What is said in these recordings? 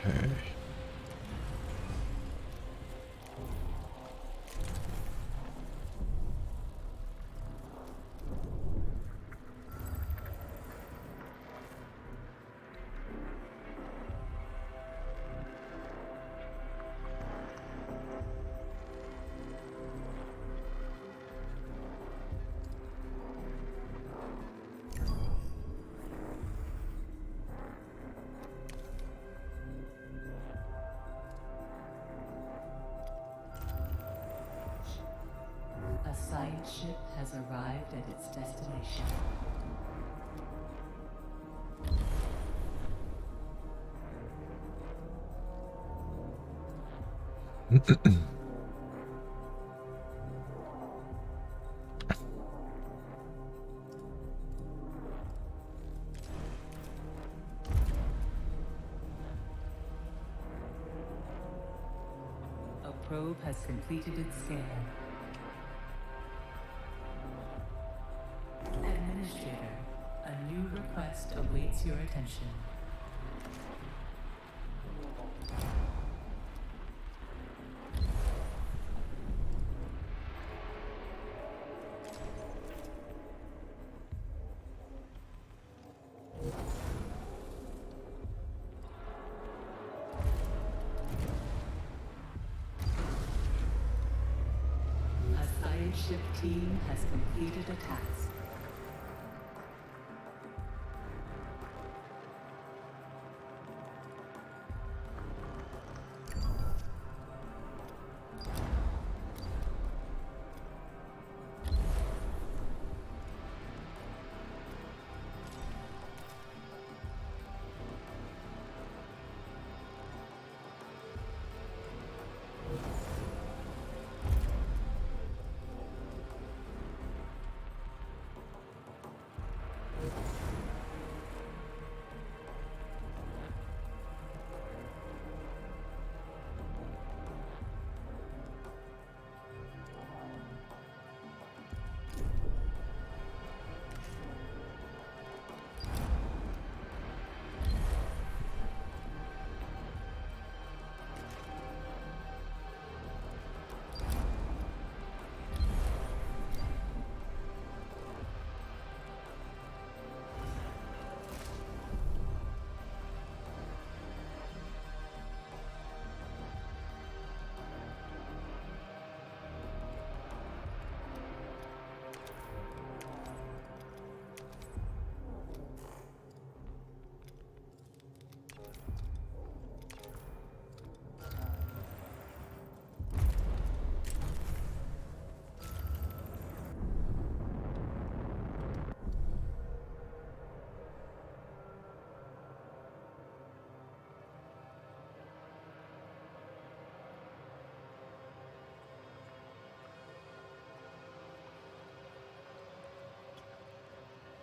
Okay. A science ship has arrived at its destination. A probe has completed its scan. Administrator, a new request awaits your attention. A science ship team has completed a task.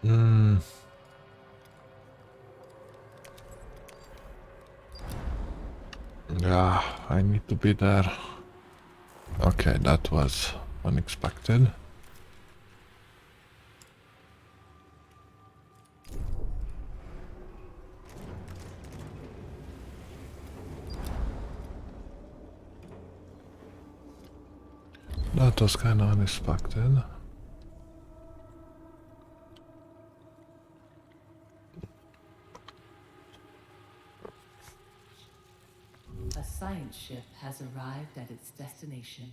Hmm. Yeah, I need to be there. Okay, that was unexpected. That was kind of unexpected. A science ship has arrived at its destination.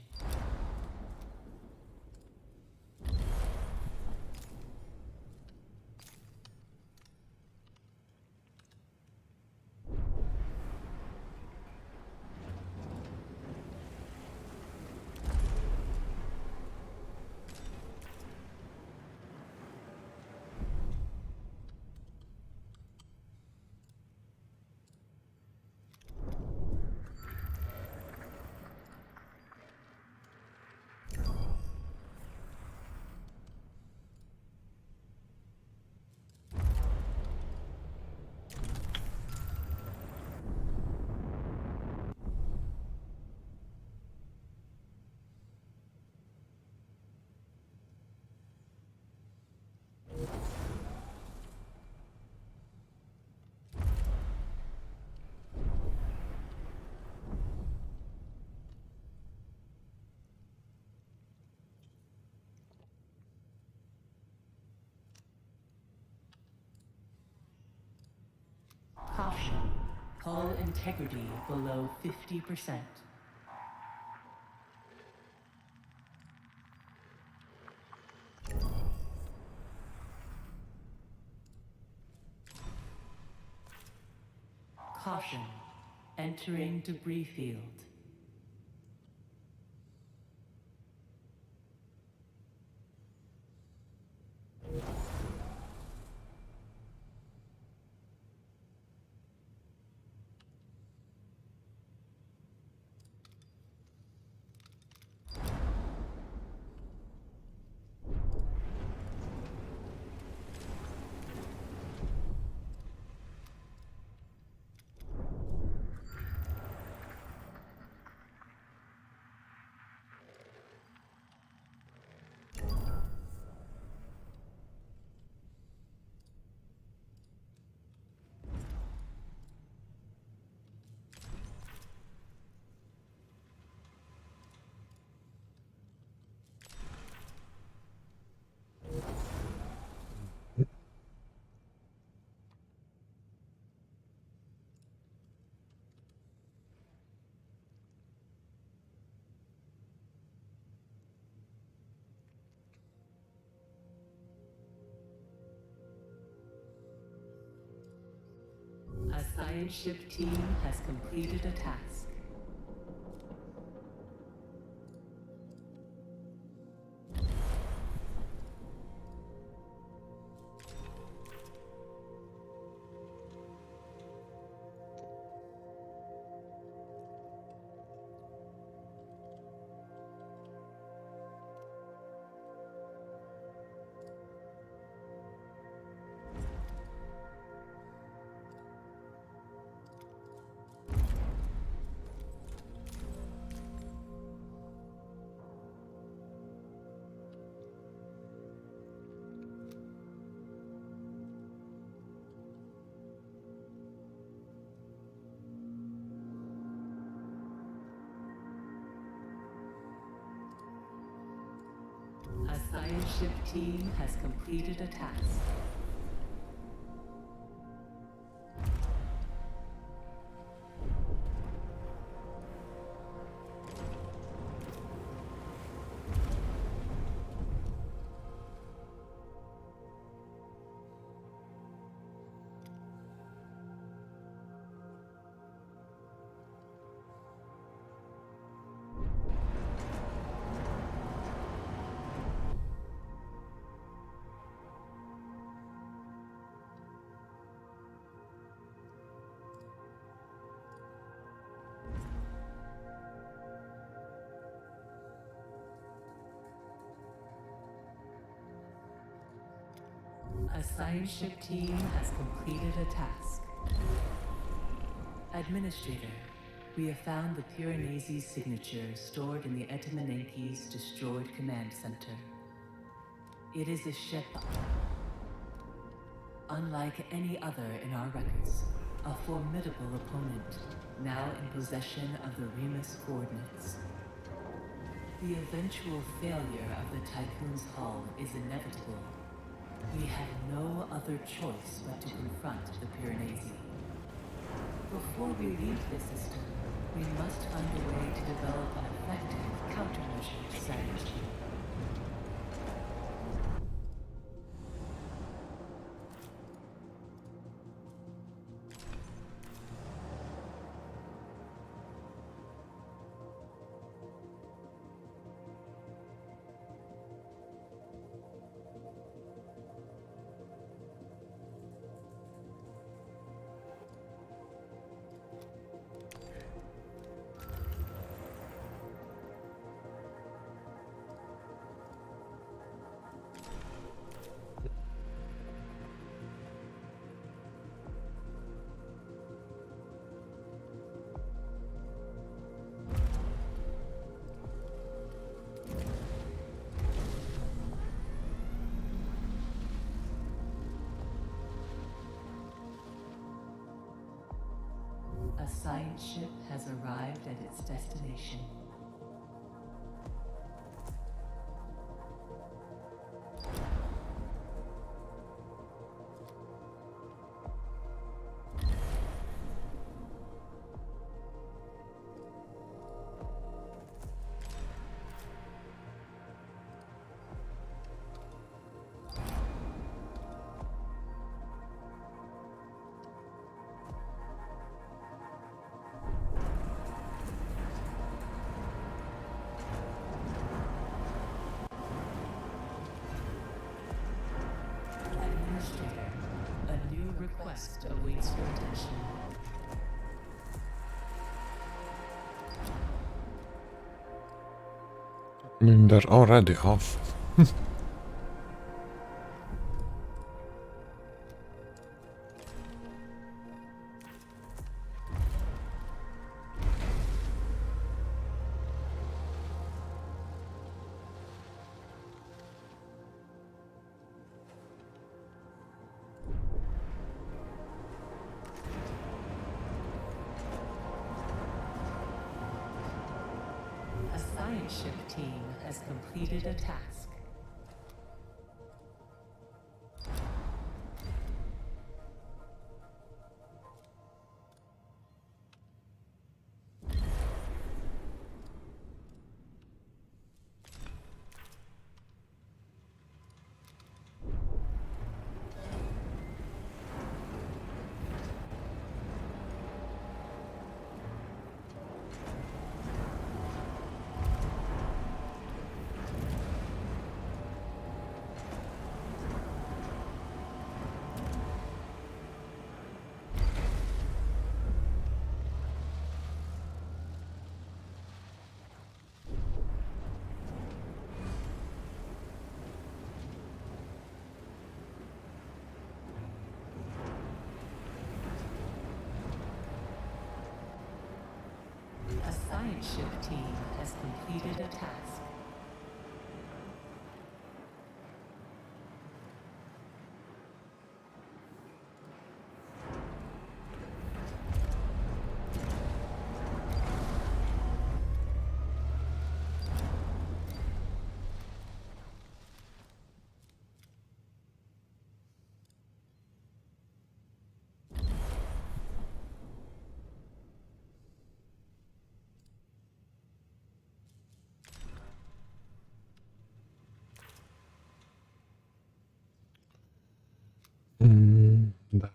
Hull integrity below 50%. Caution. Entering debris field. A science ship team has completed a task. A science ship team has completed a task. A science ship team has completed a task. Administrator, we have found the Piranesi's signature stored in the Etamanenki's destroyed command center. It is a ship unlike any other in our records, a formidable opponent, now in possession of the Remus coordinates. The eventual failure of the Typhoon's hull is inevitable. We have no other choice but to confront the Piranesi. Before we leave the system, we must find a way to develop an effective countermeasure strategy. A science ship has arrived at its destination. quest awaits your attention. I mean, they're already off. A science ship team has completed a task. A science ship team has completed a task. That.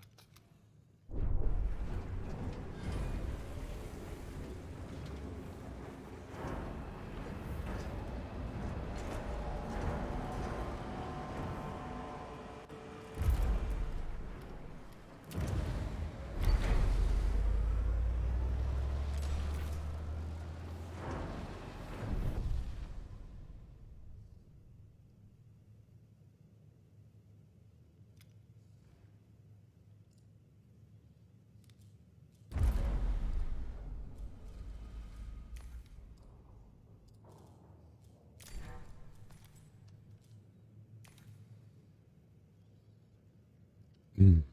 Mm.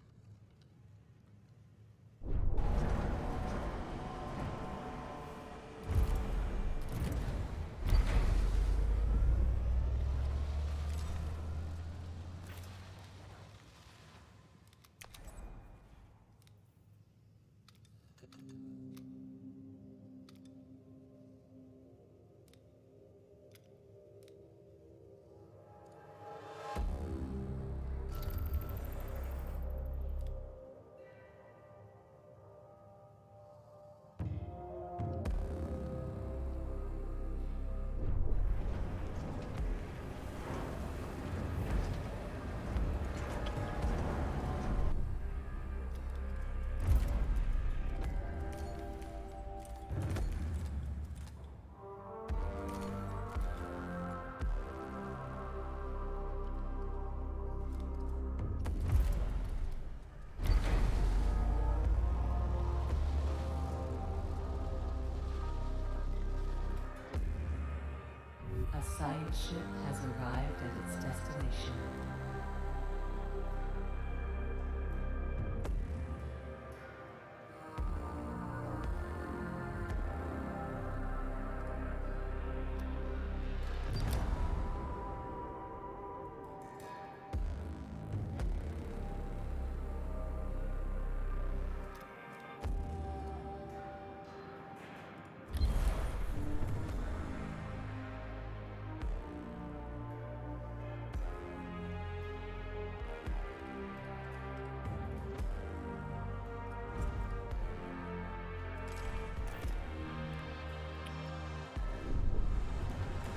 A science ship has arrived at its destination.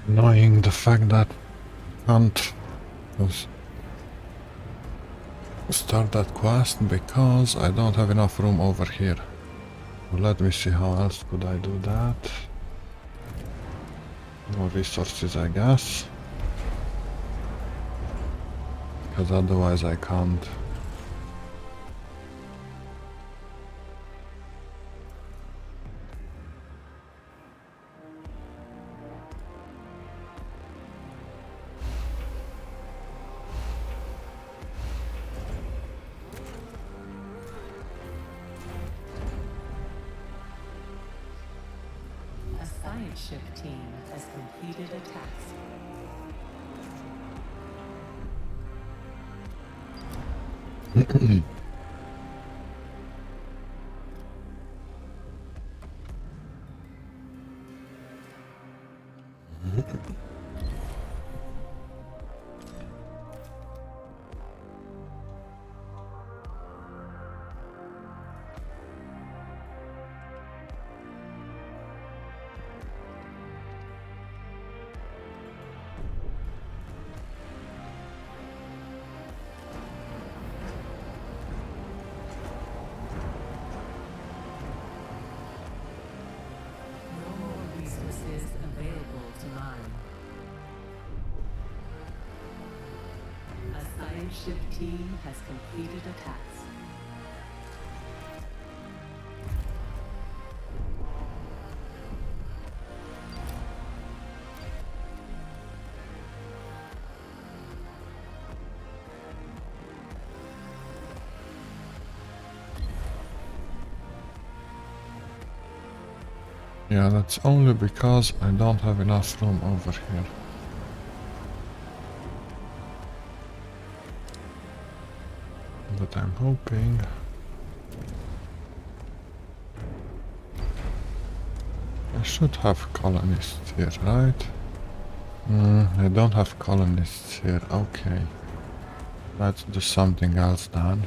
Annoying the fact that can't. Because start that quest because I don't have enough room over here. Let me see how else could I do that. More resources, I guess. Because otherwise I can't. A science ship team has completed a task. No more resources available to mine. A science ship team has completed a task. Yeah, that's only because I don't have enough room over here. But I'm hoping. I should have colonists here, right? I don't have colonists here, okay. Let's do something else then.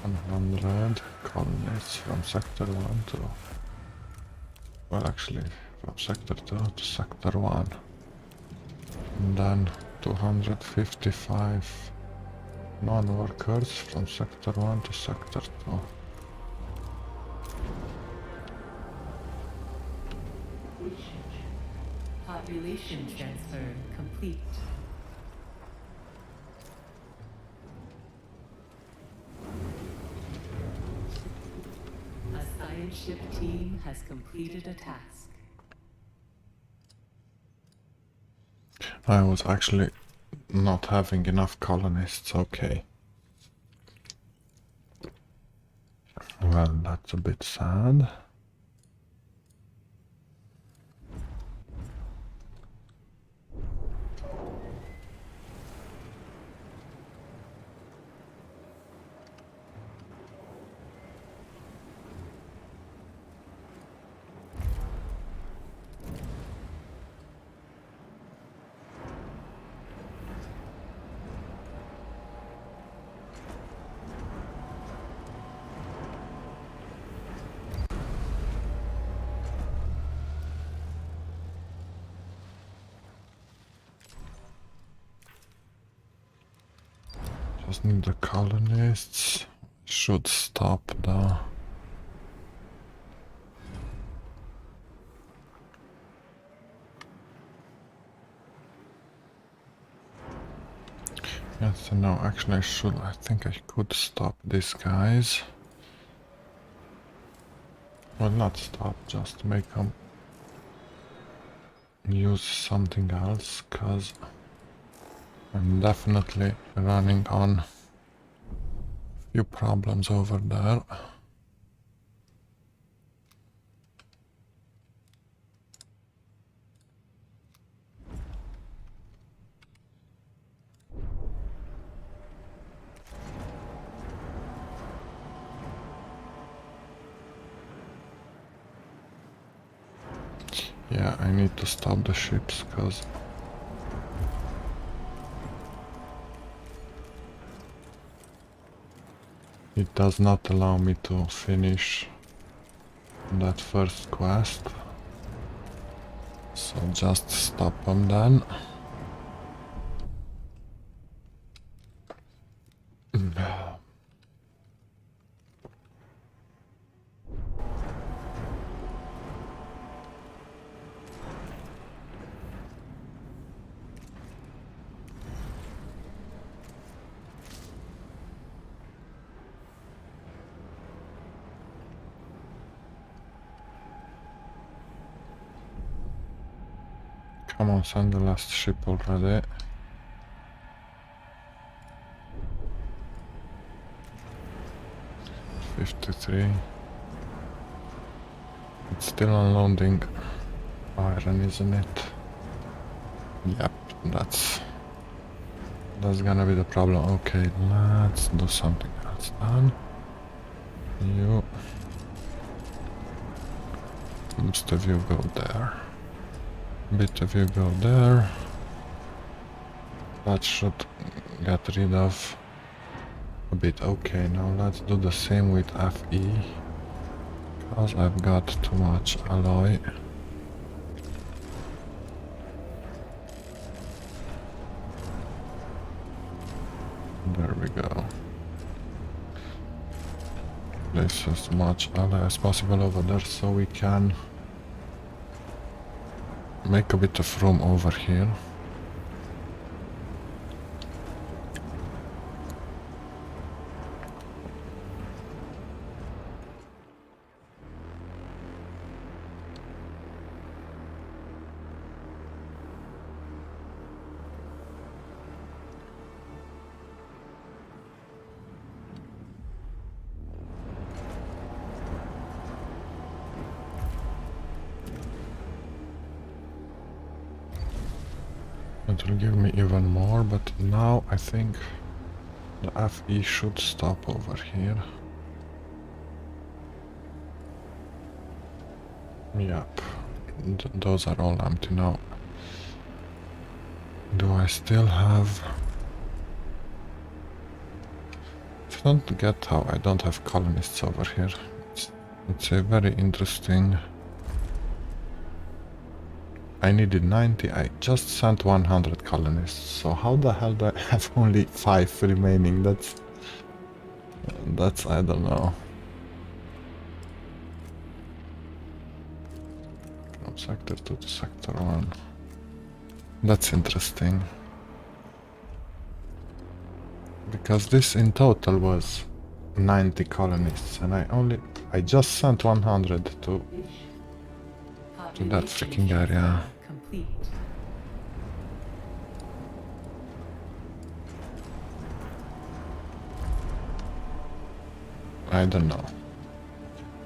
100 colonists from sector 1 to... Well, actually, from sector 2 to sector 1. And then 255 non-workers from sector 1 to sector 2. Population transfer complete. A science ship team has completed a task. I was actually not having enough colonists, okay. Well, that's a bit sad. Just need the colonists. Should stop the... Yes, no, actually I think I could stop these guys. Well, not stop, just make them use something else, cause I'm definitely running on few problems over there. Yeah, I need to stop the ships, cause it does not allow me to finish that first quest. So just stop them then. Come on, send the last ship already. $53. It's still unloading iron, isn't it? Yep, that's gonna be the problem. Okay, let's do something else then. You, most of you go there. Bit of you go there. That should get rid of a bit. Okay, now let's do the same with FE. Because I've got too much alloy. There we go. Place as much alloy as possible over there so we can make a bit of room over here. It will give me even more, but now I think the FE should stop over here. Yep, those are all empty now. Do I still have... I don't get how I don't have colonists over here. It's a very interesting... I needed 90, I just sent 100 colonists, so how the hell do I have only 5 remaining? That's I don't know. From sector 2 to sector 1. That's interesting. Because this in total was 90 colonists, and I just sent 100 to that freaking area. Complete. I don't know.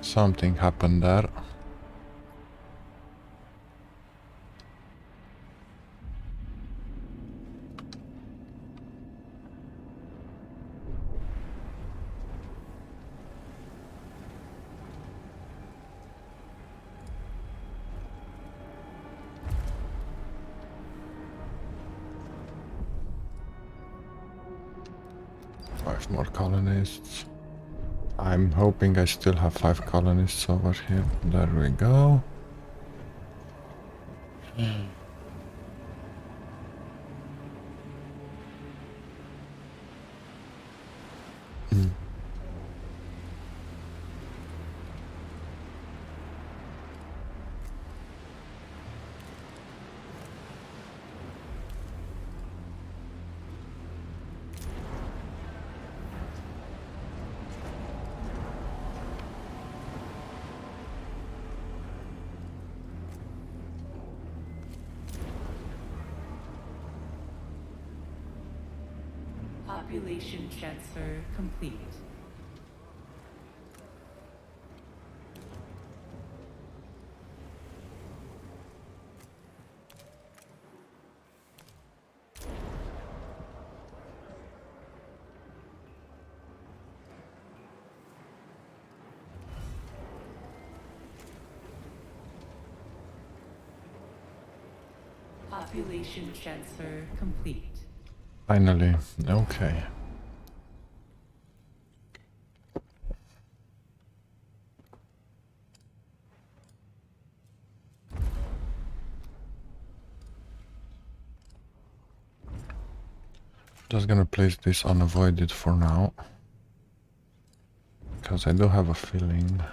Something happened there. Five more colonists. I'm hoping I still have 5 colonists over here. There we go. Population transfer complete. Population transfer complete. Finally, okay. Just gonna place this unavoided for now. Because I do have a feeling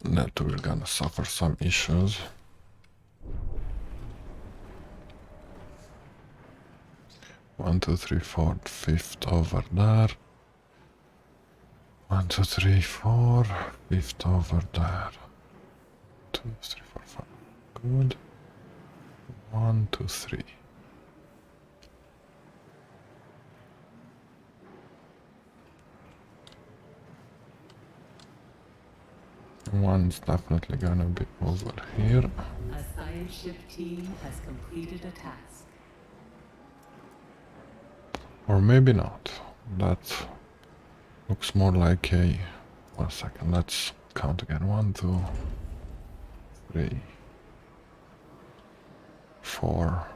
that we're gonna suffer some issues. One, two, three, four, fifth over there. 1, 2, 3, 4, fifth over there. 2, 3, 4, 5. Good. 1, 2, 3. One's definitely gonna be over here. A science ship team has completed a task. Or maybe not. That looks more like a... 1 second, let's count again. 1, 2, 3, 4.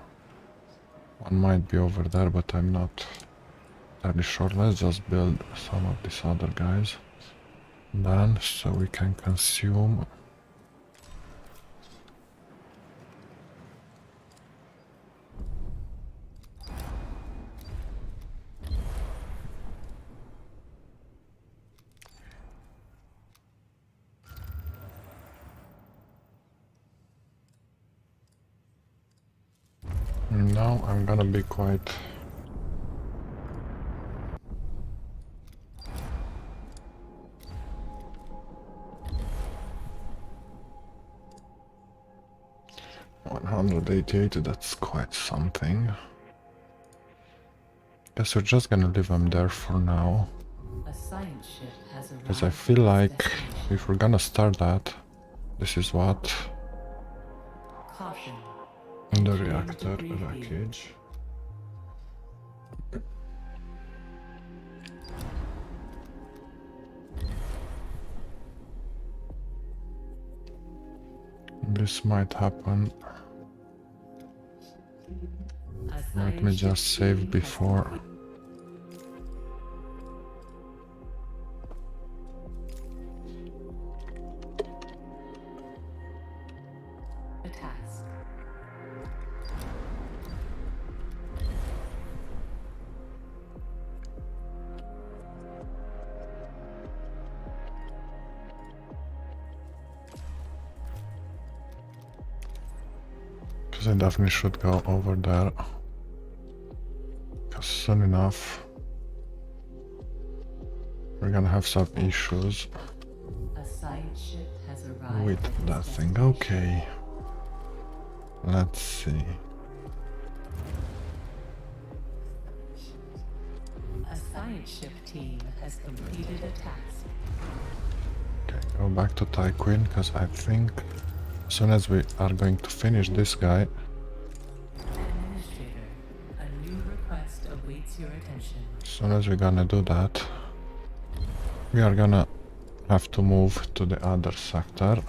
One might be over there, but I'm not entirely sure. Let's just build some of these other guys. Then, so we can consume. Now I'm gonna be quite... $188, that's quite something. Guess we're just gonna leave them there for now. A science ship has arrived. Because I feel at like its destination. if we're gonna start that, this is what... Caution. in the Entering reactor debris field. package. This might happen. A Let science me ship just save team has before. completed a task. Because I definitely should go over there. Because soon enough we're gonna have some issues A science ship has arrived with at that its thing. destination. Okay. Let's see. A science ship team has completed a task. Okay, go back to Tyquin because I think as soon as we are going to finish this guy, Administrator, a new request awaits your attention. as soon as we're gonna do that, we are gonna have to move to the other sector.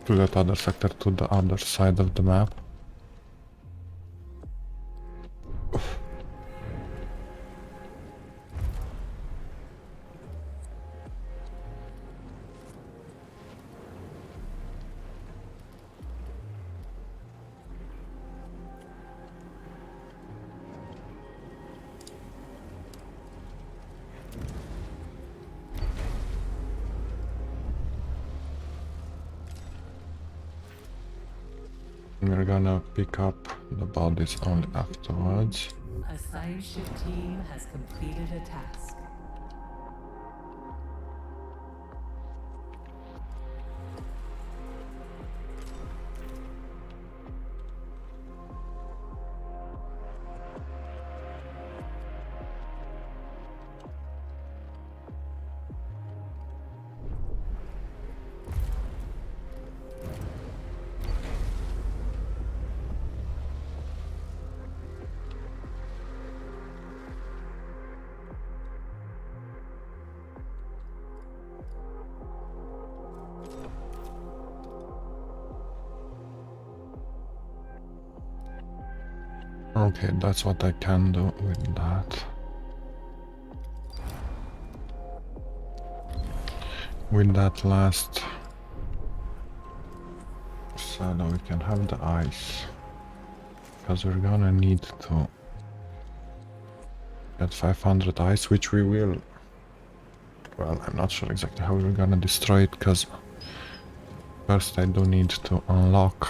To that other sector, to the other side of the map. We're gonna pick up the bodies only afterwards. A science ship team has completed a task. Okay, that's what I can do with that. With that last silo, we can have the ice. Because we're gonna need to get 500 ice, which we will. Well, I'm not sure exactly how we're gonna destroy it, because first I do need to unlock.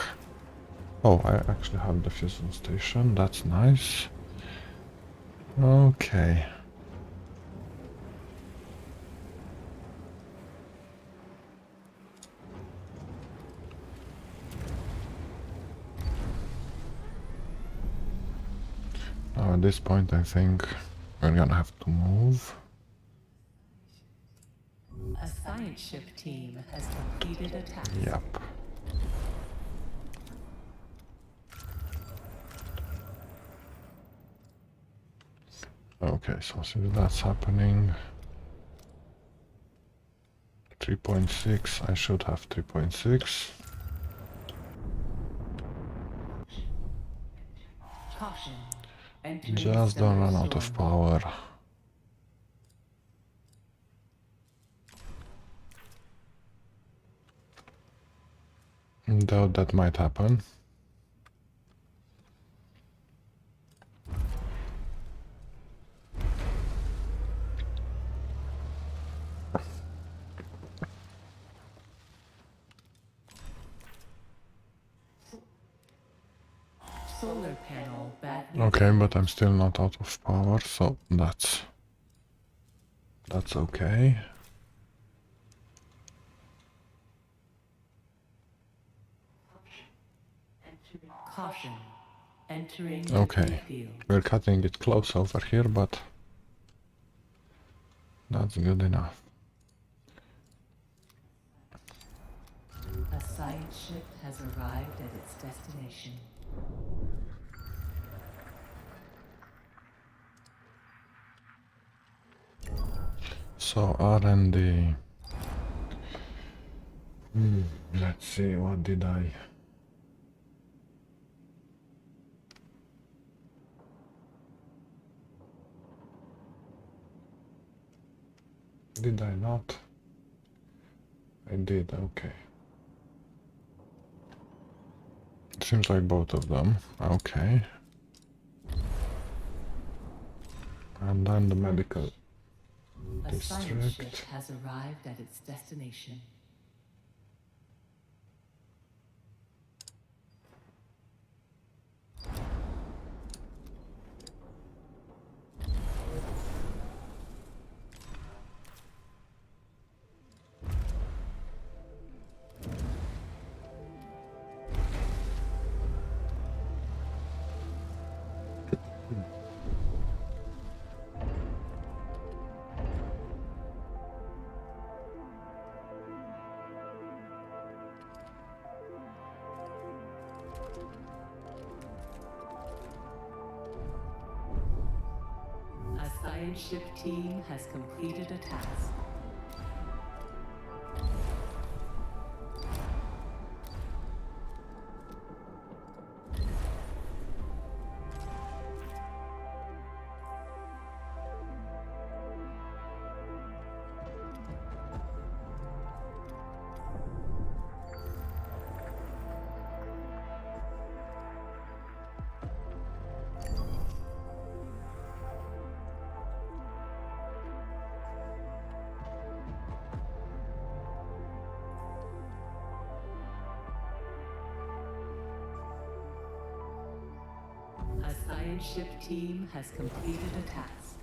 Oh, I actually have the fusion station, that's nice. Okay. at this point I think we're gonna have to move. A science ship team has completed a task. Yep. Okay, so since that's happening, 3.6, I should have 3.6. Caution. Entering Just don't stellar run out of storm. power. Doubt that might happen. Solar panel badly Okay, but I'm damaged. still not out of power, so that's okay. Caution. Entering Okay, debris field. we're cutting it close over here, but that's good enough. A science ship has arrived at its destination. So R&D. Let's see, what did I... Did I not? I did, okay. Seems like both of them, okay. And then the medical A science ship district. has arrived at its destination. A science ship team has completed a task. A science ship team has completed a task.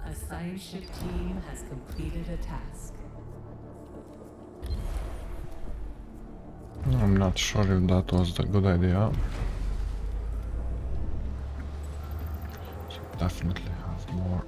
A science ship team has completed a task. I'm not sure if that was the good idea. Should definitely have more.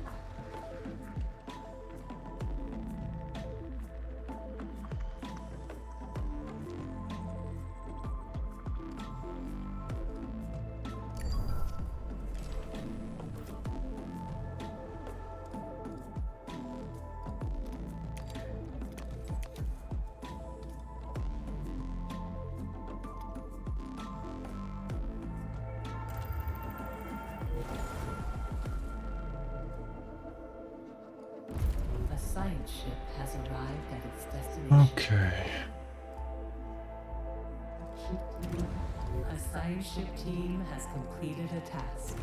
A science ship has arrived at its destination. Okay. A science ship team has completed a task.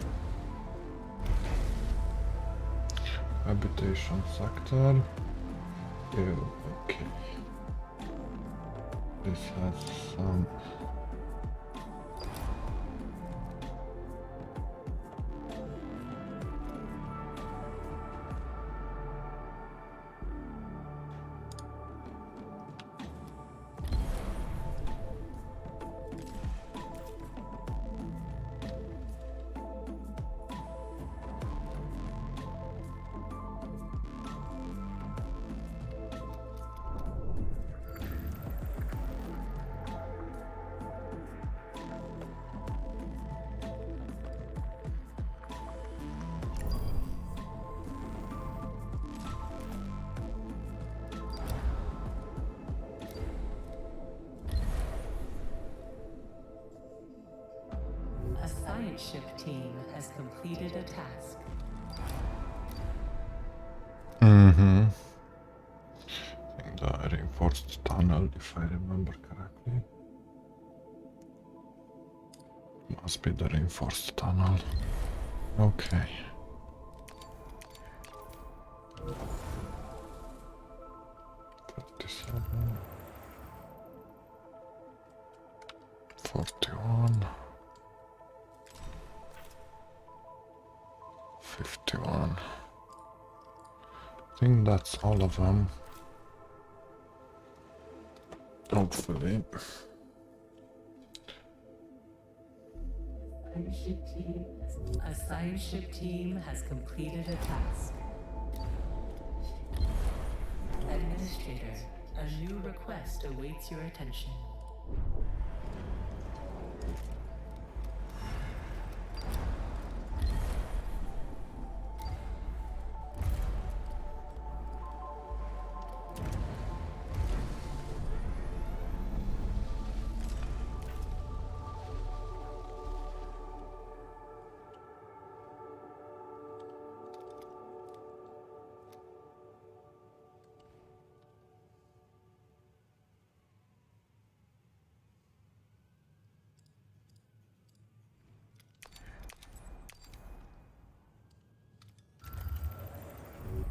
Habitation sector. Ew, okay. This has some... A science ship team has completed a task. Mm-hmm. I think the reinforced tunnel, if I remember correctly. Must be the reinforced tunnel. Okay. Thirty-seven. 41. 51. I think that's all of them. Hopefully. A science ship team has completed a task. Administrator, a new request awaits your attention.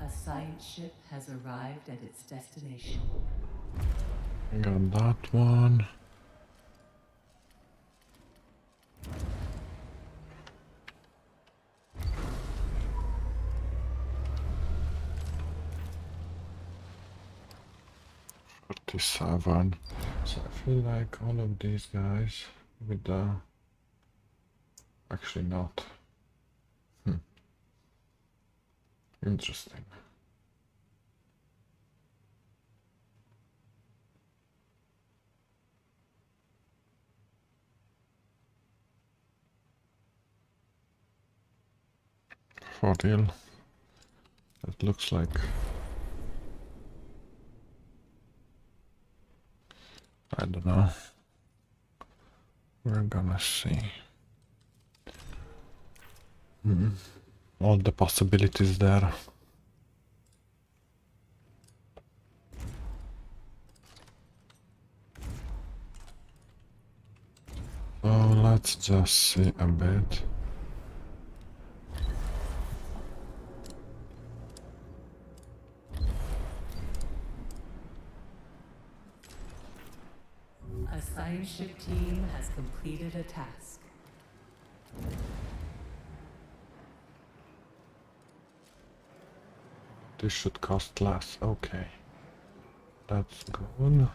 A science ship has arrived at its destination. Got that one. Thirty-seven. So I feel like all of these guys with the actually not. Interesting. For real. It looks like I don't know. We're gonna see. All the possibilities there. So let's just see a bit. A science ship team has completed a task. This should cost less. Okay. That's good.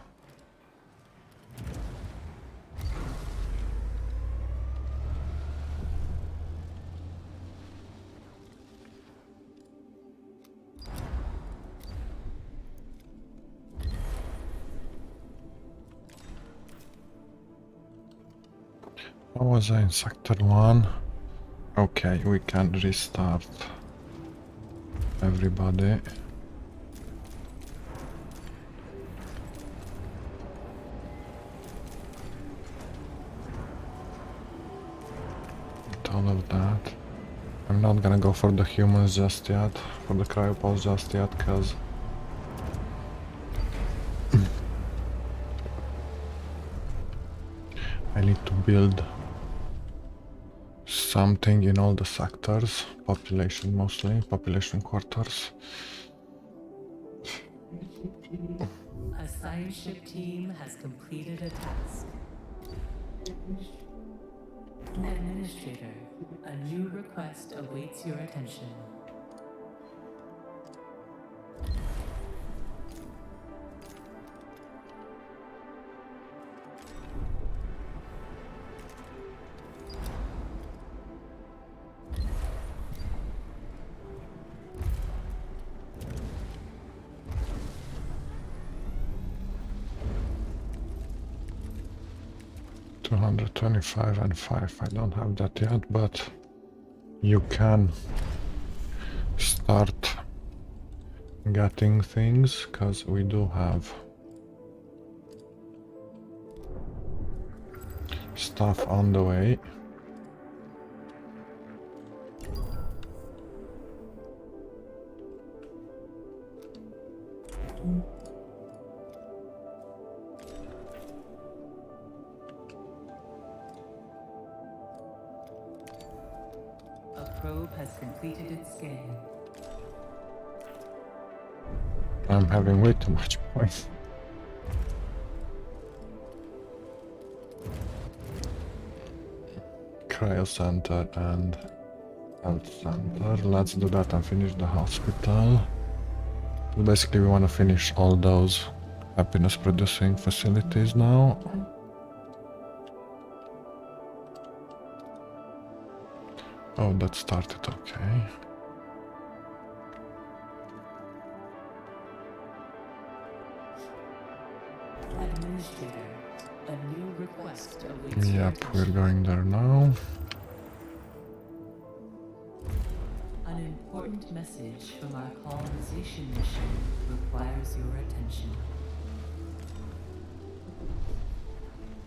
How was I in sector 1? Okay, we can restart everybody. With all of that. I'm not gonna go for the humans just yet, for the cryopods just yet, cause I need to build something in all the sectors, population mostly, population quarters. A science ship team has completed a task. Administrator, a new request awaits your attention. $225 and 5. I don't have that yet, but you can start getting things because we do have stuff on the way. probe has completed its scan. I'm having way too much points. Cryo Center and Health Center. Let's do that and finish the hospital. So basically we want to finish all those happiness producing facilities now. Oh, that started okay. Administrator, a new request awaits your Yep, we're attention. going there now. An important message from our colonization mission requires your attention.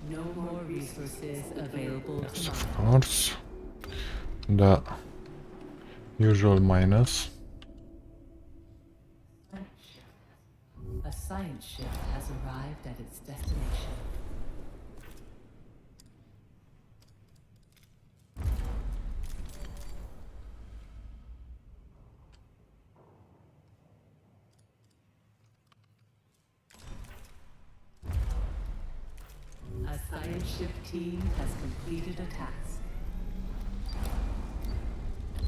No more resources available Yes, to of mine. course. The usual minus. A science ship has arrived at its destination. A science ship team has completed a task.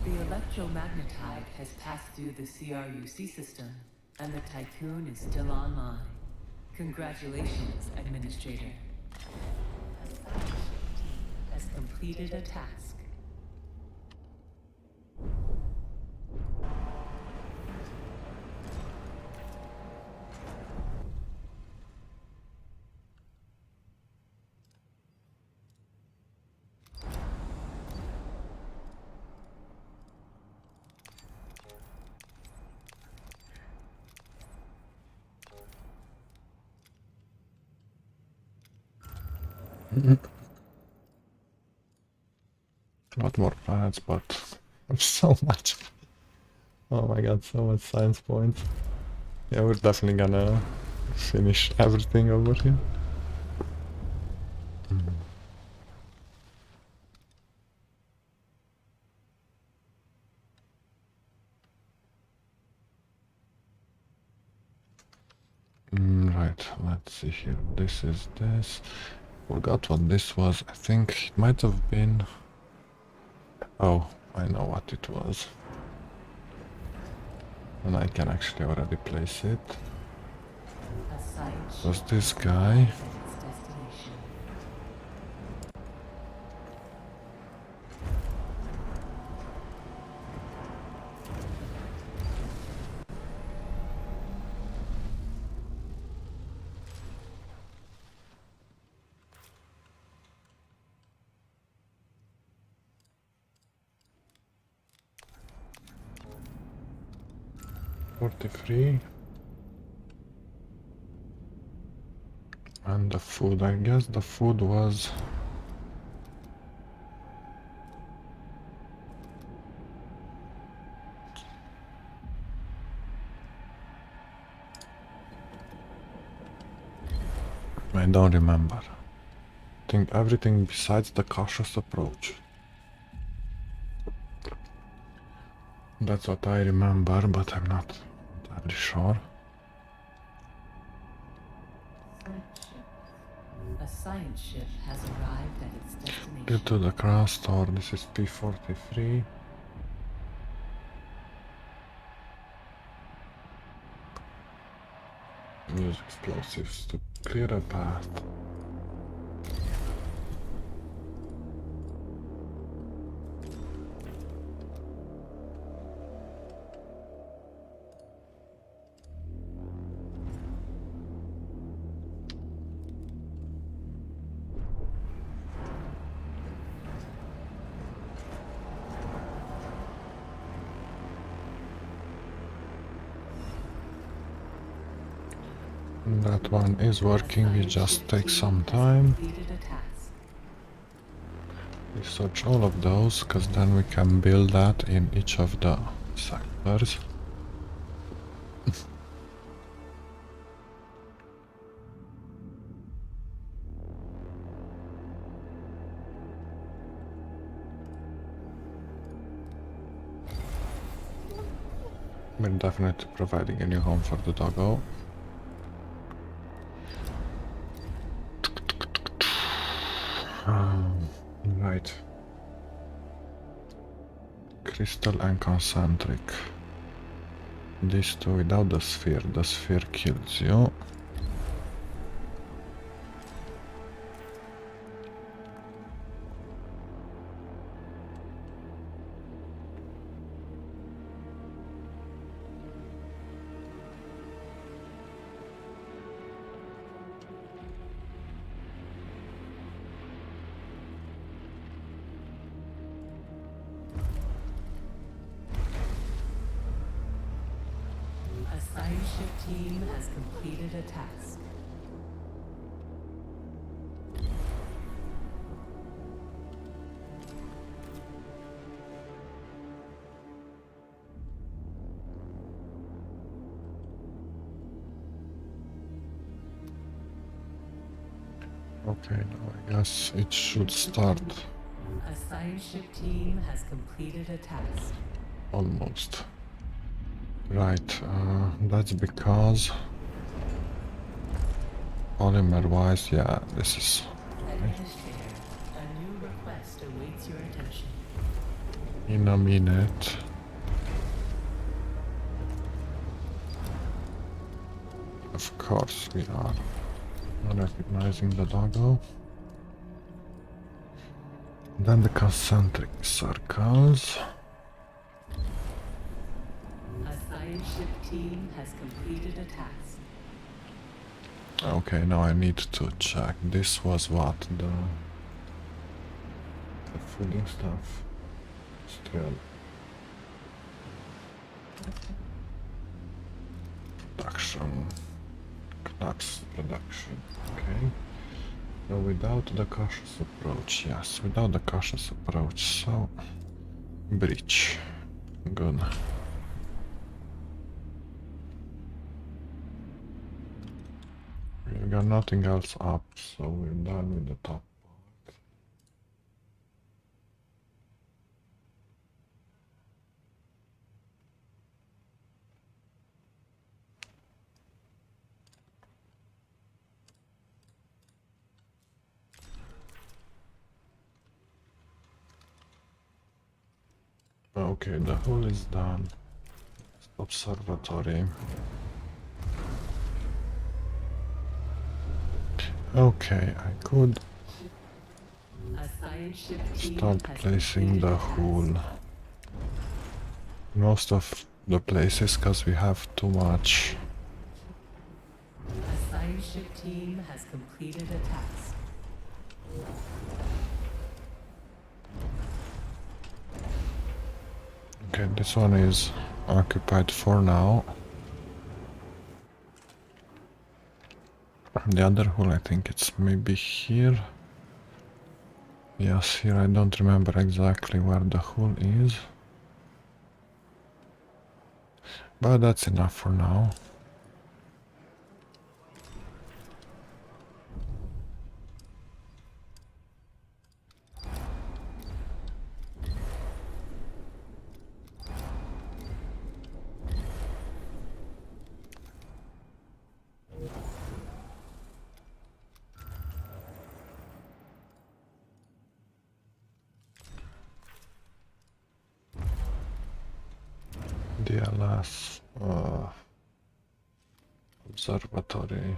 The electromagnetite has passed through the CRUC system, and the Tycoon is still online. Congratulations, Administrator. A science ship team has completed a task. Not more planets, but so much. Oh my god, so much science points. Yeah, we're definitely gonna finish everything over here. Right, let's see here. This is this. Forgot what this was. I think it might have been... Oh, I know what it was. And I can actually already place it. A science Was ship this has guy? arrived at its destination. 43. And the food, I guess the food was... I don't remember. I think everything besides the cautious approach. That's what I remember, but I'm not entirely sure. A science ship has arrived at its Get destination. to the crash store, this is P43. Use explosives to clear a path. That one is working, it just takes some time. Completed a task. Research all of those, because then we can build that in each of the sectors. We're definitely providing a new home for the doggo. Right. Crystal and concentric. These two without the sphere. The sphere kills you. A science ship team has completed a task. Okay, now I guess it should start A science ship team has completed a task. almost. Right, that's because polymer wise, yeah, this is Administrator, a new request awaits your attention. in a minute. Of course, we are recognizing the doggo. Then the concentric circles. A science ship team has completed a task. Okay, now I need to check. This was what? The fooding stuff. Still. Production. Knacks production. Okay. So without the cautious approach, yes, without the cautious approach, so breach. Good. We've got nothing else up, so we're done with the top part. Okay, the hull is done. Observatory. Okay, I could A science ship team start has placing completed the a task. hull. Most of the places, because we have too much. A science ship team has completed a task. Okay, this one is occupied for now. The other hull, I think it's maybe here. Yes, here I don't remember exactly where the hull is. But that's enough for now. DLS observatory.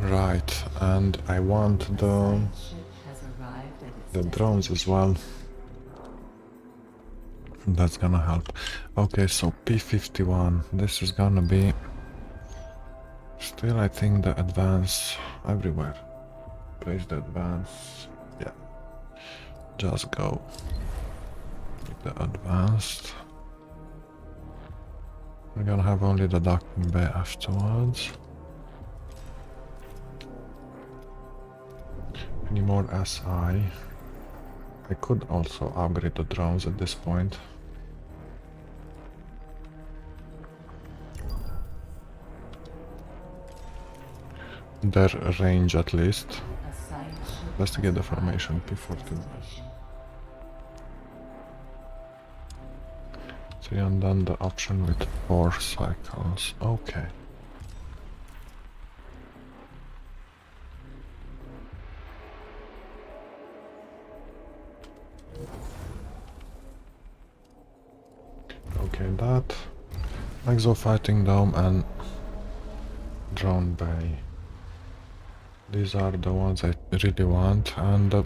Right, and I want Science ship has arrived at its the drones as well. That's gonna help. Okay, so P51. This is gonna be still, I think, the advance everywhere. Place the advance. Yeah, just go with the advanced. We're gonna have only the docking bay afterwards. Any more SI? I could also upgrade the drones at this point. Their range at least. Investigate the formation P41. 3 and then the option with 4 cycles. Okay. Okay, that. Exo fighting dome and drone bay. These are the ones I really want. And the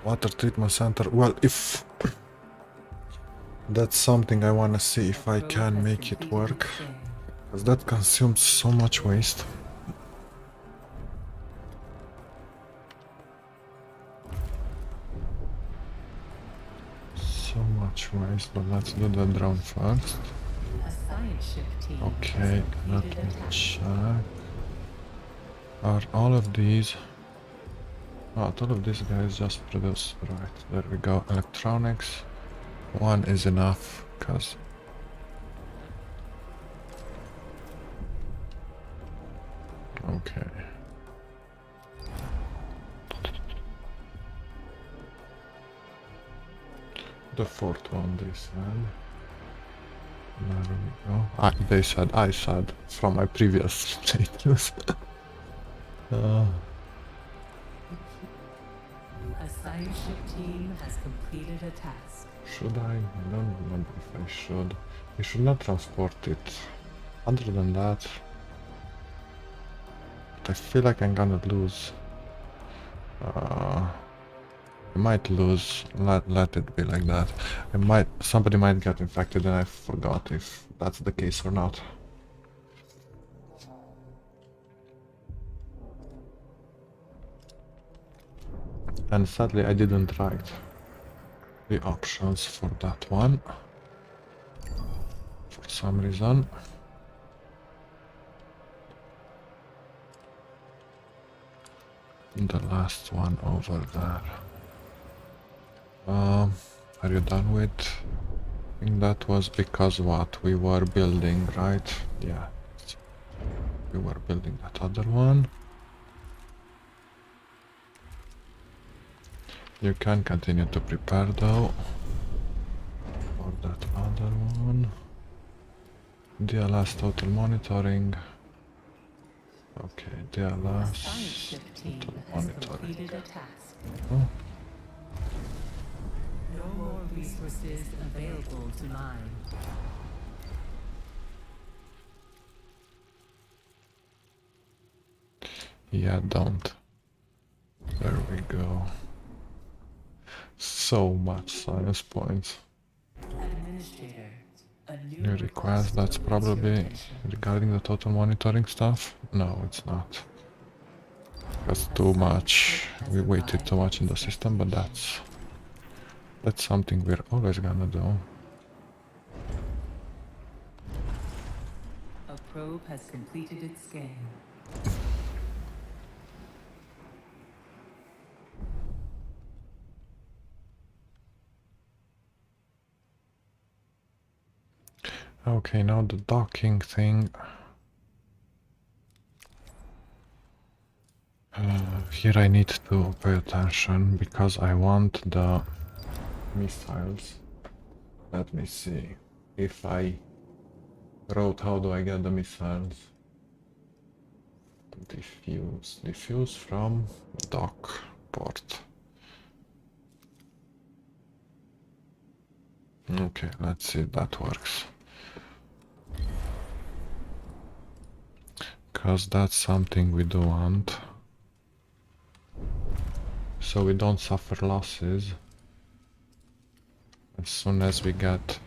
water treatment center. Well, if that's something I want to see if I can make it work. Because that consumes so much waste. So much waste, but let's do the drone first. Okay, let me check. Are all of these... Oh, all of these guys just produce... Right, there we go. Electronics. One is enough, because... Okay. The fourth one, they said. There we go. They said, I said, from my previous playthroughs. A science ship team has completed a task. Should I? I don't remember if I should. I should not transport it. Other than that... But I feel like I'm gonna lose. I might lose. Let it be like that. Somebody might get infected and I forgot if that's the case or not. And sadly I didn't write the options for that one. For some reason. The last one over there. Are you done with? I think that was because what? We were building, right? Yeah. We were building that other one. You can continue to prepare though. For that other one. DLS total monitoring. Okay, DLS total monitoring. Oh. No more resources available to mine. Yeah, don't. There we go. So much science points. Administrator, a New request, that's probably regarding the total monitoring stuff? No, it's not. That's too much. We waited too much in the system, but that's something we're always gonna do. A probe has completed its scan. Okay, now the docking thing. Here I need to pay attention because I want the missiles. Let me see. If I wrote how do I get the missiles? Diffuse. Diffuse from dock port. Okay, let's see if that works. Because that's something we do want. So we don't suffer losses. as soon as we get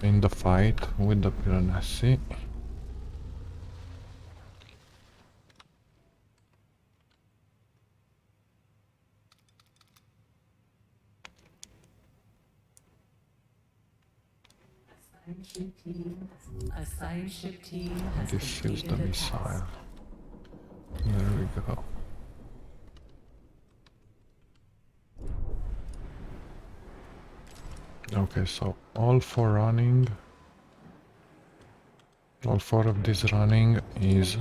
in the fight with the Piranesi. A science ship team has This is the completed a missile. task. There we go. Okay, so all four of these running is...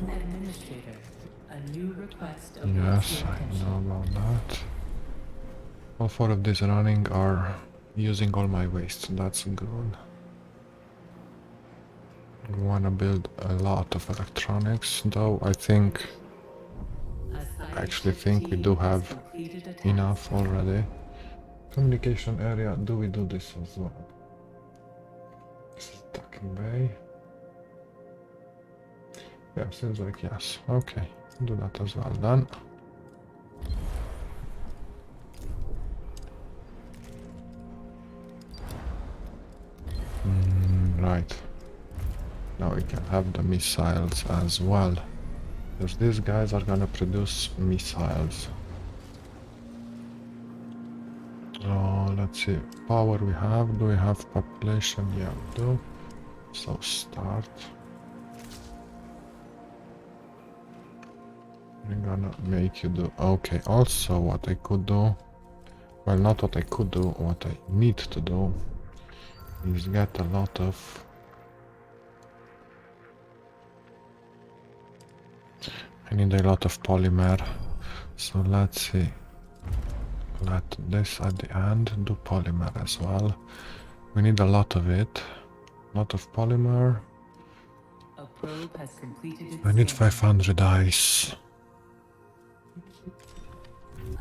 Administrator, a new request awaits Yes, your I attention. know about that. All four of these running are using all my waste, that's good. We wanna build a lot of electronics, though I actually think we do have enough already. Communication area, do we do this as well? This is docking bay. Yeah, seems like yes. Okay, do that as well then. Right. Now we can have the missiles as well. Because these guys are gonna produce missiles. Oh, let's see. Power we have. Do we have population? Yeah, we do. So start. I'm gonna make you do... Okay, also what I could do... Well, not what I could do, what I need to do is get a lot of... I need a lot of polymer. So let's see. Let this at the end do polymer as well. We need a lot of it. A lot of polymer. A probe has completed its I need scan. 500 ice.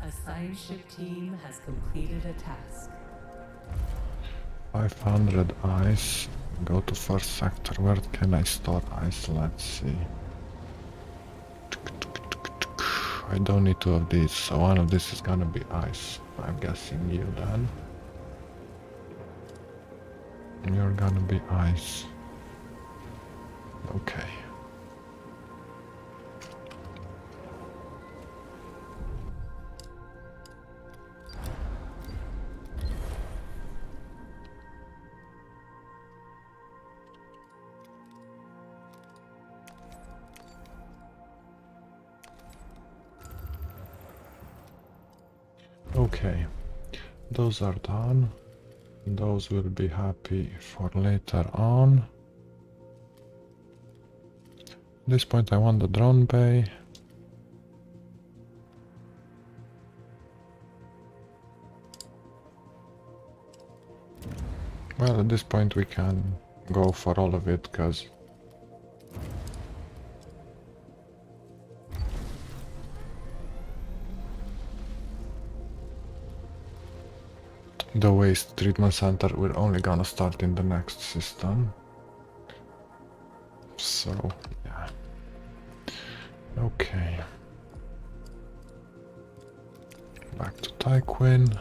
A science ship team has completed a task. 500 ice. Go to first sector. Where can I store ice? Let's see. I don't need two of these, so one of this is gonna be ice. I'm guessing you then. You're gonna be ice. Okay. Okay, those are done. Those will be happy for later on. At this point I want the drone bay. Well, at this point we can go for all of it, because the waste treatment center we're only gonna start in the next system. So, yeah. Okay. Back to Tyquin.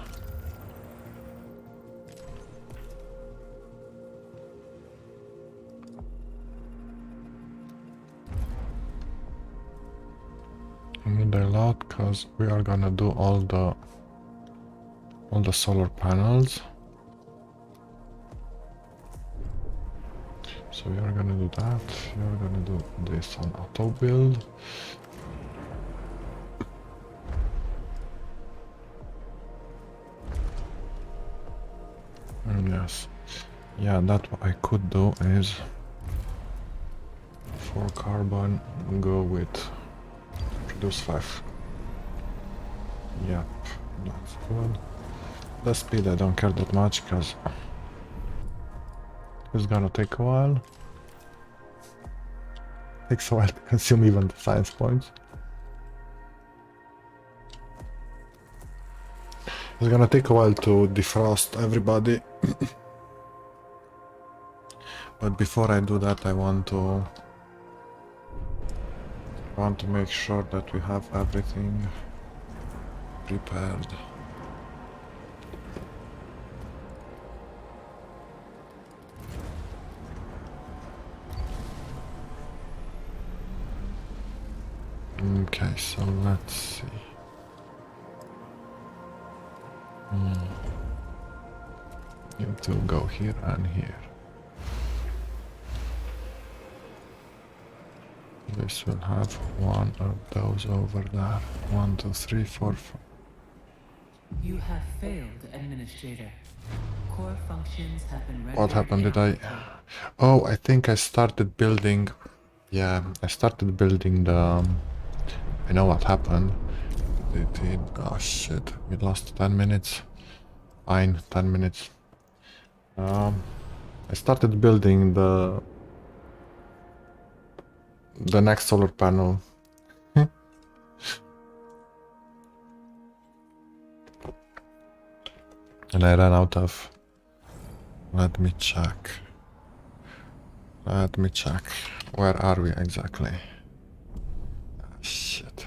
I need a lot because we are gonna do all the solar panels. So we are gonna do that. We are gonna do this on auto build. Yes. Yeah, that what I could do is for carbon go with produce 5. Yep, that's good. The speed I don't care that much because it's gonna take a while. Takes a while to consume even the science points. It's gonna take a while to defrost everybody. But before I do that, I want to make sure that we have everything prepared. Okay, so let's see. You two go here and here. This will have one of those over there. 1, 2, 3, 4, 5. You have failed, Administrator. Core functions have been rendered What happened? Did I? inoperable. Oh, I think I started building. Yeah, I started building the. I know what happened. Oh shit! We lost 10 minutes. Fine, 10 minutes. I started building the next solar panel. And I ran out of. Let me check. Let me check. Where are we exactly? Ah, shit.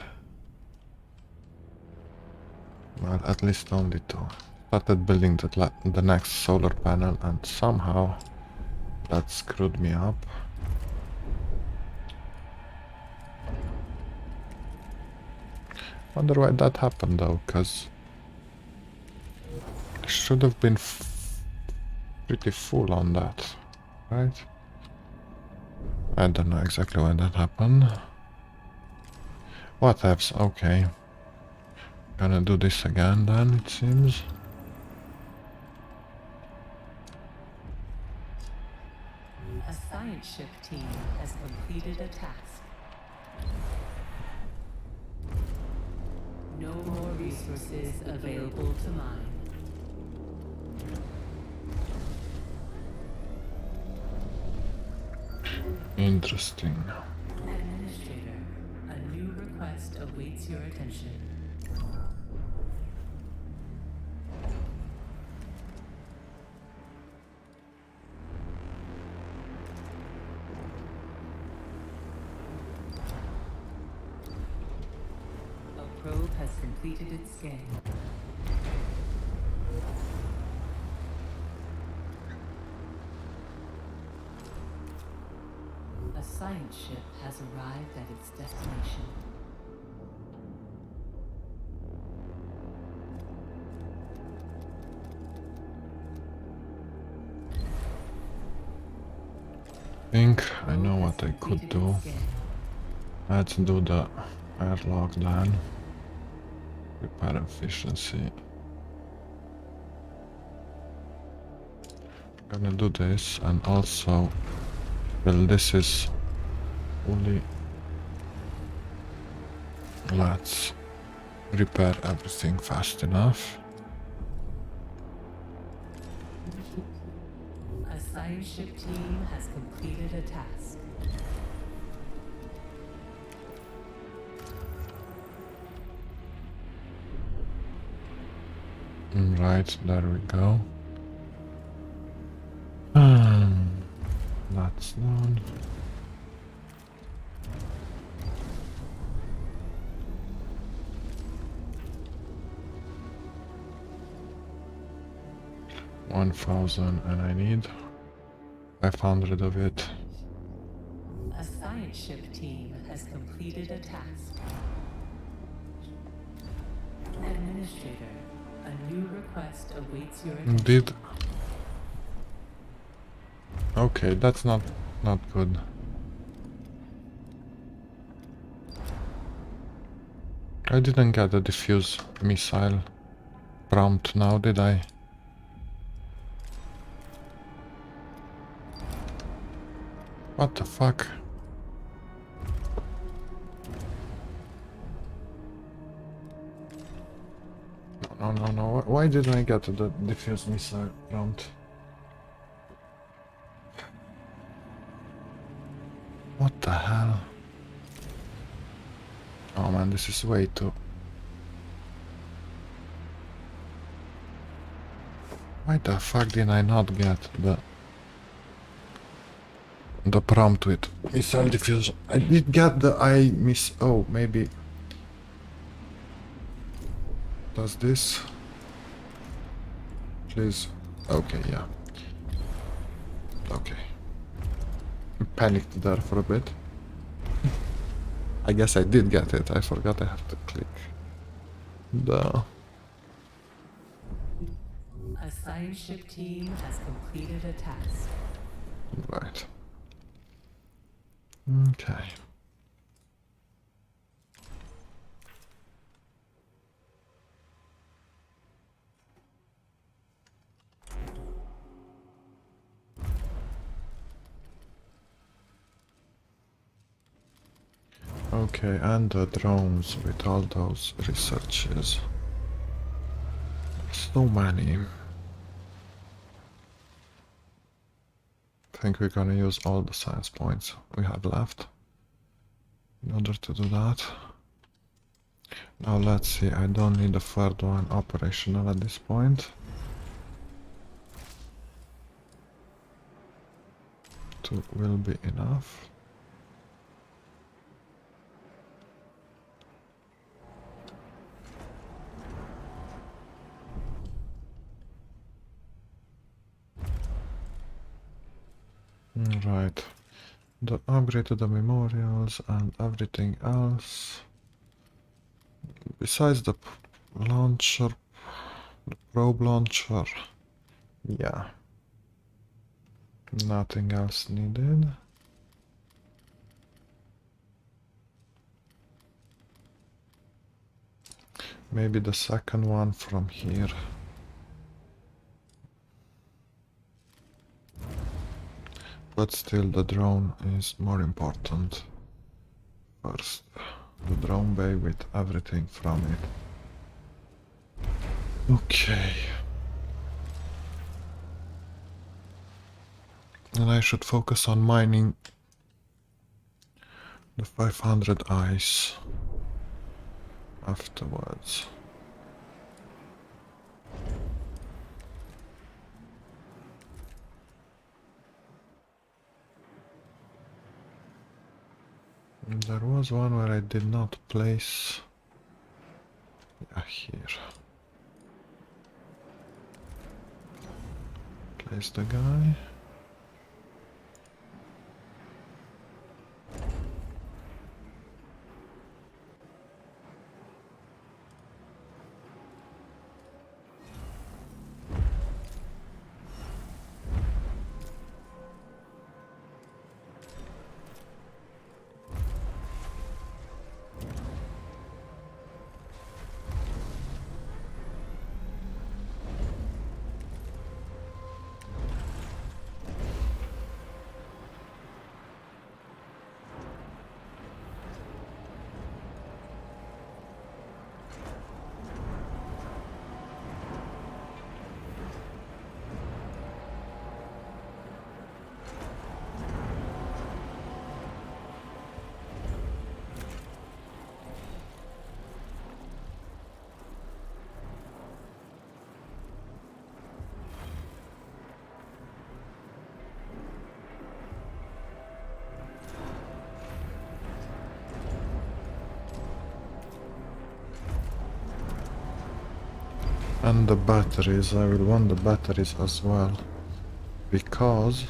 Well, at least only two. Started building the next solar panel and somehow that screwed me up. Wonder why that happened though, cause I should have been pretty full on that, right? I don't know exactly why that happened. What else? Okay. Gonna do this again then, it seems. A science ship team has completed a task. No more resources available to mine. Interesting. Administrator, a new request awaits your attention. A probe has completed its scan. A science ship has arrived at its destination. Think I know what I could do. Let's do the airlock then. Repair efficiency. Gonna do this and also, well, this is fully. Let's repair everything fast enough. A science ship team has completed a task. Right, there we go. That's done. $1,000 and I need 500 of it. A science ship team has completed a task. Administrator, a new request awaits your attention. Did. Okay, that's not good. I didn't get a diffuse missile prompt now, did I? What the fuck? No. Why didn't I get the diffuse missile prompt? What the hell? Oh man, this is way too... Why the fuck did I not get the prompt with missile diffusion? I did get the oh, maybe... Does this? Please. Okay, yeah. Okay. I panicked there for a bit. I guess I did get it. I forgot I have to click the... A science ship team has completed a task. Right. Okay. Okay, and the drones with all those researches. So many. I think we're gonna use all the science points we have left in order to do that. Now let's see, I don't need a third one operational at this point. Two will be enough. Right. The upgrade to the memorials and everything else. Besides the launcher, the probe launcher. Yeah. Nothing else needed. Maybe the second one from here. But still the drone is more important. First, the drone bay with everything from it. Okay. And I should focus on mining the 500 ice afterwards. There was one where I did not place. Yeah, here. Place the guy. And the batteries, I will want the batteries as well, because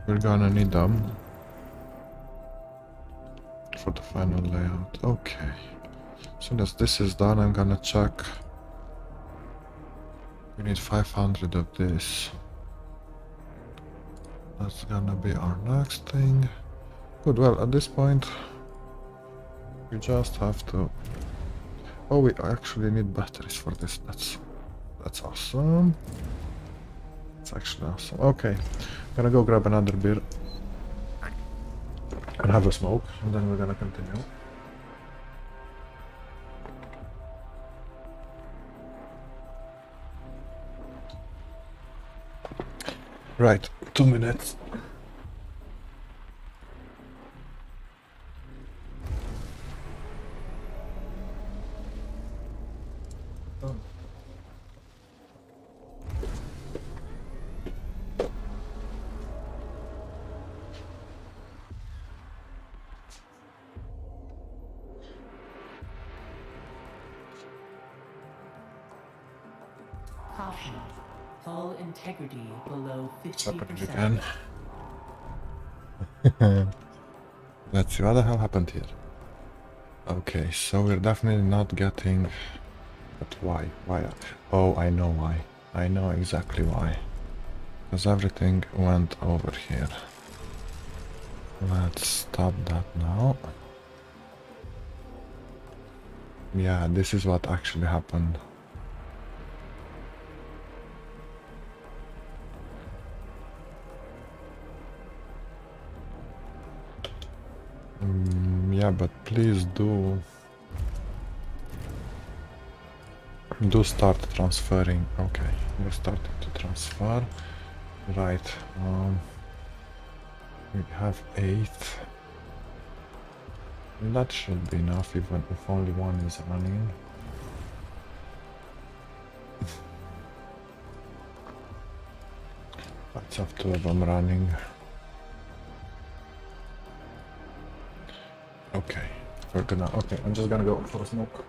we're gonna need them for the final layout. Okay, as soon as this is done, I'm gonna check. We need 500 of this. That's gonna be our next thing. Good, well, at this point, we just have to... Oh, we actually need batteries for this. That's awesome. It's actually awesome. Okay, I'm gonna go grab another beer and have a smoke, and then we're gonna continue. Right, 2 minutes. Caution. Hull integrity below It's happening 50%. again. Let's see what the hell happened here. Okay, so we're definitely not getting... But why? Why? Oh, I know why. I know exactly why. Because everything went over here. Let's stop that now. Yeah, this is what actually happened. Yeah, but please do start transferring. Okay, we're starting to transfer. Right. We have 8. That should be enough, even if only one is running. Let's have 2 of them running. Okay, we're gonna. Okay, I'm just gonna go for a smoke.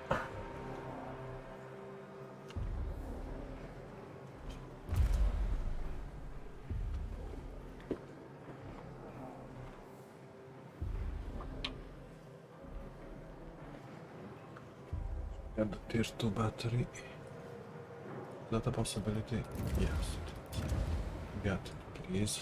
Get the tier 2 battery. Is that a possibility? Yes. Get it, please.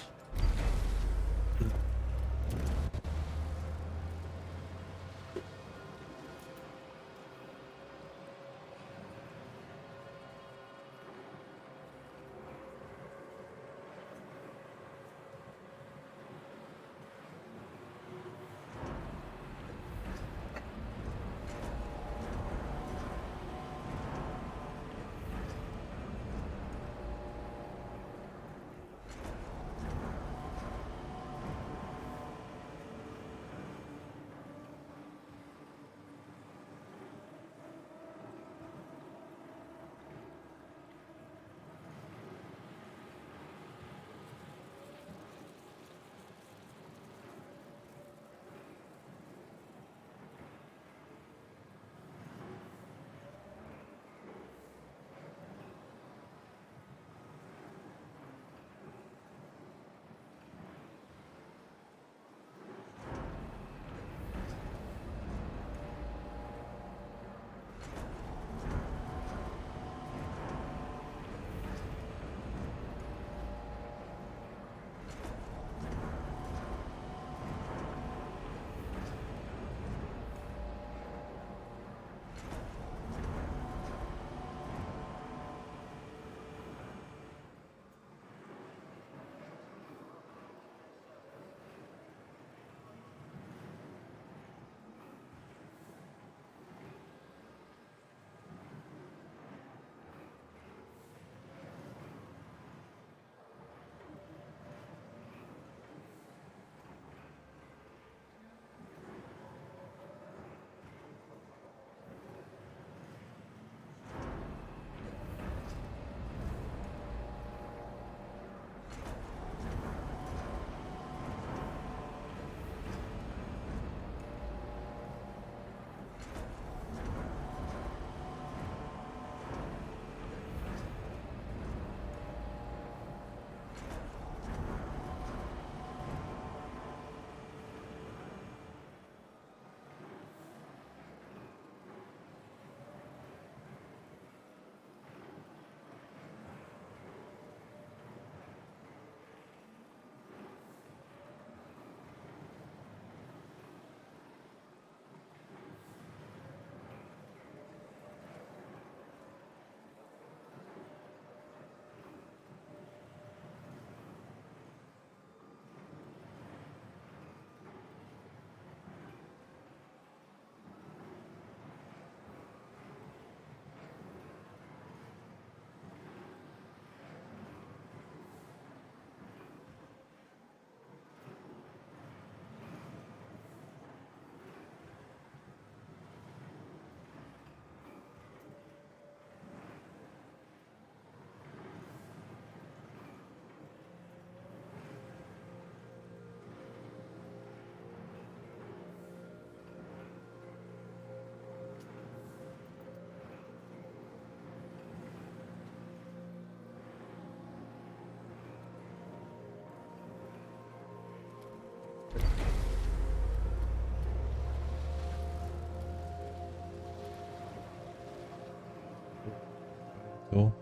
Do.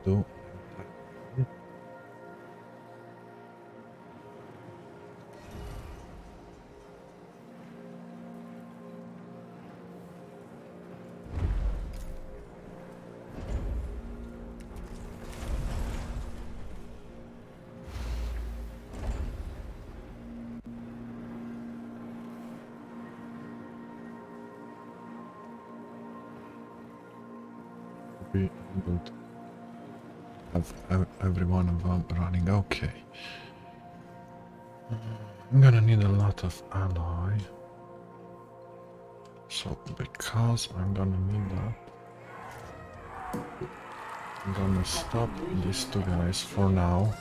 Do. Be able to have every one of them running. Okay. I'm gonna need a lot of alloy. So because I'm gonna need that, I'm gonna stop these two guys for now.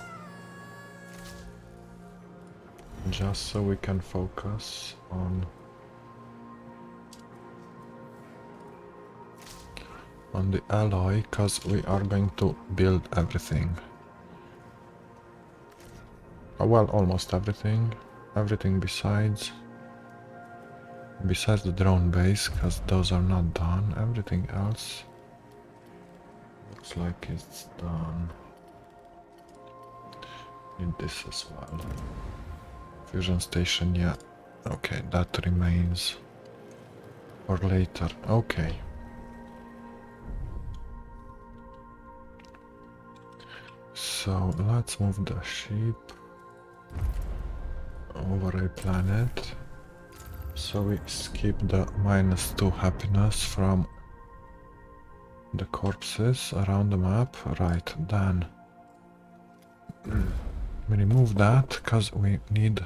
Just so we can focus on the alloy, because we are going to build everything. Well, almost everything. Everything besides the drone base, because those are not done. Everything else looks like it's done. Need this as well. Fusion station, yeah. Okay, that remains for later. Okay. So let's move the ship over a planet. So we skip the -2 happiness from the corpses around the map. Right, then we remove that because we need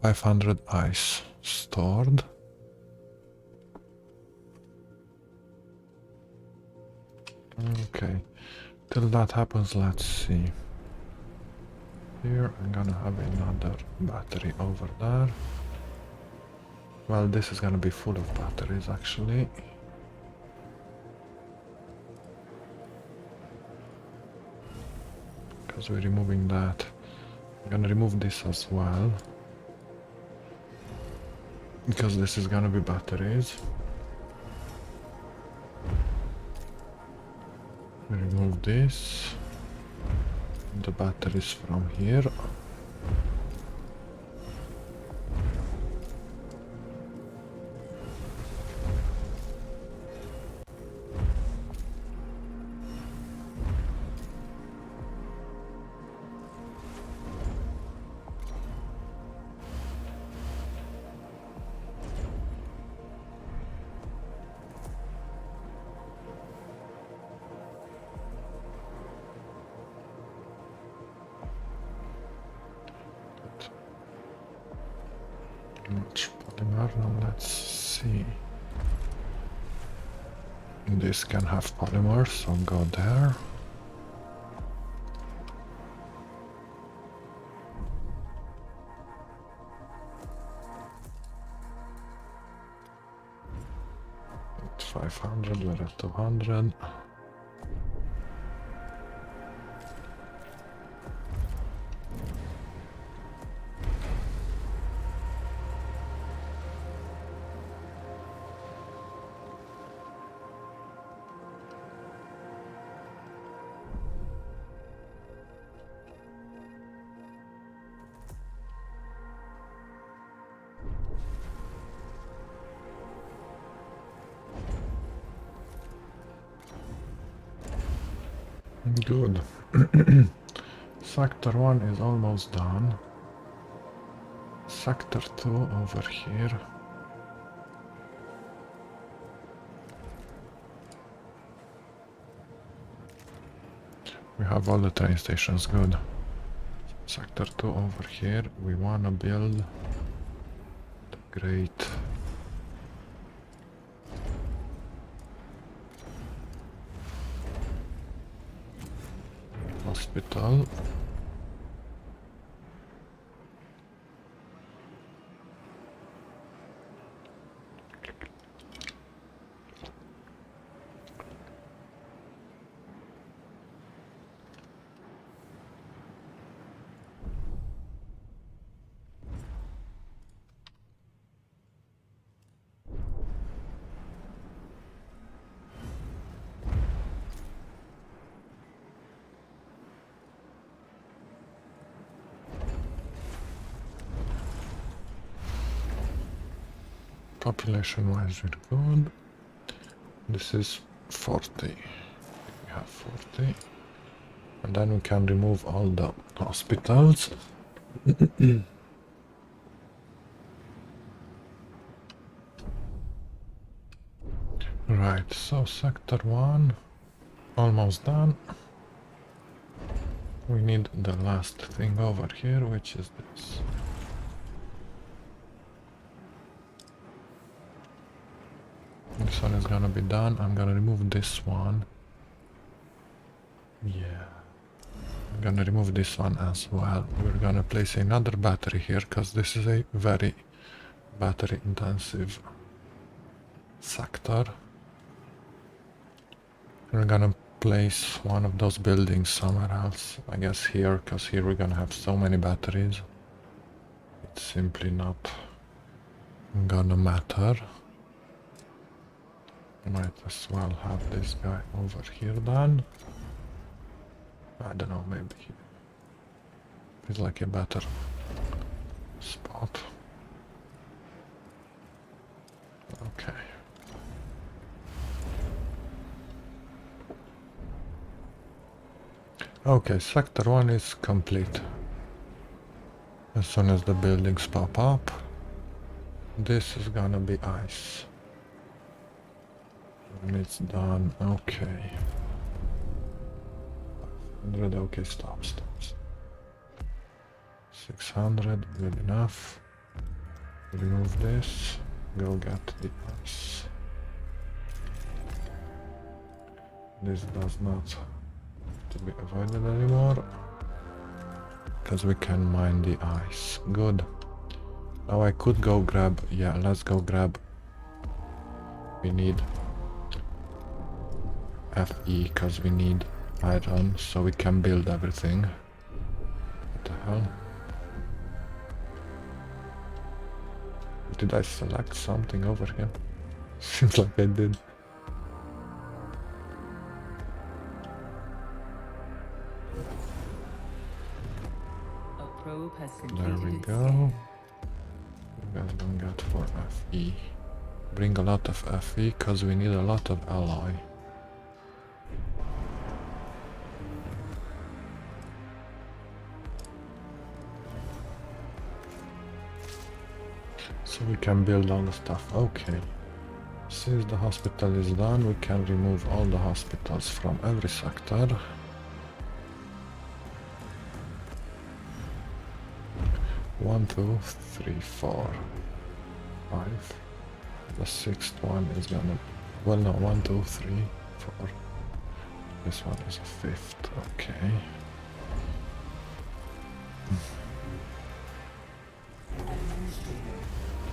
500 ice stored. Okay, till that happens, let's see. Here I'm gonna have another battery over there. Well, this is gonna be full of batteries actually. Because we're removing that. I'm gonna remove this as well. Because this is gonna be batteries. We remove this. The batteries from here. Much polymer. Now let's see. This can have polymer, so go there. At 500, we're at 200. Good. Sector 1 is almost done. Sector 2 over here. We have all the train stations, good. Sector 2 over here, we wanna build the great hospital. population wise we're good. This is 40. We have 40. And then we can remove all the hospitals. Right, so sector 1 almost done. We need the last thing over here, which is this. This one is gonna be done. I'm gonna remove this one. Yeah. I'm gonna remove this one as well. We're gonna place another battery here because this is a very battery intensive sector. We're gonna place one of those buildings somewhere else. I guess here, because here we're gonna have so many batteries. It's simply not gonna matter. Might as well have this guy over here then. I don't know, maybe he's like a better spot. Okay. Okay, sector 1 is complete. As soon as the buildings pop up, this is gonna be ice. When it's done, okay. 500, okay, stop. 600, good enough. Remove this, go get the ice. This does not to be avoided anymore, because we can mine the ice. Good. Now I could go grab, yeah, let's go grab. We need FE, because we need iron, so we can build everything. What the hell? Did I select something over here? Seems like I did. A probe has There completed we its go. scan. You guys don't get for FE. Bring a lot of FE, because we need a lot of alloy. So we can build all the stuff. Okay. Since the hospital is done, we can remove all the hospitals from every sector. 1, 2, 3, 4, 5. The 6th one is gonna... Well, no, 1, 2, 3, 4. This one is a 5th, okay. Administrator,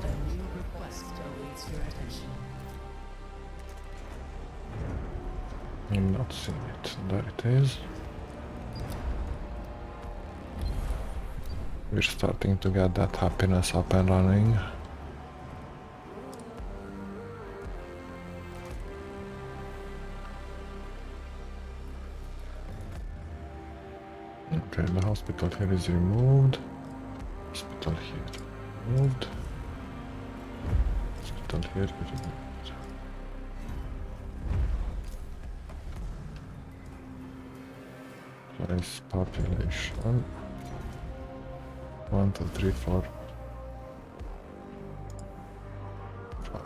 a new request awaits your attention. I'm not seeing it. There it is. We're starting to get that happiness up and running. Okay, the hospital here is removed. Hospital here removed. Hospital here removed. Place population. 1, 2, 3, 4, 5.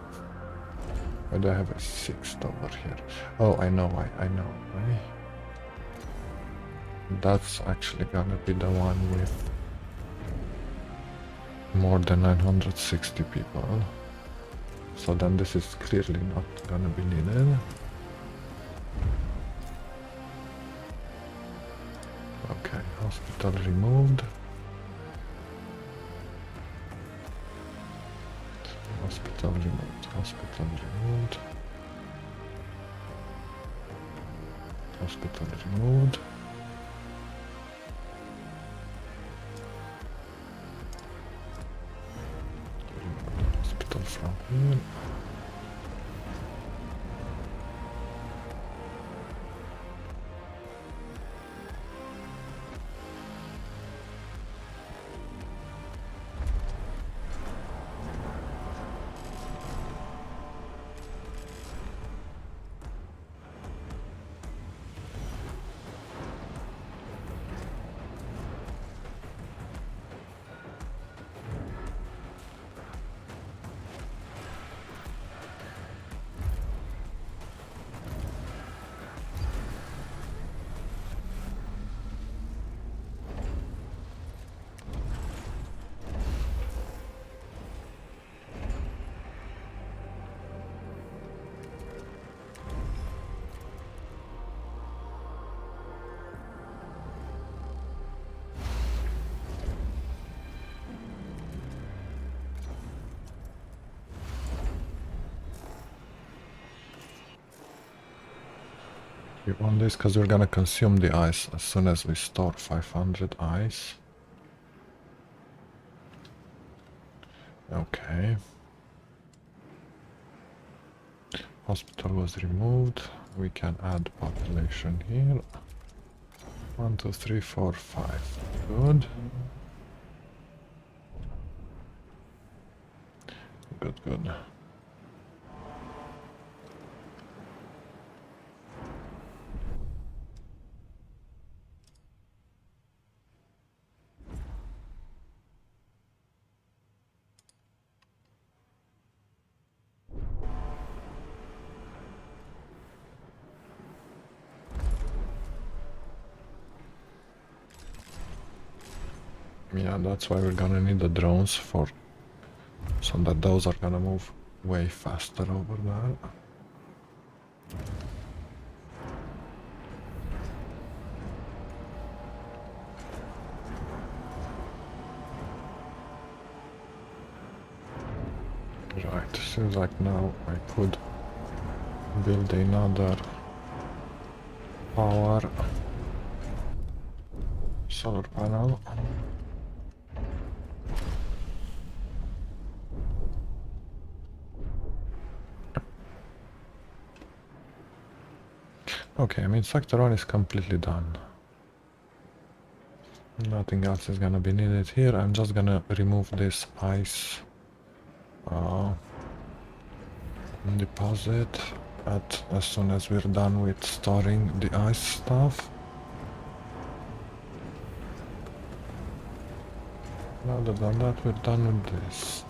Why do I have a 6th over here? Oh, I know why. I know why. That's actually gonna be the one with more than 960 people. So then this is clearly not gonna be needed. Okay, hospital removed. Hospital removed. Hospital removed. Hospital removed. Hospital from here. We want this because we're gonna consume the ice as soon as we store 500 ice. Okay. Hospital was removed. We can add population here. 1, 2, 3, 4, 5. Good. Good, good. Yeah, that's why we're gonna need the drones for, so that those are gonna move way faster over there. Right, seems like now I could build another power solar panel. Okay, I mean sector 1 is completely done. Nothing else is gonna be needed here. I'm just gonna remove this ice deposit as soon as we're done with storing the ice stuff. Other than that, we're done with this.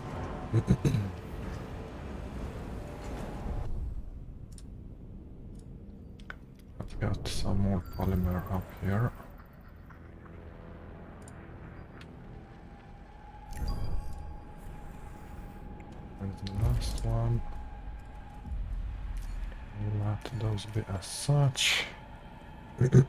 I've got some more polymer up here. Where's the last one? Let those be as such. Right.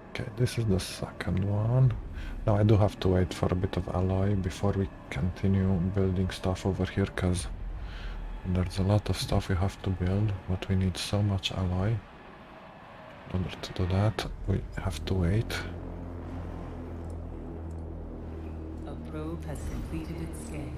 Okay, this is the second one. Now I do have to wait for a bit of alloy before we continue building stuff over here, because there's a lot of stuff we have to build, but we need so much alloy. In order to do that, we have to wait. A probe has completed its scan.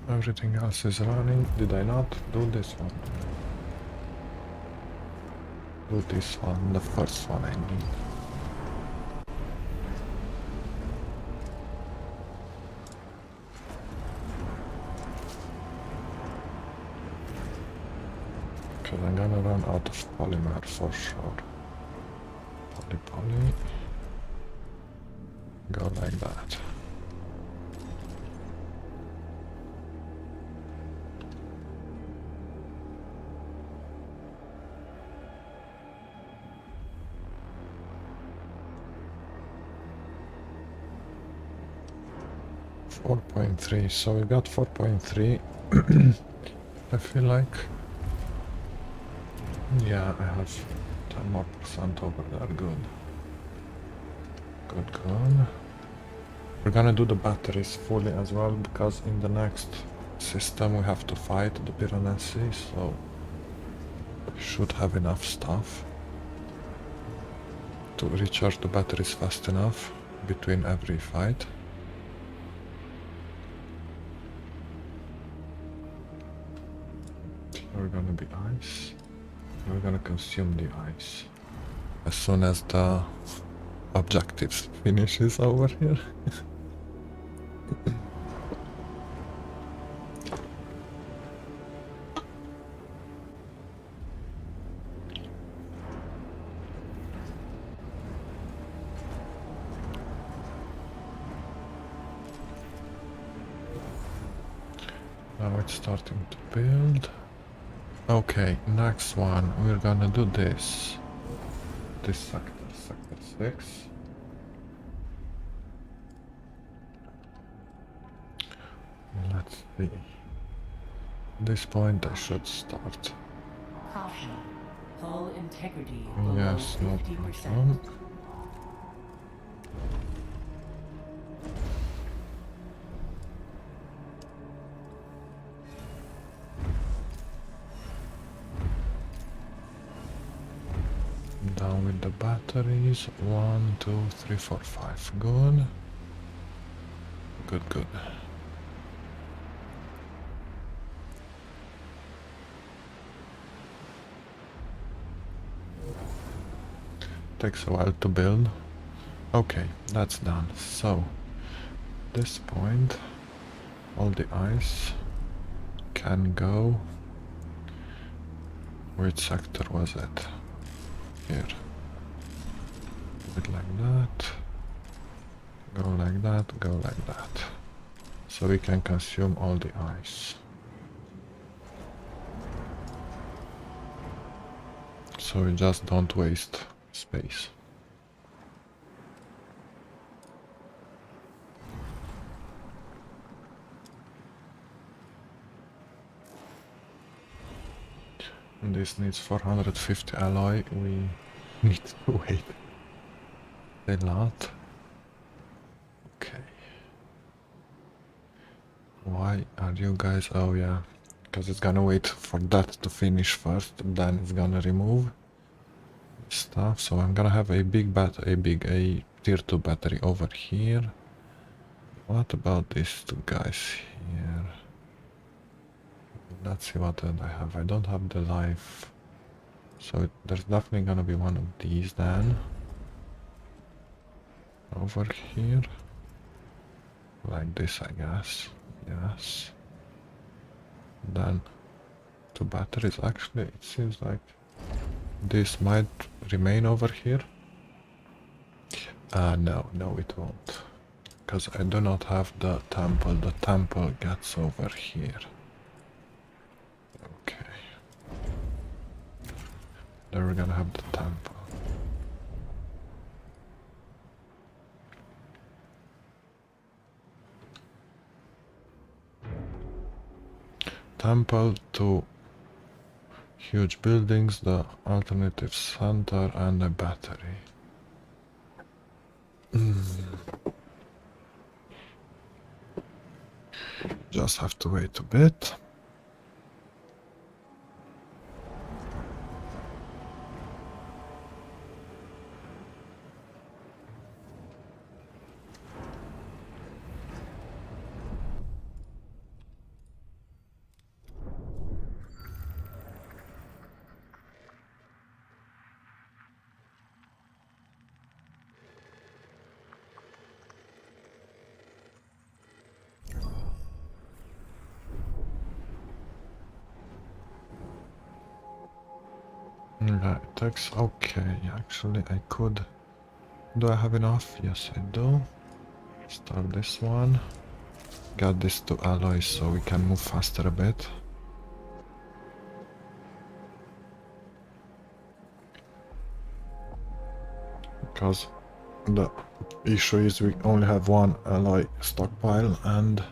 Everything else is running. Did I not do this one? Do this one, the first one I need. Because I'm gonna run out of polymer for sure. Poly. Go like that. .3, so we got 4.3. I feel like, yeah, I have 10% more over there. Good. Good. We're gonna do the batteries fully as well, because in the next system we have to fight the Piranesi, so we should have enough stuff to recharge the batteries fast enough between every fight. We're gonna be ice. We're gonna consume the ice as soon as the objectives finishes over here. Now it's starting to build. Okay, next one, we're gonna do this. This sector. 6. Let's see. At this point I should start. Caution. Hull integrity below Yes, no 50%. problem. Down with the batteries. 1, 2, 3, 4, 5. Good. Good, good. Takes a while to build. Okay, that's done. So, this point, all the ice can go. Which sector was it? Here. Do it like that. Go like that, go like that. So we can consume all the ice. So we just don't waste space. And this needs 450 alloy. We need to wait a lot. Okay. Why are you guys? Oh yeah, because it's gonna wait for that to finish first, then it's gonna remove stuff. So I'm gonna have a a tier 2 battery over here. What about these two guys here? Let's see what I have. I don't have the life, so there's definitely gonna be one of these then over here, like this, I guess. Yes. Then two batteries. Actually, it seems like this might remain over here. No, no, it won't. Because I do not have the temple. The temple gets over here. Okay. Then we're gonna have the temple. Temple to huge buildings, the alternative center, and a battery. Just have to wait a bit. Right, text. Okay, actually I could. Do I have enough? Yes, I do. Start this one. Got this to alloys so we can move faster a bit. Because the issue is we only have one alloy stockpile, and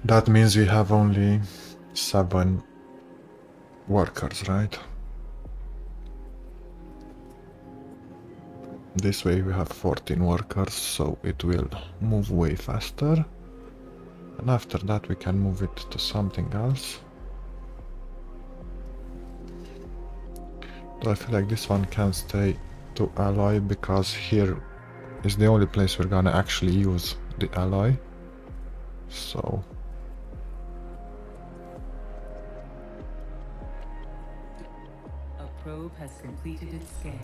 that means we have only 7 workers, right? This way we have 14 workers, so it will move way faster. And after that we can move it to something else. So I feel like this one can stay to alloy because here is the only place we're gonna actually use the alloy. So A probe has completed its scan.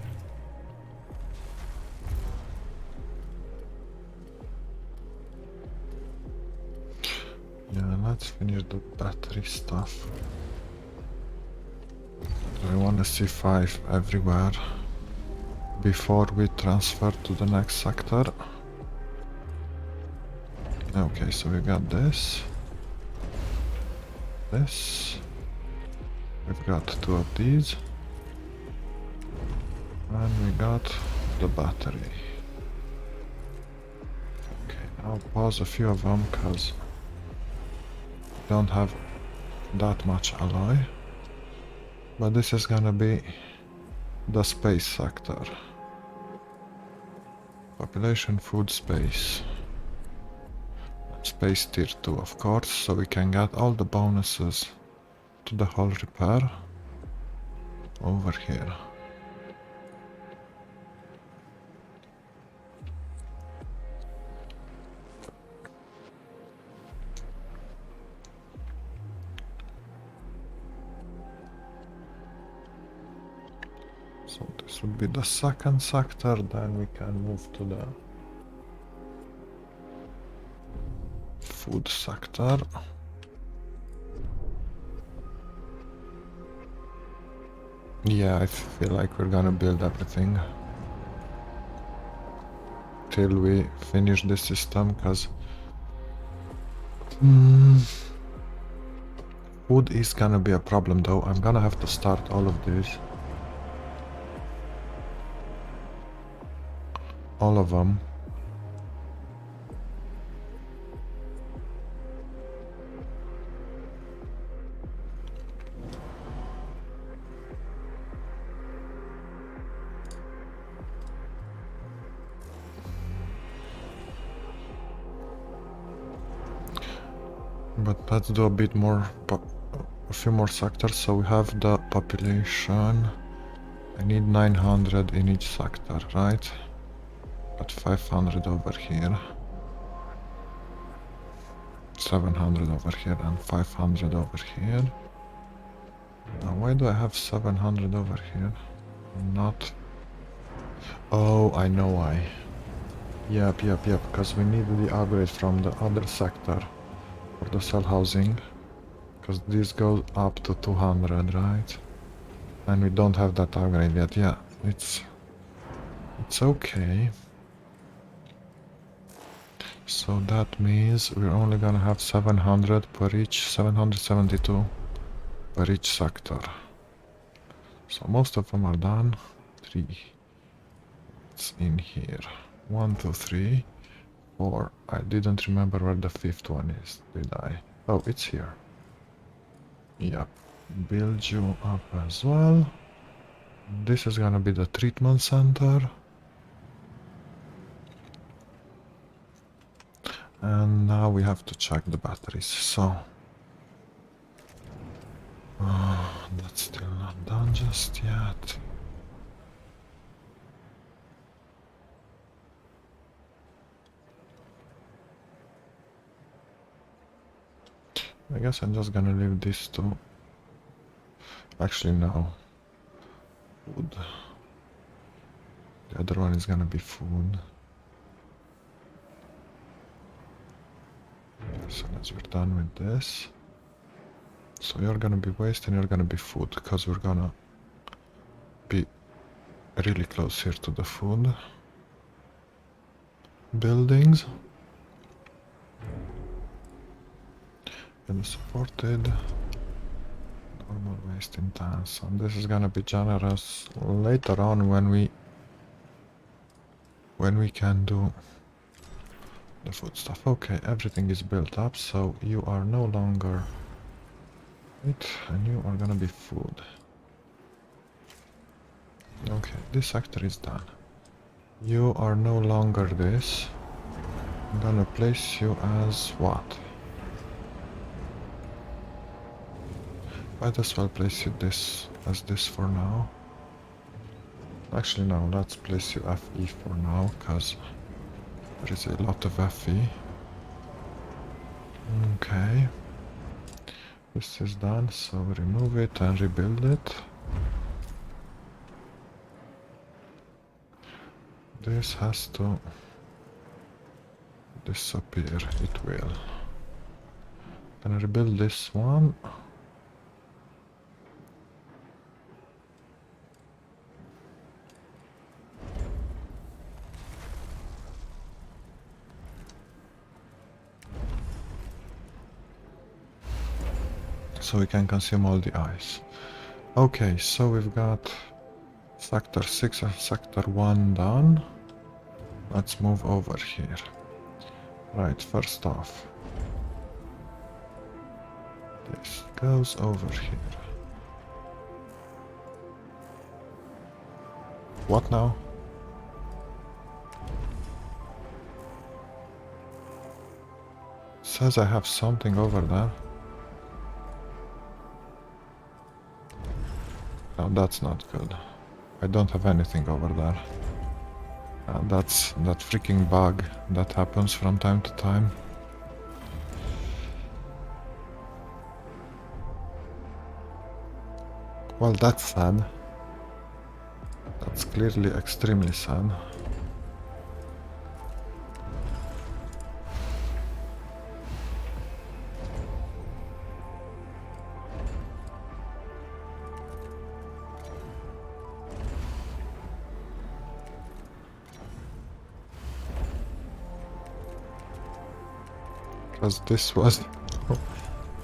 yeah, let's finish the battery stuff. I want to see 5 everywhere before we transfer to the next sector. Okay, so we got this. We've got 2 of these. And we got the battery. Okay, now pause a few of them because don't have that much alloy. But this is gonna be the space sector. Population, food, space. Space tier 2, of course, so we can get all the bonuses to the hull repair over here. So this would be the second sector, then we can move to the food sector. Yeah, I feel like we're gonna build everything till we finish this system, because food is gonna be a problem though. I'm gonna have to start all of this. All of them. But let's do a bit more, a few more sectors. So we have the population. I need 900 in each sector, right? Got 500 over here. 700 over here and 500 over here. Now why do I have 700 over here? Not... Oh, I know why. Yep, because we need the upgrade from the other sector for the cell housing. Because this goes up to 200, right? And we don't have that upgrade yet. Yeah, it's okay. So that means we're only gonna have 700 per each, 772 per each sector. So most of them are done. 3. It's in here. 1, 2, 3, 4. I didn't remember where the 5th one is, did I? Oh, it's here. Yep. Build you up as well. This is gonna be the treatment center. And now we have to check the batteries, so... that's still not done just yet. I guess I'm just gonna leave this to... Actually, no. Food. The other one is gonna be food. As soon as we're done with this. So you're gonna be waste and you're gonna be food, because we're gonna be really close here to the food buildings. And supported. Normal waste intense. And this is gonna be generous later on when we can do the food stuff. Okay, everything is built up, so you are no longer it, and you are gonna be food. Okay, this sector is done. You are no longer this. I'm gonna place you as what? Might as well place you this as this for now. Actually no, let's place you FE for now, because there is a lot of FE. Okay. This is done, so remove it and rebuild it. This has to disappear, it will. Can I rebuild this one? So we can consume all the ice. Okay, so we've got Sector 6 and Sector 1 done. Let's move over here. Right, first off. This goes over here. What now? Says I have something over there. No, that's not good. I don't have anything over there. That's that freaking bug that happens from time to time. Well, that's sad. That's clearly extremely sad. Because this was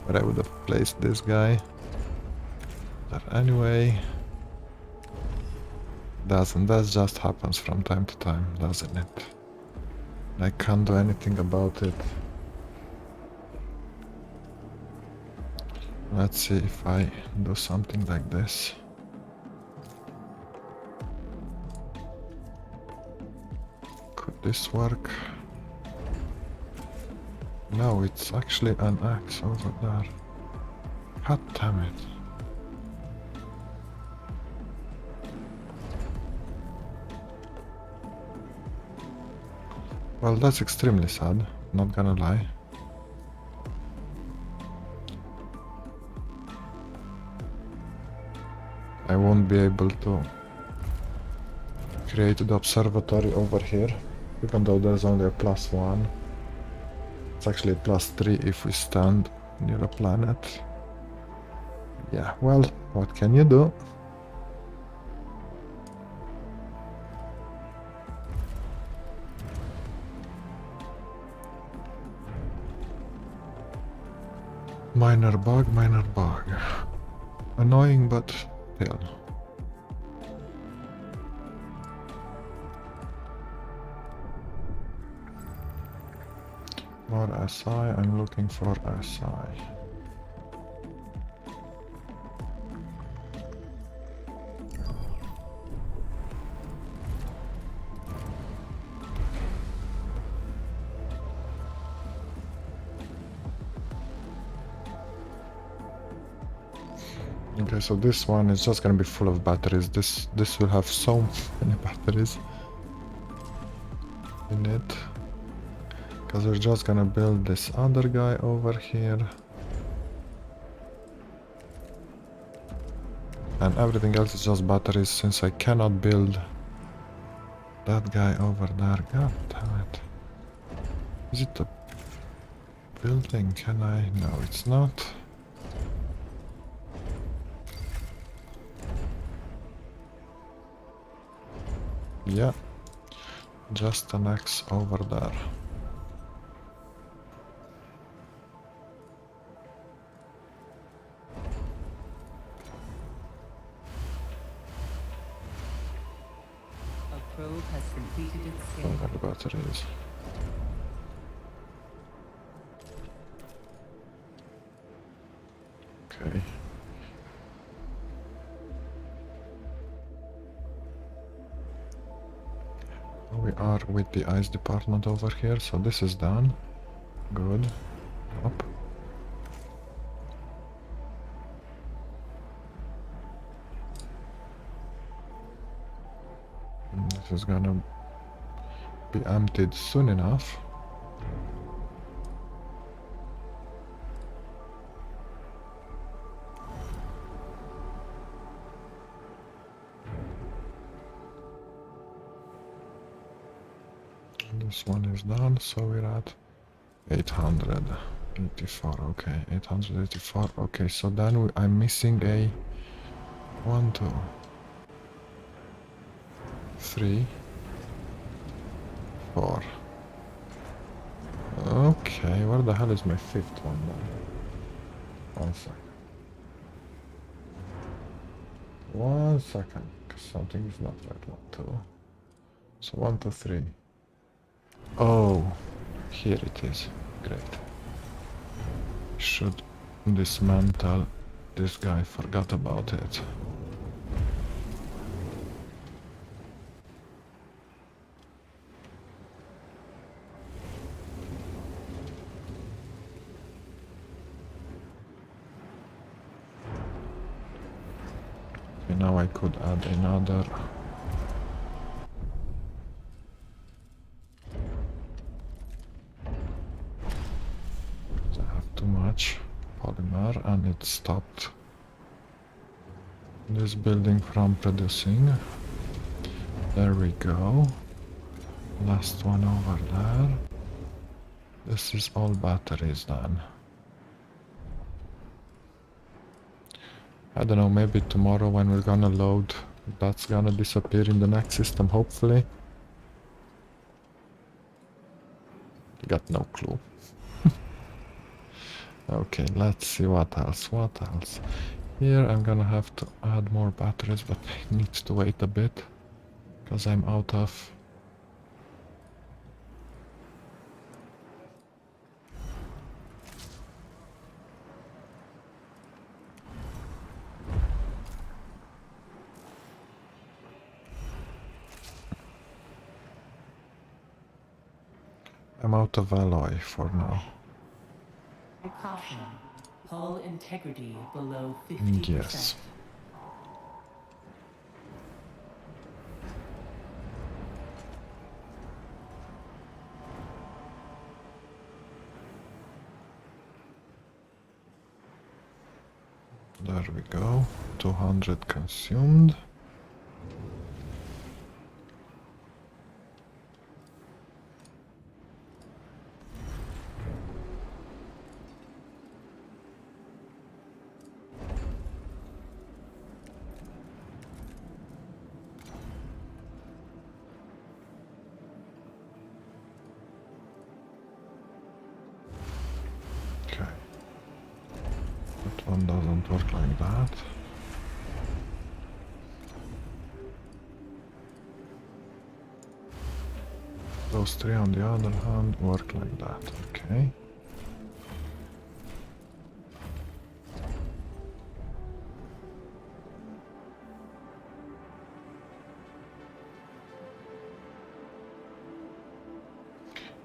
where I would have placed this guy. But anyway, doesn't. That just happens from time to time, doesn't it? I can't do anything about it. Let's see if I do something like this. Could this work? No, it's actually an axe over there. God damn it. Well, that's extremely sad, not gonna lie. I won't be able to create the observatory over here, even though there's only a +1. It's actually a +3 if we stand near a planet. Yeah, well, what can you do? Minor bug, minor bug. Annoying, but still. More SI, I'm looking for SI. Okay, so this one is just gonna be full of batteries. This will have so many batteries in it. Because we're just gonna build this other guy over here. And everything else is just batteries since I cannot build that guy over there. God damn it. Is it a building? Can I? No, it's not. Yeah, just an X over there. A probe has completed its scan. Over the batteries. Okay. We are with the ice department over here, so this is done. Good. Up. And this is gonna be emptied soon enough. This one is done, so we're at 884. Okay, 884. Okay, so then I'm missing a 1, 2, 3, 4. Okay, where the hell is my 5th one then? 1 sec. 1 second, because something is not right. 1, 2. So 1, 2, 3. Oh, here it is. Great. Should dismantle this guy. Forgot about it. Okay, now I could add another. I have too much polymer and it stopped this building from producing. There we go. Last one over there. This is all batteries then. I don't know, maybe tomorrow when we're gonna load, that's gonna disappear in the next system, hopefully. Got no clue. Okay, let's see what else. Here I'm gonna have to add more batteries, but I need to wait a bit, because I'm out of... I'm out of alloy for now. Caution. Hull integrity below 50%. Yes. There we go. 200 consumed. Okay. That one doesn't work like that. Those three on the other hand work like that, okay.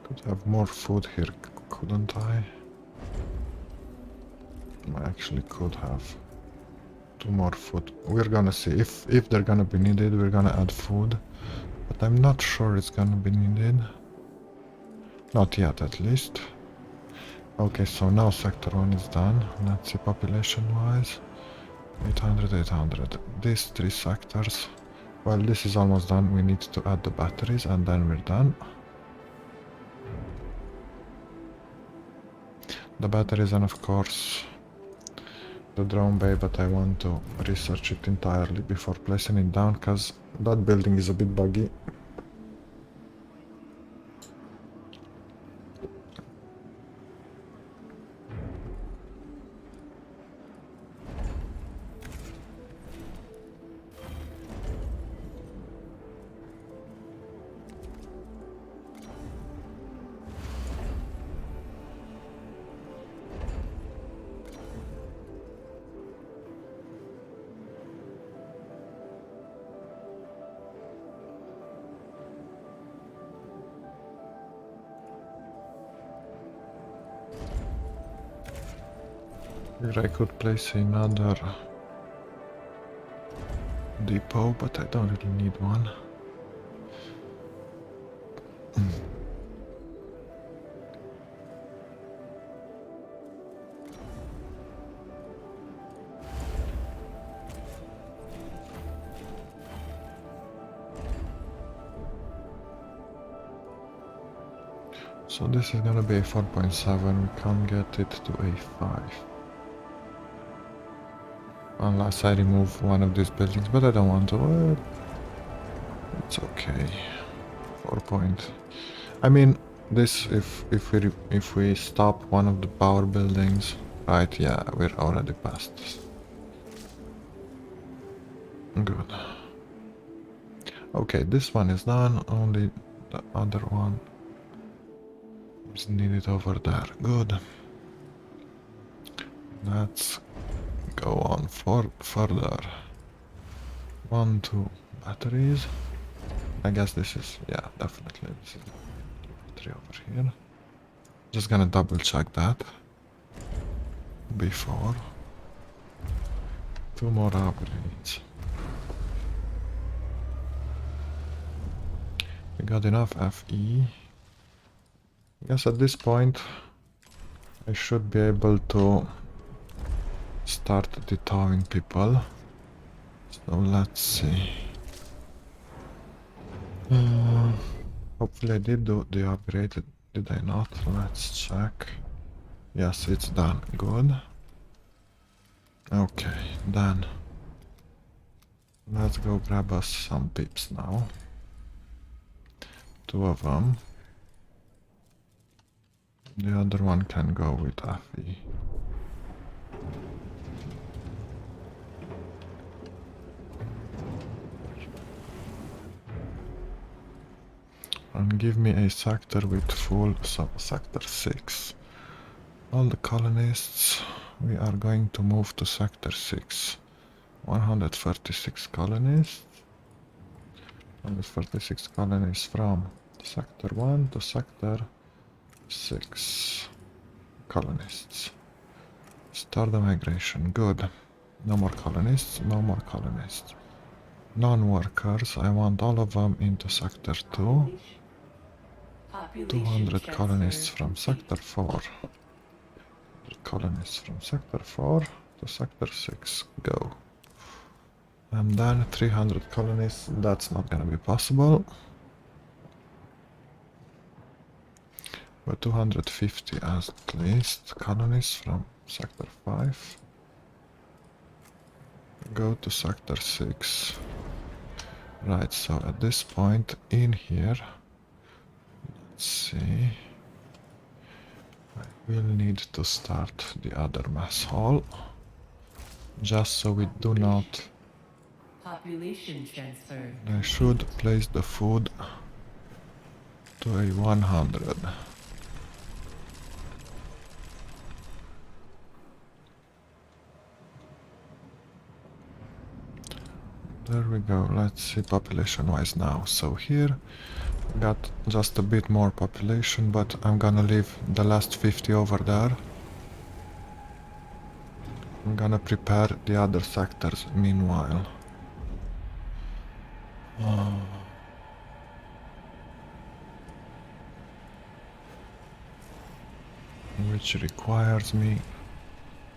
Could have more food here, couldn't I? I actually could have 2 more food. We're gonna see. If they're gonna be needed, we're gonna add food. But I'm not sure it's gonna be needed. Not yet, at least. Okay, so now sector 1 is done. Let's see population-wise. 800, 800. These 3 sectors. Well, this is almost done. We need to add the batteries and then we're done. The batteries and of course the drone bay, but I want to research it entirely before placing it down, because that building is a bit buggy. Here I could place another depot, but I don't really need one. So this is gonna be a 4.7, we can't get it to a 5. Unless I remove one of these buildings, but I don't want to. It's okay. 4 point. I mean, this if we stop one of the power buildings, right? Yeah, we're already past this. Good. Okay, this one is done, only the other one is needed over there. Good. Let's go on further. 1, 2 batteries. I guess this is, yeah, definitely this is the battery over here. Just gonna double check that before. 2 more upgrades. We got enough FE. I guess at this point I should be able to start detowing people. So let's see. Hopefully I did do the upgrade. Did I not? Let's check. Yes, it's done. Good. Okay, then let's go grab us some pips now. 2 of them. The other one can go with FE. And give me a sector with full sector 6. All the colonists, we are going to move to sector 6. 136 colonists. 136 colonists from sector 1 to sector 6 colonists. Start the migration. Good. No more colonists, no more colonists. Non-workers, I want all of them into sector 2. 200 colonists from sector 4. Colonists from sector 4 to sector 6. Go. And then 300 colonists, that's not gonna be possible. But 250 at least colonists from sector 5. Go to sector 6. Right, so at this point in here, let's see. I will need to start the other mess hall. Just so we do not. Population transfer. I should place the food to a 100. There we go. Let's see population wise now. So here got just a bit more population, but I'm gonna leave the last 50 over there. I'm gonna prepare the other sectors meanwhile. Which requires me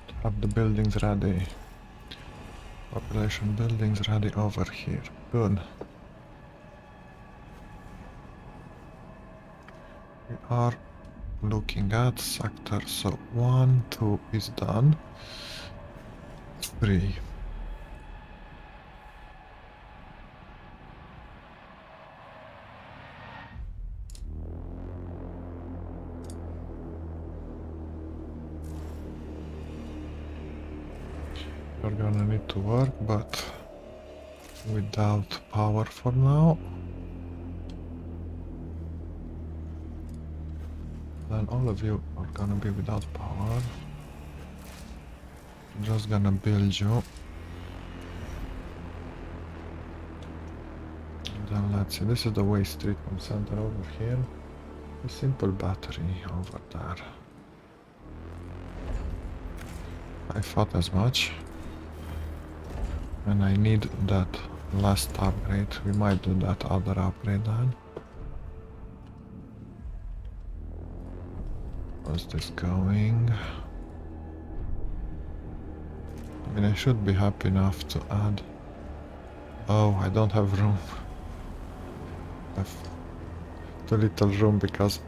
to have the buildings ready. Population buildings ready over here. Good. We are looking at sector. So 1, 2 is done. 3. We're gonna need to work, but without power for now. Then all of you are gonna be without power. I'm just gonna build you. And then let's see, this is the waste treatment center over here. A simple battery over there. I thought as much. And I need that last upgrade. We might do that other upgrade then. How's this going? I mean, I should be happy enough to add. Oh, I don't have room. I have too little room because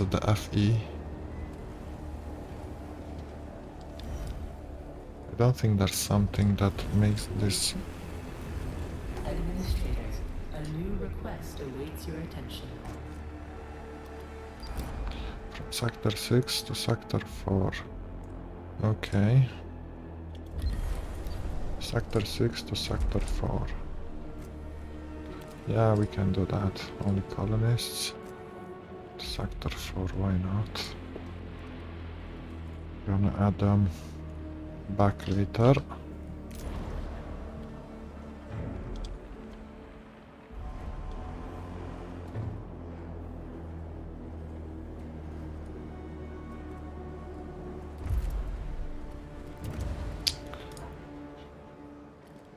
of the FE. I don't think there's something that makes this. Administrators, a new request awaits your attention. From sector 6 to sector 4. Okay. Sector 6 to Sector 4. Yeah, we can do that. Only colonists. Sector 4, why not? Gonna add them back later.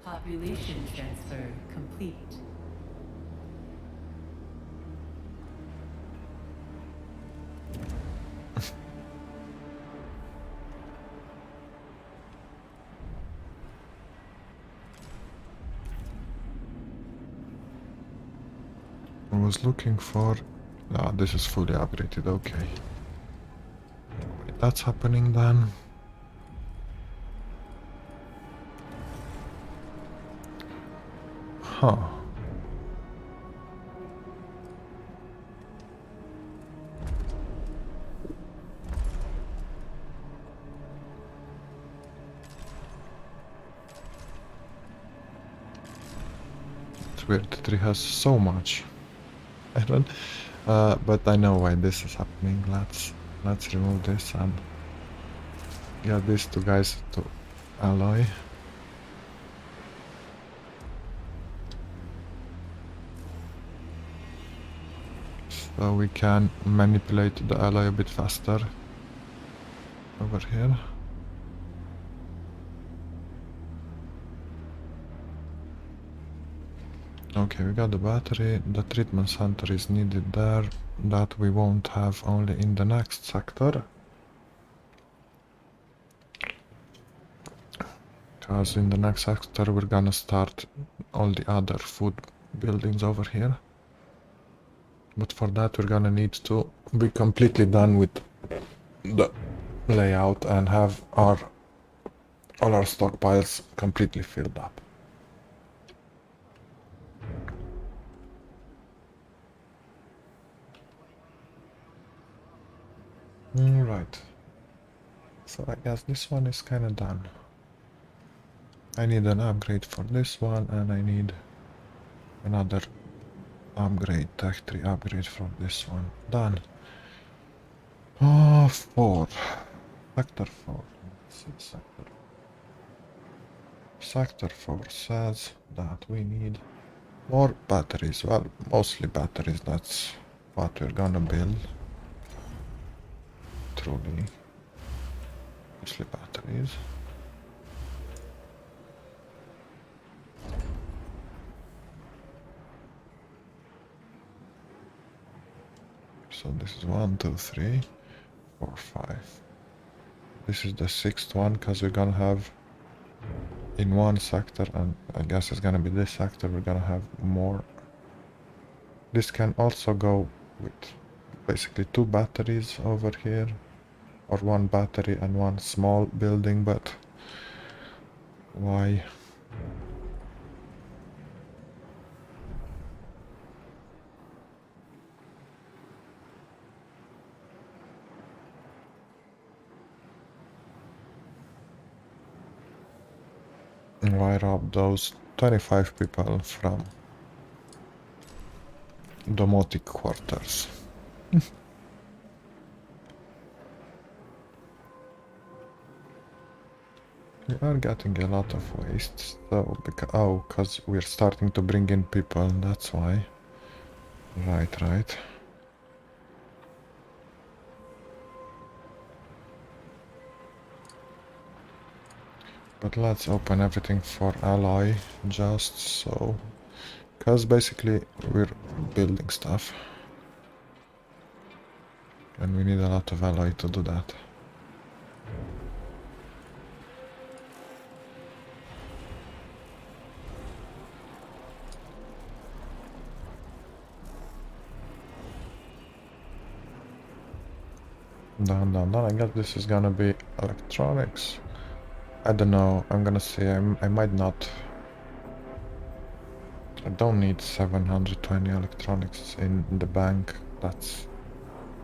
Population transfer complete. I was looking for... Ah, this is fully upgraded, okay. Wait, that's happening then. Huh. It's weird that it has so much. I don't... but I know why this is happening. Let's remove this and get these two guys to alloy. So we can manipulate the alloy a bit faster over here. Okay, we got the battery. The treatment center is needed there. That we won't have, only in the next sector. Because in the next sector we're gonna start all the other food buildings over here. But for that we're gonna need to be completely done with the layout and have all our stockpiles completely filled up. Right. So I guess this one is kinda done. I need an upgrade for this one, and I need another upgrade, Tech 3 upgrade for this one. Done. Oh, 4. Sector 4. Let's see, Sector 4 says that we need more batteries. Well, mostly batteries, that's what we're gonna build. Truly. Mostly batteries. So this is 1, 2, 3, 4, 5. This is the 6th one, because we're gonna have in one sector, and I guess it's gonna be this sector, we're gonna have more. This can also go with basically 2 batteries over here, or 1 battery and 1 small building, but why? Why rob those 25 people from domotic quarters? We are getting a lot of waste, so because we're starting to bring in people, that's why. Right. But let's open everything for alloy, just so, because basically we're building stuff. And we need a lot of alloy to do that. Done. I guess this is gonna be electronics. I don't know, I'm gonna say I might not. I don't need 720 electronics in the bank, that's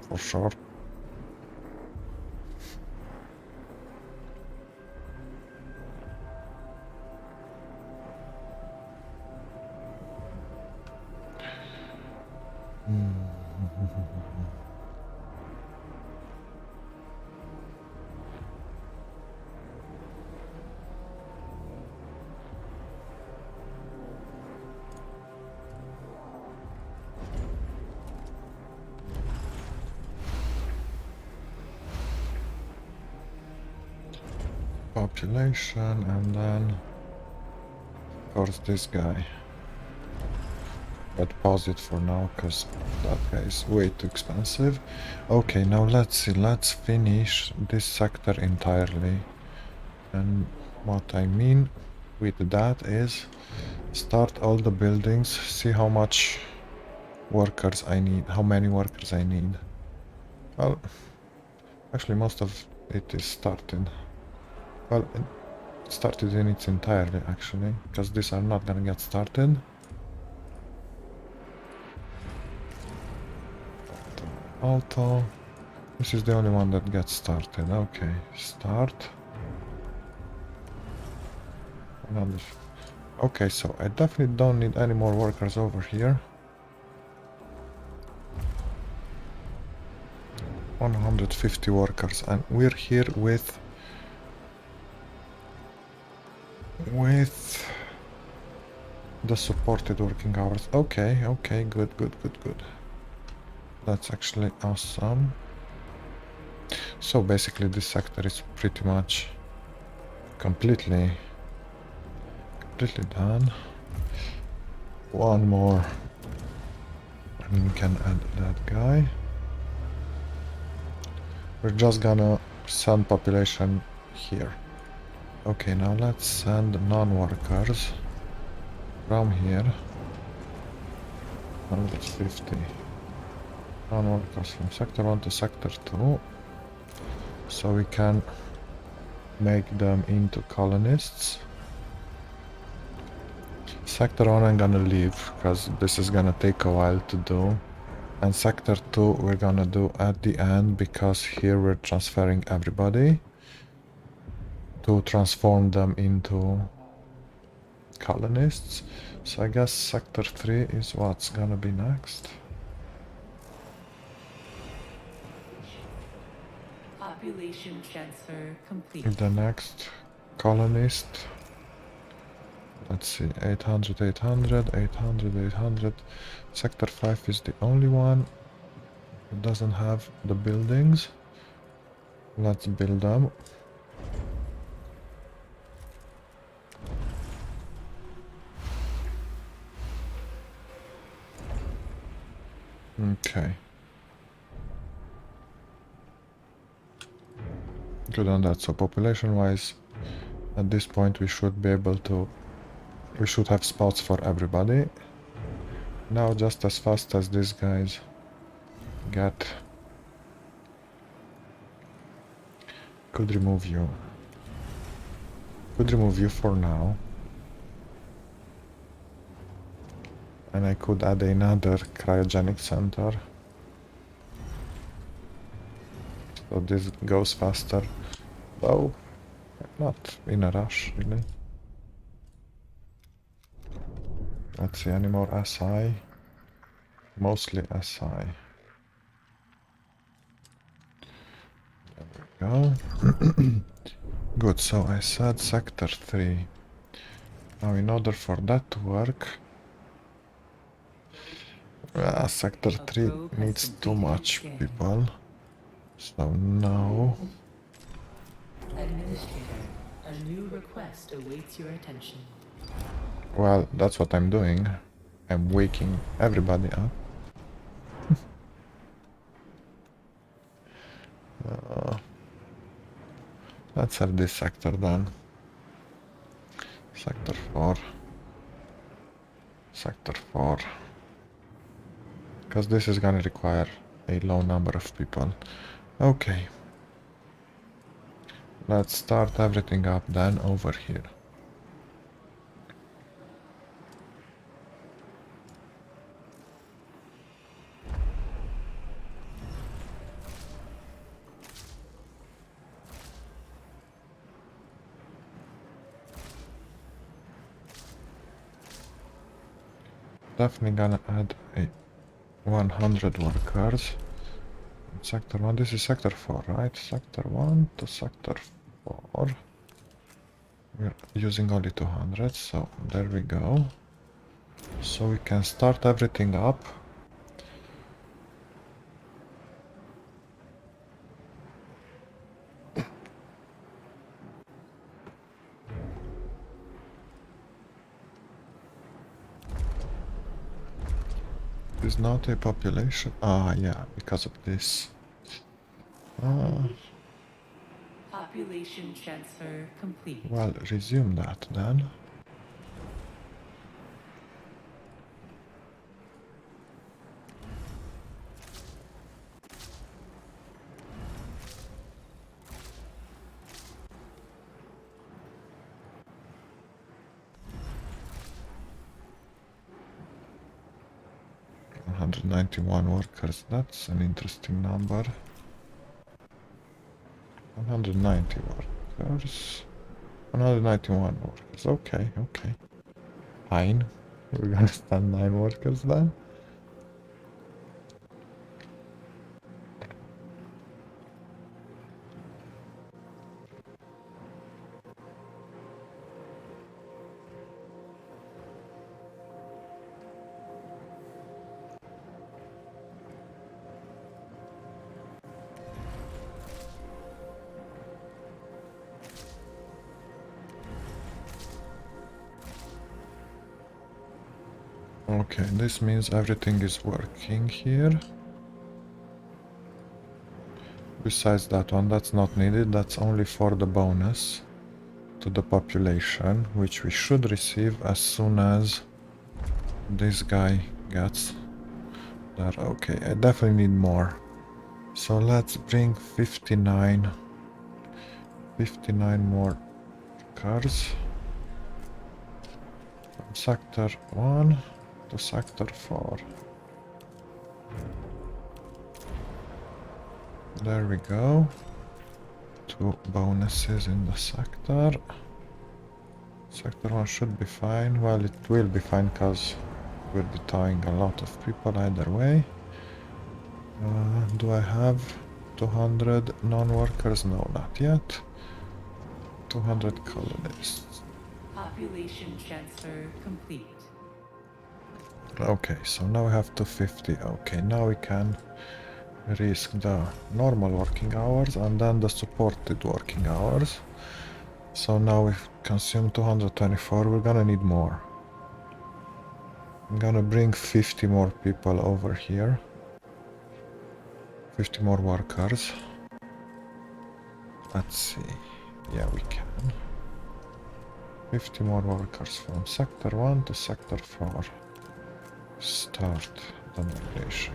for sure. Population, and then of course this guy. But pause it for now, because that guy is way too expensive. Okay, now let's see, let's finish this sector entirely. And what I mean with that is start all the buildings, see how much workers I need, how many workers I need. Well, actually most of it is started. Well, it started in its entirety actually, because these are not gonna get started. Auto. This is the only one that gets started. Okay, start. Another. Okay, so I definitely don't need any more workers over here. 150 workers, and we're here with the supported working hours. Okay, okay, good, good, good, good. That's actually awesome. So basically this sector is pretty much completely done. One more. And we can add that guy. We're just gonna send population here. Okay, now let's send non-workers from here. 150 non-workers from sector 1 to sector 2. So we can make them into colonists. Sector 1 I'm gonna leave, because this is gonna take a while to do. And sector 2 we're gonna do at the end, because here we're transferring everybody to transform them into colonists. So I guess sector 3 is what's gonna be next. Population transfer complete. The next colonist. Let's see, 800, 800, 800, 800. Sector 5 is the only one who doesn't have the buildings. Let's build them. Okay. Good on that. So population-wise, at this point we should be able to... We should have spots for everybody. Now just as fast as these guys get... Could remove you. Could remove you for now. And I could add another cryogenic center. So this goes faster. Though, not in a rush, really. Let's see, any more SI? Mostly SI. There we go. Good, so I said sector 3. Now in order for that to work... sector 3 needs too much people. So now... Administrator, a new request awaits your attention. Well, that's what I'm doing. I'm waking everybody up. Let's have this sector done. Sector 4. Sector 4. Because this is gonna require a low number of people. Okay. Let's start everything up then over here. Definitely gonna add a 100 workers. Sector 1, this is sector 4, right? Sector 1 to sector 4. We're using only 200, so there we go. So we can start everything up. is not a population. Ah, yeah, because of this. Ah, Population transfer complete. well, resume that then. One hundred 91 workers, that's an interesting number. 190 workers. 191 workers. Okay, okay. Fine. We're gonna stand 9 workers then. Okay, this means everything is working here. Besides that one, that's not needed. That's only for the bonus to the population, which we should receive as soon as this guy gets that. Okay, I definitely need more. So let's bring 59 more cars from sector 1 to sector 4. There we go. 2 bonuses in the sector. Sector 1 should be fine. Well, it will be fine because we'll be towing a lot of people either way. Do I have 200 non-workers? No, not yet. 200 colonists. Population transfer complete. Okay, so now we have 250. Okay, now we can risk the normal working hours and then the supported working hours. So now we consume 224. We're gonna need more. I'm gonna bring 50 more people over here. 50 more workers. Let's see. Yeah, we can. 50 more workers from sector 1 to sector 4. Start the migration.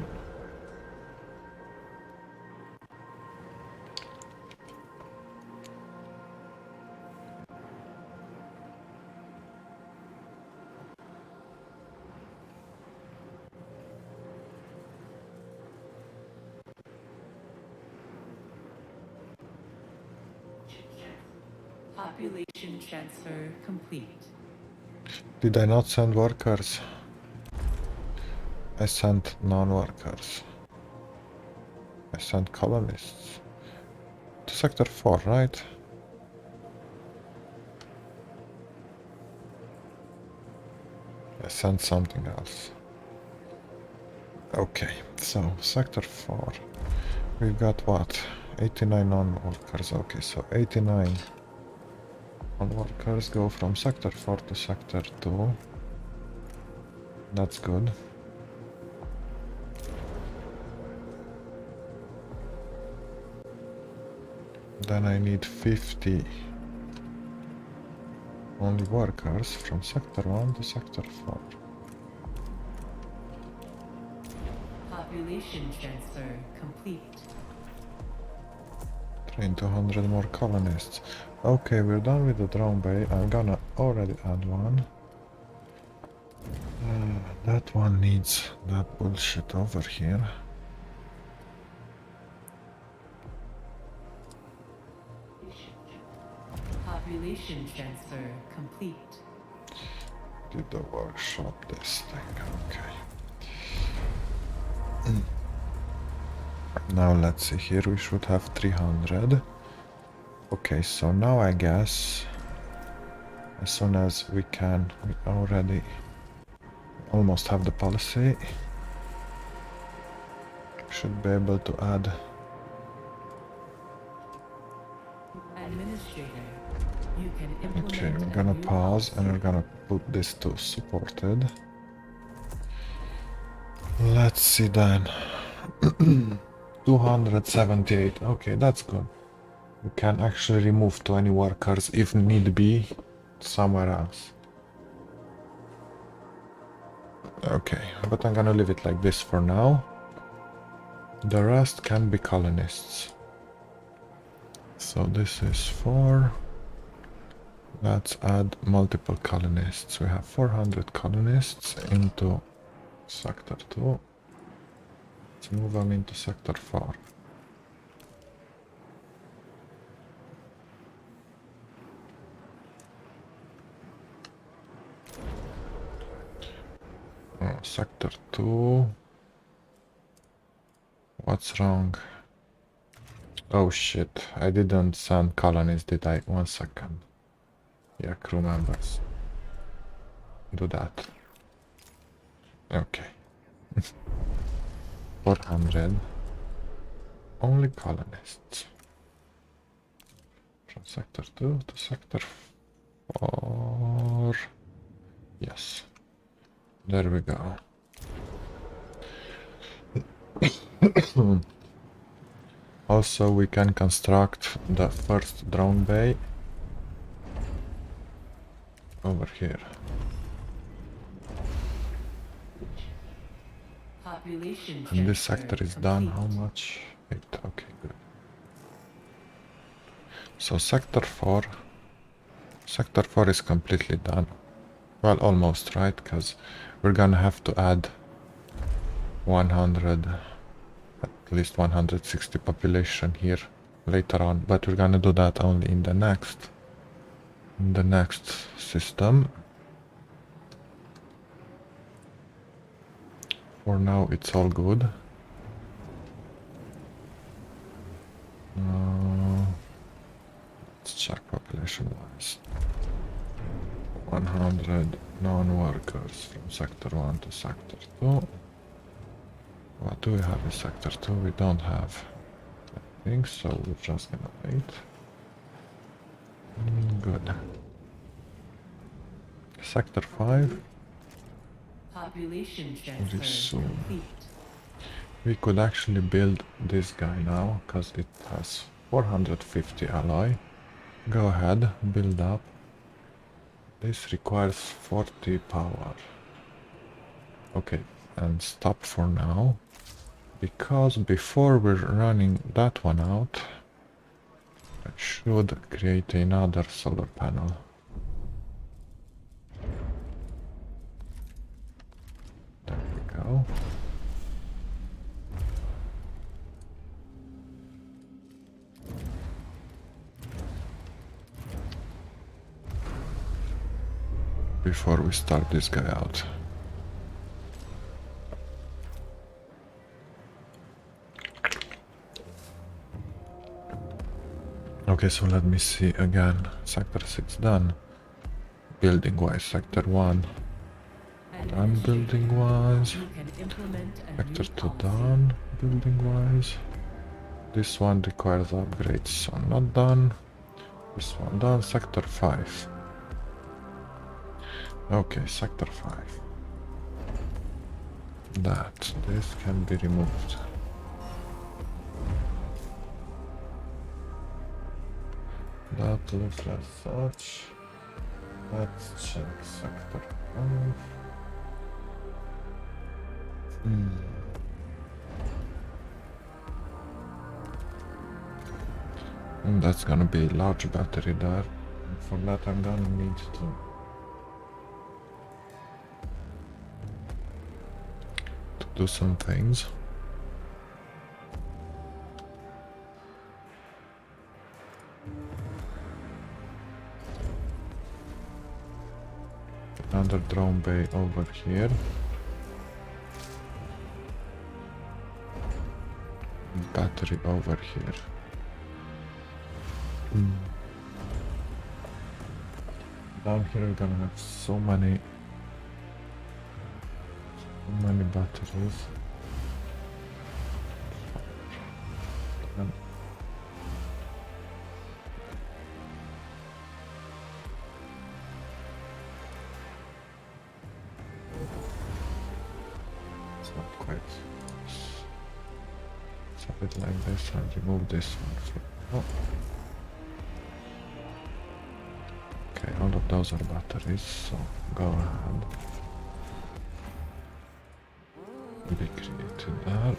Population transfer complete. Did I not send workers? I sent non-workers. I sent colonists. To sector 4, right? I sent something else. Okay, so sector 4. We've got what? 89 non-workers. Okay, so 89 non-workers go from sector 4 to sector 2. That's good. Then I need 50 only workers from sector 1 to sector 4. Population transfer complete. Train 200 more colonists. Okay, we're done with the drone bay. I'm gonna already add one. That one needs that bullshit over here. Population transfer complete. Did the workshop this thing, okay. Now let's see, here we should have 300. Okay, so now I guess as soon as we can, we already almost have the policy. Should be able to add. Administrator, you can implement Okay, we're a gonna new pause and we're policy. gonna put this to supported. Let's see then. 278. Okay, that's good. We can actually remove 20 workers if need be somewhere else. Okay, but I'm gonna leave it like this for now. The rest can be colonists. So this is 4. Let's add multiple colonists. We have 400 colonists into sector 2. Let's move them into sector 4. Oh, sector 2. What's wrong? Oh shit, I didn't send colonies, did I? 1 second. Yeah, crew members. Do that. Okay. 400. Only colonists. From sector 2 to sector 4. Yes. There we go. Also, we can construct the first drone bay over here. Population And this transfer sector is done. How complete. much? 8. Okay, good. So sector 4. Sector 4 is completely done. Well, almost, right? Because we're gonna have to add 100, at least 160 population here later on. But we're gonna do that only in the next system. For now, it's all good. Let's check population-wise. 100 non-workers from sector 1 to sector 2. What do we have in sector 2? We don't have things, so we're just gonna wait. Good. Sector 5. Population Very transfer soon. complete. We could actually build this guy now, because it has 450 alloy. Go ahead, build up. This requires 40 power. Okay, and stop for now. Because before we're running that one out, I should create another solar panel. There we go. Before we start this guy out. Okay, so let me see again. Sector 6 done. Building wise, sector 1 done building wise. You can implement a Sector new 2 policy. done building wise. This one requires upgrades, so not done. This one done. Sector 5. Okay, sector 5. This can be removed. That looks like such. Let's check sector 5. And that's gonna be a large battery there. And for that I'm gonna need to do some things. Another drone bay over here. Battery over here. Down here we're gonna have so many batteries. And it's not quite set it like this and remove this one from. Oh. Okay, all of those are batteries, so go ahead. Be created there.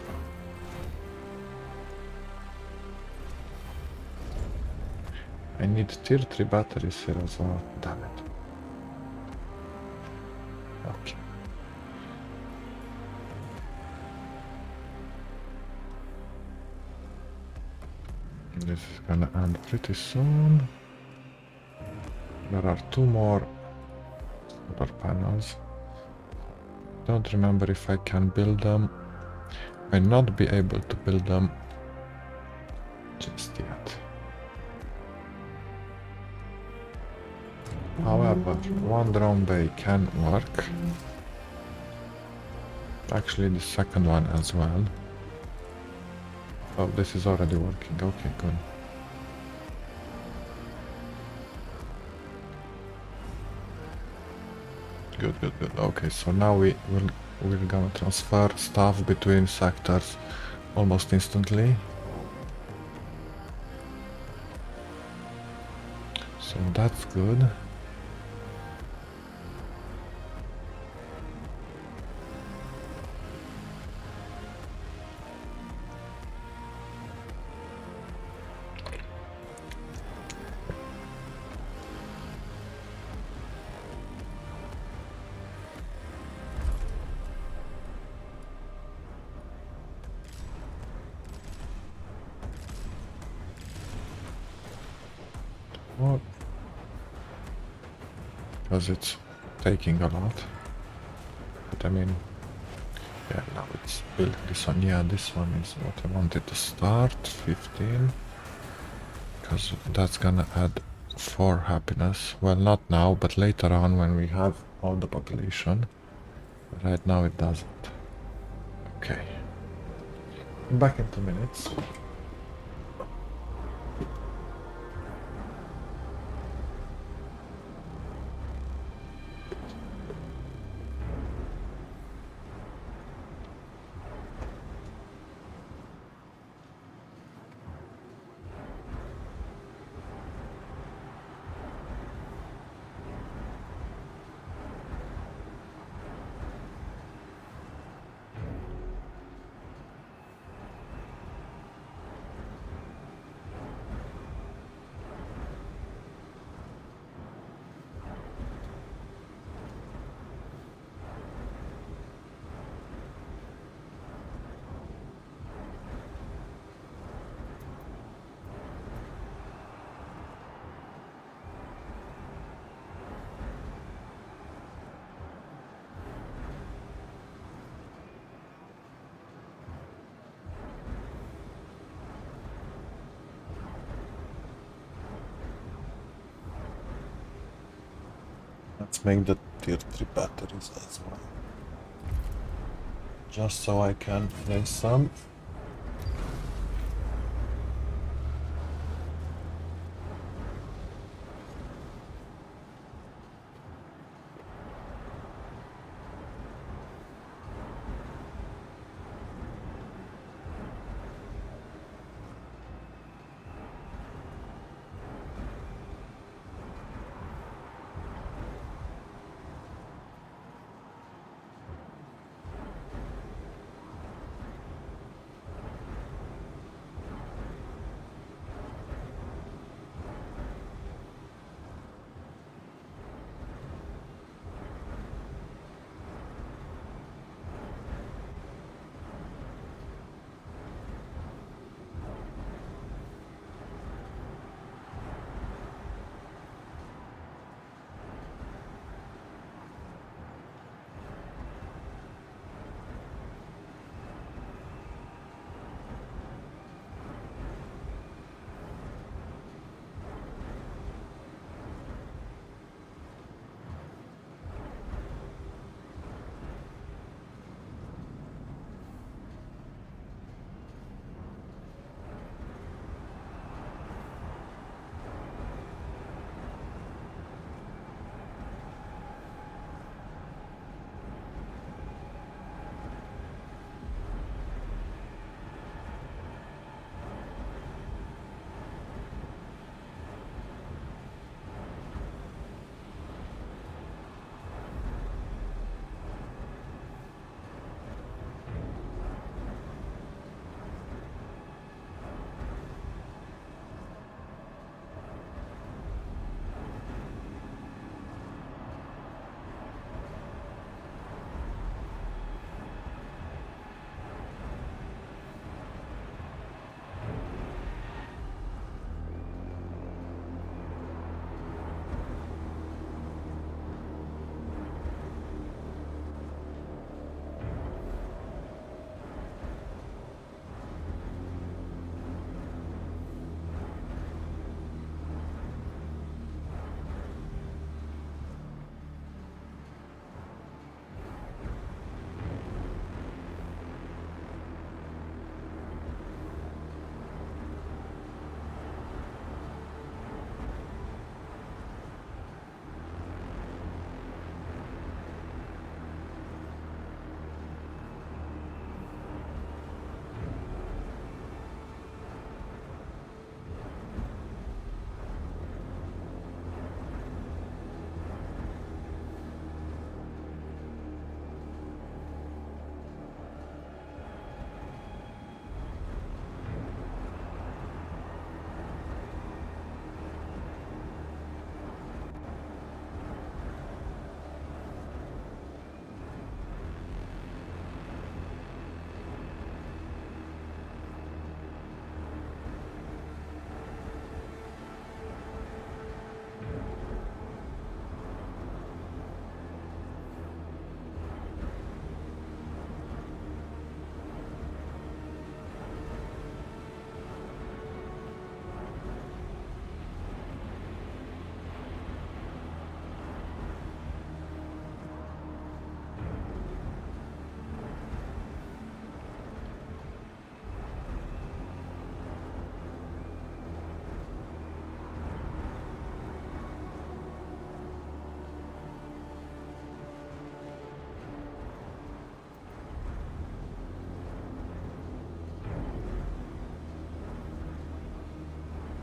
I need tier 3 batteries here as well. Damn it. Okay. This is gonna end pretty soon. There are 2 more solar panels. Don't remember if I can build them. May not be able to build them just yet. However, one drone bay can work. Actually, the second one as well. Oh, this is already working. Okay, good. Good. Okay, so now we're gonna transfer stuff between sectors almost instantly. So that's good. What? Because it's taking a lot. But I mean, yeah, now it's built this one. Yeah, this one is what I wanted to start. 15. Because that's gonna add 4 happiness. Well, not now, but later on when we have all the population. Right now it doesn't. Okay. Back in 2 minutes. Let's make the tier 3 batteries as well. Just so I can place some.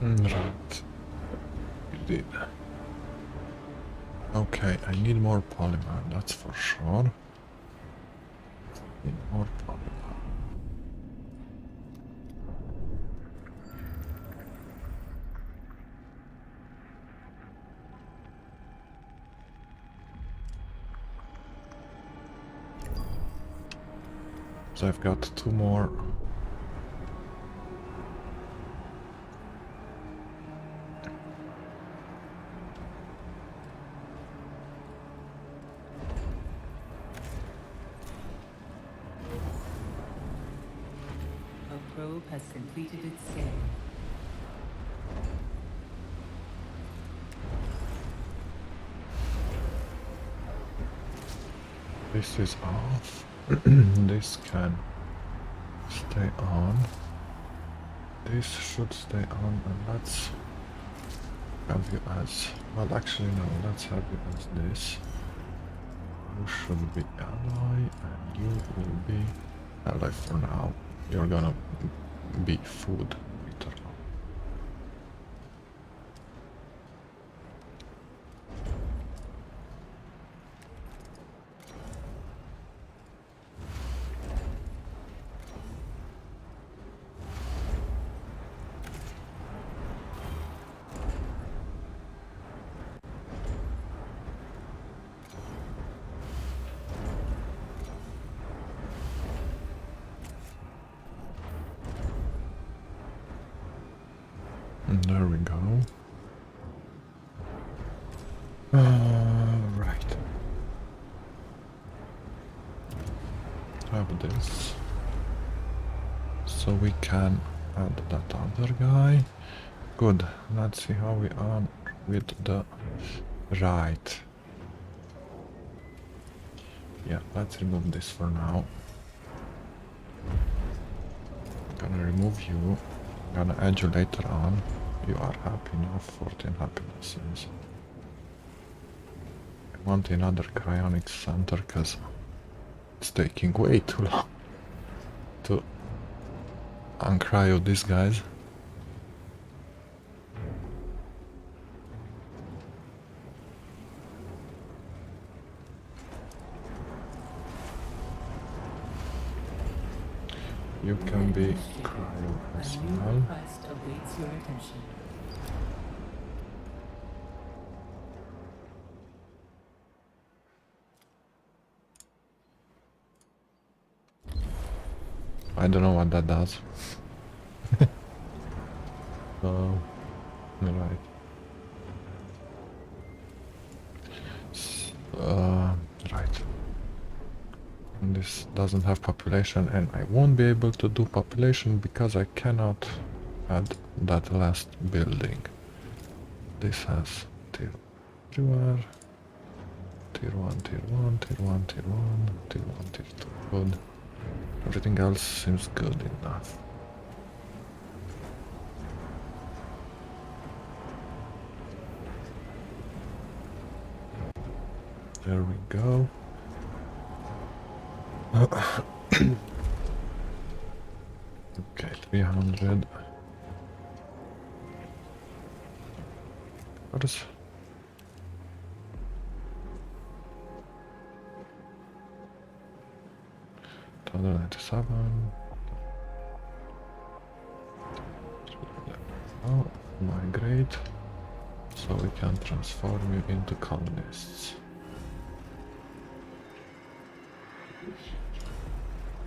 Right. Indeed. Okay, I need more polymer, that's for sure. Need more polymer. So I've got 2 more. A probe has completed its scan. This is off. This can stay on. This should stay on, and let's have you as well. Actually, no, let's have you as this. You should be ally, and you will be ally for now. You're gonna be food later on. And there we go. Right. Have this. So we can add that other guy. Good. Let's see how we are with the right. Yeah, let's remove this for now. Gonna remove you. Gonna add you later on. You are happy now, 14 happinesses. I want another cryonic center because it's taking way too long to uncryo these guys. You can be cryo as A new well. request awaits your attention. I don't know what that does. Oh, right. Right. And this doesn't have population, and I won't be able to do population because I cannot add that last building. This has tier everywhere. Tier 1, tier 1, tier 1, tier 1, tier 1, tier 2. Good. Everything else seems good enough. There we go. Okay, 300. What is... $297. Oh, migrate. So we can transform you into colonists.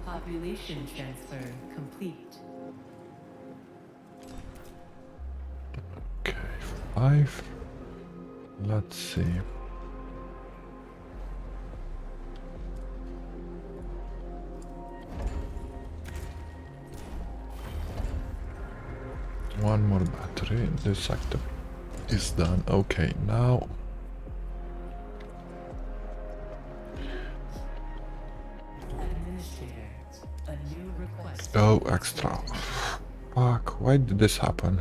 Population transfer complete. Okay, 5. Let's see. One more battery. This sector is done. Okay, now Administrator, a new request. go extra. Fuck, why did this happen?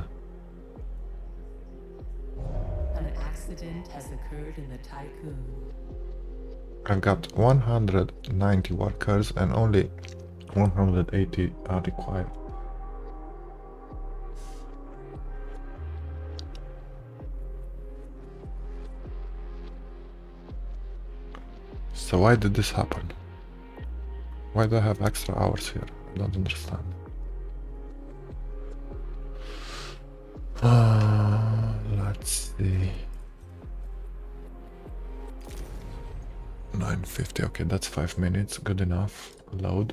An accident has occurred in the Tycoon. I've got 190 workers and only 180 are required. So why did this happen? Why do I have extra hours here? I don't understand. Let's see. 9:50. Okay, that's 5 minutes. Good enough. Load.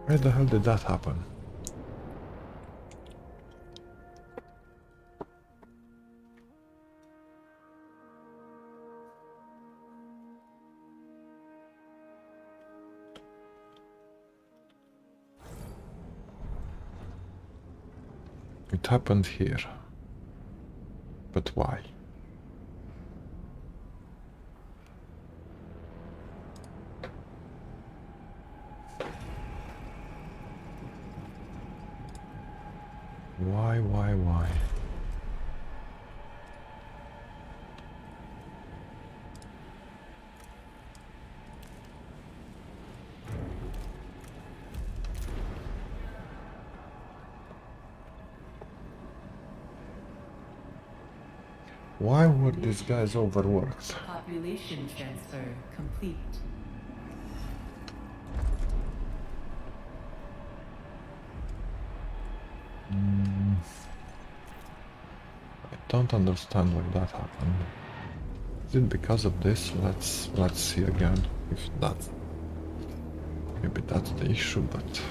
Why the hell did that happen? It happened here. But why? Why? Why were these guys overworked? Population transfer complete. I don't understand why that happened. Is it because of this? Let's see again if that's maybe that's the issue, but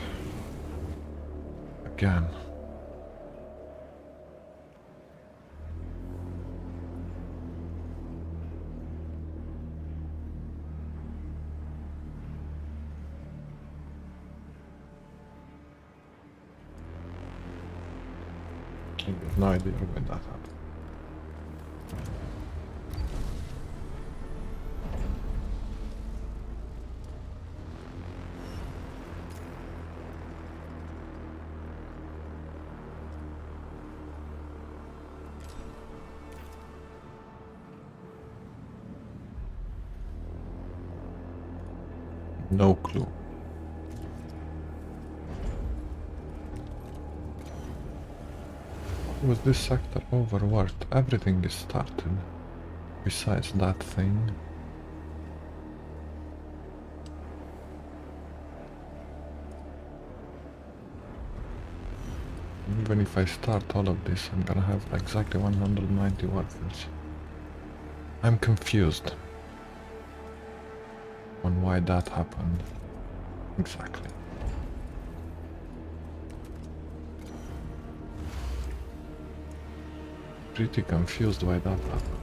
again. I have no idea why that happened. No clue. Was this sector overworked? Everything is started. Besides that thing. Even if I start all of this, I'm gonna have exactly 190 workers. I'm confused on why that happened. Exactly. Pretty confused why that happened.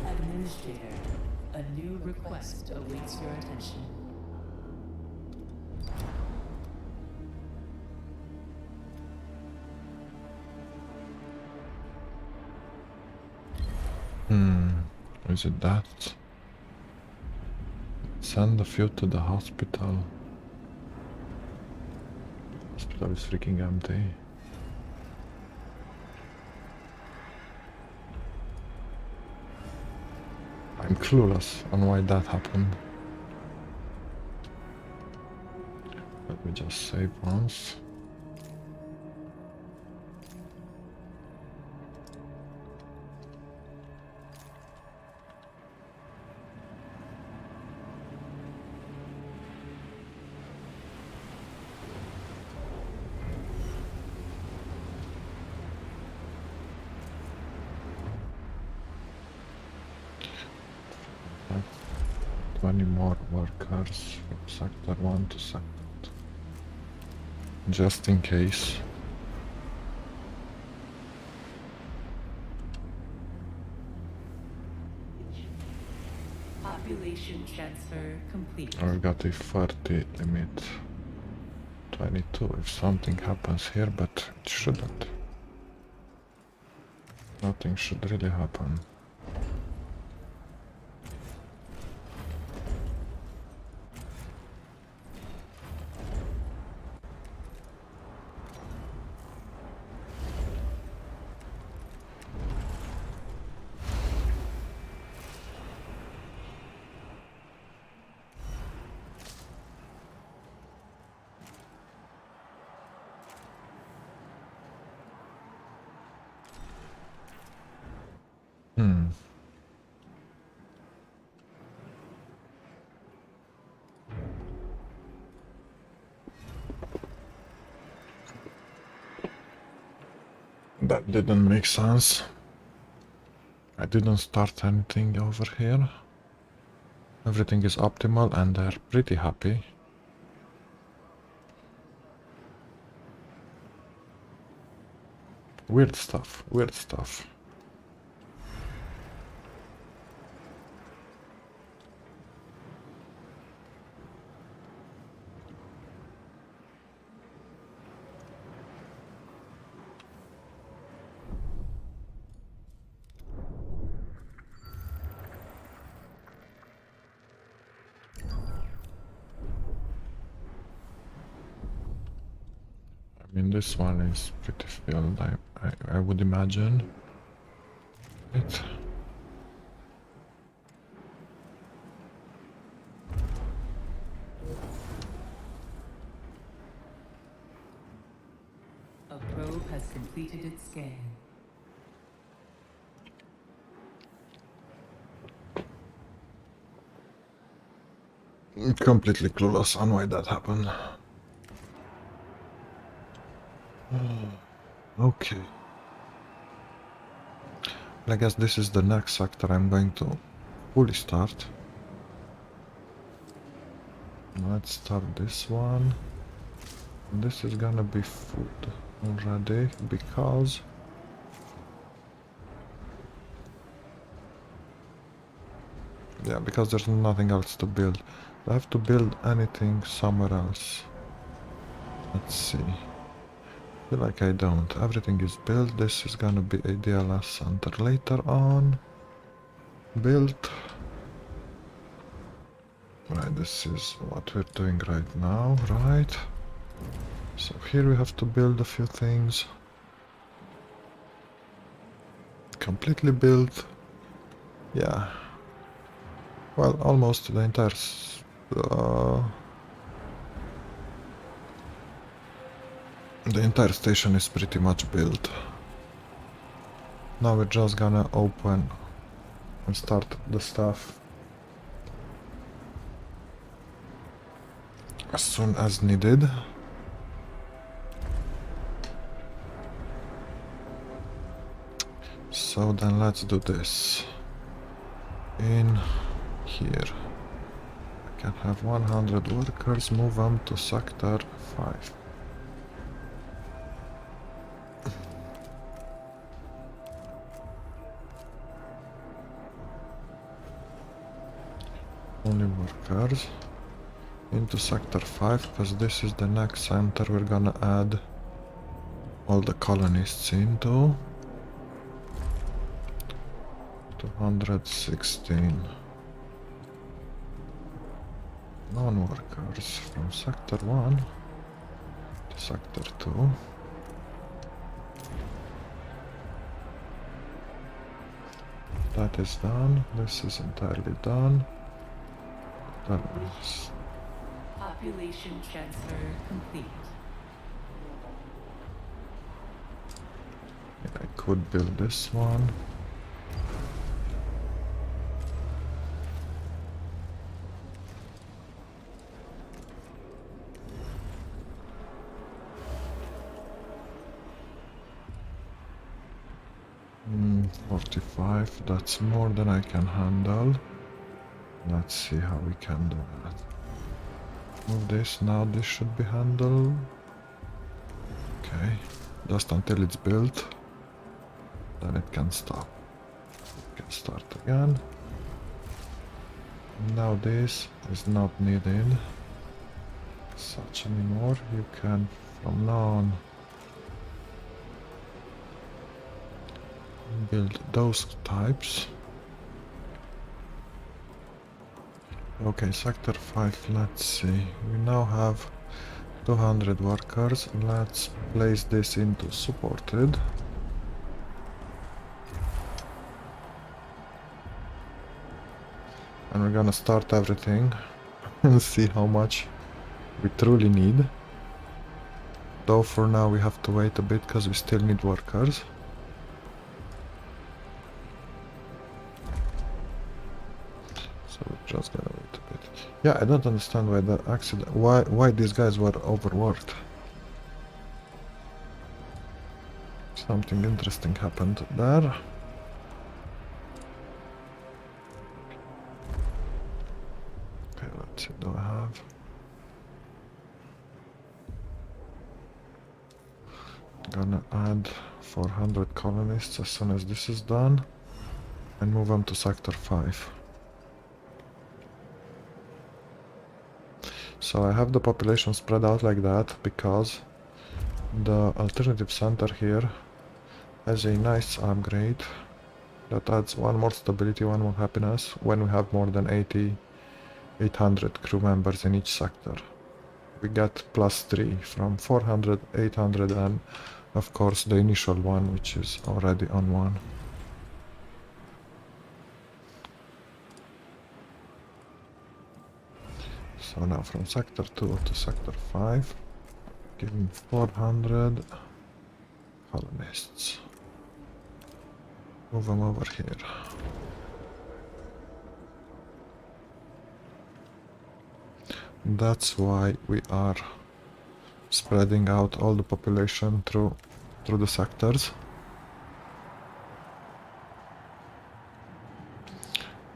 Administrator, a new request awaits your attention. Is it that? Send a few to the hospital. Hospital is freaking empty. I'm clueless on why that happened. Let me just save once. That's 20 more workers from sector 1 to sector 2. Just in case. Population transfer complete. I got a 30 limit. 22 if something happens here, but it shouldn't. Nothing should really happen. That didn't make sense. I didn't start anything over here. Everything is optimal and they're pretty happy. Weird stuff, weird stuff. I mean, this one is pretty filled, I would imagine. It. A probe has completed its scan. Completely clueless on why that happened. Okay. I guess this is the next sector I'm going to fully start. Let's start this one. This is gonna be food already because because there's nothing else to build. Do I have to build anything somewhere else? Let's see. I feel like I don't. Everything is built. This is gonna be a DLS center later on. Built. Right, this is what we're doing right now, right? So here we have to build a few things. Completely built. Yeah. Well, almost the entire... the entire station is pretty much built. Now we're just gonna open and start the stuff as soon as needed. So then let's do this. In here. I can have 100 workers, move them to sector 5. Only workers into sector 5, because this is the next center we're gonna add all the colonists into. 216 non-workers from sector 1 to sector 2. That is done. This is entirely done. That is... Population transfer complete. I could build this one. Mm, 45, that's more than I can handle. Let's see how we can do that. Move this, now this should be handled. Okay, just until it's built, then it can stop. It can start again. Now this is not needed such anymore. You can from now on build those types. Okay, sector 5, let's see. We now have 200 workers. Let's place this into supported. And we're gonna start everything and see how much we truly need. Though for now we have to wait a bit because we still need workers. So we're just gonna wait a bit. Yeah, I don't understand why the accident, why these guys were overworked. Something interesting happened there. Okay, let's see, do I have... Gonna add 400 colonists as soon as this is done and move on to sector 5. So I have the population spread out like that because the alternative center here has a nice upgrade that adds one more stability, one more happiness when we have more than 800 crew members in each sector. We get +3 from 400, 800 and of course the initial one which is already on 1. So now from sector 2 to sector 5, give me 400 colonists. Move them over here. That's why we are spreading out all the population through the sectors.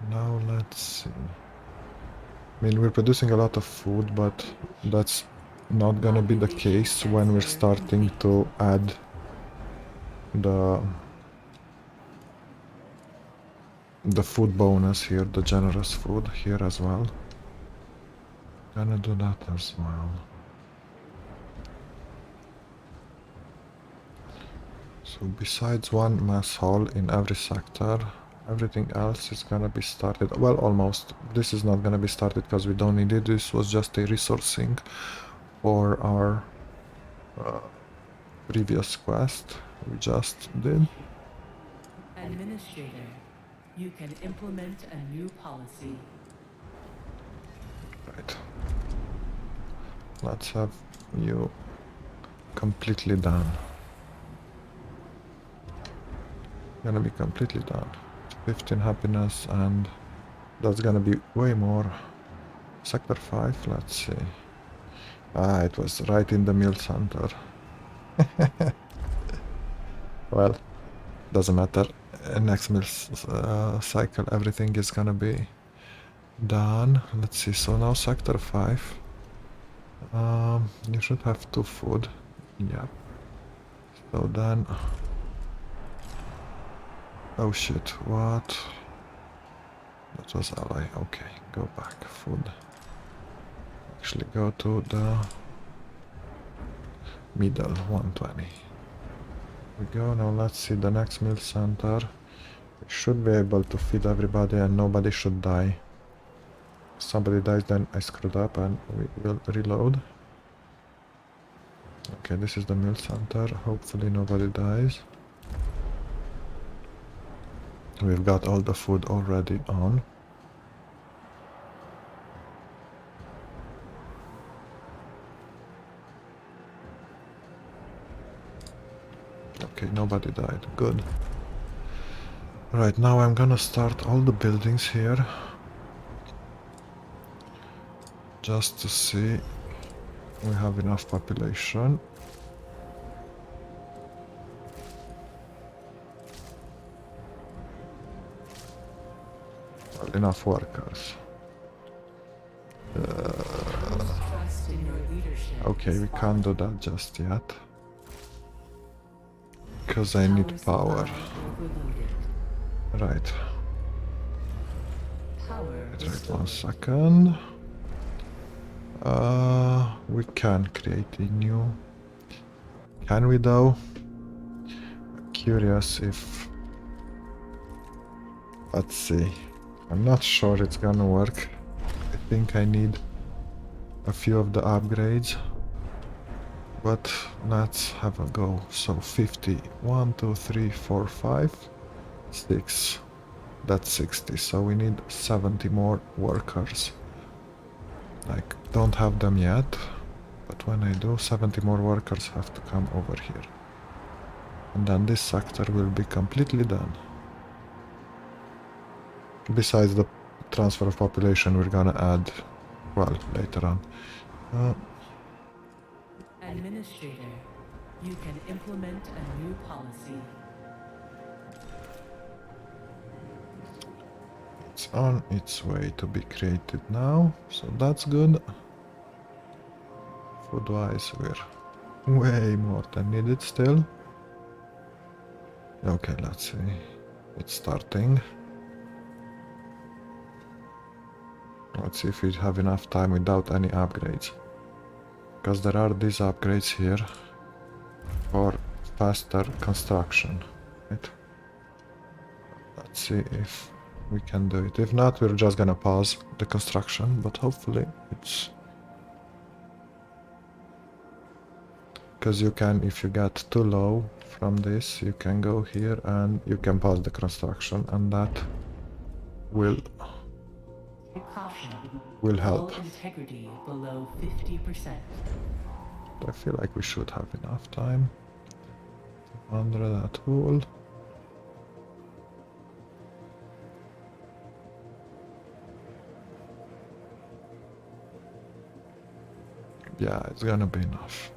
Now let's see. I mean, we're producing a lot of food, but that's not gonna be the case when we're starting to add the food bonus here, the generous food here as well. Gonna do that as well. So besides one mess hall in every sector, everything else is gonna be started. Well, almost. This is not gonna be started because we don't need it. This was just a resourcing for our previous quest we just did. Administrator, you can implement a new policy. Right. Let's have you completely done. Gonna be completely done. 15 happiness and that's gonna be way more. Sector 5, let's see. Ah, it was right in the mill center. Well, doesn't matter. Next mill cycle, everything is gonna be done. Let's see, so now sector 5. You should have 2 food. Yep. So then... Oh shit, what? That was ally. Okay, go back. Food. Actually go to the middle, 120. We go, now let's see the next mill center. We should be able to feed everybody and nobody should die. If somebody dies then I screwed up and we will reload. Okay, this is the mill center. Hopefully nobody dies. We've got all the food already on. Okay, nobody died. Good. Right, now I'm gonna start all the buildings here. Just to see we have enough population. Well, enough workers. Okay, we can't do that just yet. Because I need power. Right. Right, 1 second. We can create a new... Can we though? Curious if... Let's see. I'm not sure it's gonna work. I think I need a few of the upgrades. But let's have a go. So 50. 1, 2, 3, 4, 5, 6. That's 60. So we need 70 more workers. Like, don't have them yet. But when I do, 70 more workers have to come over here. And then this sector will be completely done. Besides the transfer of population, we're gonna add, well, later on. Administrator, You can implement a new policy. It's on its way to be created now, so that's good. Food-wise, we're way more than needed still. Okay, let's see. It's starting. Let's see if we have enough time without any upgrades. Because there are these upgrades here for faster construction. Right? Let's see if we can do it. If not, we're just gonna pause the construction, but hopefully it's... Because you can, if you get too low from this, you can go here and you can pause the construction, and that will Caution. help. Hull integrity below 50%. I feel like we should have enough time. 100 at all. Yeah, it's gonna be enough.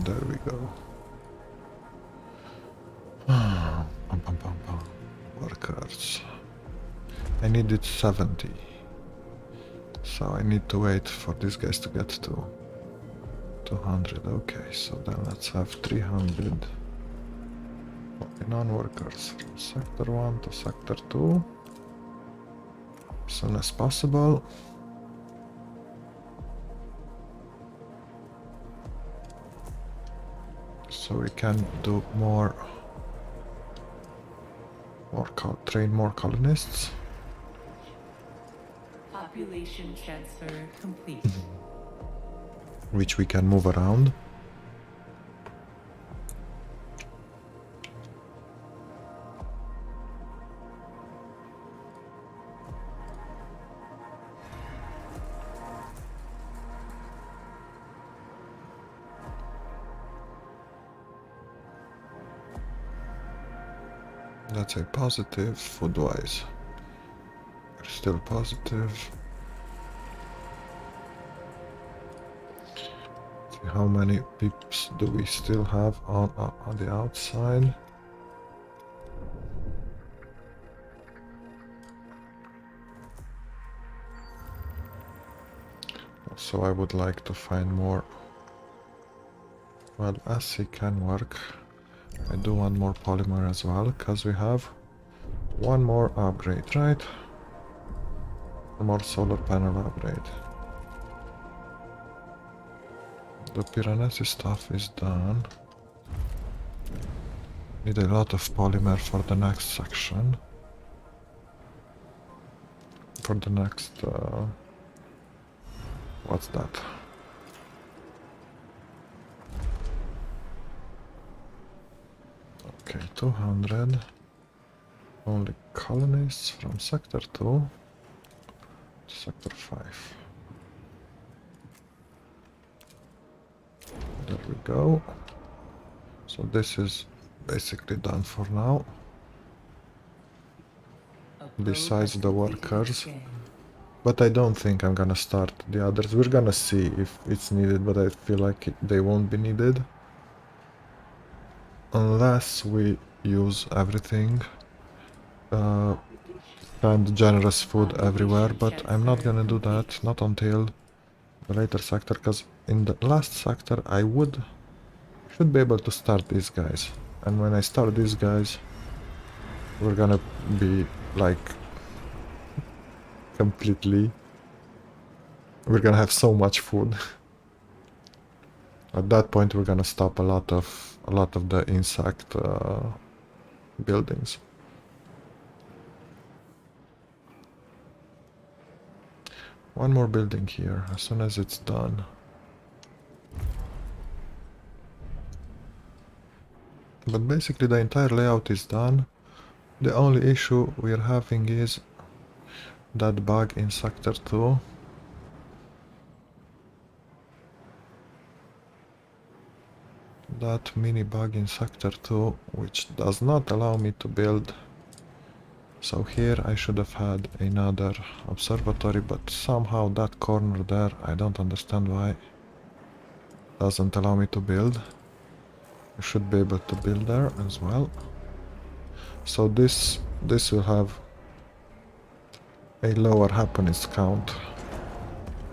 There we go. Pum, pum, pum, pum. Workers. I needed 70. So I need to wait for these guys to get to 200. Okay, so then let's have 300 non-workers from sector 1 to sector 2 as soon as possible. So we can do train more colonists. Population transfer complete. Which we can move around. That's a positive food-wise. We're still positive. See how many pips do we still have on the outside? So I would like to find more. Well, acid can work. I do want more polymer as well, because we have one more upgrade, right? One more solar panel upgrade. The Piranesi stuff is done. Need a lot of polymer for the next section. For the next... what's that? Okay, 200. Only colonists from sector 2 to sector 5. There we go. So this is basically done for now. Besides the workers. But I don't think I'm gonna start the others. We're gonna see if it's needed, but I feel like they won't be needed. Unless we use everything. Spend generous food everywhere, but I'm not gonna do that, not until the later sector, because in the last sector I should be able to start these guys. And when I start these guys, we're gonna be like completely... We're gonna have so much food. At that point we're gonna stop a lot of the insect buildings. One more building here, as soon as it's done. But basically the entire layout is done. The only issue we're having is that bug in sector 2. That mini bug in sector 2, which does not allow me to build So here I should have had another observatory, but somehow that corner there, I don't understand why, doesn't allow me to build. I should be able to build there as well. So this will have a lower happiness count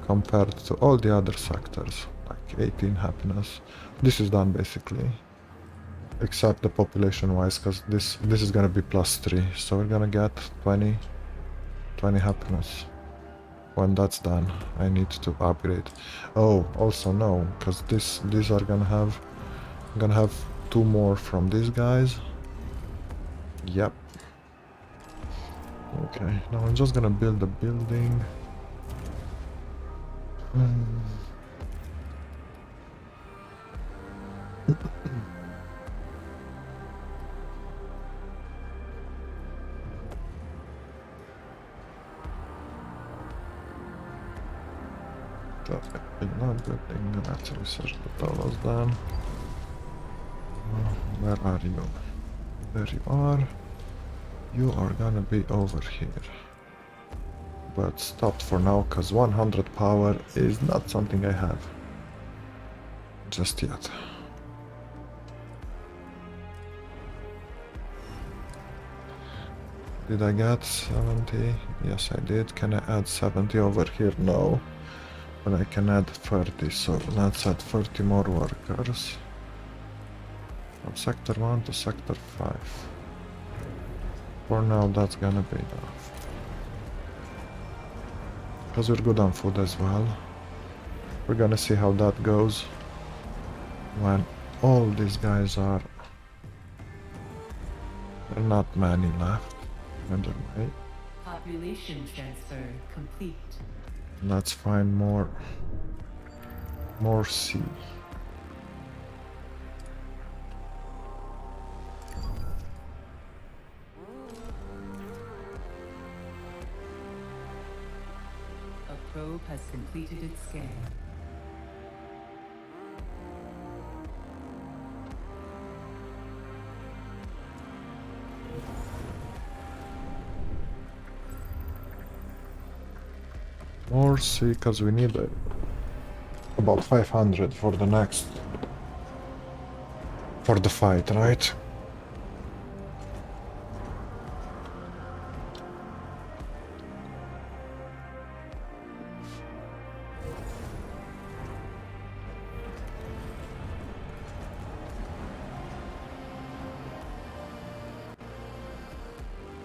compared to all the other sectors, like 18 happiness. This is done basically, except the population wise, because this is gonna be +3, so we're gonna get 20 happiness. When that's done, I need to upgrade. Oh, also no, because these are gonna have 2 more from these guys. Yep. Okay, now I'm just gonna build a building. Not building, let's research the towers then. Where are you? There you are. You are gonna be over here. But stopped for now, cause 100 power is not something I have. Just yet. Did I get 70? Yes, I did. Can I add 70 over here? No. But I can add 30, so let's add 30 more workers. From sector 1 to sector 5. For now, that's gonna be enough. Because we're good on food as well. We're gonna see how that goes when all these guys are... There are not many left. Either way. Population transfer complete. Let's find more sea. A probe has completed its scan. More sea, because we need about 500 for the next... for the fight, right?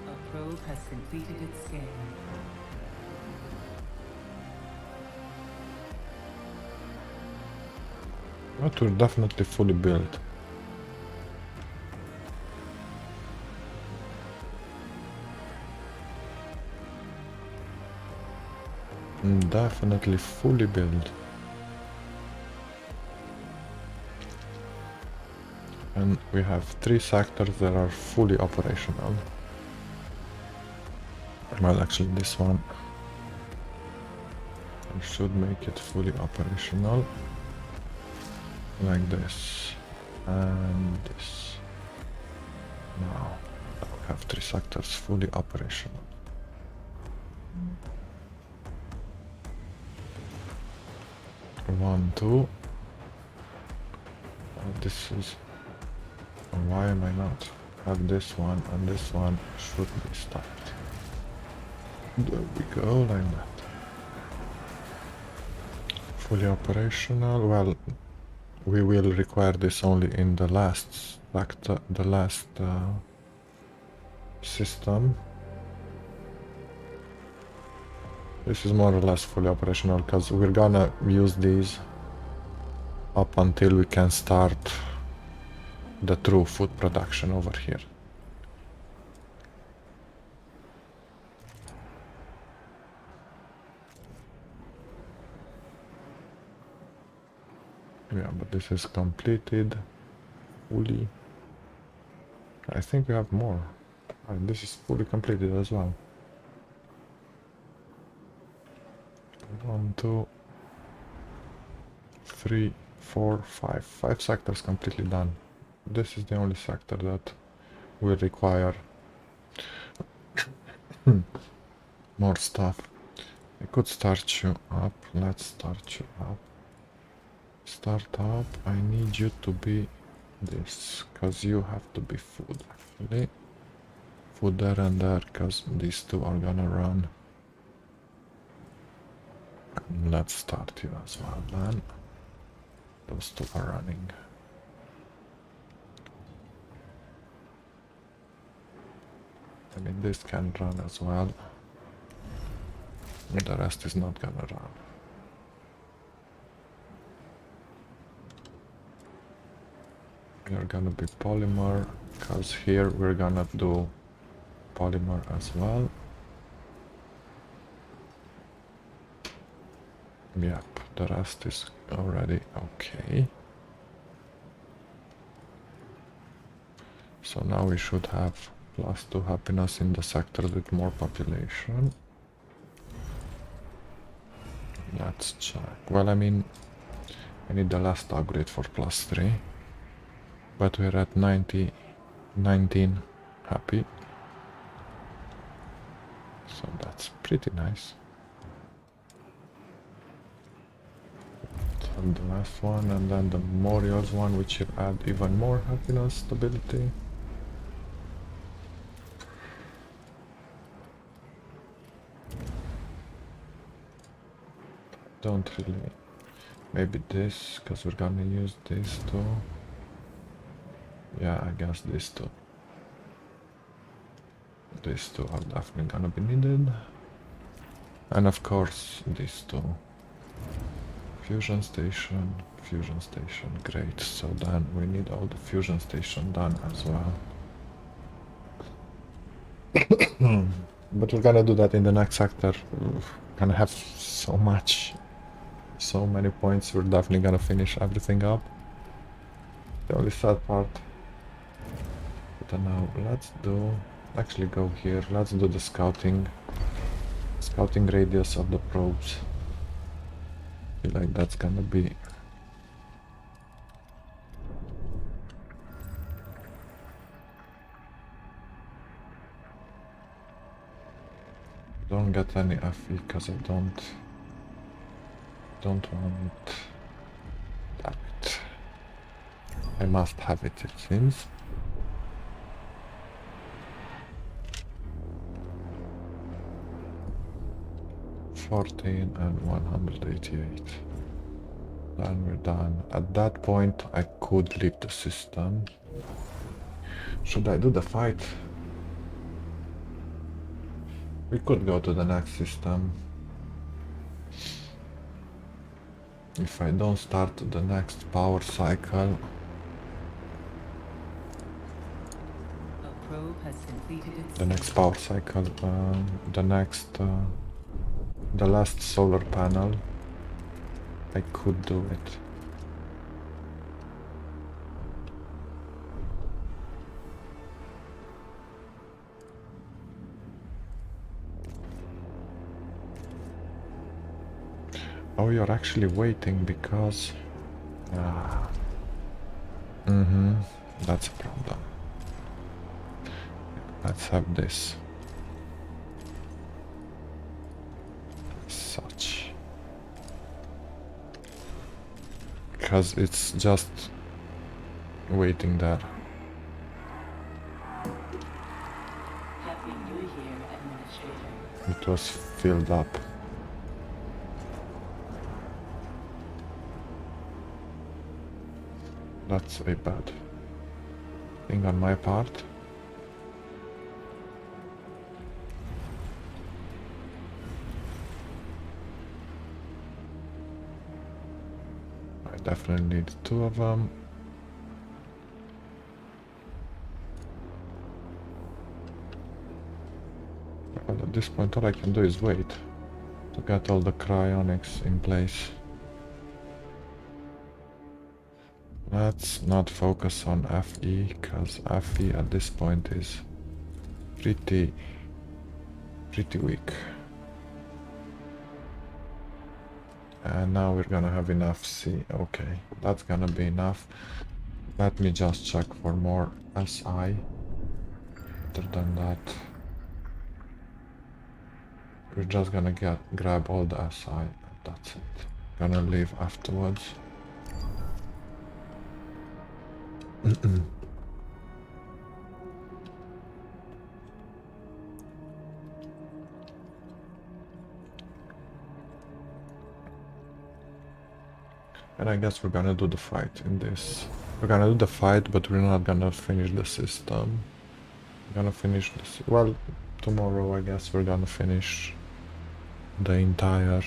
A probe has completed its scan. But we're definitely fully built. Definitely fully built. And we have 3 sectors that are fully operational. Well, actually this one I should make it fully operational. Like this. And this. Now we have 3 sectors fully operational. One, two. This is... Why am I not? Have this one and this one should be stopped. There we go, like that. Fully operational. Well, we will require this only in the last sector, the last system. This is more or less fully operational because we're gonna use these up until we can start the true food production over here. Yeah, but this is completed fully. I think we have more. And this is fully completed as well. 1, 2, 3, 4, 5. 5 sectors completely done. This is the only sector that will require More stuff. I could start you up. Let's start you up. Start up. I need you to be this, cause you have to be food actually. Food there and there, cause these two are gonna run. Let's start you as well then. Those two are running. I mean, this can run as well. The rest is not gonna run. You're gonna be polymer, cause here we're gonna do polymer as well. Yep, the rest is already okay. So now we should have +2 happiness in the sectors with more population. Let's check. Well, I mean, I need the last upgrade for +3. But we're at 19 happy. So that's pretty nice. And the last one, and then the memorials one, which should add even more happiness, stability. Don't really. Maybe this, because we're gonna use this too. Yeah, I guess this too. These two are definitely gonna be needed. And of course, these two. Fusion station, great. So then we need all the fusion station done as well. But we're gonna do that in the next sector. We're gonna have so many points. We're definitely gonna finish everything up. The only sad part. But now let's do, actually go here. Let's do the scouting radius of the probes. I feel like that's gonna be don't get any FE because I don't want that. I must have it, it seems. $14 and 188. Then we're done. At that point I could leave the system. Should I do the fight? We could go to the next system. If I don't start the next power cycle. A probe has completed its The next power cycle, the last solar panel, I could do it. Oh, you're actually waiting because... that's a problem. Let's have this. Such. Because it's just waiting there. Happy New Year, Administrator. It was filled up. That's a bad thing on my part. I definitely need 2 of them. Well, at this point all I can do is wait to get all the cryonics in place. Let's not focus on FE, because FE at this point is pretty weak. And now we're gonna have enough C. Okay, that's gonna be enough. Let me just check for more SI. Other than that, We're just gonna grab all the SI. That's it. Gonna leave afterwards. And I guess we're gonna do the fight in this. We're gonna do the fight, but we're not gonna finish the system. We're gonna finish this. Well, tomorrow I guess we're gonna finish the entire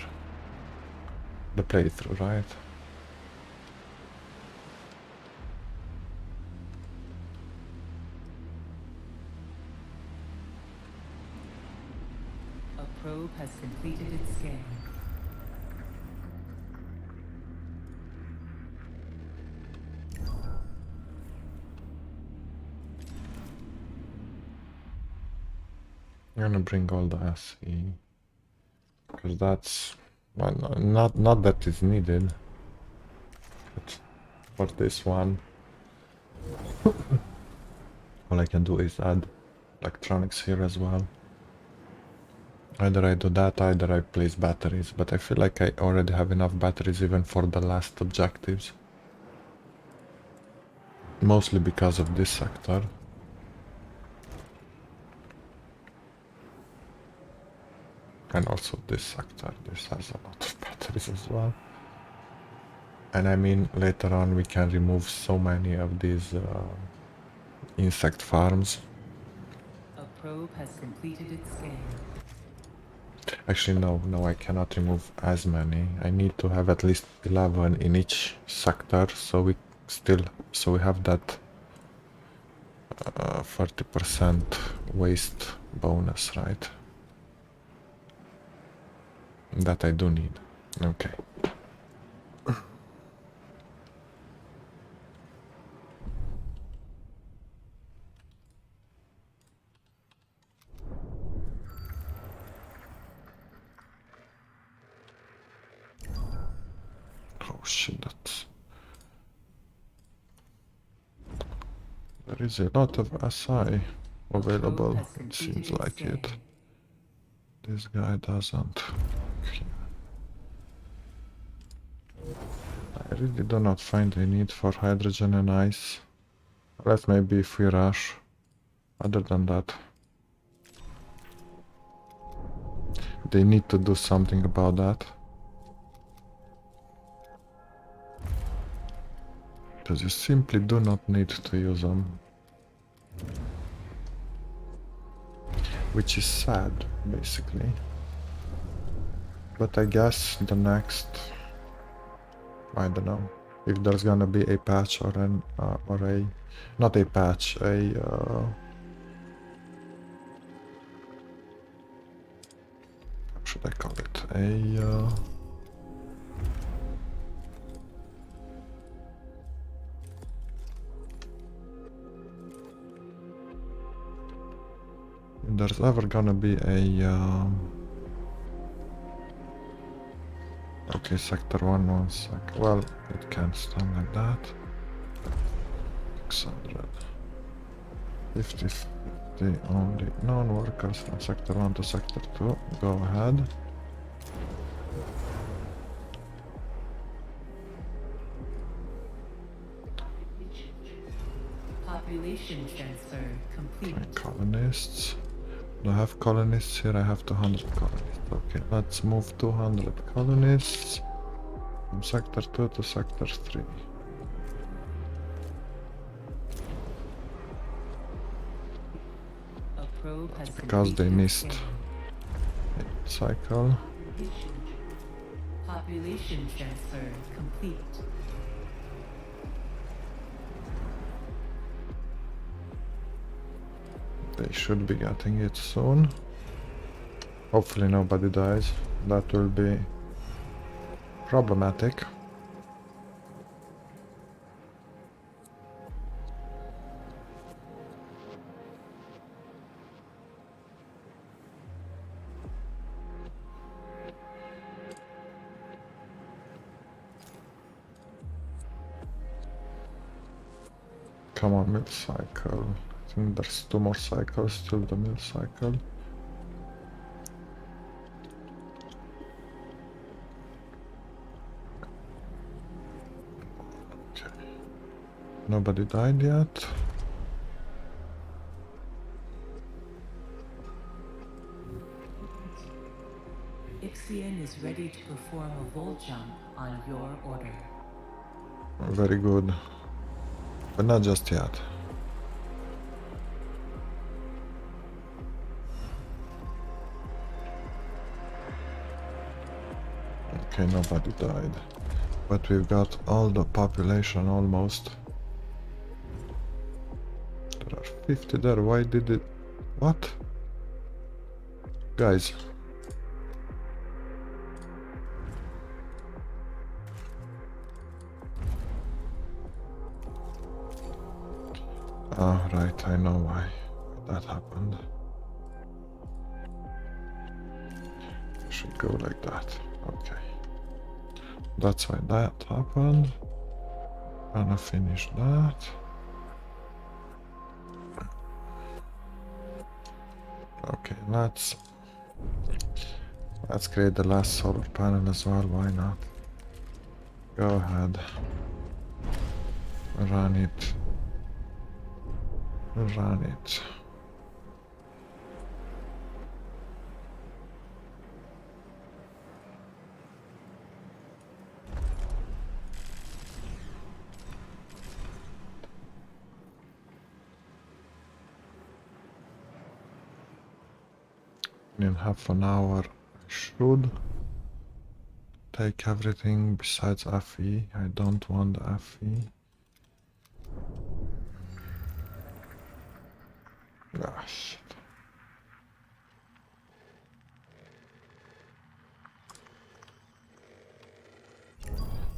the playthrough, right? A probe has completed its scan. I'm gonna bring all the SE because that's well, not that it's needed, but for this one, all I can do is add electronics here as well. Either I do that, either I place batteries, but I feel like I already have enough batteries even for the last objectives. Mostly because of this sector. And also this sector, this has a lot of batteries as well. And I mean, later on we can remove so many of these insect farms. A probe has completed its scan. Actually, no, I cannot remove as many. I need to have at least 11 in each sector, so we have that 30% waste bonus, right? That I do need. Okay. Oh shit, that's... There is a lot of SI available, it seems like it. This guy doesn't. Okay. I really do not find a need for hydrogen and ice. Unless maybe if we rush. Other than that, they need to do something about that. Because you simply do not need to use them. Which is sad, basically. But I guess the next... I don't know. If there's gonna be a patch or an... or a... Not a patch, a... how should I call it? A... if there's ever gonna be a... okay, sector 1 sec. Well, it can't stand like that. 600. 50, 50 only non-workers from sector 1 to sector 2. Go ahead. Population transfer complete. Okay, colonists. Do I have colonists here? I have 200 colonists. Okay, let's move 200 colonists from sector 2 to sector 3. A probe has Because they completed its missed scan. a cycle. Population transfer complete. They should be getting it soon. Hopefully nobody dies. That will be problematic. Come on, mill cycle. I think there's 2 more cycles till the mill cycle. Nobody died yet. Ixion is ready to perform a volt jump on your order. Very good. But not just yet. Okay, nobody died. But we've got all the population almost. There are 50 there. Why did it... What? Guys. Oh, right, I know why that happened. It should go like that. Okay. That's why that happened. Gonna finish that. Okay, let's create the last solar panel as well, why not? Go ahead. Run it. Run it. In half an hour I should take everything besides FE. I don't want the FE. Ah, shit.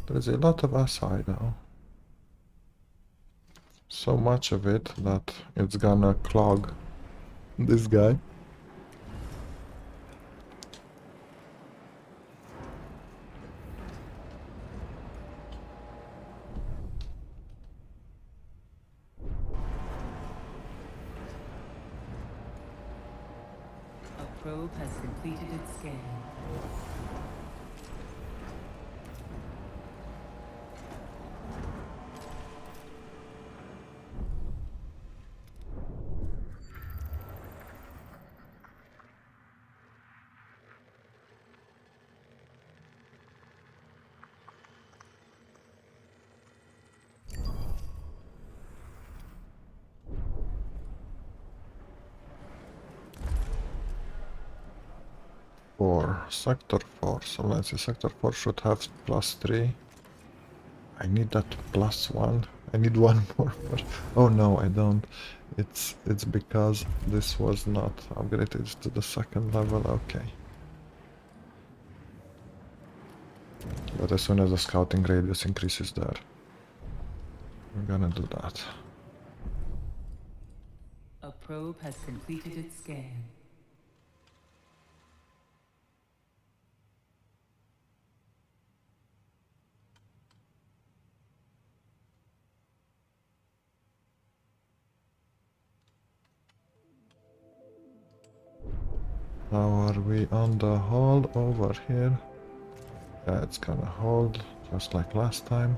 There's a lot of SI though. So much of it that it's gonna clog this guy. A probe has completed its scan. Sector 4, so let's see, sector 4 should have +3. I need that +1. I need one more. Oh no, I don't. It's because this was not upgraded to the second level. Okay. But as soon as the scouting radius increases there, we're gonna do that. A probe has completed its scan. How are we on the hold over here? Yeah, it's gonna hold just like last time.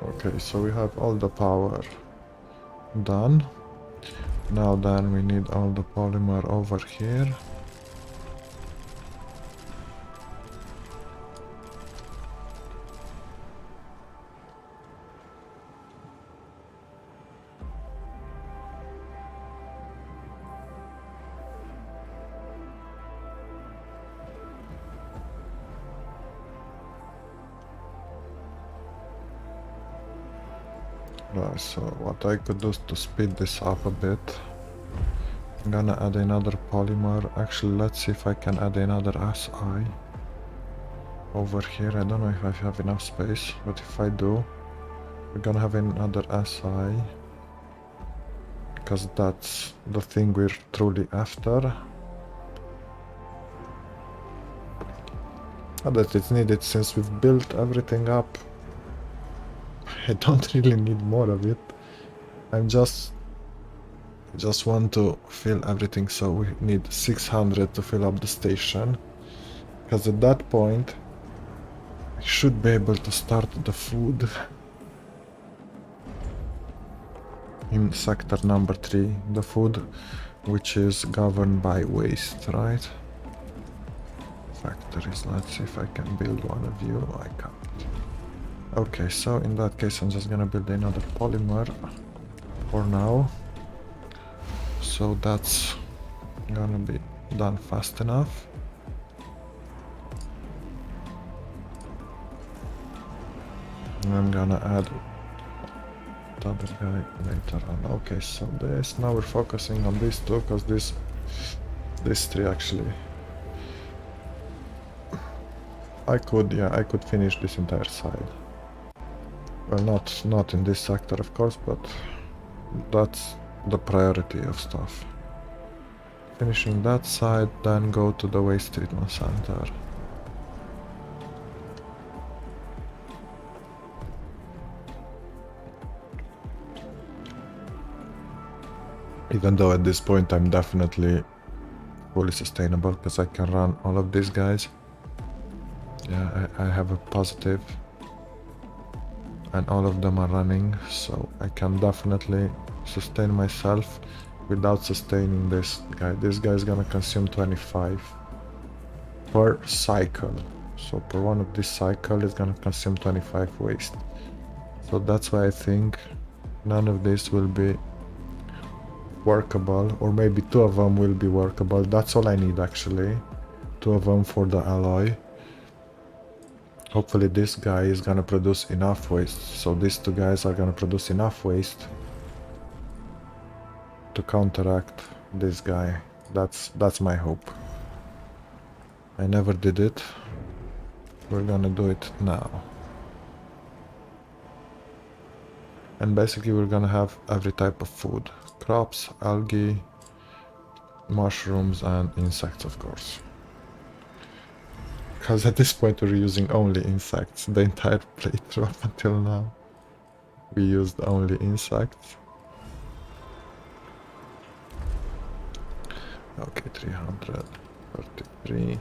Okay, so we have all the power done. Now then we need all the polymer over here. Right, so what I could do is to speed this up a bit. I'm gonna add another polymer. Actually, let's see if I can add another SI over here. I don't know if I have enough space, but if I do, we're gonna have another SI, because that's the thing we're truly after. Not that it's needed since we've built everything up. I don't really need more of it. I'm just Just want to fill everything, so we need 600 to fill up the station. Because at that point, I should be able to start the food in sector number 3. The food which is governed by waste, right? Factories, let's see if I can build one of you. I can't. Okay, so in that case I'm just gonna build another polymer for now. So that's gonna be done fast enough. And I'm gonna add the other guy later on. Okay, so this, now we're focusing on these two, because these three actually I could finish this entire side. Well, not in this sector, of course, but that's the priority of stuff. Finishing that side, then go to the waste treatment center. Even though at this point I'm definitely fully sustainable, because I can run all of these guys. Yeah, I have a positive, and all of them are running, so I can definitely sustain myself without sustaining this guy. This guy is gonna consume 25 per cycle. So per one of this cycle is gonna consume 25 waste. So that's why I think none of this will be workable, or maybe two of them will be workable. That's all I need actually. Two of them for the alloy. Hopefully this guy is gonna produce enough waste. So these two guys are gonna produce enough waste to counteract this guy. That's my hope. I never did it. We're gonna do it now. And basically we're gonna have every type of food. Crops, algae, mushrooms and insects, of course. Because at this point we're using only insects. The entire playthrough up until now, we used only insects. Okay, 333.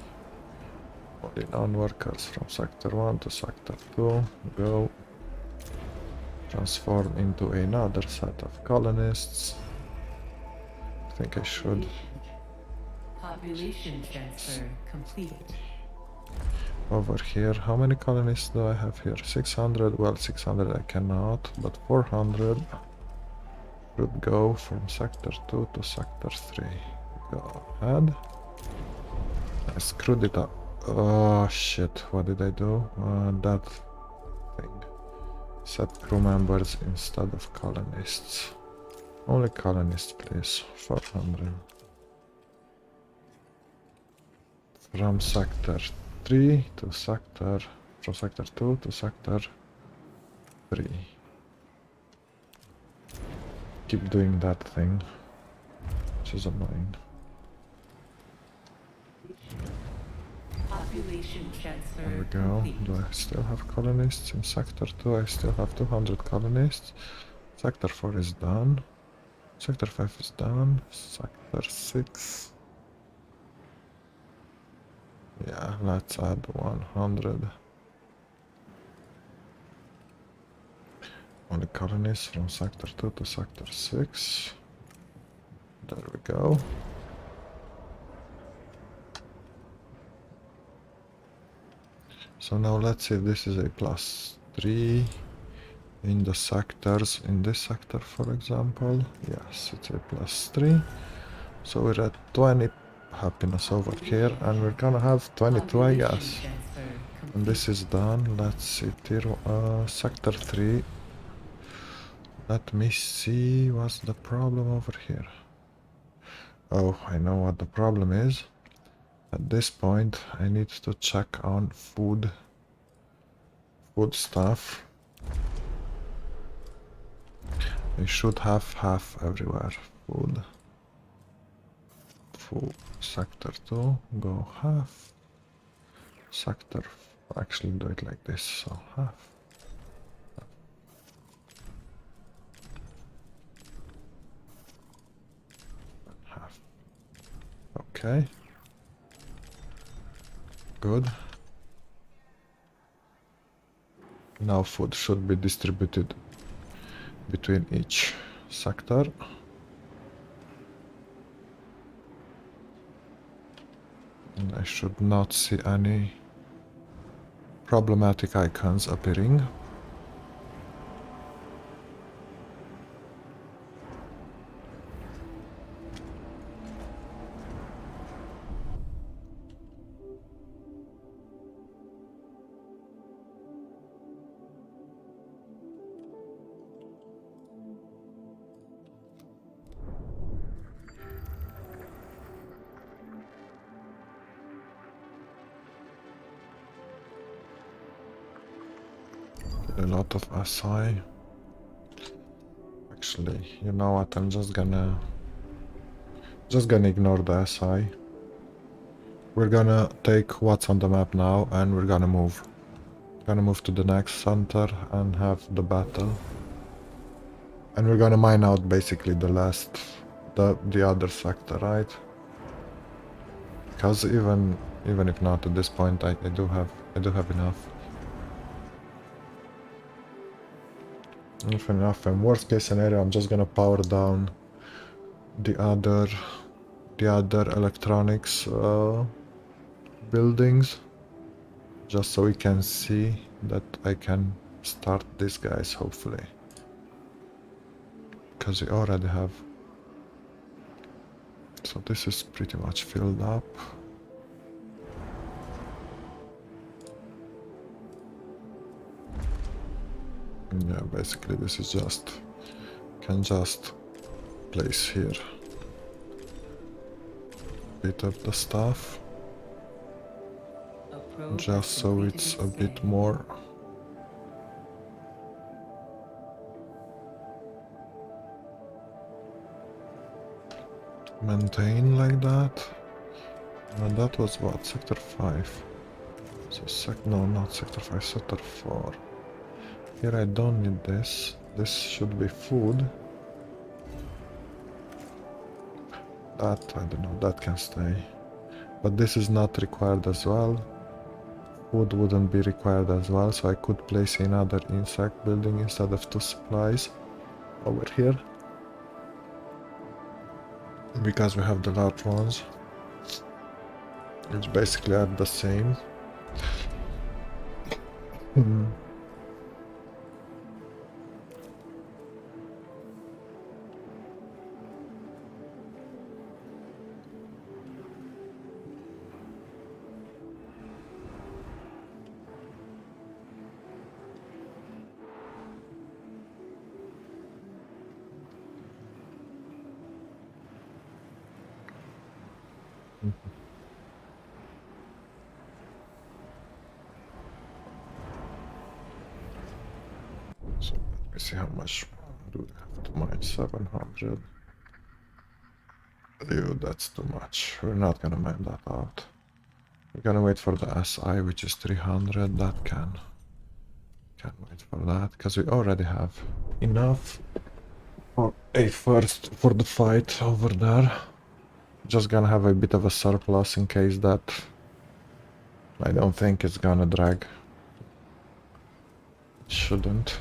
Only non-workers from sector 1 to sector 2. Go. Transform into another set of colonists. I think I should. Population transfer complete. Over here, how many colonists do I have here? 600. Well, 600 I cannot, but 400 would go from sector 2 to sector 3. Go ahead. I screwed it up. Oh shit, what did I do? That thing. Set crew members instead of colonists. Only colonists, please. 400. From sector 3 to sector... From sector 2 to sector 3. Keep doing that thing, which is annoying. Population transfer There we go. complete. Do I still have colonists? In sector 2 I still have 200 colonists. Sector 4 is done. Sector 5 is done. Sector 6. Yeah, let's add 100. Only colonists from sector 2 to sector 6. There we go. So now let's see if this is a +3 in the sectors. In this sector, for example, yes, it's a +3. So we're at 20 happiness over here, and we're gonna have 22, I guess. And this is done. Let's see, sector 3. Let me see what's the problem over here. Oh, I know what the problem is. At this point, I need to check on food stuff. We should have half everywhere. Food. Sector 2, go half. Sector, actually do it like this, so half. Okay. Good. Now food should be distributed between each sector. And I should not see any problematic icons appearing. A lot of SI. Actually, you know what? I'm just gonna ignore the SI. We're gonna take what's on the map now, and we're gonna move. Gonna move to the next center and have the battle. And we're gonna mine out basically the other sector, right? Because even if not at this point, I do have enough. If enough. And worst case scenario, I'm just gonna power down the other electronics buildings, just so we can see that I can start these guys, hopefully. Because we already have. So this is pretty much filled up. Yeah, basically this is can just place here a bit of the stuff, just so it's a bit more maintained like that. And that was what, sector 5. So no, not sector 5, sector 4. Here I don't need this. This should be food. That, I don't know, that can stay. But this is not required as well. Food wouldn't be required as well, so I could place another insect building instead of 2 supplies over here. Because we have the large ones. It's basically at the same. So let me see how much do we have to mine. 700. Dude, that's too much. We're not gonna mine that out. We're gonna wait for the SI, which is 300. That can wait for that, because we already have enough for a first for the fight over there. Just gonna have a bit of a surplus in case that. I don't think it's gonna drag. Shouldn't.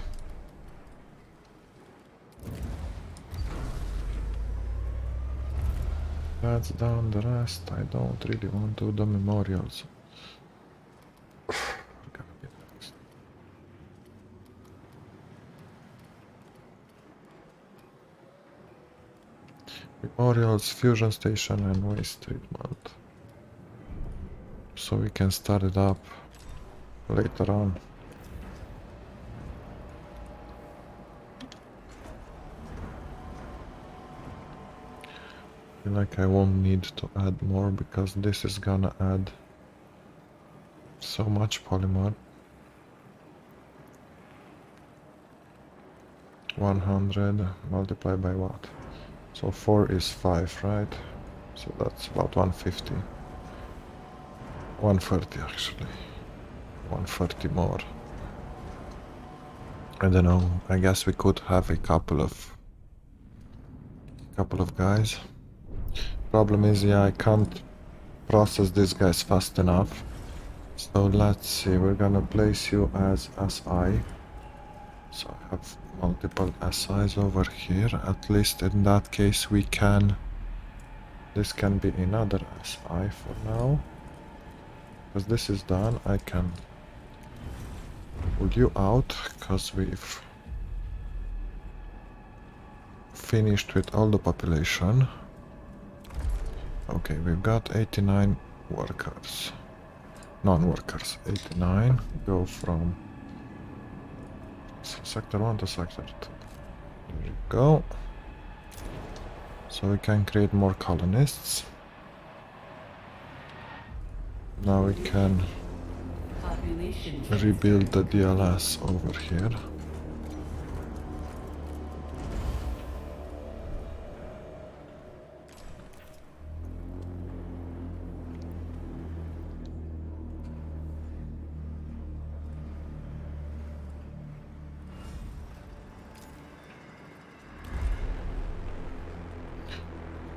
That's down the rest. I don't really want to do the memorials. Gonna be next. Memorials, fusion station, and waste treatment. So we can start it up later on. I feel like I won't need to add more because this is gonna add so much polymer. 100 multiplied by what? So 4 is 5, right? So that's about 150. 130 actually. 130 more. I don't know. I guess we could have a couple of guys. Problem is, yeah, I can't process these guys fast enough. So let's see, we're gonna place you as SI. So I have multiple SIs over here. At least in that case we can... This can be another SI for now. Because this is done, I can pull you out, because we've finished with all the population. Okay, we've got 89 workers. Non-workers. 89. Go from sector 1 to sector 2. There you go. So we can create more colonists. Now we can rebuild the DLS over here.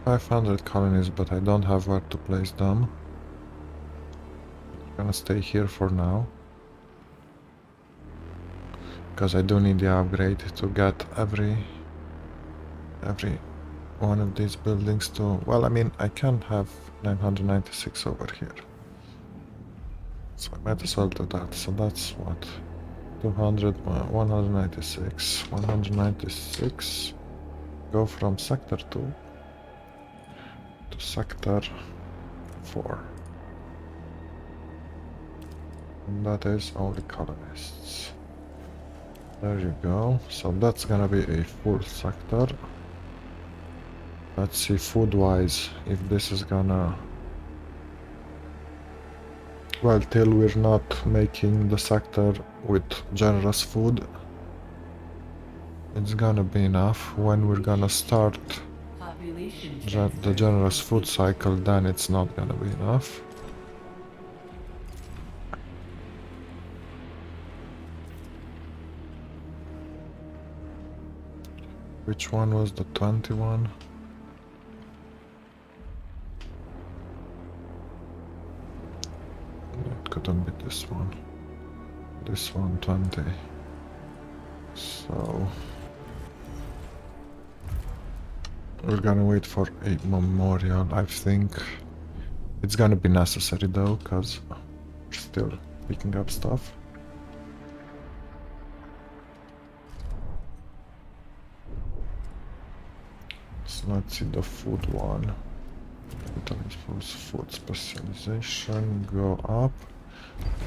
$500 colonies, but I don't have where to place them. I'm gonna stay here for now. Because I do need the upgrade to get every one of these buildings to... Well, I mean, I can have 996 over here. So I might as well do that. So that's what? 200, 196, 196. Go from sector 2 to sector 4. And that is only colonists. There you go. So that's gonna be a full sector. Let's see food-wise if this is gonna... Well, till we're not making the sector with generous food, it's gonna be enough. When we're gonna start the generous food cycle, then it's not gonna be enough. Which one was the 21? It couldn't be this one. This one, 20. So... we're gonna wait for a memorial. I think it's gonna be necessary though, because we're still picking up stuff. So let's see the food one. Food specialization, go up.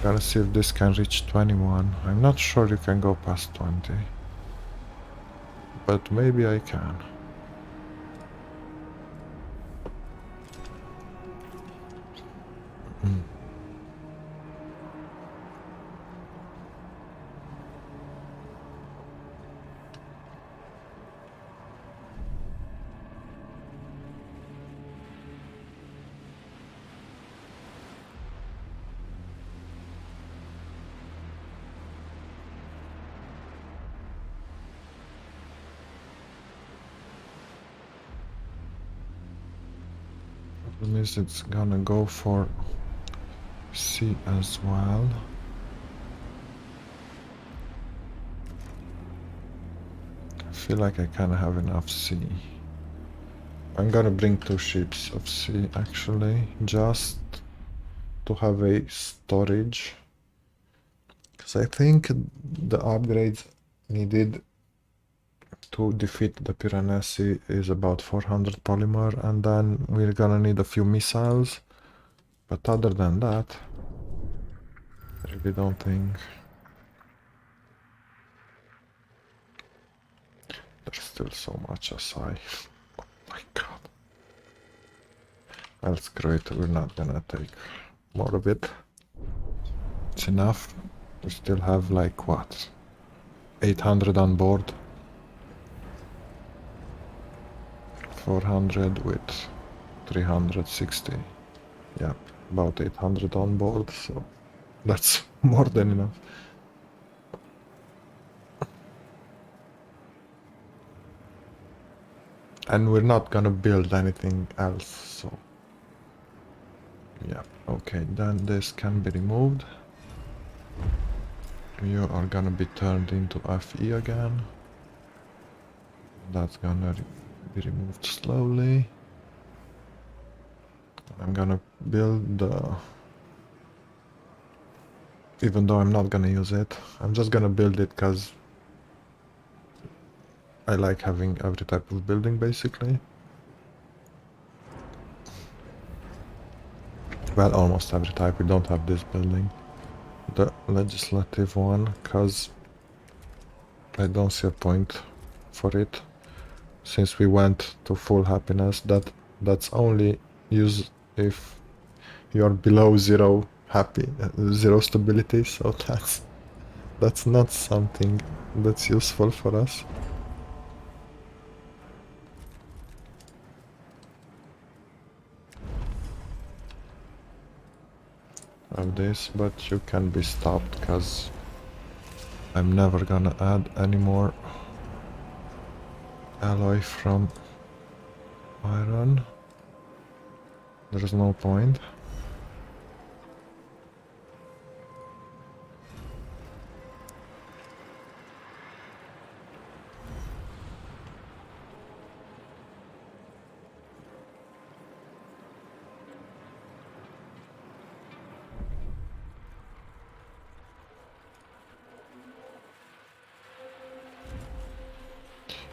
Gotta see if this can reach 21. I'm not sure you can go past 20. But maybe I can. Means it's gonna go for C as well. I feel like I kinda have enough C. I'm gonna bring 2 ships of C actually, just to have a storage. Because I think the upgrades needed to defeat the Piranesi is about 400 polymer, and then we're gonna need a few missiles. But other than that, I really don't think there's still so much SI. Oh my god. Well, screw it, we're not gonna take more of it. It's enough. We still have like what? 800 on board. 400 with 360. Yeah, about 800 on board, so that's more than enough. And we're not gonna build anything else, so Yeah, okay, then this can be removed. You are gonna be turned into FE again. That's gonna be removed slowly. I'm gonna build the... Even though I'm not gonna use it, I'm just gonna build it because I like having every type of building basically. Well, almost every type. We don't have this building. The legislative one, because I don't see a point for it. Since we went to full happiness, that's only used if you're below zero zero stability, so that's not something that's useful for us. Of this, but you can be stopped because I'm never gonna add any more alloy from iron. There's no point.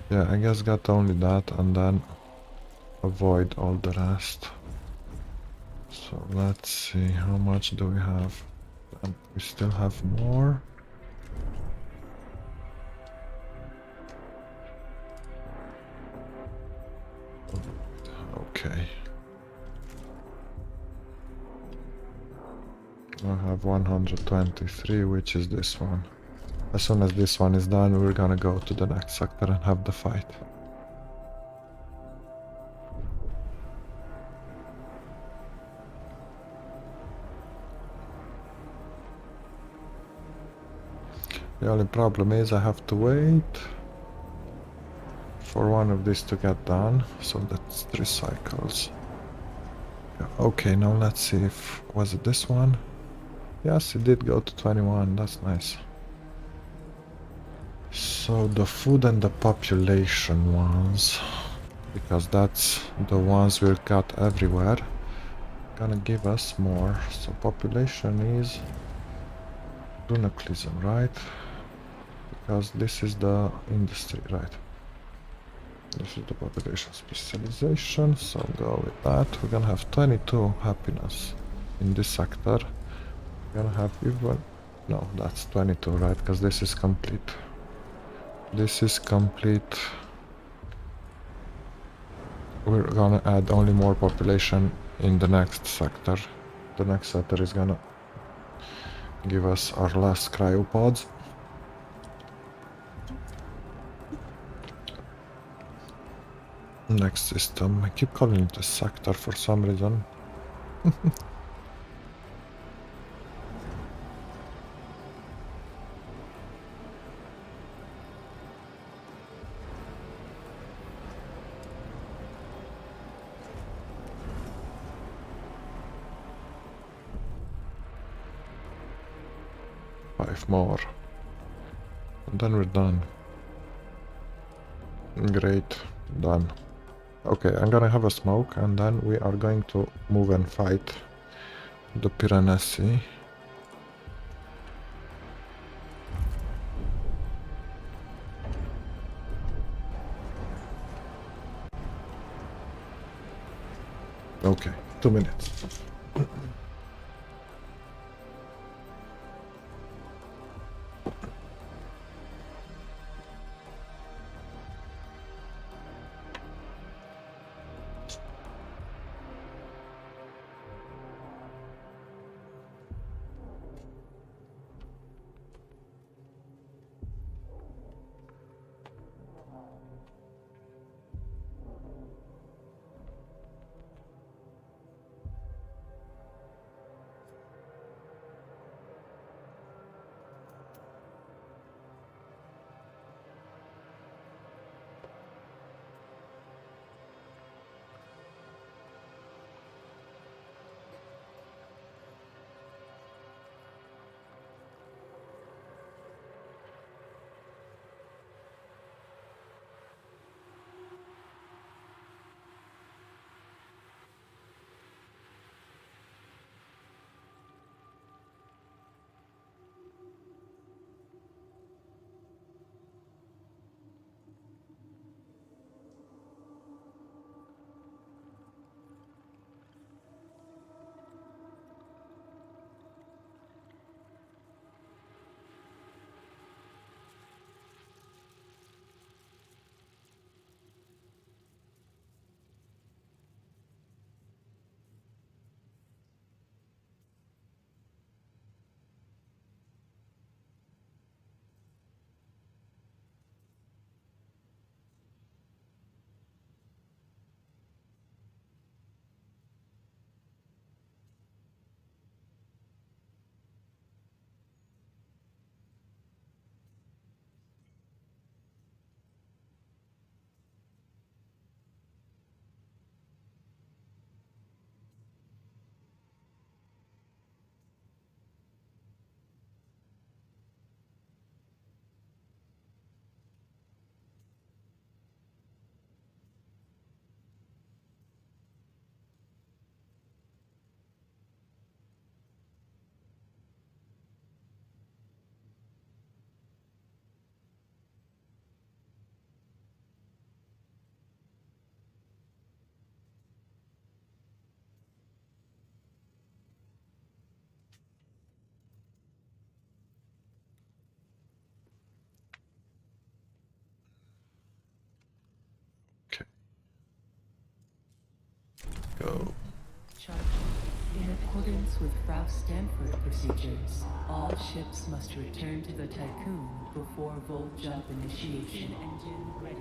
Yeah, I guess got only that and then avoid all the rest. So let's see, how much do we have? We still have more. Okay. I have 123, which is this one. As soon as this one is done, we're gonna go to the next sector and have the fight. The only problem is I have to wait for one of these to get done, so that's 3 cycles. Yeah, okay, now let's see if... was it this one? Yes, it did go to 21, that's nice. So the food and the population ones, because that's the ones we've got everywhere, gonna give us more. So population is runoclism, right? Because this is the industry, right? This is the population specialization, so go with that. We're gonna have 22 happiness in this sector. We're gonna have even... no, that's 22, right? Because this is complete. This is complete. We're gonna add only more population in the next sector. The next sector is gonna give us our last cryopods. Next system. I keep calling it a sector for some reason. 5 more. And then we're done. Great. Done. Okay, I'm gonna have a smoke and then we are going to move and fight the Piranesi. Okay, 2 minutes. accordance with Frau Stanford procedures, all ships must return to the Tycoon before Vol Jump initiation. Engine ready.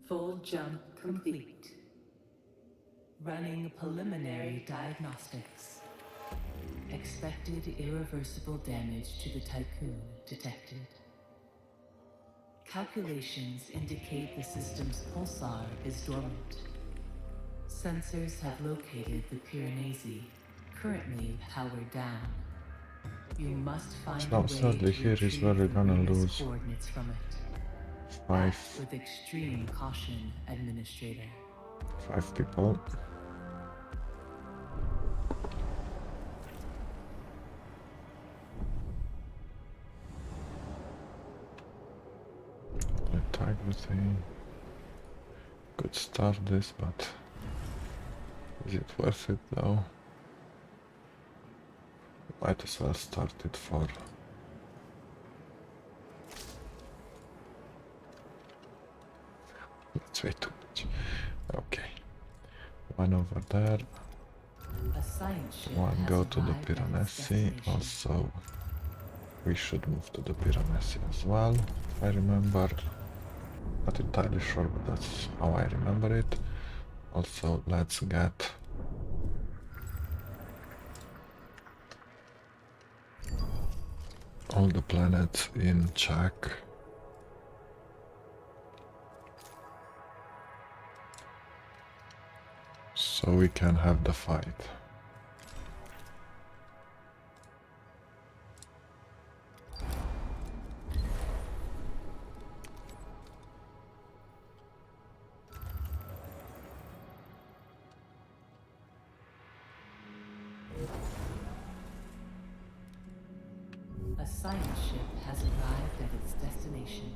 Full jump complete. Running preliminary diagnostics. Expected irreversible damage to the Tycoon detected. Calculations indicate the system's pulsar is dormant. Sensors have located the Piranesi, currently powered down. You must find a So way sadly to here is retrieve where we're the gonna Remus lose coordinates from it. 5 Act with extreme caution, Administrator. 5 people. Integrity. Could start this, but is it worth it though? Might as well start it for... That's way too much. Okay. One over there. A science ship One has go to the arrived at its Piranesi. destination. Also, we should move to the Piranesi as well, if I remember. Not entirely sure, but that's how I remember it. Also, let's get all the planets in check. So we can have the fight. A science ship has arrived at its destination.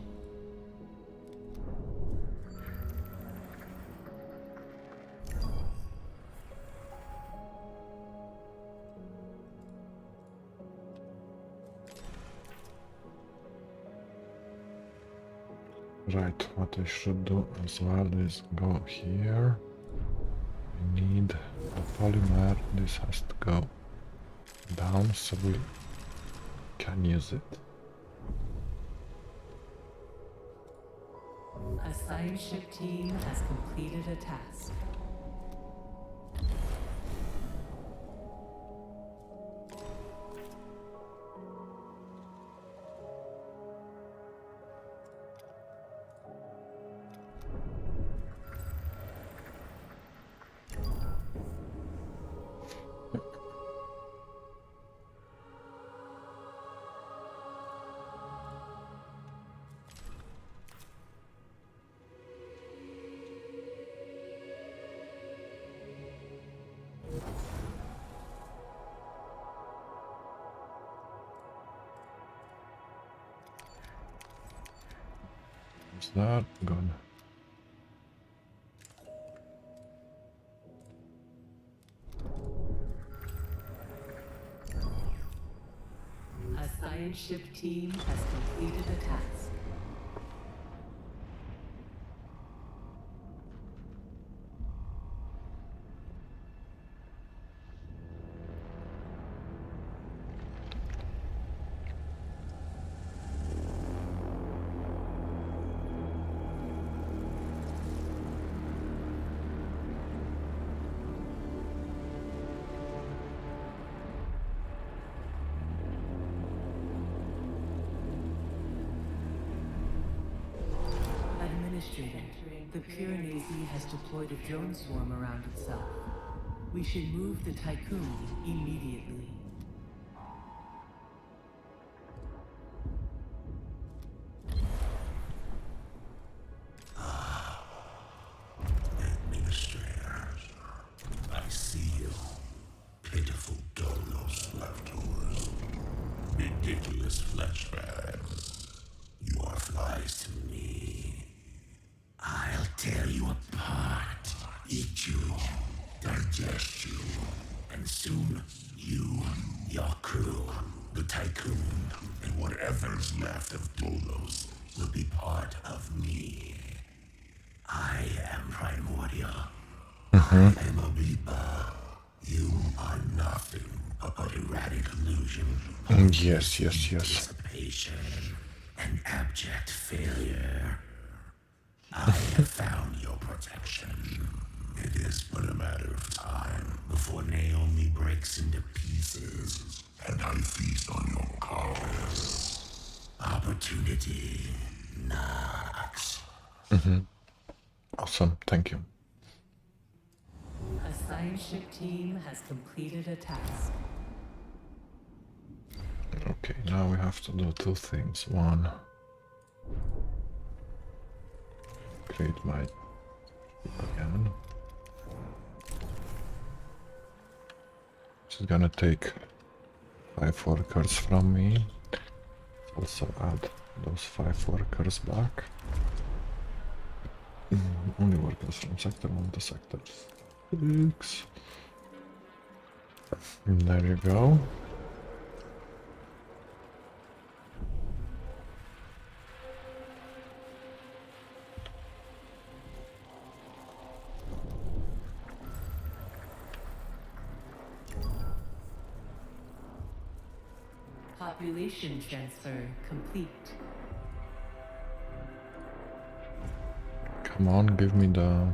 Right, what I should do as well is go here. We need a polymer. This has to go down so we can use it. A science ship team has completed a task. Is that good? A science ship team has completed a task. The Piranesi has deployed a drone swarm around itself. We should move the Tycoon immediately. Administrator, I see you. Pitiful dolos leftovers. Ridiculous flesh bags. You are flies to me. I'll tear you apart, eat you, digest you, and soon you, your crew, the Tycoon, and whatever's left of Dolos will be part of me. I am Primordial. I am Amoeba. You are nothing but erratic illusion. Yes, yes, yes. Dissipation and abject failure. I have found your protection. It is but a matter of time before Naomi breaks into pieces and I feast on your carcass. Opportunity knocks. Awesome, thank you. A science ship team has completed a task. Okay, now we have to do two things. One, create my again. This is gonna take 5 workers from me. Also add those 5 workers back. Only workers from sector 1 to sector 6. And there you go. Population transfer complete. Come on, give me the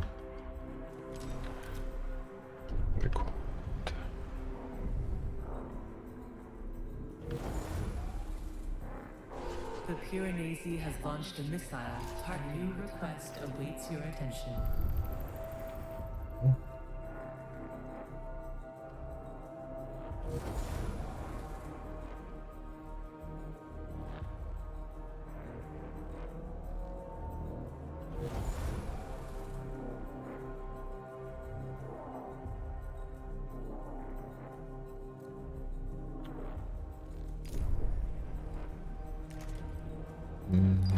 required. The Piranesi has launched a missile. Our new request awaits your attention.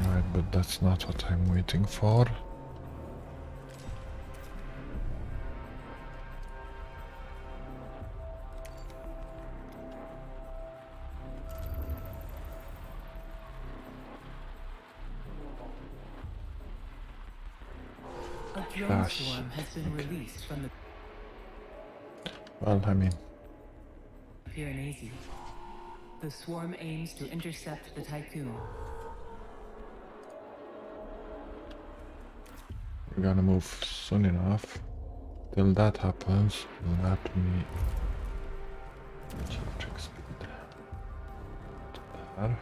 Right, but that's not what I'm waiting for. A drone swarm has been released from the Well, I mean, Piranesi. The swarm aims to intercept the Tycoon. we're gonna move soon enough. Till that happens, let me check speed. There.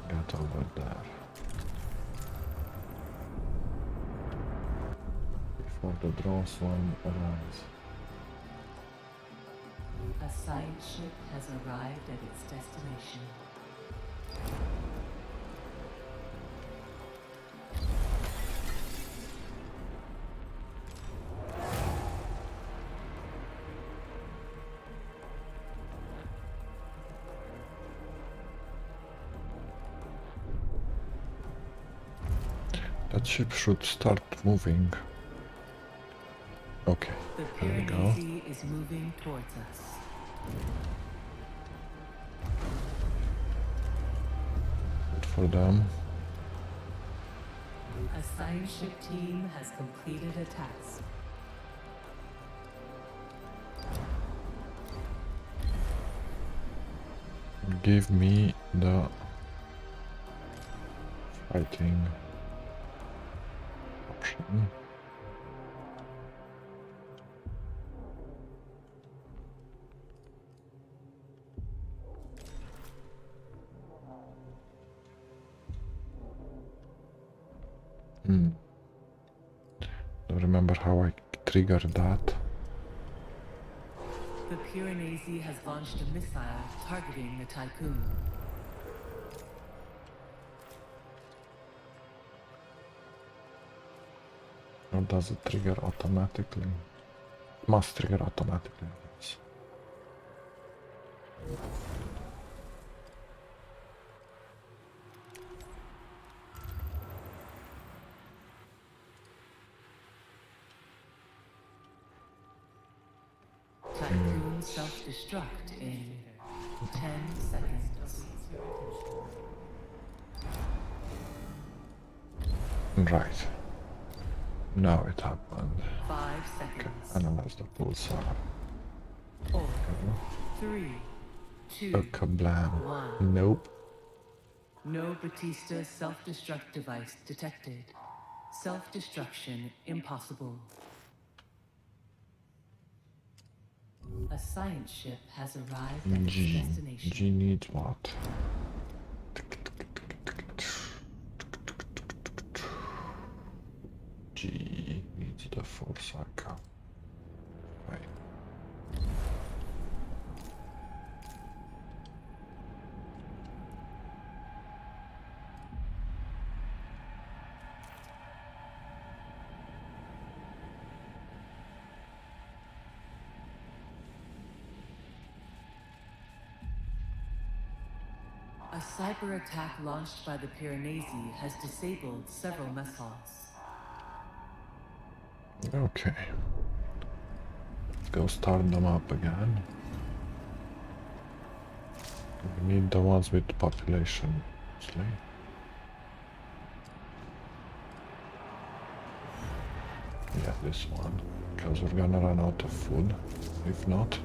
Get over there. Before the drone swarm arrives. A science ship has arrived at its destination. That ship should start moving. Okay, The there we go. Piranesi is moving towards us. Good for them. A science ship team has completed a task. Give me the fighting option. Don't remember how I triggered that. The Piranesi has launched a missile targeting the Tycoon. Or does it trigger automatically? Must trigger automatically, yes. Tycoon self-destruct in 10 seconds. Right. Now it happened. 5 Okay, seconds. analyze the pulsar. 4, 3, 2, A kablam. 1. Nope. No Batista self-destruct device detected. Self-destruction impossible. A science ship has arrived at its G. destination. G needs what? G needs the full cycle. Right. A cyber attack launched by the Piranesi has disabled several mess halls. Okay. Let's go start them up again. We need the ones with population, actually. Yeah, this one. Because we're gonna run out of food. If not.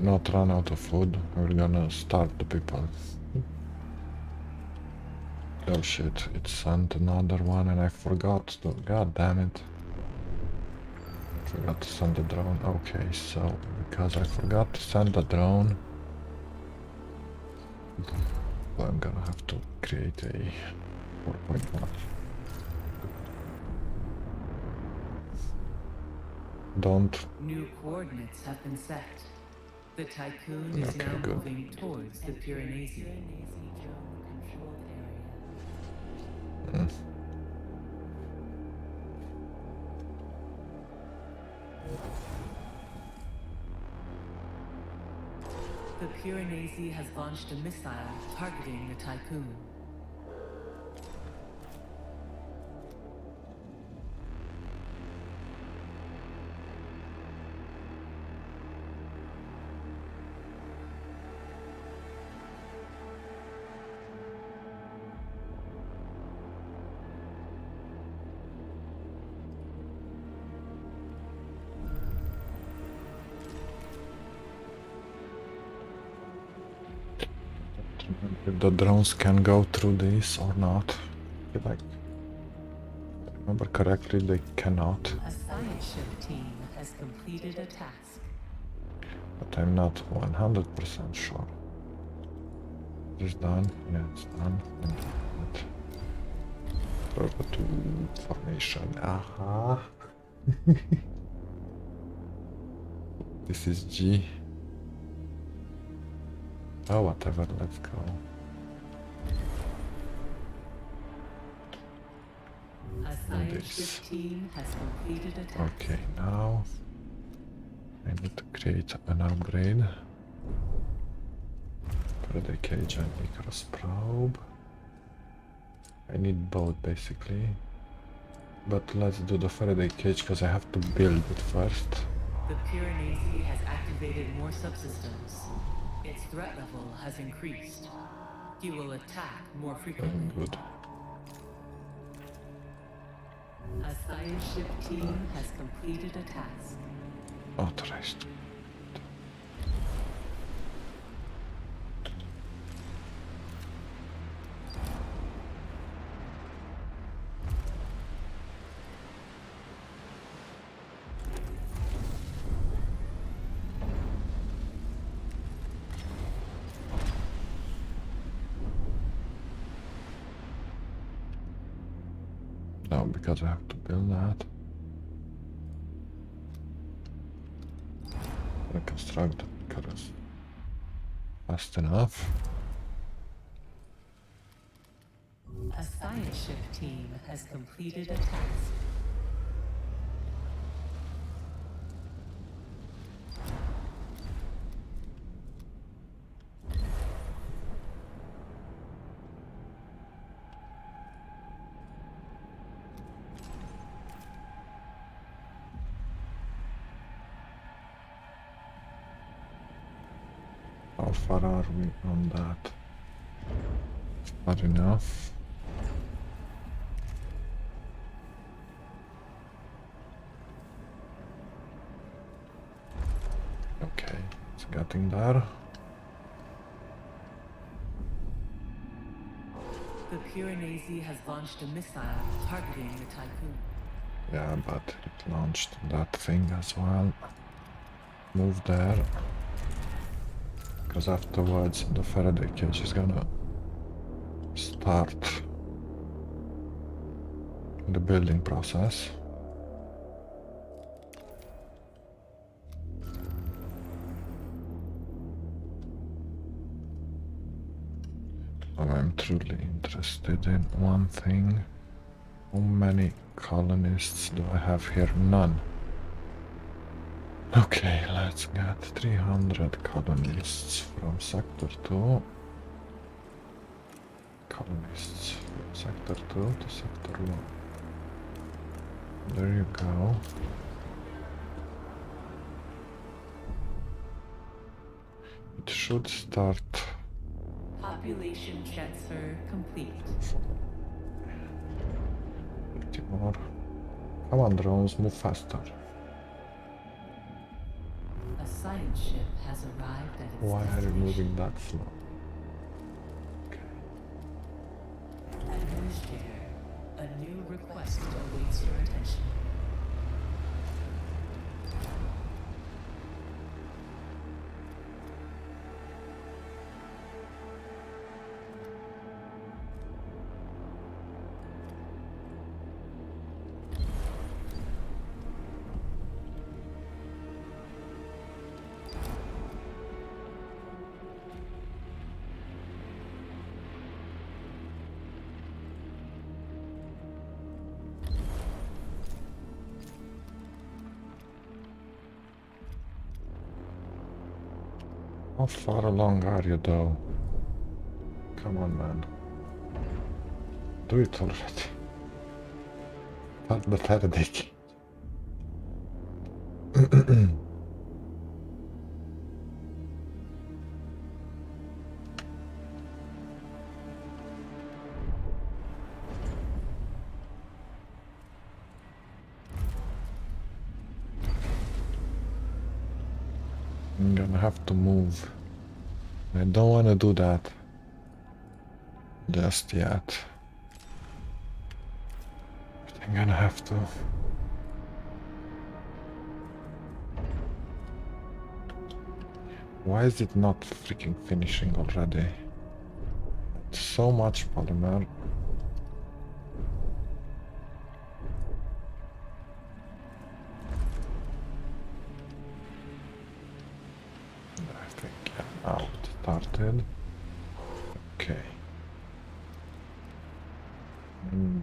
Not run out of food. We're gonna starve the people. Oh shit, it sent another one and I forgot to. God damn it. Forgot to send the drone. Okay, so because I forgot to send the drone, I'm gonna have to create a 4.1. Don't. New coordinates have been set. The Tycoon is Okay, now good. moving towards the Piranesi. The Piranesi has launched a missile targeting the Tycoon. If the drones can go through this or not. If I remember correctly, they cannot. A science ship team has completed a task. But I'm not 100% sure. Is this done? Yeah, it's done. And to formation. Aha. This is G. Oh, whatever, let's go. A science ship team has completed a task. Okay, now I need to create an upgrade for the cage and Icarus probe. I need both basically, but let's do the Faraday cage because I have to build it first. The Piranesi has activated more subsystems. Its threat level has increased. He will attack more frequently. Good. A science ship team has completed a task. Authorized. No, because I have to build that. Reconstruct the because fast enough. A science ship team has completed a task. How far are we on that? Far enough. Okay, it's getting there. The Piranesi has launched a missile targeting the Typhoon. Yeah, but it launched that thing as well. Move there. Because afterwards the Faraday cage is gonna start the building process. I'm truly interested in one thing. How many colonists do I have here? None. Okay, let's get 300 colonists from Sector 2. Colonists from Sector 2 to Sector 1. There you go. It should start. Population transfer complete. 50 more. Come on, drones, move faster. A science ship has arrived at its Why are you destination. moving that slow? Okay. Administrator, a new request awaits your attention. How far along are you though? Come on, man. Do it already. Start the Faraday cage. I'm gonna have to move. I don't wanna do that just yet. But I'm gonna have to. Why is it not freaking finishing already? So much polymer. I think now it started. Okay.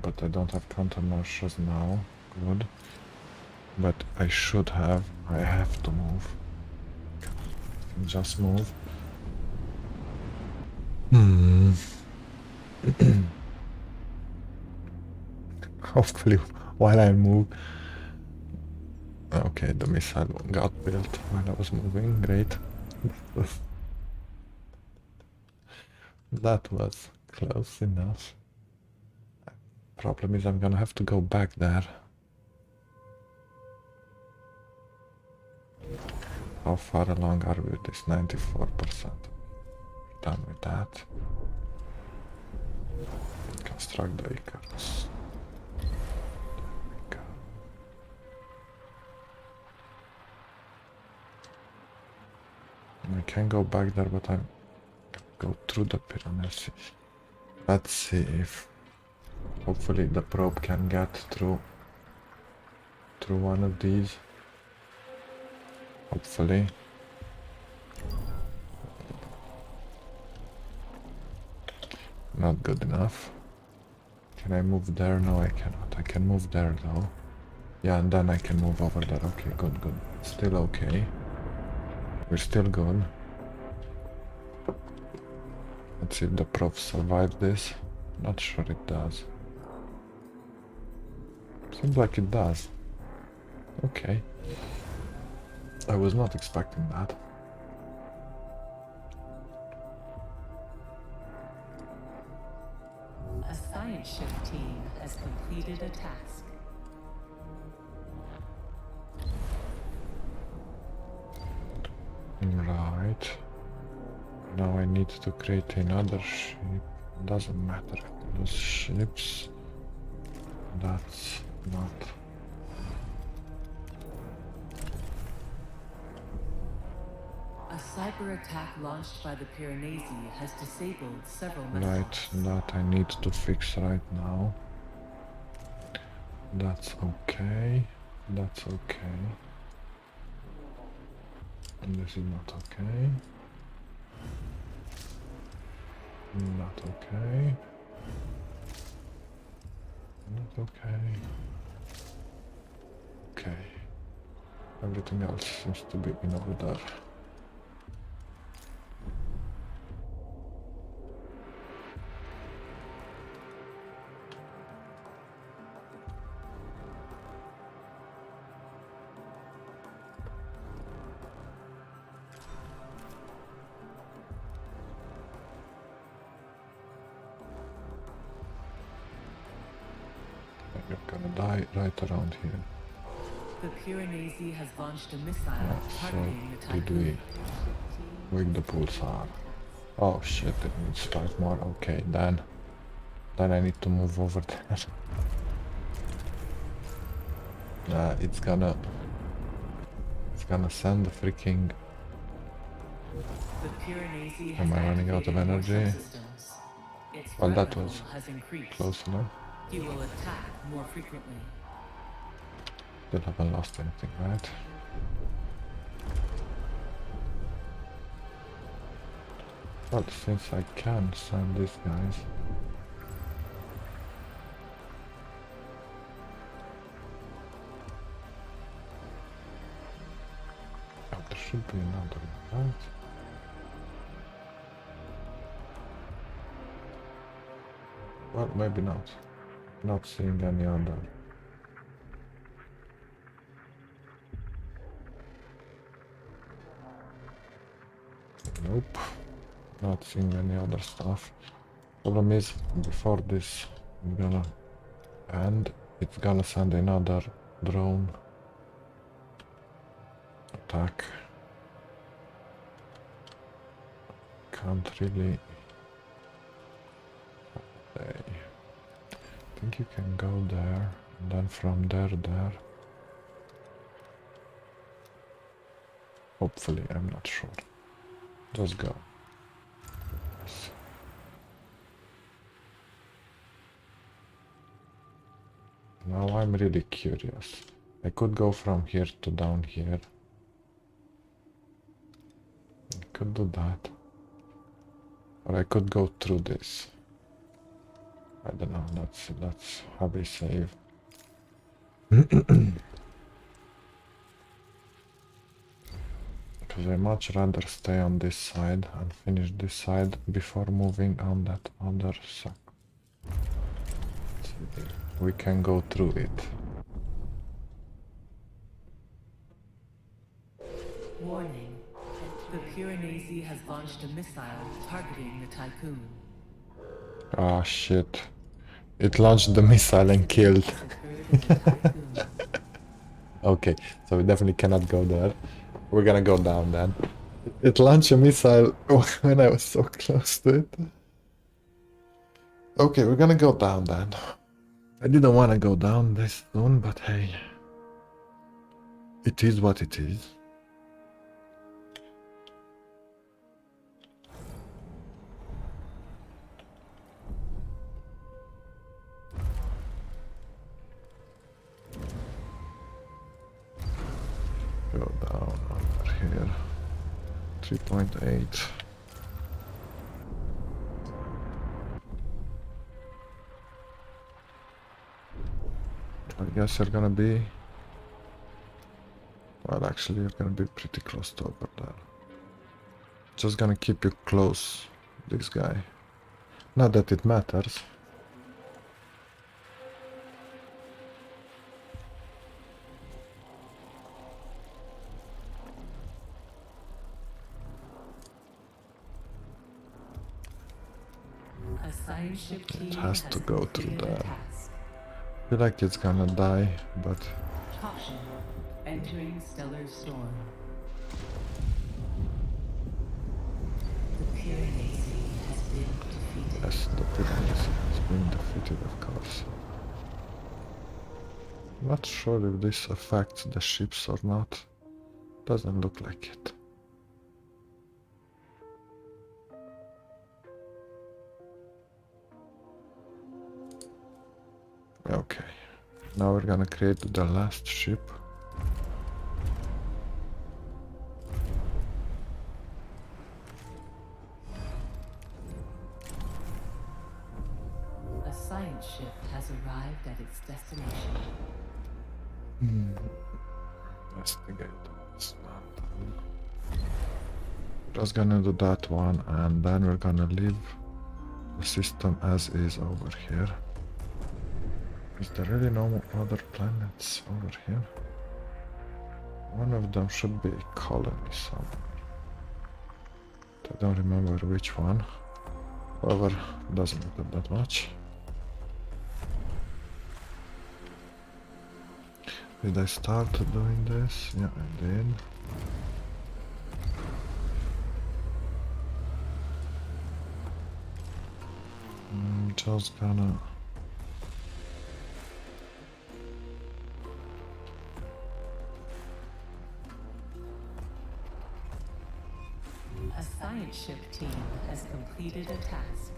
But I don't have countermeasures now. Good. But I should have. I have to move. Just move. Hopefully, while I move. Okay, the missile got built while I was moving. Great. That was close enough. Problem is I'm gonna have to go back there. How far along are we with this? 94%. Done with that. Construct the Icarus. There we go. I can go back there, but I'm go through the Pyrenees. Let's see if Hopefully the probe can get through one of these. Hopefully. Not good enough. Can I move there? No, I cannot. I can move there though. Yeah, and then I can move over there. Okay, good, good. Still okay. We're still good. Let's see if the prof survives this. Not sure it does. Seems like it does. Okay. I was not expecting that. A science shift team has completed a task. Right. Now I need to create another ship. Doesn't matter. Those ships. That's not. A cyber attack launched by the Piranesi has disabled several Right, missiles. that I need to fix right now. That's okay. That's okay. And this is not okay. Not okay. Not okay. Okay. Everything else seems to be in order. You're gonna die right around here. The Piranesi has launched a missile So, targeting the did we Typhoon. wake the pulsar? Oh shit, it needs 5 more. Okay, then I need to move over there. It's gonna send the freaking. The Piranesi has Am I running out of activated more energy? subsystems. Its Well, threat that level was has increased. close enough. He will attack more frequently. Still haven't lost anything, right? Well, since I can send these guys. Oh, there should be another one, right? Well, maybe not. Not seeing any other. Nope. Not seeing any other stuff. Problem is, before this is gonna end, it's gonna send another drone attack. Can't really say. I think you can go there, and then from there. Hopefully, I'm not sure. Just go. Now I'm really curious. I could go from here to down here. I could do that. Or I could go through this. I don't know, let's have a save. Because I much rather stay on this side and finish this side before moving on that other side. We can go through it. Warning. The Piranesi has launched a missile targeting the Tycoon. Ah shit. It launched the missile and killed. Okay, so we definitely cannot go there. We're gonna go down then. It launched a missile when I was so close to it. Okay, we're gonna go down then. I didn't want to go down this soon, but hey. It is what it is. go down over here. 3.8. I guess you're gonna be... Well, actually, you're gonna be pretty close to over there. Just gonna keep you close, this guy. Not that it matters. A science ship team It has to go through completed a there. task. I feel like it's gonna die, but Caution. Entering stellar storm. The Pyrenees has been defeated. yes, the Pyrenees has been defeated, of course. Not sure if this affects the ships or not. Doesn't look like it. Okay. Now we're gonna create the last ship. A science ship has arrived at its destination. Investigate this one. Just gonna do that one, and then we're gonna leave the system as is over here. Is there really no other planets over here? One of them should be a colony somewhere. I don't remember which one. However, doesn't matter that much. Did I start doing this? Yeah, I did. Just gonna... A science ship team has completed a task.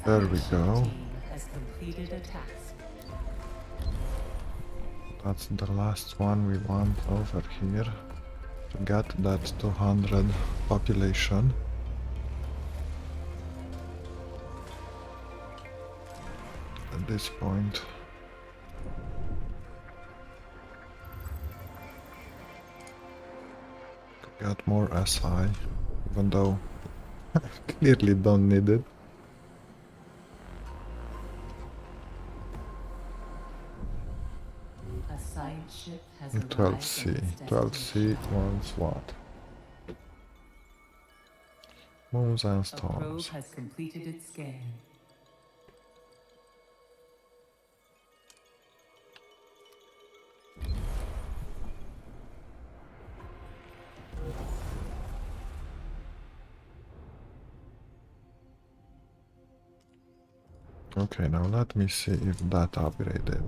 There we go. Has completed a task. That's the last one we want over here. To get that 200 population. At this point. Get more SI, even though I clearly don't need it. A science ship has arrived 12C. at its 12C wants what? Moons and A probe storms. has completed its scan. Okay, now let me see if that upgraded.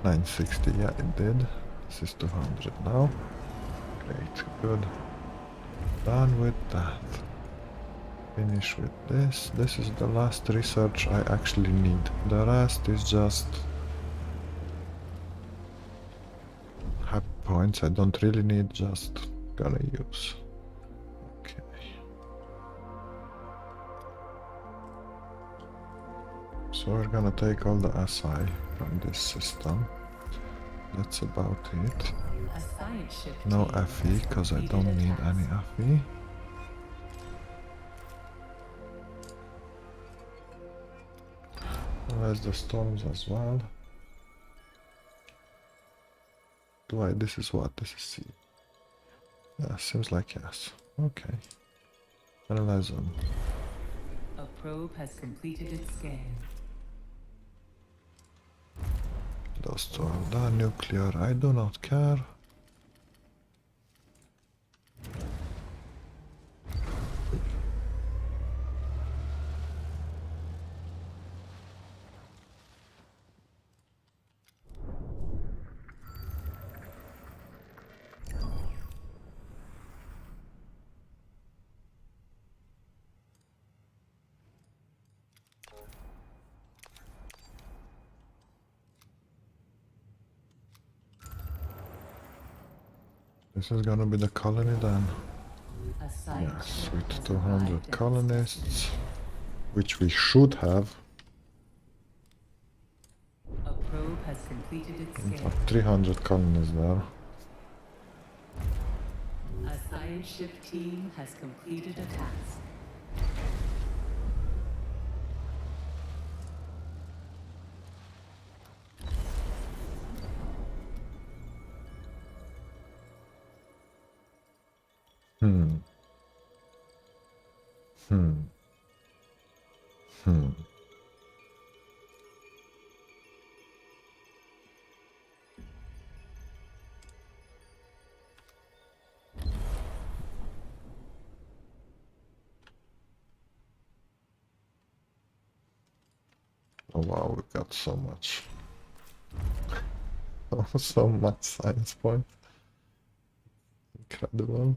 960, yeah it did. This is 200 now. Great, good. Done with that. Finish with this. This is the last research I actually need. The rest is just happy points I don't really need, just gonna use. Okay. So we're gonna take all the SI from this system. That's about it. A science ship No team has FE, because I completed don't a need task. any FE. There's the storms as well. Do I? This is what? This is C. Yeah, seems like yes. Okay. Analyze them. A probe has completed its scan. Those two are done. Nuclear, I do not care. This is gonna be the colony then. A science Yes, ship with has 200 arrived at its colonists, destination. which we should have. A probe has completed its In scan. fact, 300 colonists there. A science ship team has completed a task. Hmm. Hmm. Hmm. Oh wow, we got so much. So much science point. Incredible.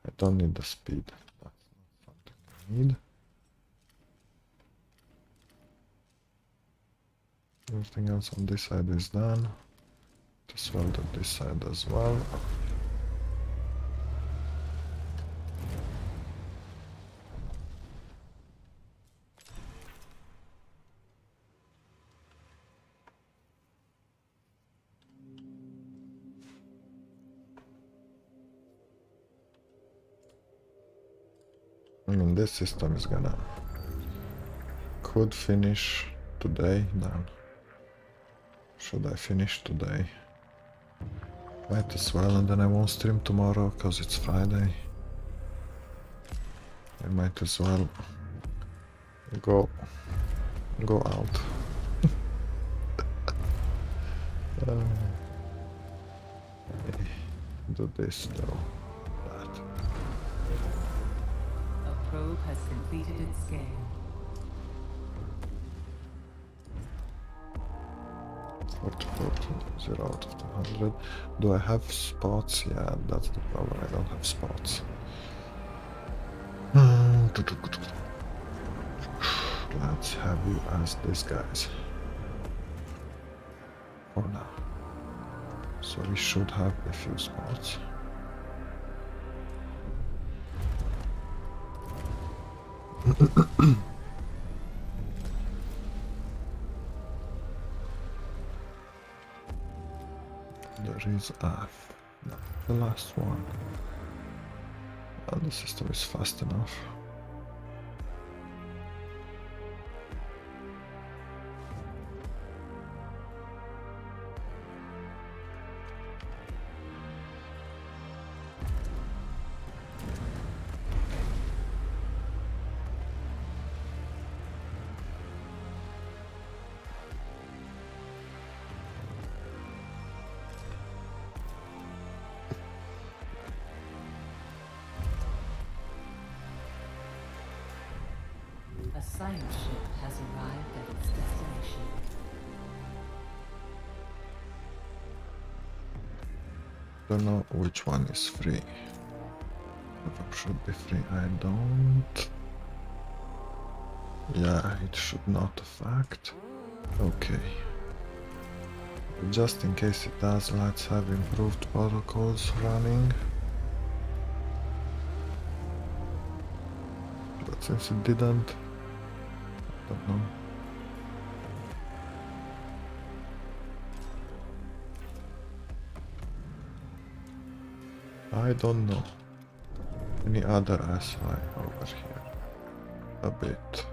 I don't need the speed. That's not something I need. Everything else on this side is done. Just weld on this side as well. I mean, this system is gonna... could finish today, then. Should I finish today? Might as well, and then I won't stream tomorrow, because it's Friday. I might as well go out. Do this though. That. A probe has completed its scan. 44 to 0 out of 200. Do I have spots? Yeah, that's the problem. I don't have spots. Let's have you as this, guys. For now. So we should have a few spots. There is the last one. And the system is fast enough. A science ship has arrived at its destination. Don't know which one is free. If should be free, I don't. Yeah, it should not affect. Okay. Just in case it does, let's have improved protocols running. But since it didn't, I don't know. I don't know. Any other SI over here? A bit.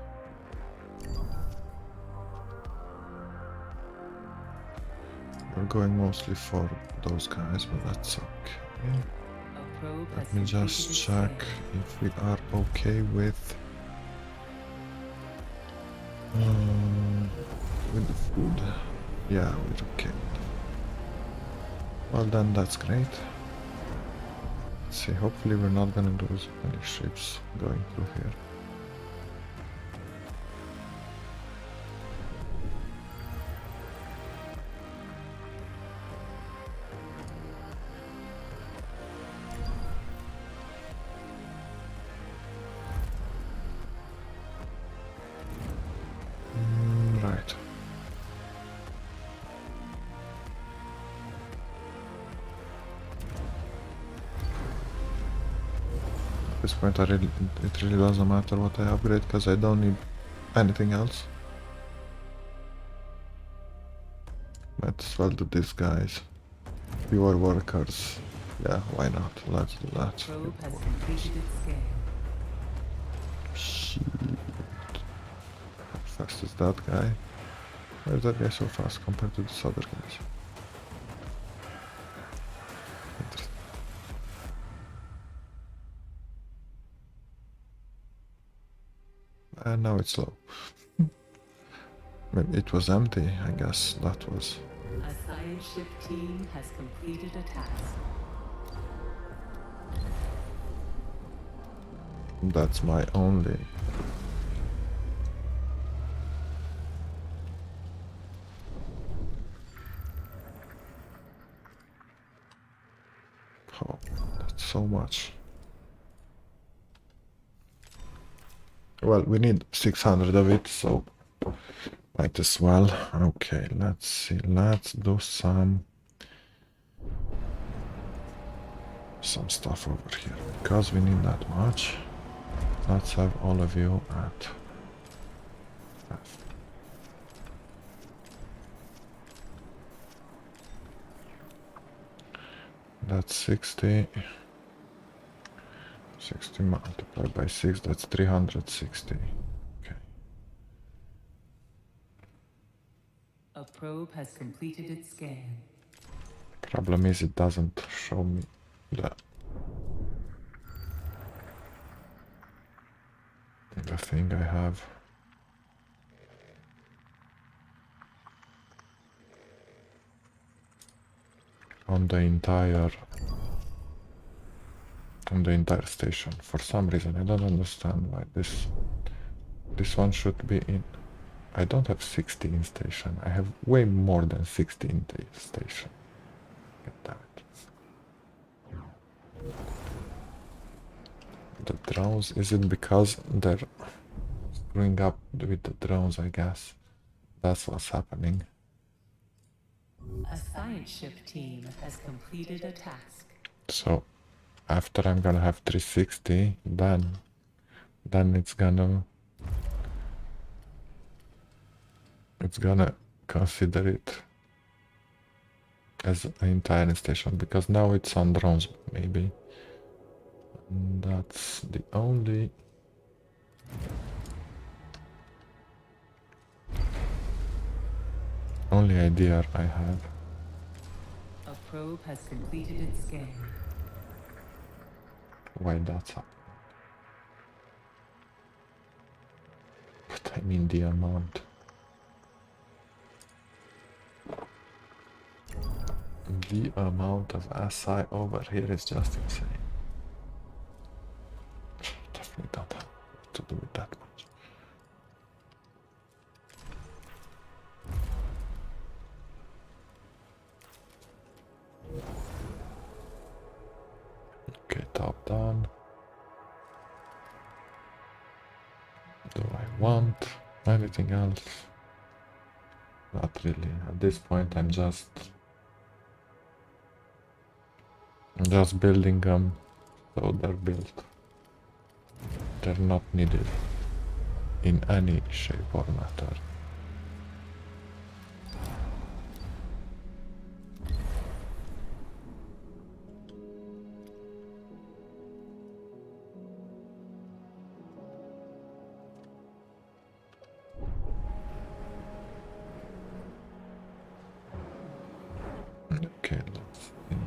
We're going mostly for those guys, but that's okay. A probe has Let me completed just its check scan. if we are okay with the food. Yeah, we're okay. Well then, that's great. Let's see, hopefully we're not gonna lose any ships going through here. Right. this point it really doesn't matter what I upgrade because I don't need anything else. Might as well do this, guys. Fewer workers. Yeah, why not? Let's do that. Probe has completed its scan. Shit. How fast is that guy? Why is that guy so fast compared to this other guys? Interesting. And now it's slow. Maybe it was empty, I guess that was. A science ship team has completed a task. That's my only. Oh, that's so much. Well, we need 600 of it, so might as well. Okay, let's see. Let's do some stuff over here because we need that much. Let's have all of you at F. That's 60. 60 multiplied by 6, that's 360. Okay. A probe has completed its scan. Problem is it doesn't show me the thing I have. On the entire station. For some reason I don't understand why this one should be in. I don't have 60 in station. I have way more than 60 in the station. God damn it. The drones, is it because they're screwing up with the drones, I guess? That's what's happening. A science ship team has completed a task. So after I'm gonna have 360, then it's gonna consider it as an entire station, because now it's on drones maybe. And that's the only idea I have. A probe has completed its scan. Why that's up. But I mean the amount. The amount of SI over here is just insane. Definitely don't have to do with that much. Okay, top done. Do I want anything else? Not really. At this point I'm just building them so they're built. They're not needed in any shape or matter. Okay, let's see.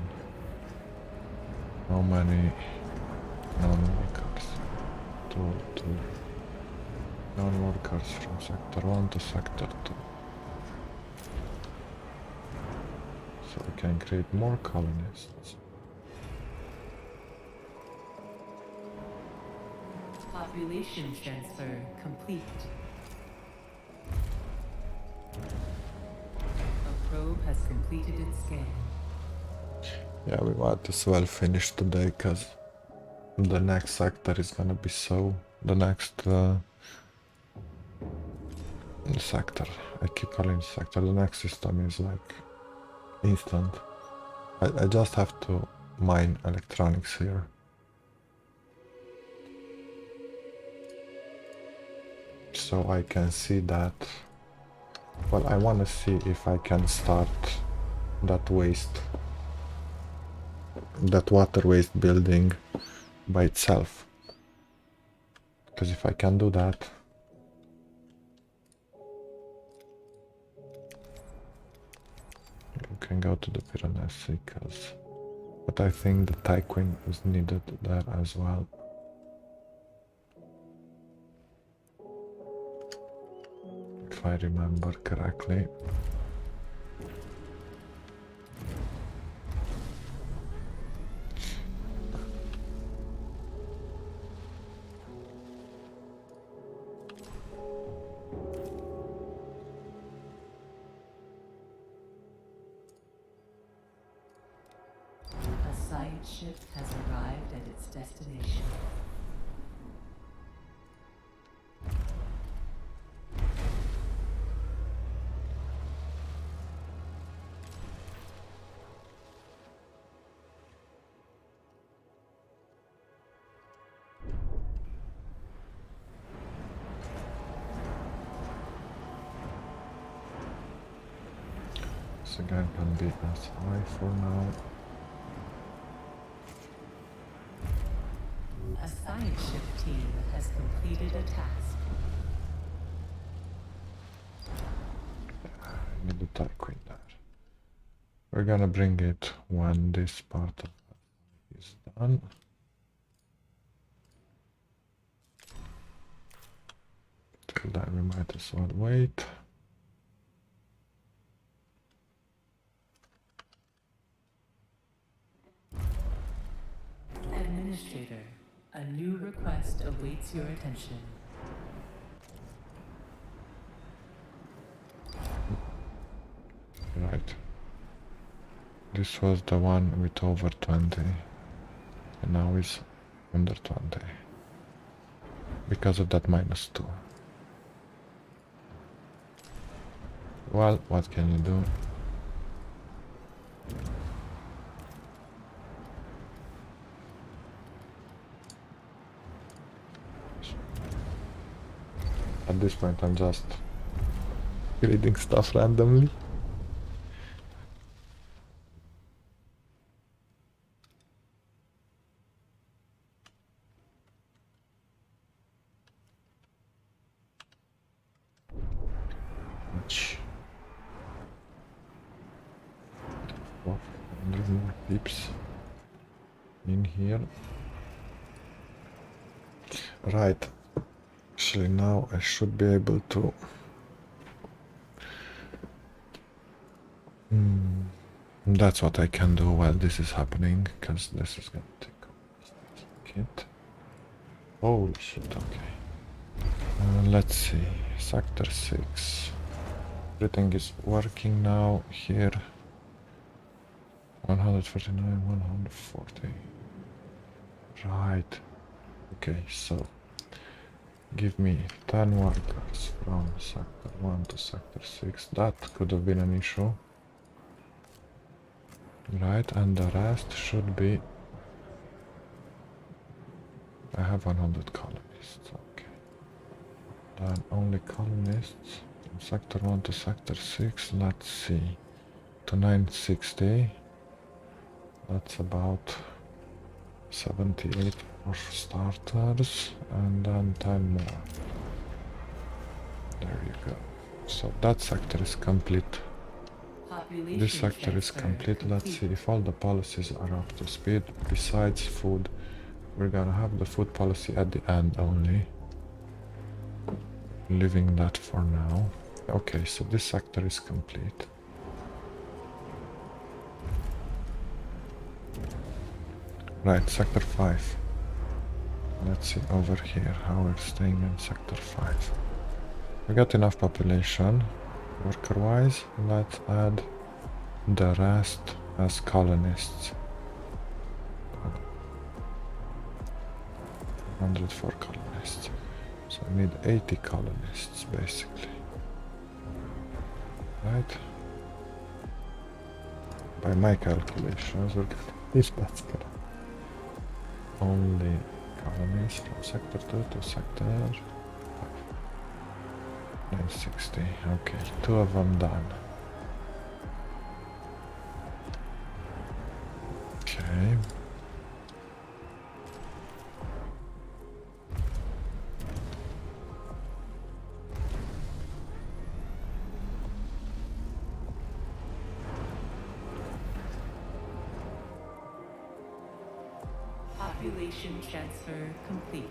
How many non-workers? Two non-workers from sector 1 to sector 2. So we can create more colonists. Population transfer complete. A probe has completed its scan. Yeah, we might as well finish today, because the next sector is gonna be so... The next sector, I keep calling it sector, the next system is like instant. I just have to mine electronics here. so I can see that. Well, I want to see if I can start that water waste building by itself. Because if I can do that, you can go to the Piranesi, but I think the Tyquin is needed there as well. If I remember correctly. A science ship has arrived at its destination. This again can be as high for now. A science ship team has completed a task. I need the Tyquin there. We're gonna bring it when this part of it is done. Till then we might as well wait. Administrator, a new request awaits your attention. Right. This was the one with over 20. And now it's under 20. Because of that -2. Well, what can you do? At this point I'm just reading stuff randomly. Much. 400 more pips in here. Right. Actually now I should be able to that's what I can do while this is happening, because this is gonna take a kit. Holy shit, okay. Let's see. Sector 6. Everything is working now here. 149, 140. Right. Okay, so give me 10 workers from sector 1 to sector 6. That could have been an issue. Right, and the rest should be... I have 100 colonists, okay. Then only colonists from sector 1 to sector 6, let's see. To 960. That's about 78 for starters, and then 10 more. There you go. So that sector is complete. This sector is complete. Let's see if all the policies are up to speed. Besides food, we're gonna have the food policy at the end only. Leaving that for now. Okay, so this sector is complete. Right, sector 5. Let's see over here how we're staying in sector 5. We got enough population worker-wise. Let's add the rest as colonists. 104 colonists. So I need 80 colonists basically. Right? By my calculations, we're getting this basket. Only colonies from sector 2 to sector 5. 960. Okay, 2 of them done. Okay. Population transfer complete.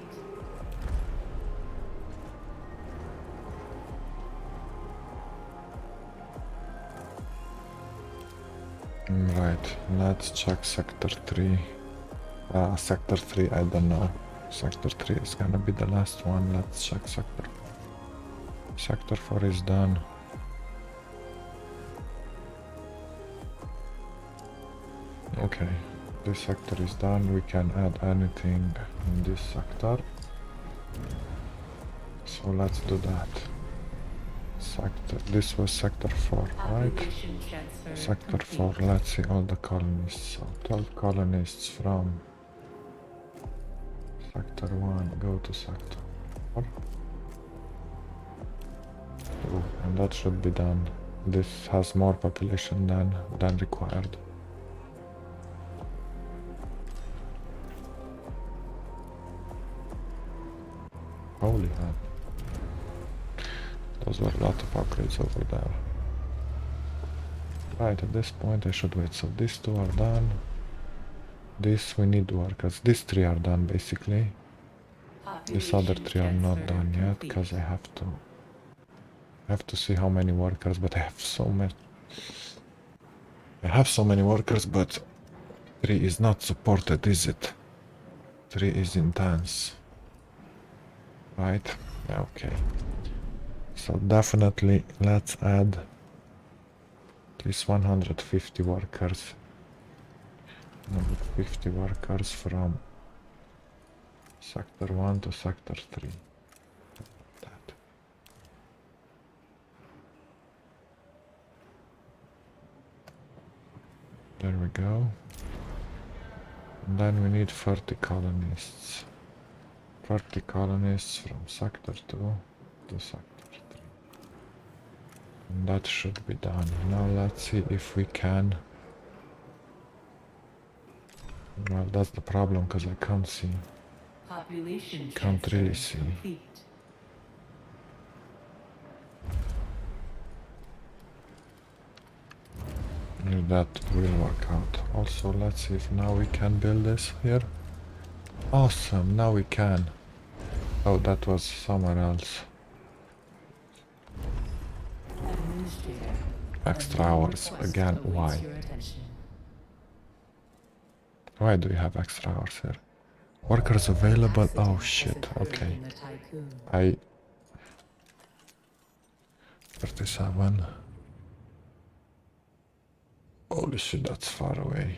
Right, let's check sector 3. Sector 3, I don't know. Sector 3 is gonna be the last one. Let's check sector. Sector 4 is done. Okay, this sector is done. We can add anything in this sector. So let's do that. Sector, this was sector 4, right? Population transfer Sector complete. 4, let's see all the colonists. So 12 colonists from sector 1 go to sector 4. Oh, and that should be done. This has more population than required. Holy hell. Those were a lot of upgrades over there. Right, at this point I should wait. So these 2 are done. This we need workers. These 3 are done basically. These other 3 are not done yet because I have to see how many workers, but I have so many. I have so many workers, but 3 is not supported, is it? 3 is intense. Right? Yeah, okay. So definitely let's add at least 150 workers. 150 workers from sector 1 to sector 3. That. There we go. And then we need 30 colonists. 30 colonists from sector 2 to sector 3. And that should be done. Now let's see if we can. Well, that's the problem because I can't see. Population Can't really transfer see. complete. If that will work out. Also, let's see if now we can build this here. Awesome, now we can. Oh, that was somewhere else. Administrator. Extra A new hours request again. awaits Why? your attention. Why do you have extra hours here? Workers available. Oh shit. Okay. In the tycoon. I 37. Holy shit, that's far away.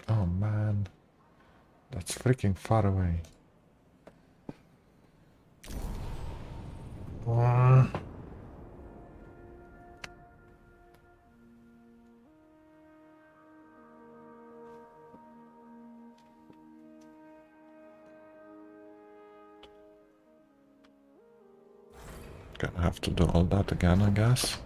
Oh man. That's freaking far away. Gonna have to do all that again, I guess.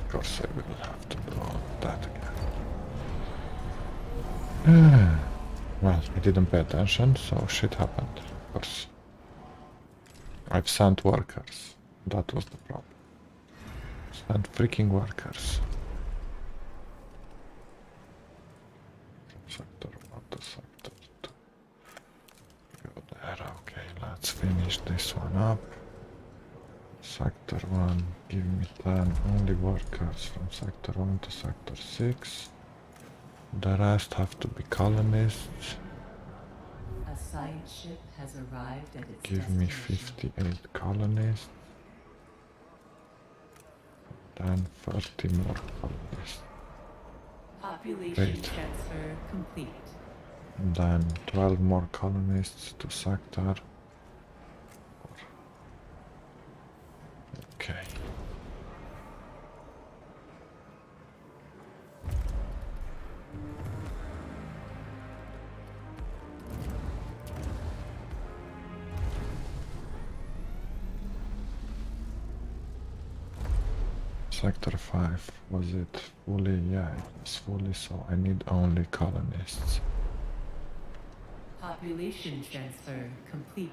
Of course I will have to do all that again. Well, I didn't pay attention, so shit happened. Of course. I've sent workers. That was the problem. Sent freaking workers. Sector 1 to sector 2. Go there, okay, let's finish this one up. Sector 1, give me 10 only workers from sector 1 to sector 6. The rest have to be colonists. A side ship has arrived at its Give me destination. 58 colonists. Then 30 more colonists. Population Great. transfer complete. Then 12 more colonists to sector. Okay. Sector 5, was it fully? Yeah, it was fully, so I need only colonists. Population transfer complete.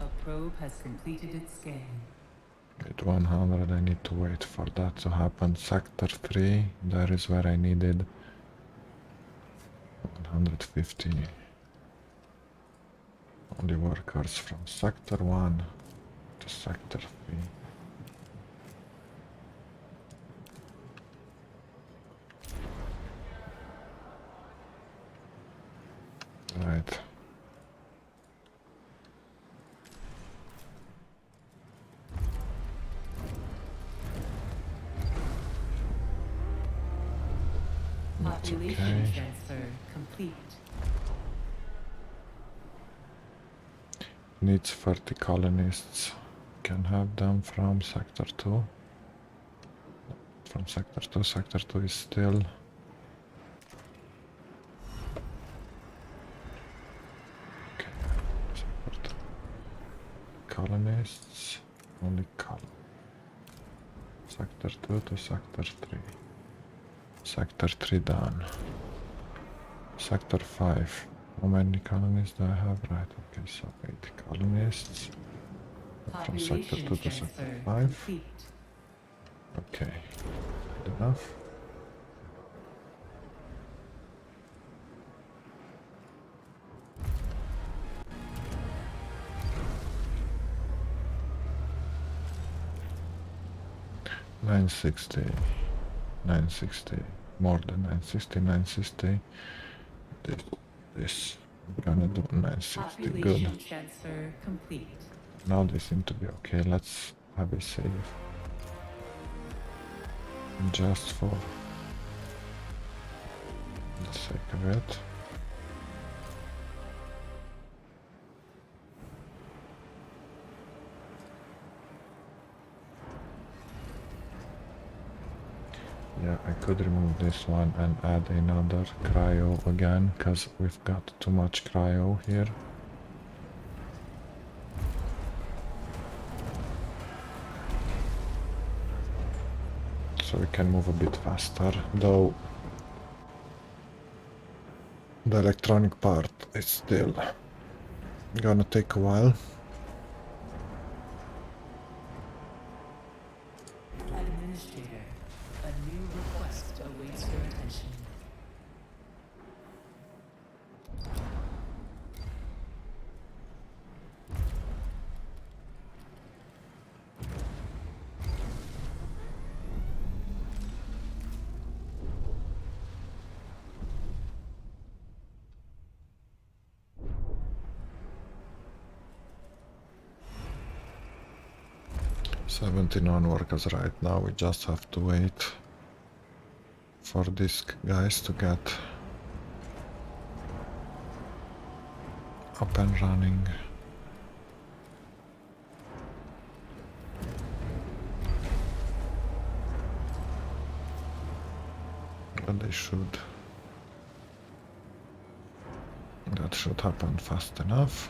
A probe has completed its scan. At 100 I need to wait for that to happen. Sector 3, there is where I needed 150 only workers from Sector 1 to Sector 3. Right. That's Population okay. transfer complete. Needs 30 colonists. Can have them from Sector 2. From Sector 2. Sector 2 is still... Okay. Sector 2. Colonists. Only Sector 2 to Sector 3. Sector 3 done. Sector 5. How many colonists do I have? Right, okay, so 8 colonists. From Sector 2 to Sector 5. Complete. Okay, good enough. $960, $960, more than $960. This, I'm gonna do $960, good. Population transfer complete. Now they seem to be okay, let's have a save. Just for the sake of it. Yeah, I could remove this one and add another cryo again, because we've got too much cryo here. So we can move a bit faster, though the electronic part is still gonna take a while. Administrator, a new request awaits your attention. $79 workers right now, we just have to wait for these guys to get up and running. But they should. That should happen fast enough.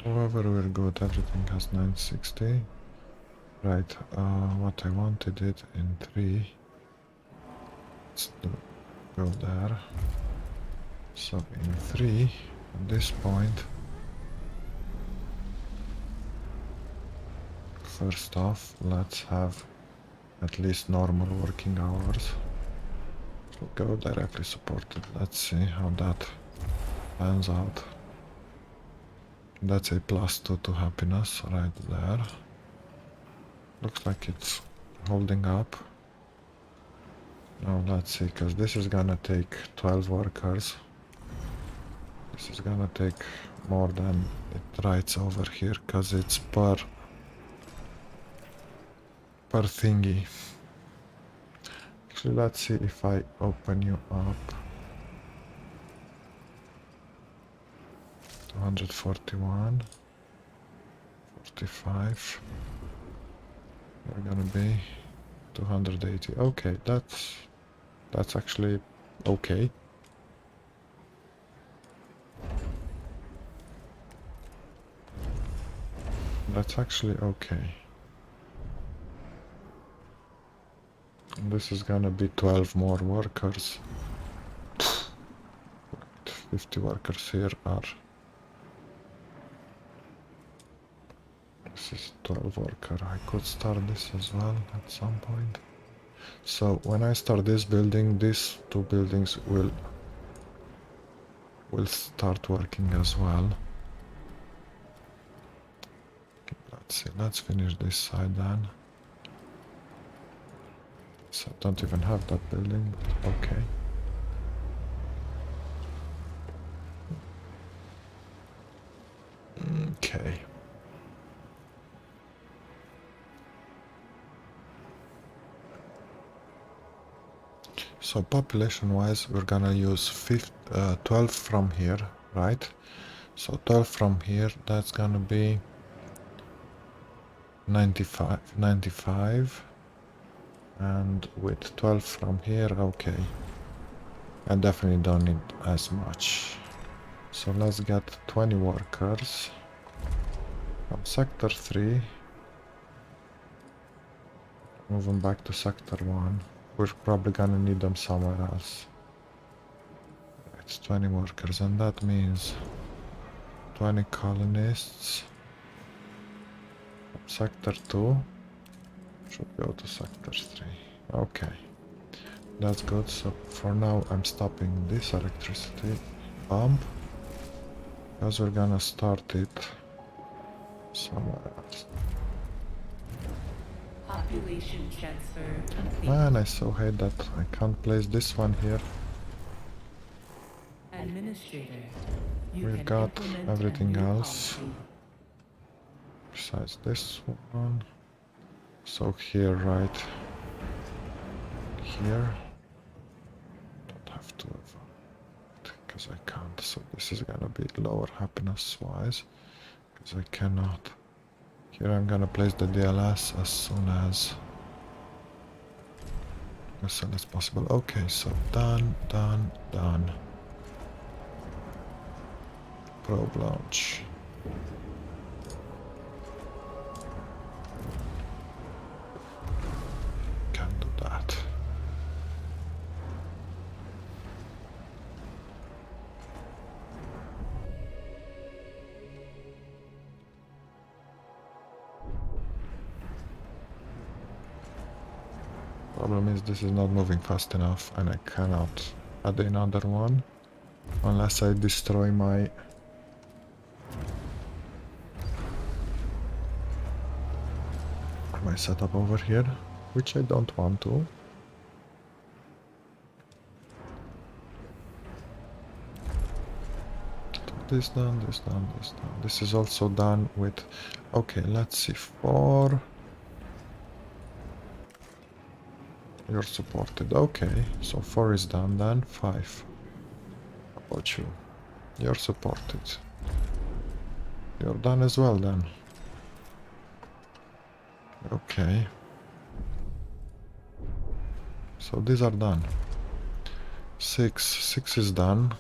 However, we're good, everything has 960. Right, what I wanted it in 3. Let's go there. So in 3, at this point, first off, let's have at least normal working hours. We'll go directly supported. Let's see how that pans out. That's a +2 to happiness right there. Looks like it's holding up. Now let's see, because this is gonna take 12 workers. This is gonna take more than it writes over here, cause it's per thingy. Actually, let's see if I open you up. 241, 45. We're gonna be 280. Okay, that's actually okay. That's actually okay. And this is gonna be 12 more workers. 50 workers here are. This is 12 worker. I could start this as well at some point. So when I start this building, these two buildings will start working as well. Let's see, let's finish this side then. So I don't even have that building, but okay. Okay. So population wise, we're gonna use 12 from here, right? So 12 from here, that's gonna be 95. And with 12 from here, okay. I definitely don't need as much. So let's get 20 workers from sector 3. Move them back to sector 1. We're probably gonna need them somewhere else. It's 20 workers, and that means 20 colonists from sector 2 should go to sector 3. Okay, that's good. So for now I'm stopping this electricity pump because we're gonna start it somewhere else. Population transfer complete. Man, I so hate that I can't place this one here. Administrator, you We've can got implement a everything new else policy. besides this one. So here, right here, don't have to avoid because I can't. So this is gonna be lower happiness wise because I cannot. Here I'm gonna place the DLS as soon as possible. Okay, so done. Probe launch. Can do that. Problem is this is not moving fast enough and I cannot add another one unless I destroy my setup over here, which I don't want to. This done. This is also done with. Okay, let's see. 4. You're supported. Okay, so 4 is done then. 5. How about you? You're supported. You're done as well then. Okay. So these are done. 6 is done.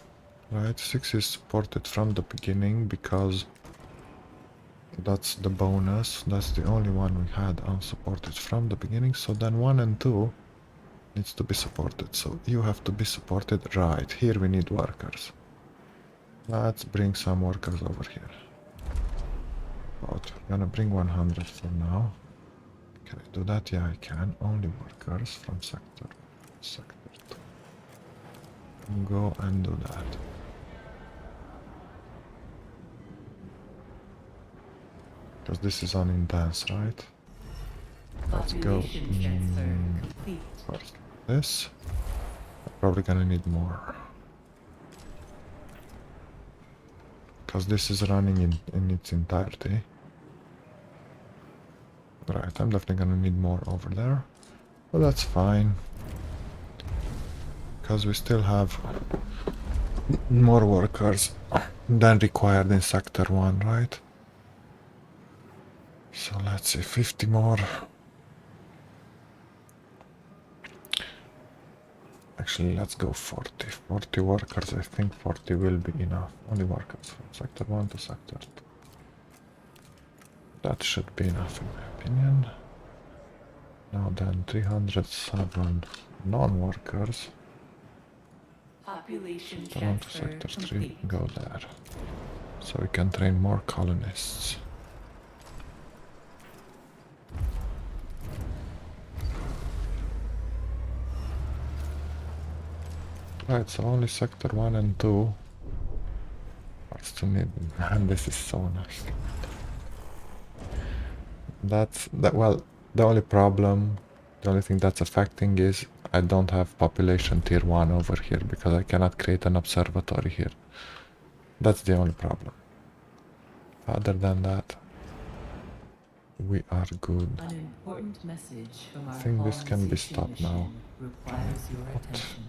Right, 6 is supported from the beginning because that's the bonus. That's the only one we had unsupported from the beginning. So then 1 and 2 needs to be supported. So you have to be supported. Right, here we need workers. Let's bring some workers over here. But we're gonna bring 100 for now. Can I do that? Yeah, I can. Only workers from sector 2. Go and do that. Because this is on intense, right? Let's go Population transfer complete. first this. I'm probably gonna need more. because this is running in its entirety. Right, I'm definitely gonna need more over there, but that's fine, because we still have more workers than required in Sector 1, right? So let's see, 50 more. Actually, let's go 40. 40 workers, I think 40 will be enough. Only workers from Sector 1 to Sector 2. That should be enough in my opinion. Now then, 307 non-workers. Population Sector 1 to transfer Sector 3, complete. go there. So we can train more colonists. Right, so only Sector 1 and 2 are still needed. And this is so nice. Well, the only problem, the only thing that's affecting is I don't have population tier 1 over here because I cannot create an observatory here. That's the only problem. Other than that, we are good. An important message from I our think this can be colonization stopped now. mission requires your What? attention.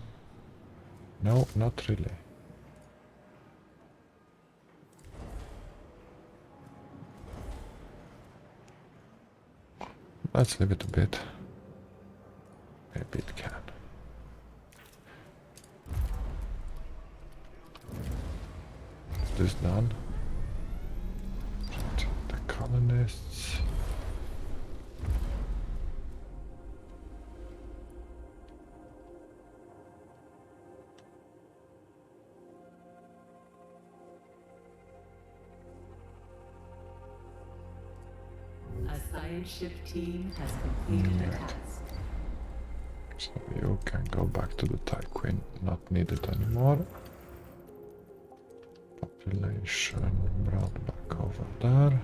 No, not really. Let's leave it a bit. Maybe it can. Is this done? The colonists. A science ship team has completed a task. So you can go back to the Tyquin, not needed anymore. Population brought back over there.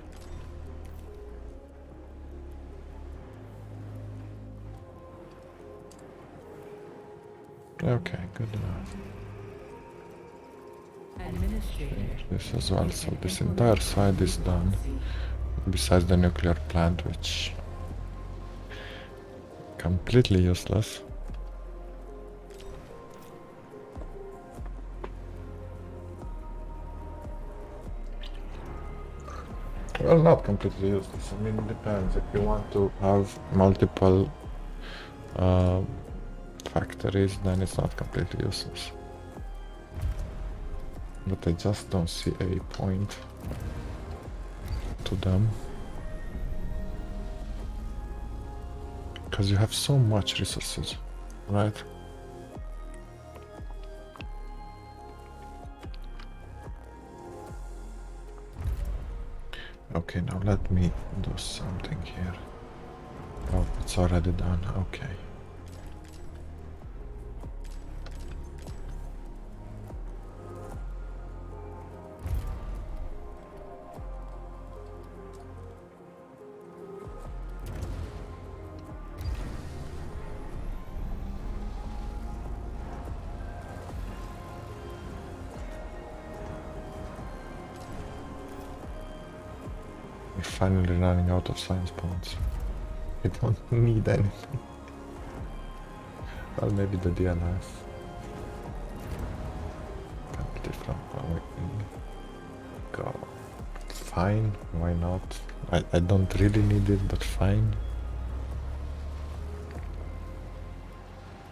Okay, good enough. Administrator. This as well, so this entire side is done. Besides the nuclear plant, which completely useless. Well, not completely useless. I mean, it depends. If you want to have multiple factories, then it's not completely useless. But I just don't see a point to them. Because you have so much resources, right? Okay, now let me do something here. Oh, it's already done. Okay. We're finally running out of science points. We don't need anything. Well, maybe the DNF. Penalty from go. Fine, why not? I don't really need it, but fine.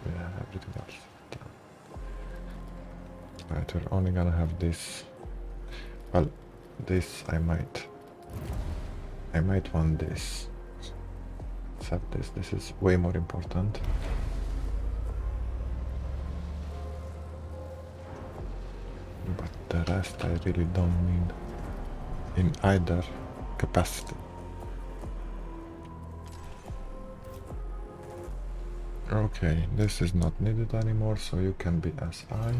Yeah, everything else done. Right, we're only gonna have this. Well, this I might want this. Except this is way more important. But the rest I really don't need in either capacity. Okay, this is not needed anymore, so you can be SI.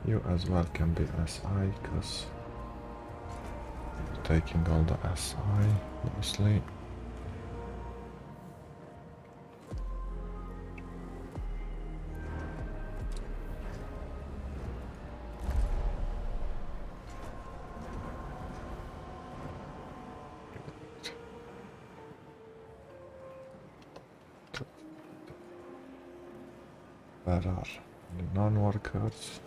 You as well can be SI, because taking all the SI mostly. There are only non-workers.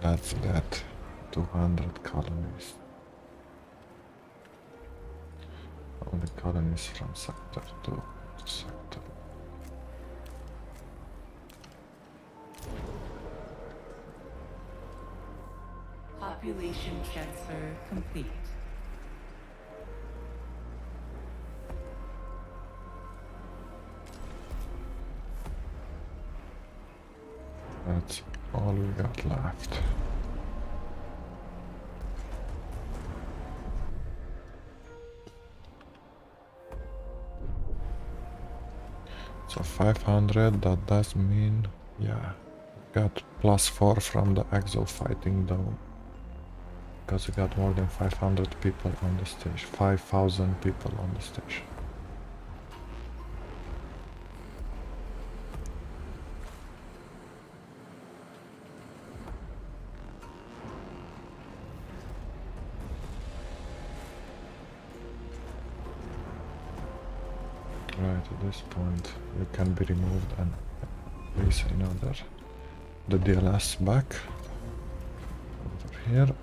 Let's get 200 colonies. Only colonies from sector 2 to sector. Population transfer complete. That's all we got left. So 500, that does mean, yeah, got +4 from the exo fighting though. Because we got more than 500 people on the stage. 5,000 people on the stage. Right, at this point you can be removed and place another the DLS back over here.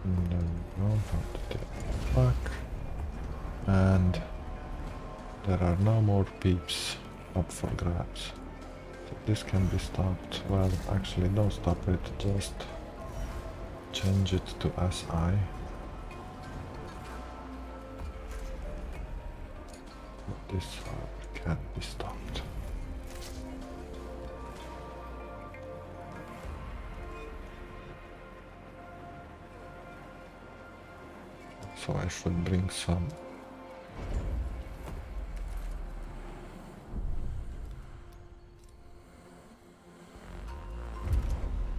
And then we go put the DLS back. And there are no more peeps up for grabs. So this can be stopped. Well, actually don't stop it, just change it to SI. But this can be stopped. So I should bring some.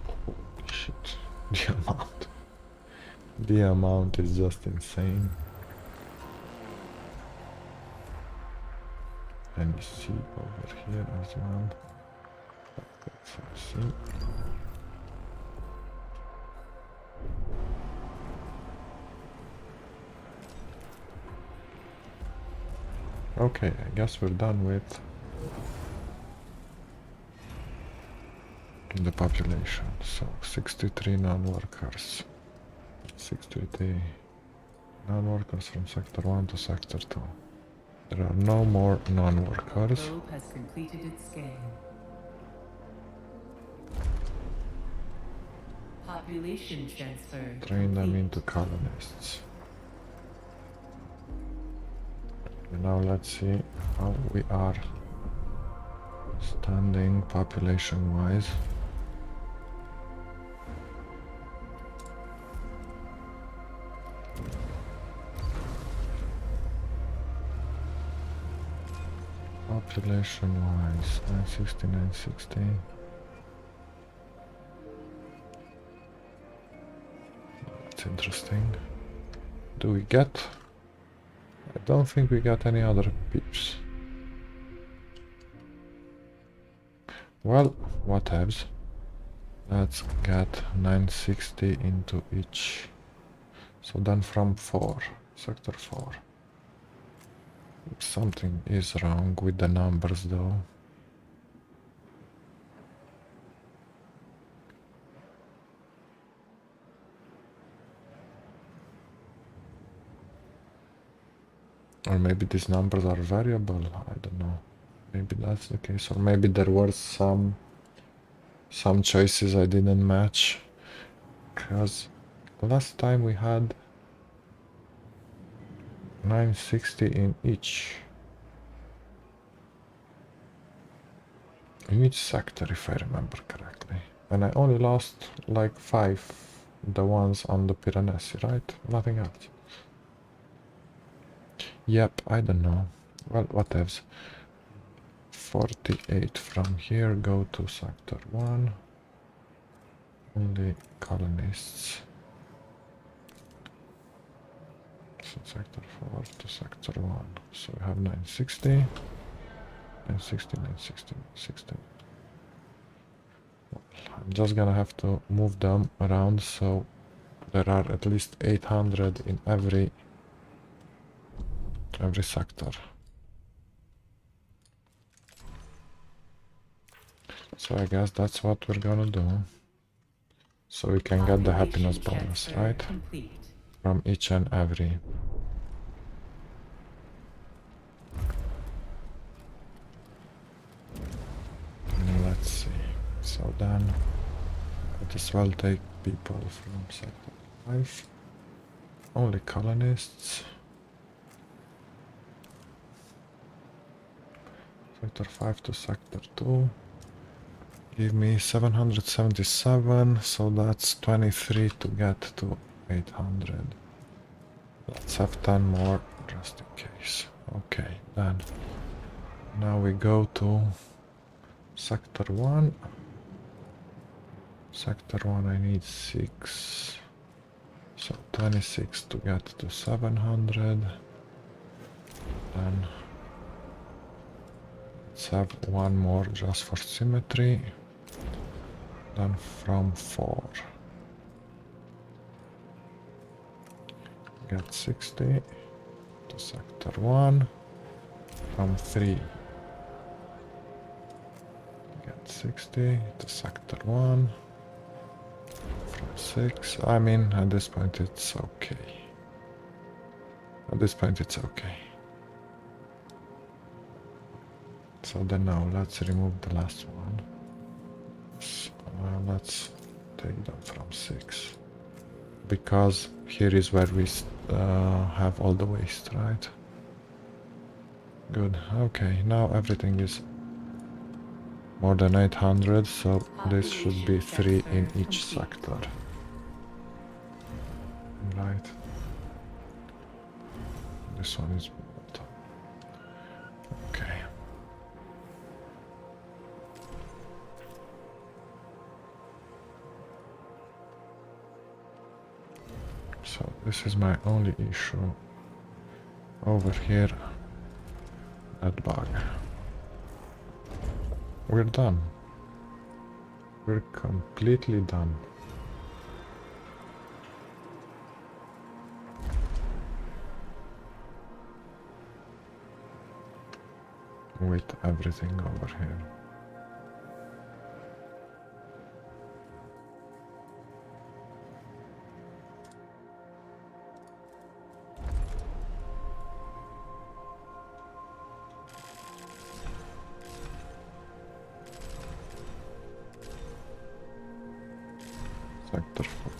Holy shit, the amount. The amount is just insane. Let me see over here as well. Let's see. Okay, I guess we're done with the population. So 63 non-workers. 63 non-workers from sector 1 to sector 2. There are no more non-workers. Probe has completed its scan. Population transfer Train them complete. into colonists. And now let's see how we are standing population-wise. Population-wise, 960, 960. That's interesting. Do we get? I don't think we got any other peeps. Well, whatevs. Let's get 960 into each. So then from 4, sector 4. Something is wrong with the numbers though. Or maybe these numbers are variable, I don't know. Maybe that's the case, or maybe there were some choices I didn't match. Because last time we had 960 in each. In each sector, if I remember correctly. And I only lost like 5, the ones on the Piranesi, right? Nothing else. Yep, I don't know. Well, whatevs. 48 from here, go to sector 1. Only colonists. So sector 4 to sector 1. So we have 960, 960, 960, 960. I'm just gonna have to move them around so there are at least 800 in every sector. So I guess that's what we're gonna do. So we can get the happiness Population bonus, transfer right? complete. From each and every. Let's see. So then might as well take people from sector 5. Only colonists. Sector 5 to sector 2. Give me 777, so that's 23 to get to 800. Let's have 10 more just in case. Okay, then now we go to sector 1. Sector 1 I need 6. So 26 to get to 700. Then let's have one more just for symmetry. Then from 4. Get 60 to sector 1. From 3. Get 60 to sector 1. From 6. I mean, at this point it's okay. At this point it's okay. So then now let's remove the last one. So, let's take them from 6. Because here is where we have all the waste, right? Good. Okay, now everything is more than 800, so this should be 3 in each sector. Right. This one is built. Okay. So this is my only issue. Over here, that bug. We're done. We're completely done. With everything over here. Sector 4,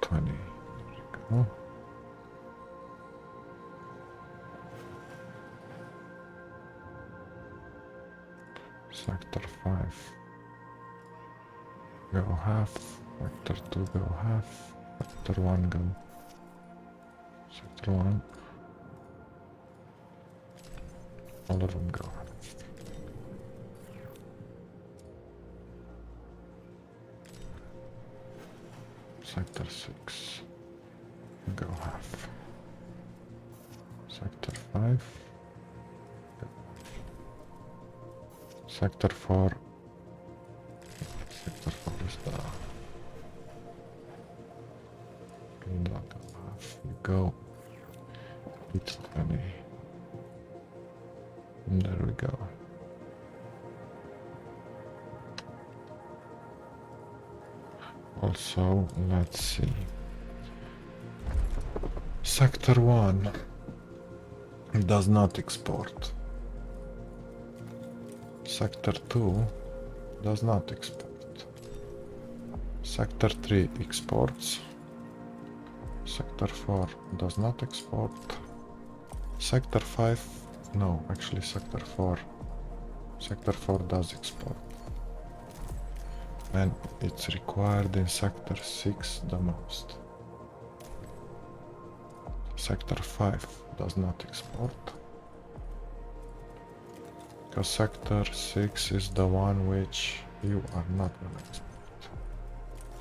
20, there we go. Sector 5, go half, sector 2 go half, sector 1 go, sector 1, all of them go half. Sector 6, go half. Sector 5, go half. Sector 4, sector 4 is the not go half. You go, it's 20. And there we go. Also, let's see. Sector 1 does not export. Sector 2 does not export. Sector 3 exports. Sector 4 does not export. Sector 5, no, actually Sector 4. Sector 4 does export. And it's required in Sector 6 the most. Sector 5 does not export. Because Sector 6 is the one which you are not gonna export.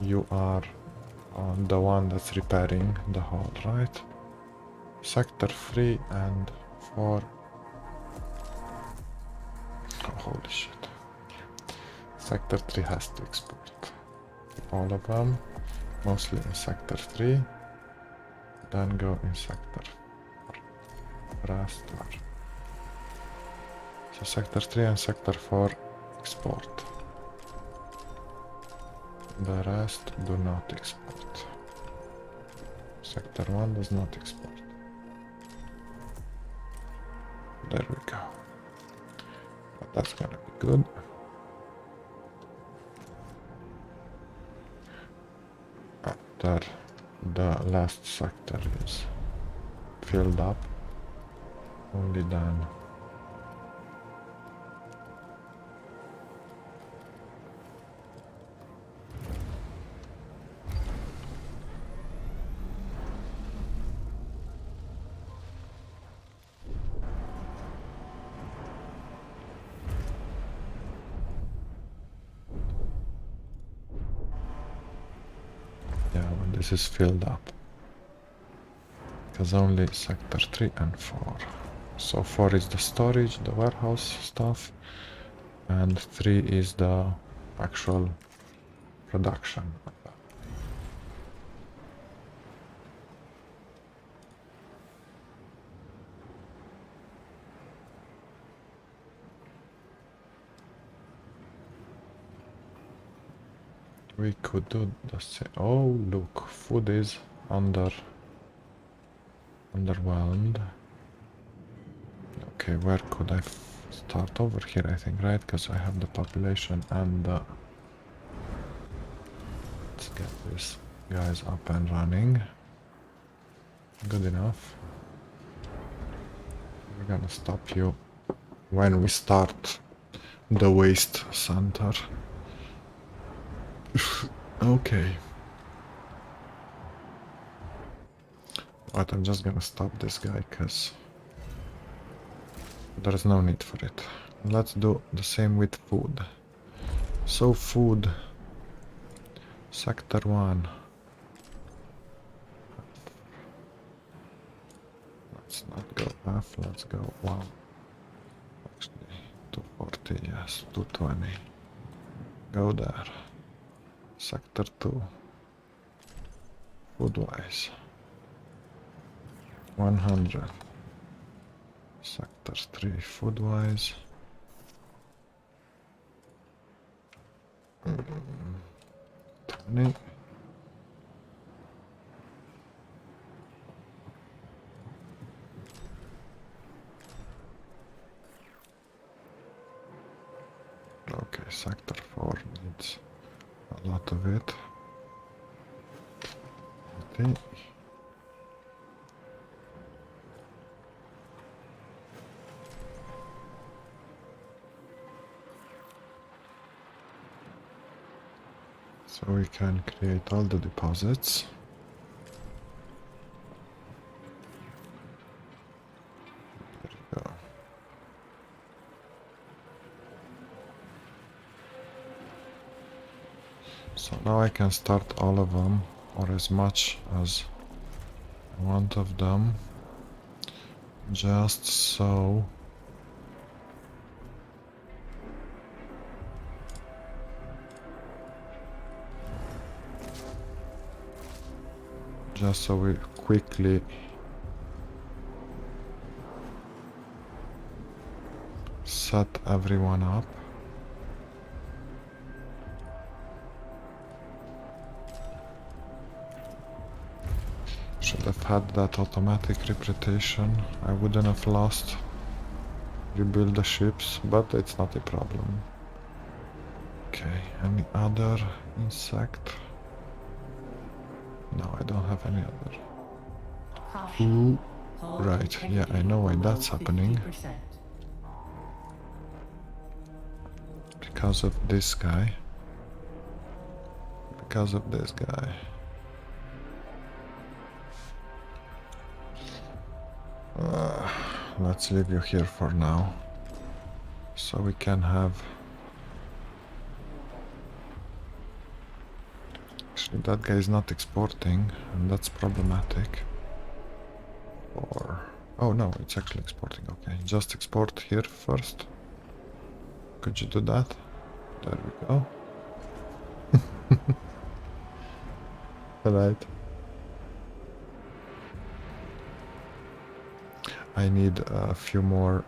You are on the one that's repairing the hull, right? Sector 3 and 4. Oh, holy shit. Sector 3 has to export. All of them, mostly in Sector 3. Then go in Sector 4. Rest are. So Sector 3 and Sector 4 export. The rest do not export. Sector 1 does not export. There we go. But that's gonna be good. After the last sector is filled up, only then when this is filled up. Because only sector 3 and 4. So 4 is the storage, the warehouse stuff, and 3 is the actual production. We could do the same. Oh, look, food is underwhelmed. Okay, where could I start? Over here, I think, right? Because I have the population and the... Let's get these guys up and running. Good enough. We're gonna stop you when we start the waste center. Okay. But I'm just gonna stop this guy because there's no need for it. Let's do the same with food. So food, sector 1. Let's not go half, let's go 1. Actually, 240, yes, 220. Go there. Sector 2. Food-wise. 100. Sector 3 food-wise. 20. Okay, sector 4 needs a lot of it. Okay. So we can create all the deposits. There you go. So now I can start all of them, or as much as I want of them, just so we quickly set everyone up. Should have had that automatic reputation. I wouldn't have lost. Rebuild the ships, but it's not a problem. Okay, any other insect? No, I don't have any other. Ooh, right, yeah, I know why that's happening. Because of this guy. Because of this guy. Let's leave you here for now. So we can have... Actually, that guy is not exporting, and that's problematic. Or... oh no, it's actually exporting, okay. Just export here first. Could you do that? There we go. Alright. I need a few more...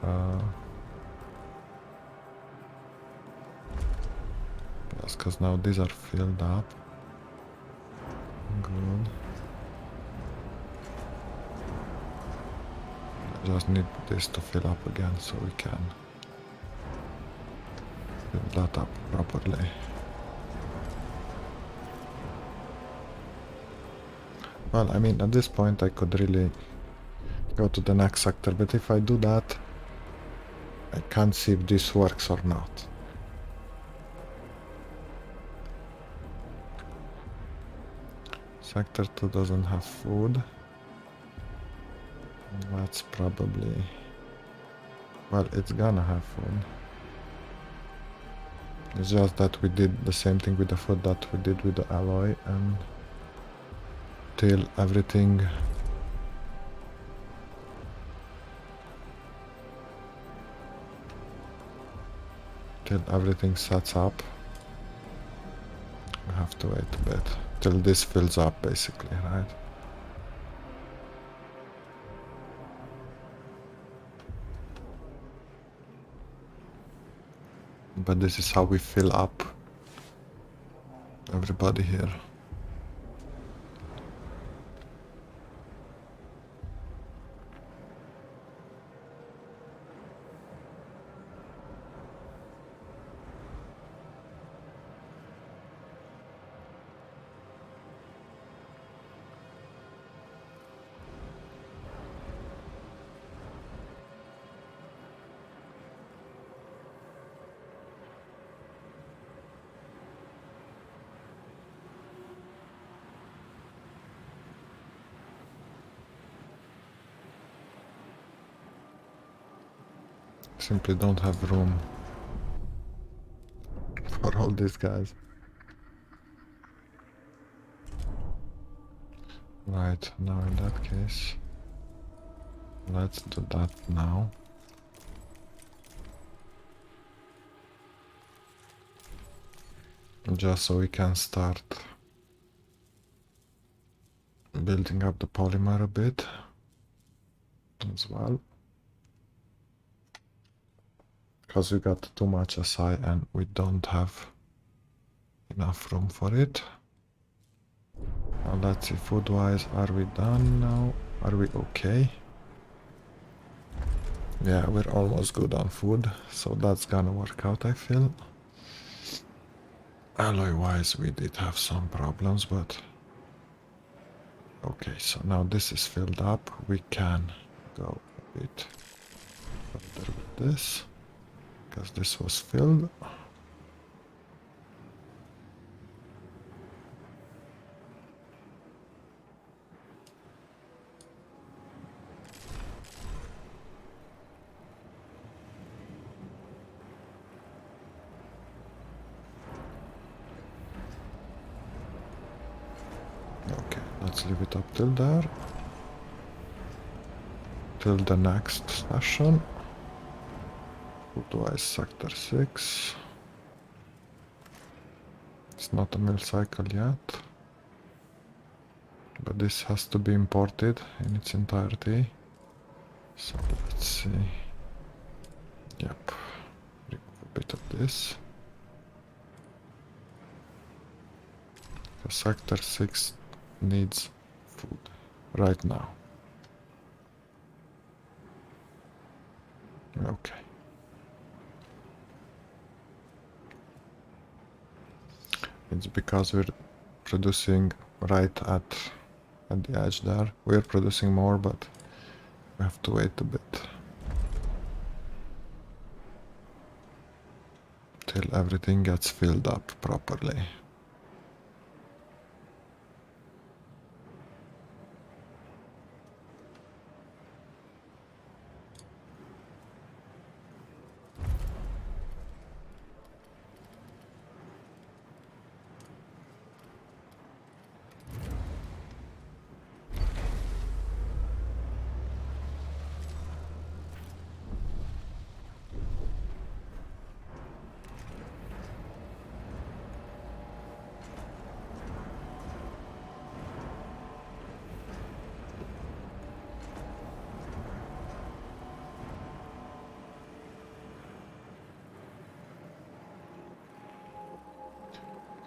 yes, because now these are filled up. Good. I just need this to fill up again so we can fill that up properly. Well, I mean, at this point I could really go to the next sector, but if I do that, I can't see if this works or not. Sector 2 doesn't have food. That's probably... well, it's gonna have food. It's just that we did the same thing with the food that we did with the alloy, and till everything sets up, we have to wait a bit till this fills up, basically, right? But this is how we fill up everybody here. Simply don't have room for all these guys. Right, now in that case, let's do that now. Just so we can start building up the polymer a bit as well. Because we got too much SI and we don't have enough room for it. Now let's see, food wise, are we done now? Are we okay? Yeah, we're almost good on food, so that's gonna work out, I feel. Alloy wise, we did have some problems, but okay, so now this is filled up. We can go a bit further with this, because this was filled. Okay, let's leave it up till there. Till the next session. Food-wise, sector 6. It's not a mill cycle yet. But this has to be imported in its entirety. So let's see. Yep. Remove a bit of this. The sector 6 needs food right now. Okay. It's because we're producing right at the edge there. We're producing more, but we have to wait a bit till everything gets filled up properly.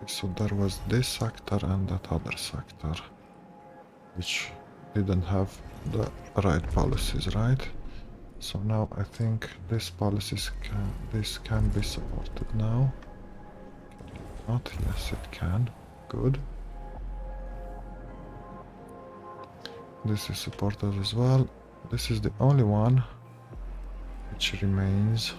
So there was this sector and that other sector, which didn't have the right policies, right? So now I think this this can be supported now. Not? Yes, it can. Good. This is supported as well. This is the only one which remains.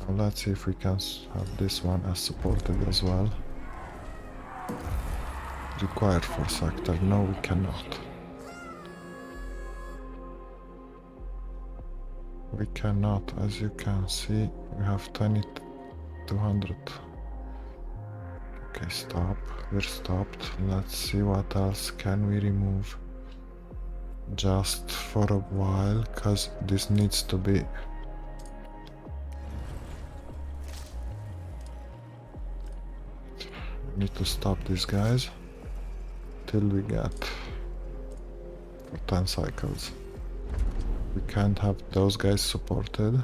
Now let's see if we can have this one as supported as well. Required for sector. No, we cannot. We cannot, as you can see, we have 2200. Okay, stop. We're stopped. Let's see what else can we remove. Just for a while, because this needs to be... We need to stop these guys till we get for 10 cycles. We can't have those guys supported.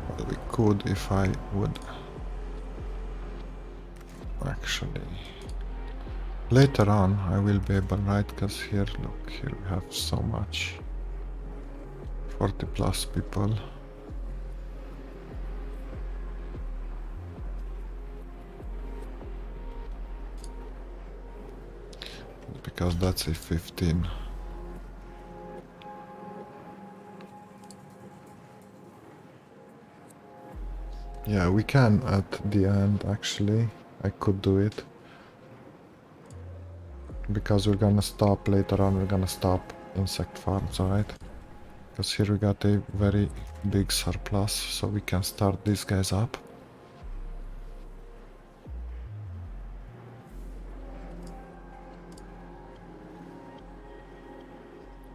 Well, we could if I would actually. Later on I will be able, right? Because here, look, here we have so much. 40 plus people. Because that's a 15. Yeah, we can at the end, actually. I could do it. Because we're gonna stop later on, we're gonna stop insect farms, alright? Because here we got a very big surplus, so we can start these guys up.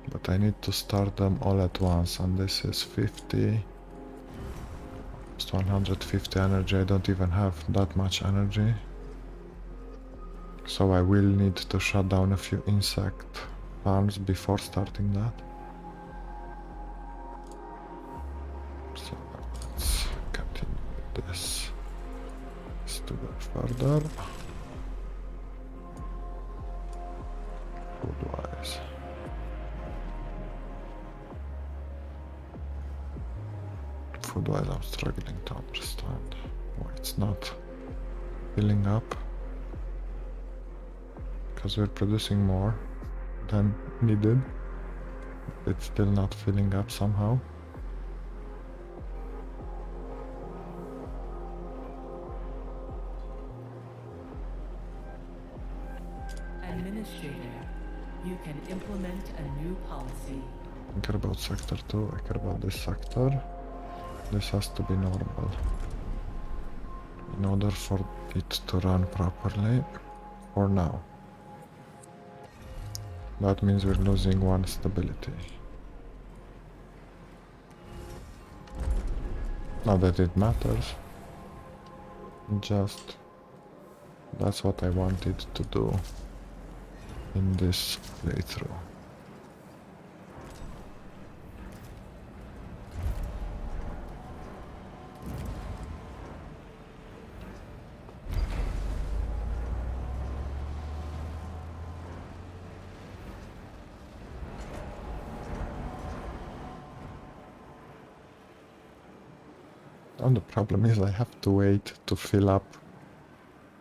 But I need to start them all at once, and this is 50. Just 150 energy. I don't even have that much energy. So I will need to shut down a few insect farms before starting that. So let's continue with this. Let's do that further. Food-wise. Food-wise, I'm struggling to understand why it's not filling up. Because we're producing more than needed. It's still not filling up somehow. Administrator, you can implement a new policy. I care about sector 2, I care about this sector. This has to be normal. In order for it to run properly, for now. That means we're losing one stability. Not that it matters. Just that's what I wanted to do in this playthrough. And the problem is I have to wait to fill up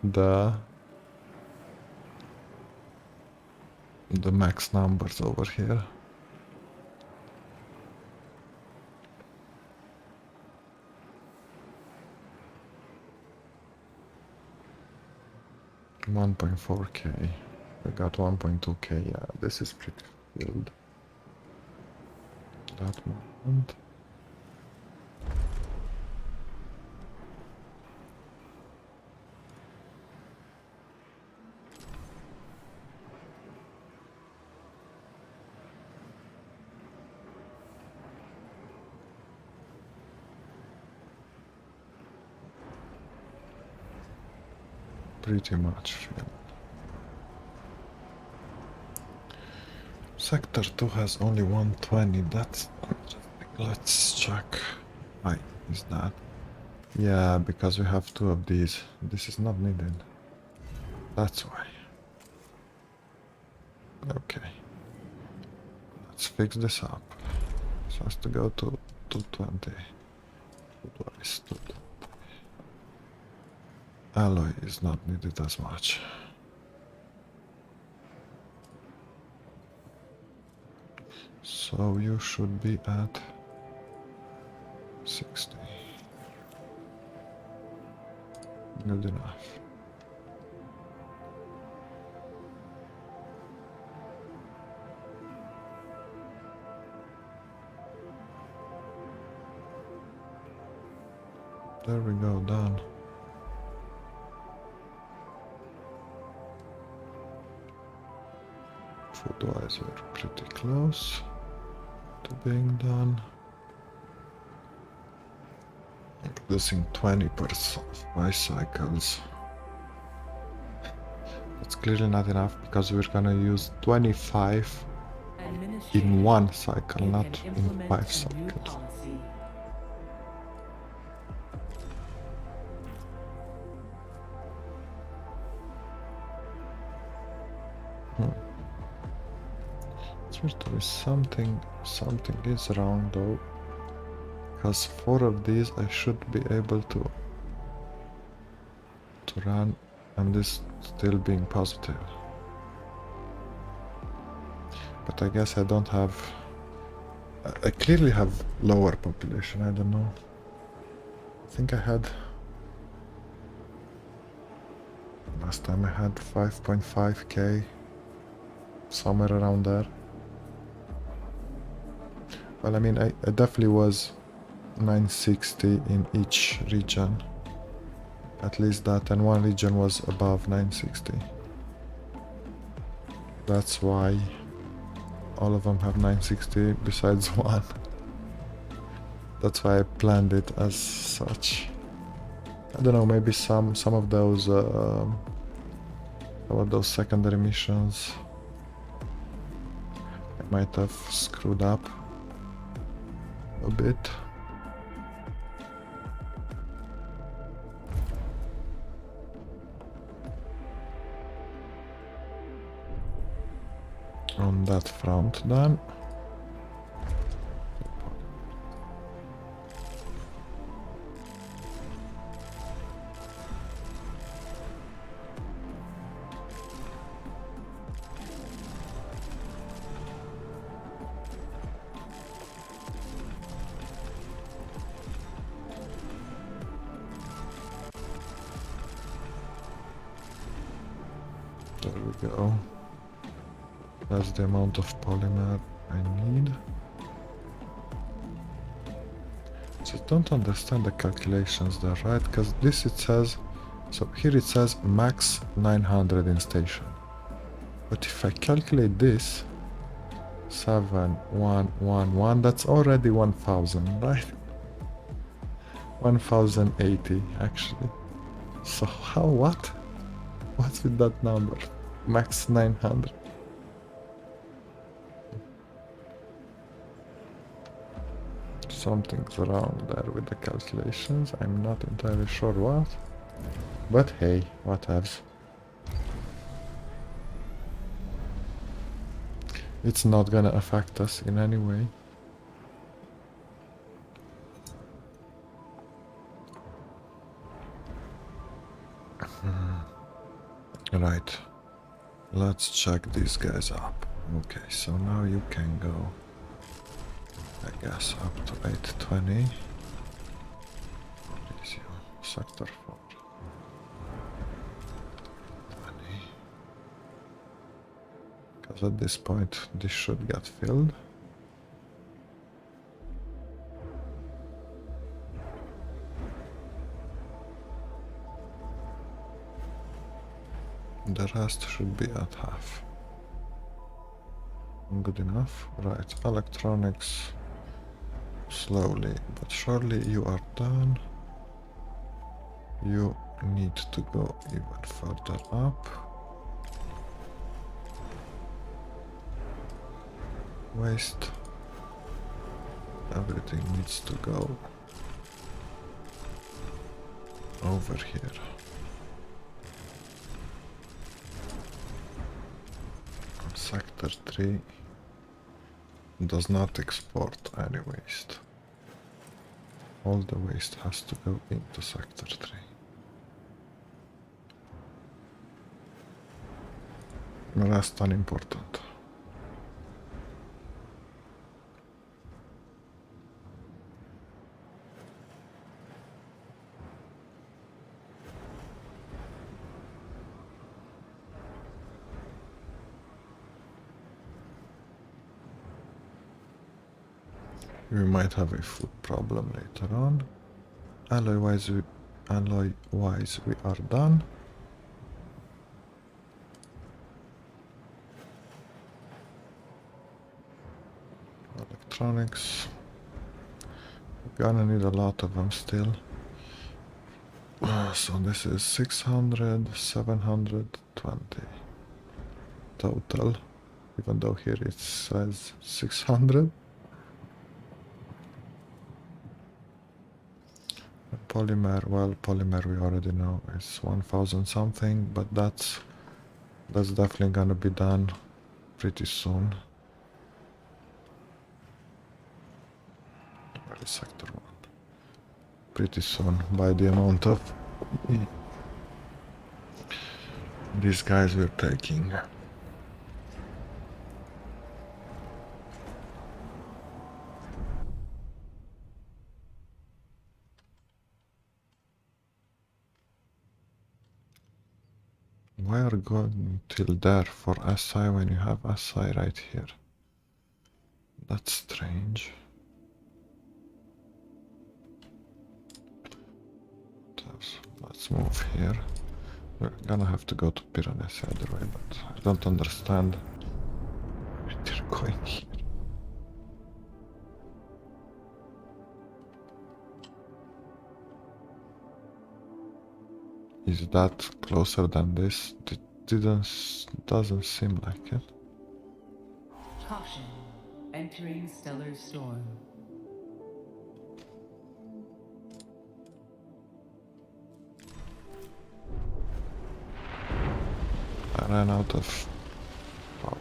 the max numbers over here. $1.4k. We got 1.2k. Yeah, this is pretty filled. That moment. Pretty much filled. Sector 2 has only 120. That's interesting. Let's check. Why is that? Yeah, because we have 2 of these. This is not needed. That's why. Okay. Let's fix this up. This has to go to 220. Twice 220. Alloy is not needed as much. So you should be at 60. Good enough. There we go, done. Food-wise, we're pretty close to being done. Using 20% of my cycles. That's clearly not enough because we're gonna use 25 in one cycle, You not can in implement 5 a new cycles. policy. Certainly something is wrong though. Because 4 of these I should be able to run and this still being positive. But I guess I don't have... I clearly have lower population, I don't know. I think I had... Last time I had 5.5k, somewhere around there. Well, I mean, I definitely was 960 in each region. At least that, and one region was above 960. That's why all of them have 960 besides one. That's why I planned it as such. I don't know, maybe some of those secondary missions I might have screwed up a bit. On that front then. There we go. That's the amount of polymer I need. So I don't understand the calculations there, right? Because this it says, so here it says max 900 in station. But if I calculate this, 7111, that's already 1000, right? 1080 actually. So how, what? What's with that number? Max 900. Something's wrong there with the calculations. I'm not entirely sure what. But hey, what else? It's not gonna affect us in any way. Right. Let's check these guys up. Okay, so now you can go, I guess, up to 820. Ixion, sector 4. 20. Because at this point, this should get filled. The rest should be at half. Good enough. Right, electronics. Slowly but surely you are done. You need to go even further up. waste. Everything needs to go over here. Sector 3 does not export any waste. All the waste has to go into Sector 3. The rest unimportant. We might have a food problem later on. Alloy-wise we are done. Electronics. We're gonna need a lot of them still. So this is 600, 720 total, even though here it says 600. Polymer, well, polymer we already know is 1000 something, but that's definitely gonna be done pretty soon. Where is sector 1? Pretty soon, by the amount of these guys we're taking. Why are going till there for SI when you have SI right here? That's strange. Let's move here. We're gonna have to go to Pyrenees either way, but I don't understand why they're going here. Is that closer than this? It doesn't seem like it. Caution. Entering stellar storm. I ran out of power.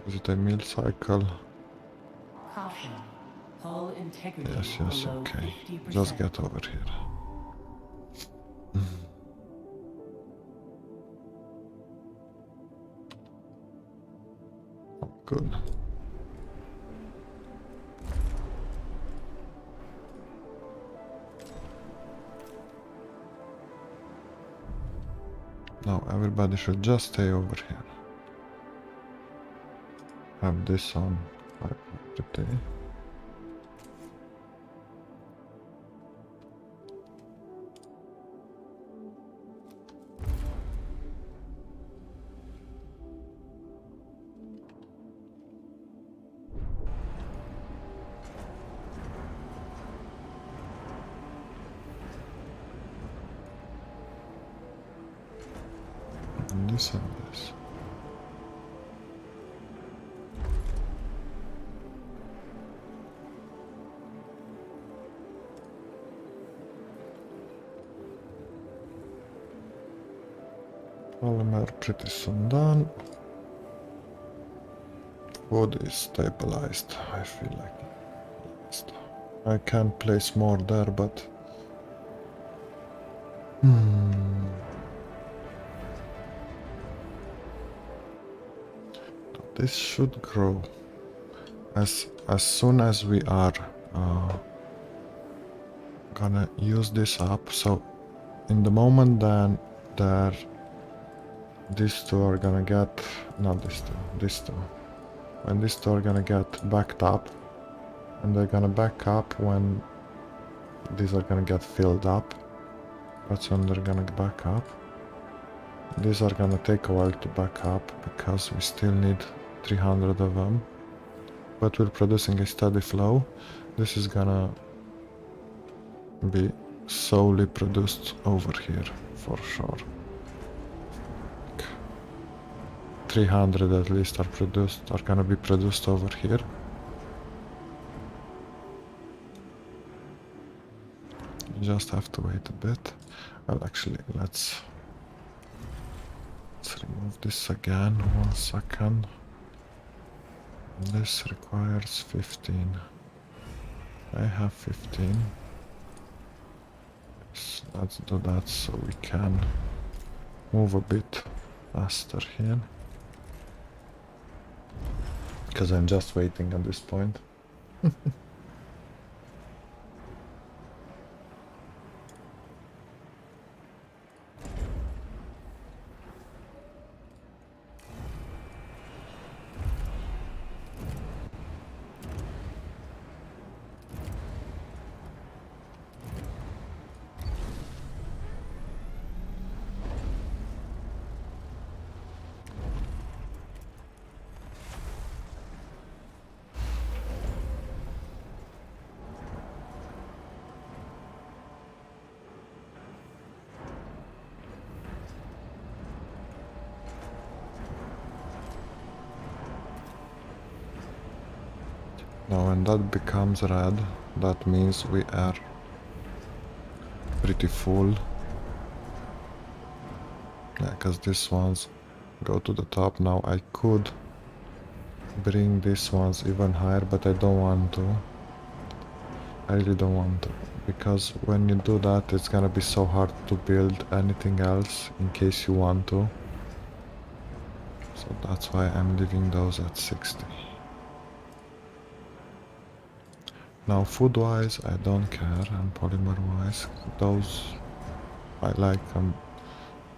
Is it a mill cycle? Caution. Hull integrity Yes, below okay. 50%. Just get over here. Oh, good. Now everybody should just stay over here. Have this on high priority. And this and this. Polymer pretty soon done. Wood is stabilized, I feel like. I can place more there, but this should grow as soon as we are gonna use this up. So in the moment then there these two are gonna get, not these two, when these two are gonna get backed up, and they're gonna back up when these are gonna get filled up. That's when they're gonna back up. These are gonna take a while to back up because we still need 300 of them, but we're producing a steady flow. This is gonna be solely produced over here for sure. 300 at least are gonna be produced over here. You just have to wait a bit. Well, actually, let's remove this again. 1 second. This requires 15. I have 15. Yes, let's do that so we can move a bit faster here. Because I'm just waiting at this point. Now when that becomes red, that means we are pretty full. Yeah, because these ones go to the top. Now I could bring these ones even higher, but I don't want to. I really don't want to. Because when you do that, it's gonna be so hard to build anything else in case you want to. So that's why I'm leaving those at 60. Now food-wise, I don't care, and polymer-wise, those I like them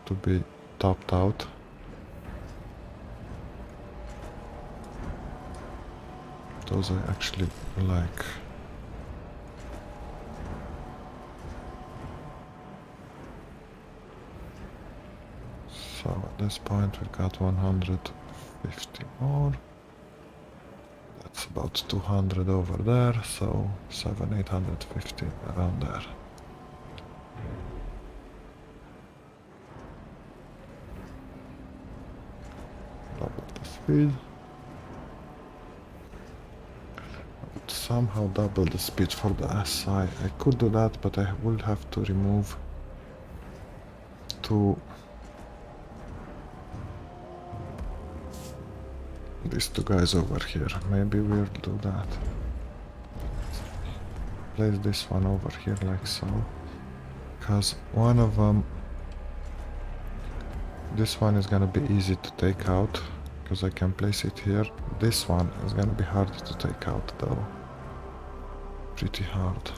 to be topped out. Those I actually like. So at this point we got 150 more. That's about 200 over there, so 850 around there. Double the speed. I would somehow double the speed for the SI. I could do that, but I will have to remove these two guys over here. Maybe we'll do that. Place this one over here like so. Because one of them, this one is gonna be easy to take out because I can place it here. This one is gonna be hard to take out though. Pretty hard.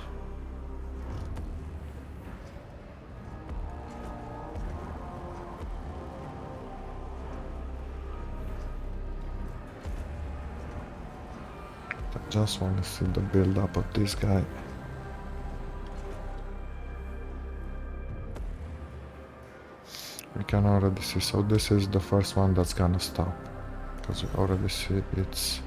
I just want to see the build up of this guy. We can already see, so this is the first one that's gonna stop. Because we already see it's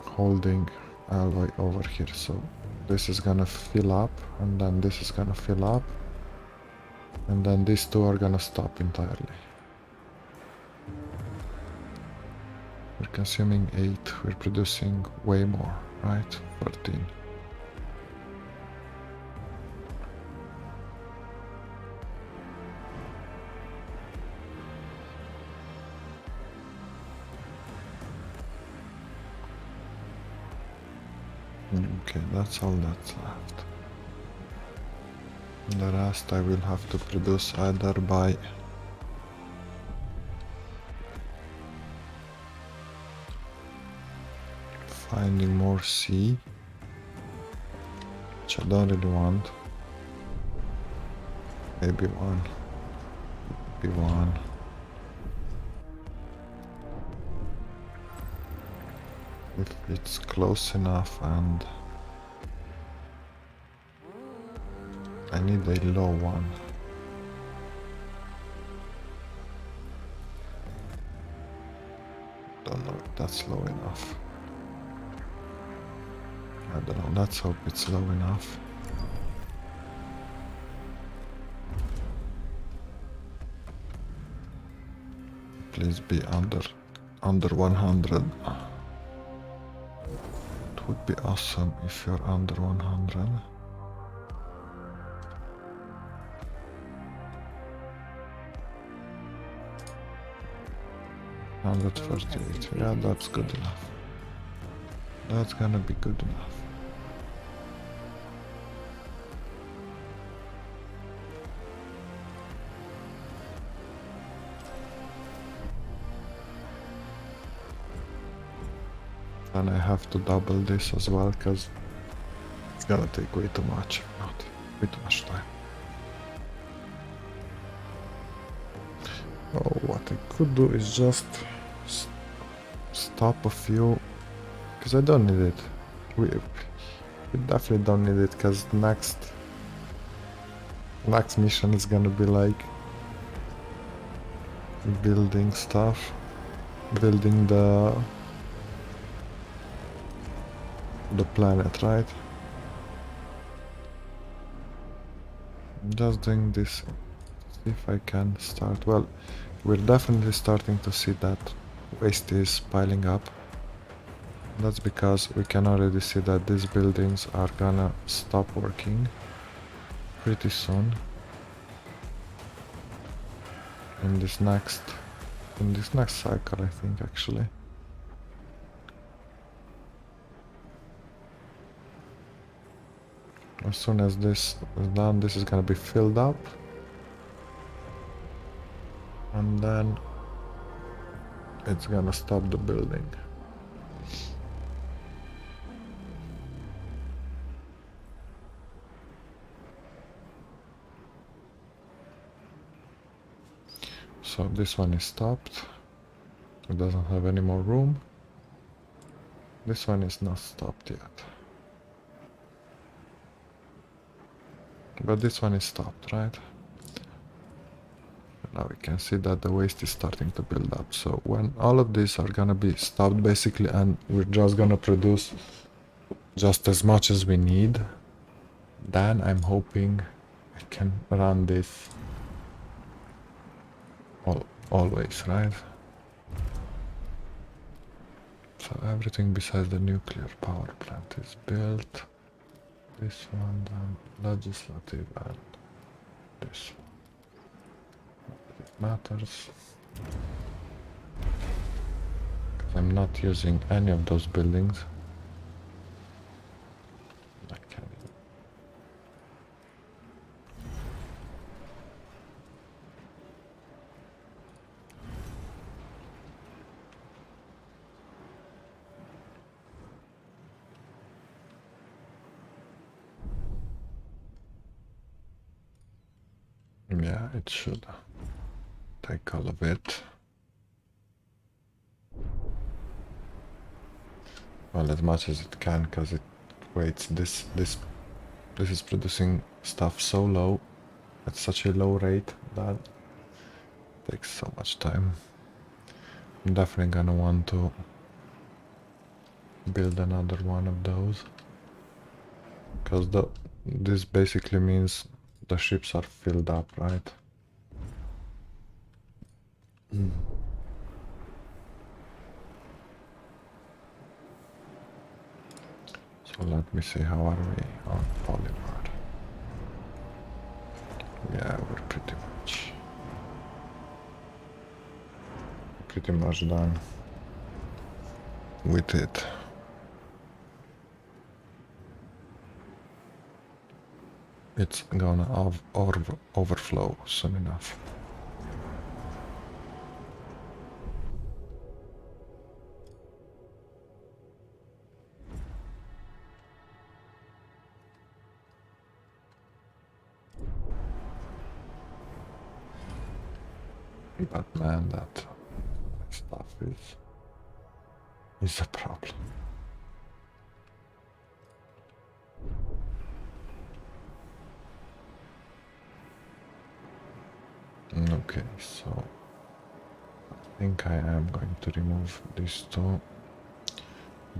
holding alloy over here, so this is gonna fill up, and then this is gonna fill up, and then these two are gonna stop entirely. We're consuming 8, we're producing way more, right? 14. Okay, that's all that's left. The rest I will have to produce either by finding more C, which I don't really want. Maybe one. Maybe one. If it's close enough, and I need a low one. Don't know if that's low enough. I don't know, let's hope it's low enough. please be under 100. It would be awesome if you're under 100. 138. Yeah, that's good enough. That's gonna be good enough. And I have to double this as well, because it's gonna take way too much, not way too much time. Oh, what I could do is just stop a few, because I don't need it. We definitely don't need it, because next mission is gonna be like building stuff, building the planet, right? I'm just doing this, see if I can start. Well, we're definitely starting to see that waste is piling up. That's because we can already see that these buildings are gonna stop working pretty soon. In this next cycle, I think, actually. As soon as this is done, this is gonna be filled up. And then it's gonna stop the building. So this one is stopped. It doesn't have any more room. This one is not stopped yet. But this one is stopped, right? Now we can see that the waste is starting to build up. So when all of these are gonna be stopped basically, and we're just gonna produce just as much as we need, then I'm hoping I can run this always, right? So everything besides the nuclear power plant is built. This one, then legislative, and this one. It matters. Because I'm not using any of those buildings. I can. Yeah, it should take all of it. Well, as much as it can, because it waits. This is producing stuff so low, at such a low rate, that it takes so much time. I'm definitely gonna want to build another one of those, because this basically means the ships are filled up, right? So let me see, how are we on polymer? Yeah, we're pretty much done with it. It's gonna overflow soon enough. But man, that stuff is a problem. Okay, so I think I am going to remove these two,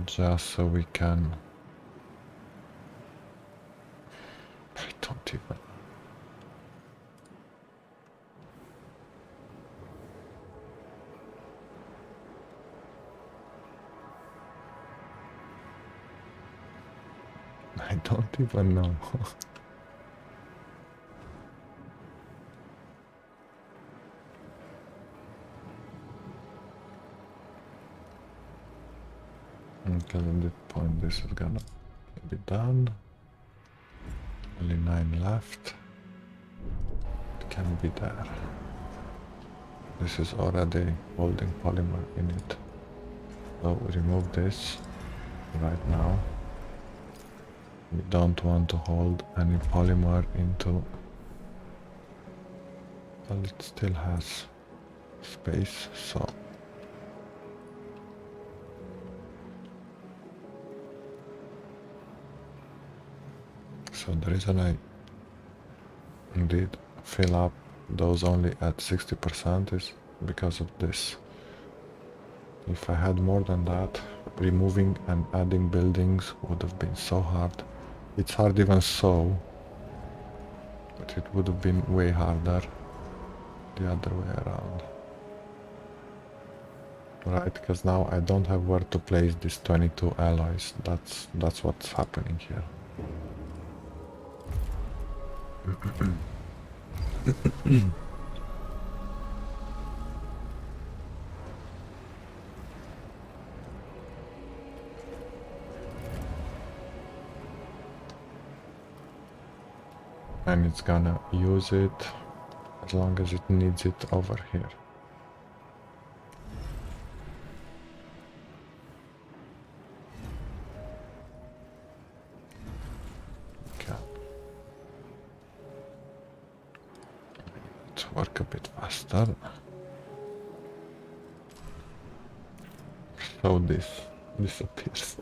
just so we can. I don't even. I don't even know. Okay, at this point this is gonna be done. Only 9 left. It can be there. This is already holding polymer in it. So remove this right now. We don't want to hold any polymer into... Well, it still has space, so... So the reason I did fill up those only at 60% is because of this. If I had more than that, removing and adding buildings would have been so hard. It's hard even so, but it would have been way harder the other way around. Right, because now I don't have where to place these 22 alloys. That's what's happening here. And it's gonna use it as long as it needs it over here. Okay. Let's work a bit faster. So this disappears.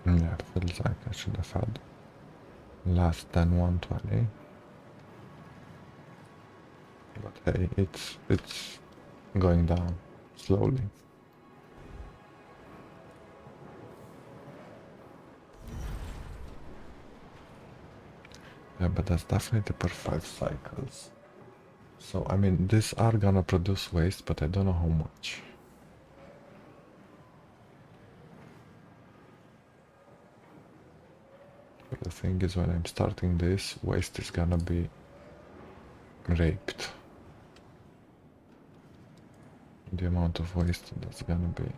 Yeah, feels like I should have had less than 120. But hey, it's going down slowly. Yeah, but that's definitely per 5 cycles. So I mean, these are gonna produce waste, but I don't know how much. But the thing is, when I'm starting this, waste is gonna be raped. The amount of waste that's gonna be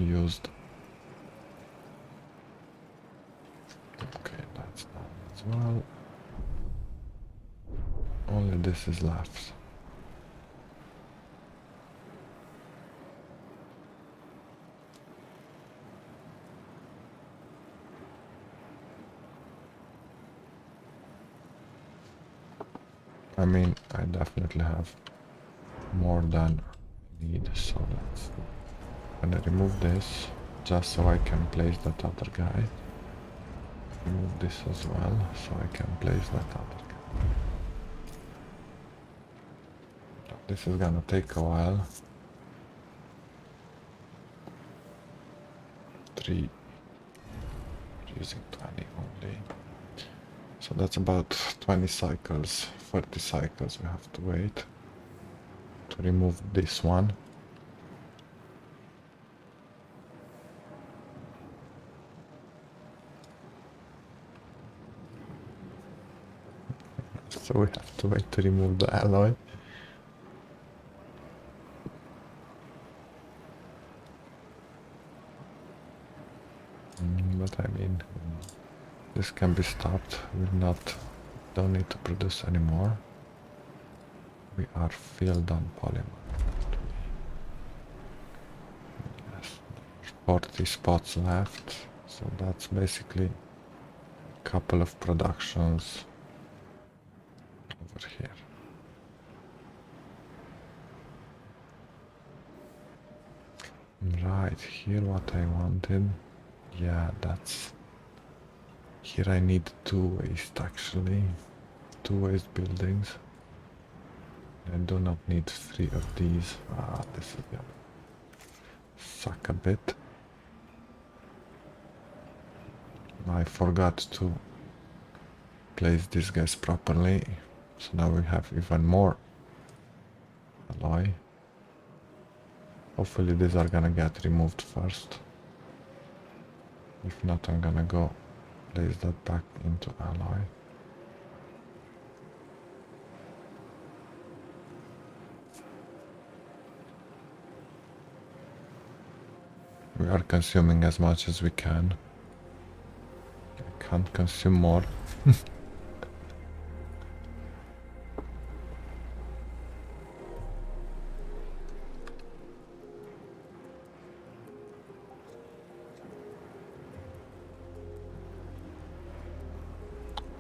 used. Okay, that's done as well. Only this is left. I mean, I definitely have more than I need, so I'm gonna remove this just so I can place that other guy. Remove this as well so I can place that other guy. This is gonna take a while. 3 using 20 only. So that's about 20 cycles, 40 cycles we have to wait to remove this one. So we have to wait to remove the alloy. But I mean, this can be stopped. Don't need to produce anymore. We are filled on polymer. Yes, 40 spots left. So that's basically a couple of productions over here. Right, here what I wanted. Yeah, that's... Here I need 2 waste actually. 2 waste buildings. I do not need 3 of these. Ah, this is gonna suck a bit. I forgot to place these guys properly, so now we have even more alloy. Hopefully these are gonna get removed first. If not, I'm gonna go place that back into alloy. We are consuming as much as we can. I can't consume more.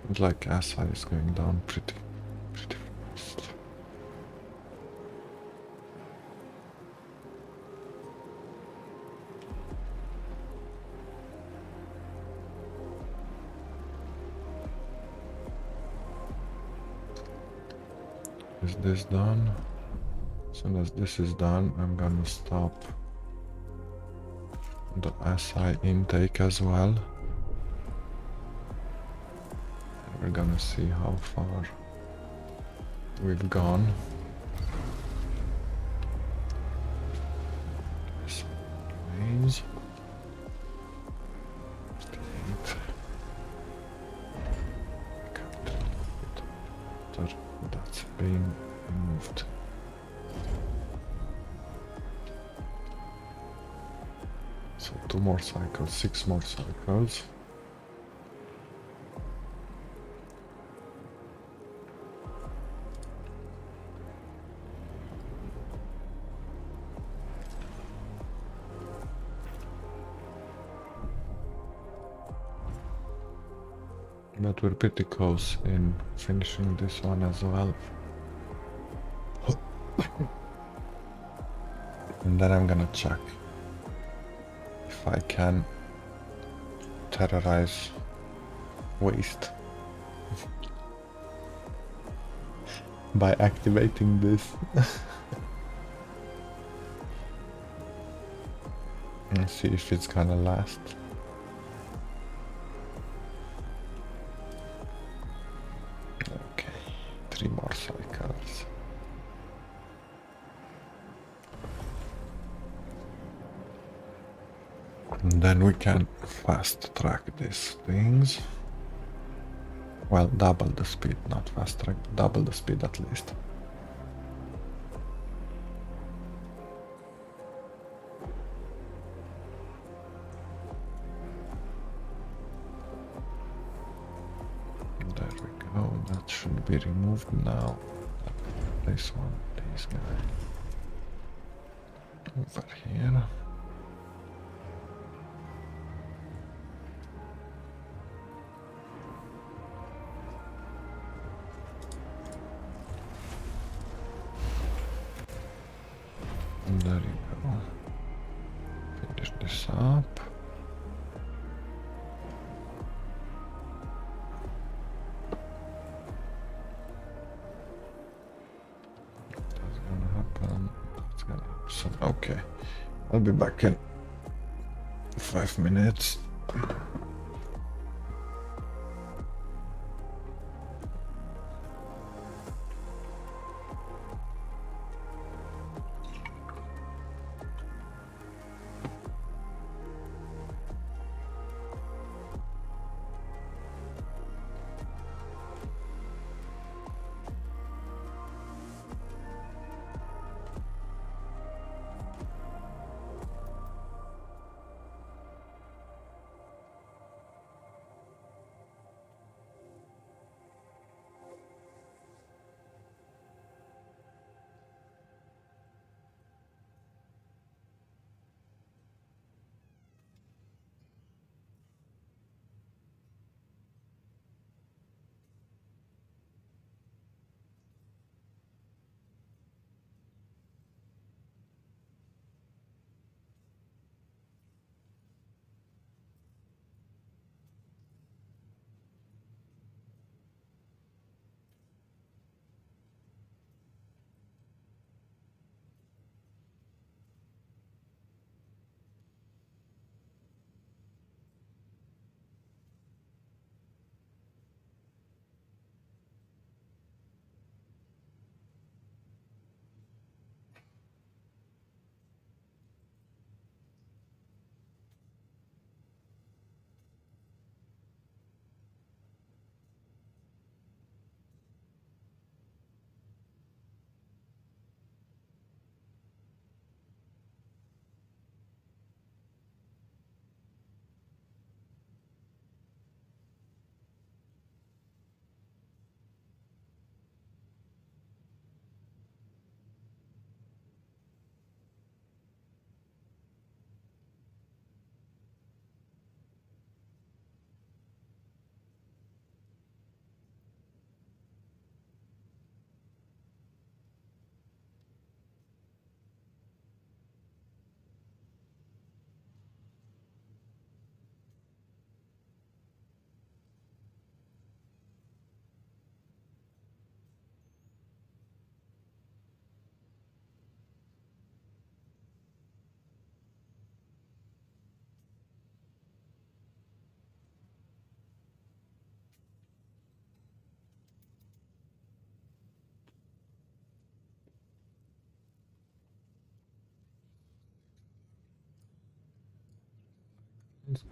It's like SI is going down pretty fast. Is this done? As soon as this is done, I'm gonna stop the SI intake as well. We're gonna see how far we've gone. This remains. 58. That's being removed. So 2 more cycles, 6 more cycles. But we're pretty close in finishing this one as well. And then I'm gonna check if I can terrorize waste by activating this. And see if it's gonna last. Okay, 3 more cycles. And then we can fast track these things. Well, double the speed, not fast track, double the speed at least. There we go, that should be removed now. Place one, this guy. Over here. And there you go. Finish this up. That's gonna happen. That's gonna happen. Okay. I'll be back in 5 minutes. Let's go.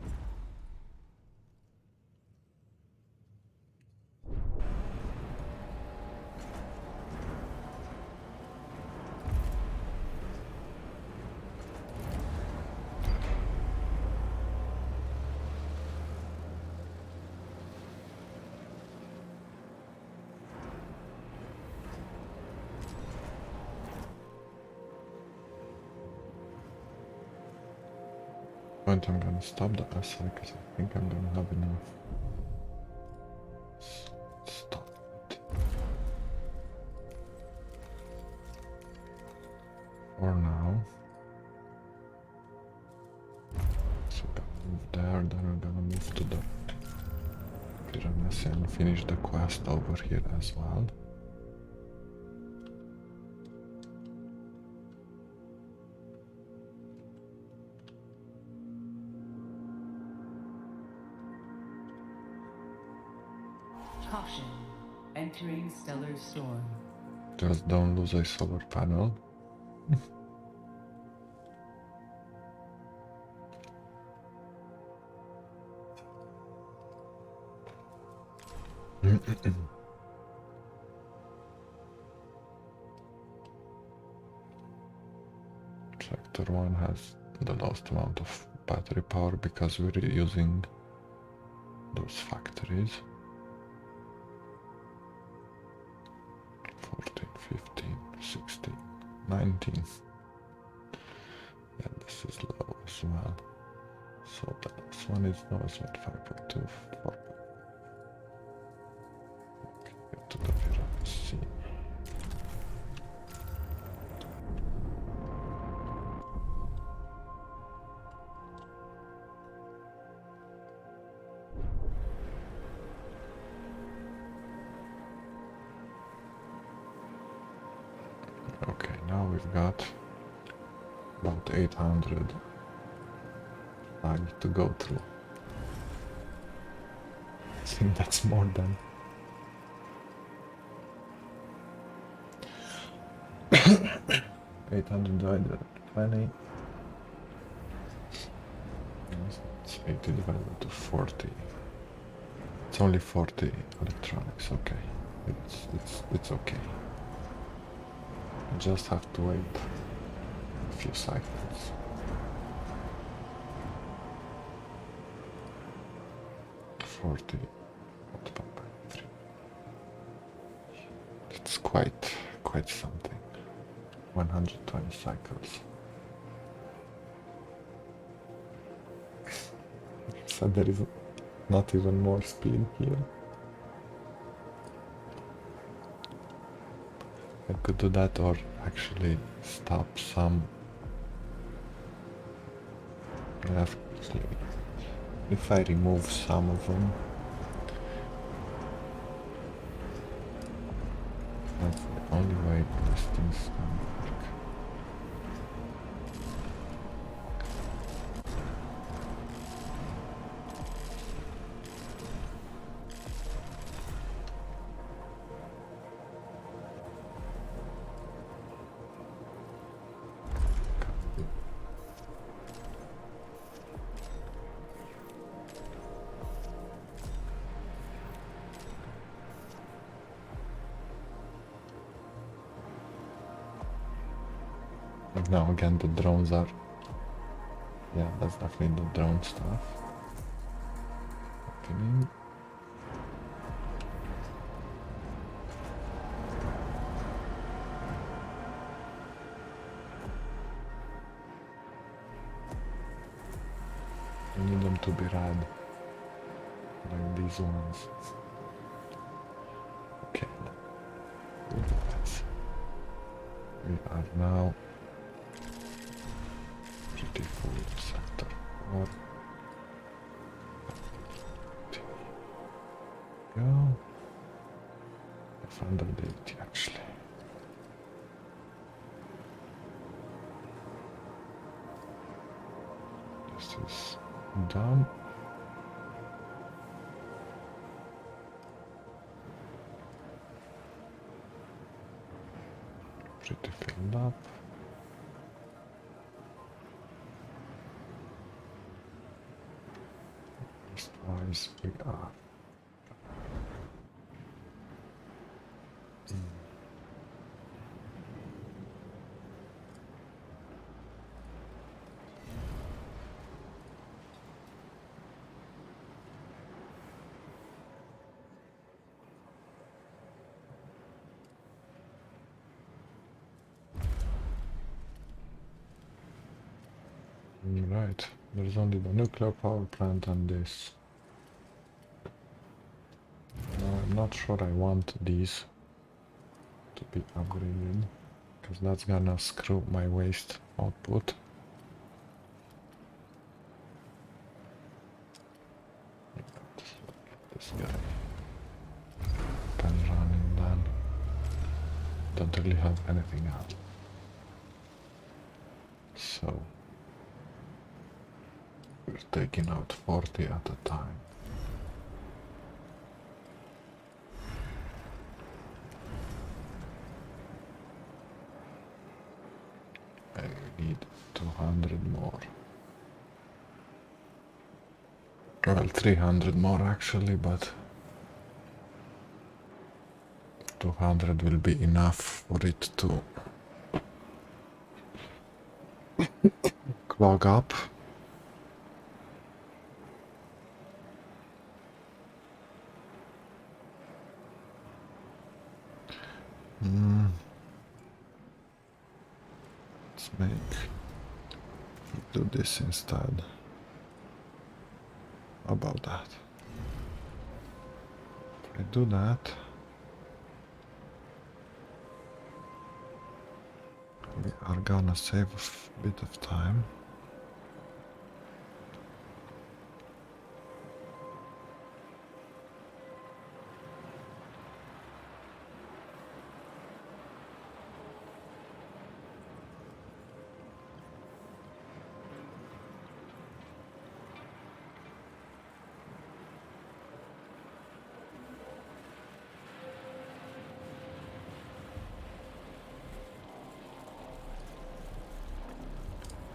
Point I'm gonna stop the essay because I think I'm gonna have enough. Stop it. For now. So we're gonna move there, then we're gonna move to the Pyramid and finish the quest over here as well. Caution. Entering stellar storm. Just don't lose a solar panel. Sector 1 has the lowest amount of battery power because we're using those factories. 14, 15, 16, 19. Yeah, this is low as well. So the last one is low as well, 5.2, 4. Okay, get to the pyramid C. Okay, now we've got about 800 flag to go through. I think that's more than 800 divided by 20. It's 80 divided to 40. It's only 40 electronics. Okay, it's okay. You just have to wait a few cycles. $40 multiplied by 3. It's quite something. 120 cycles. So there is not even more speed here. I could do that or actually stop some. Actually, if I remove some of them, that's the only way these things can work. And now again the drones are, yeah, that's definitely the drone stuff. Opening. I need them to be red, like these ones. Okay, we are now pretty full sector 4. Go. I found the ability actually. This is done. Pretty filled up. because we are. Right, there's only the nuclear power plant and this. Now I'm not sure I want these to be upgraded, because that's gonna screw my waste output. This guy can run and then don't really have anything else. So we're taking out 40 at a time. I need 200 more. Well, 300 more actually, but 200 will be enough for it to clog up. Let's do this instead. How about that? If I do that, we are gonna save a bit of time.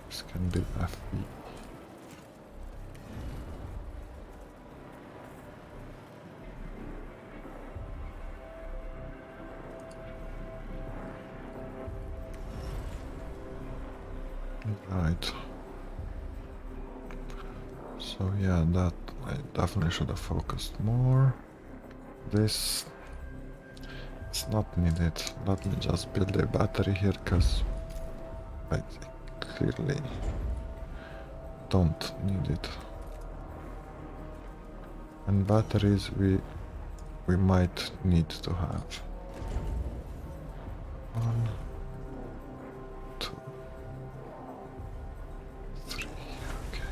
This can be FB. Right. So yeah, that I definitely should have focused more. This it's not needed. Let me just build a battery here, because I clearly don't need it. And batteries we might need to have. 1, 2, 3, okay.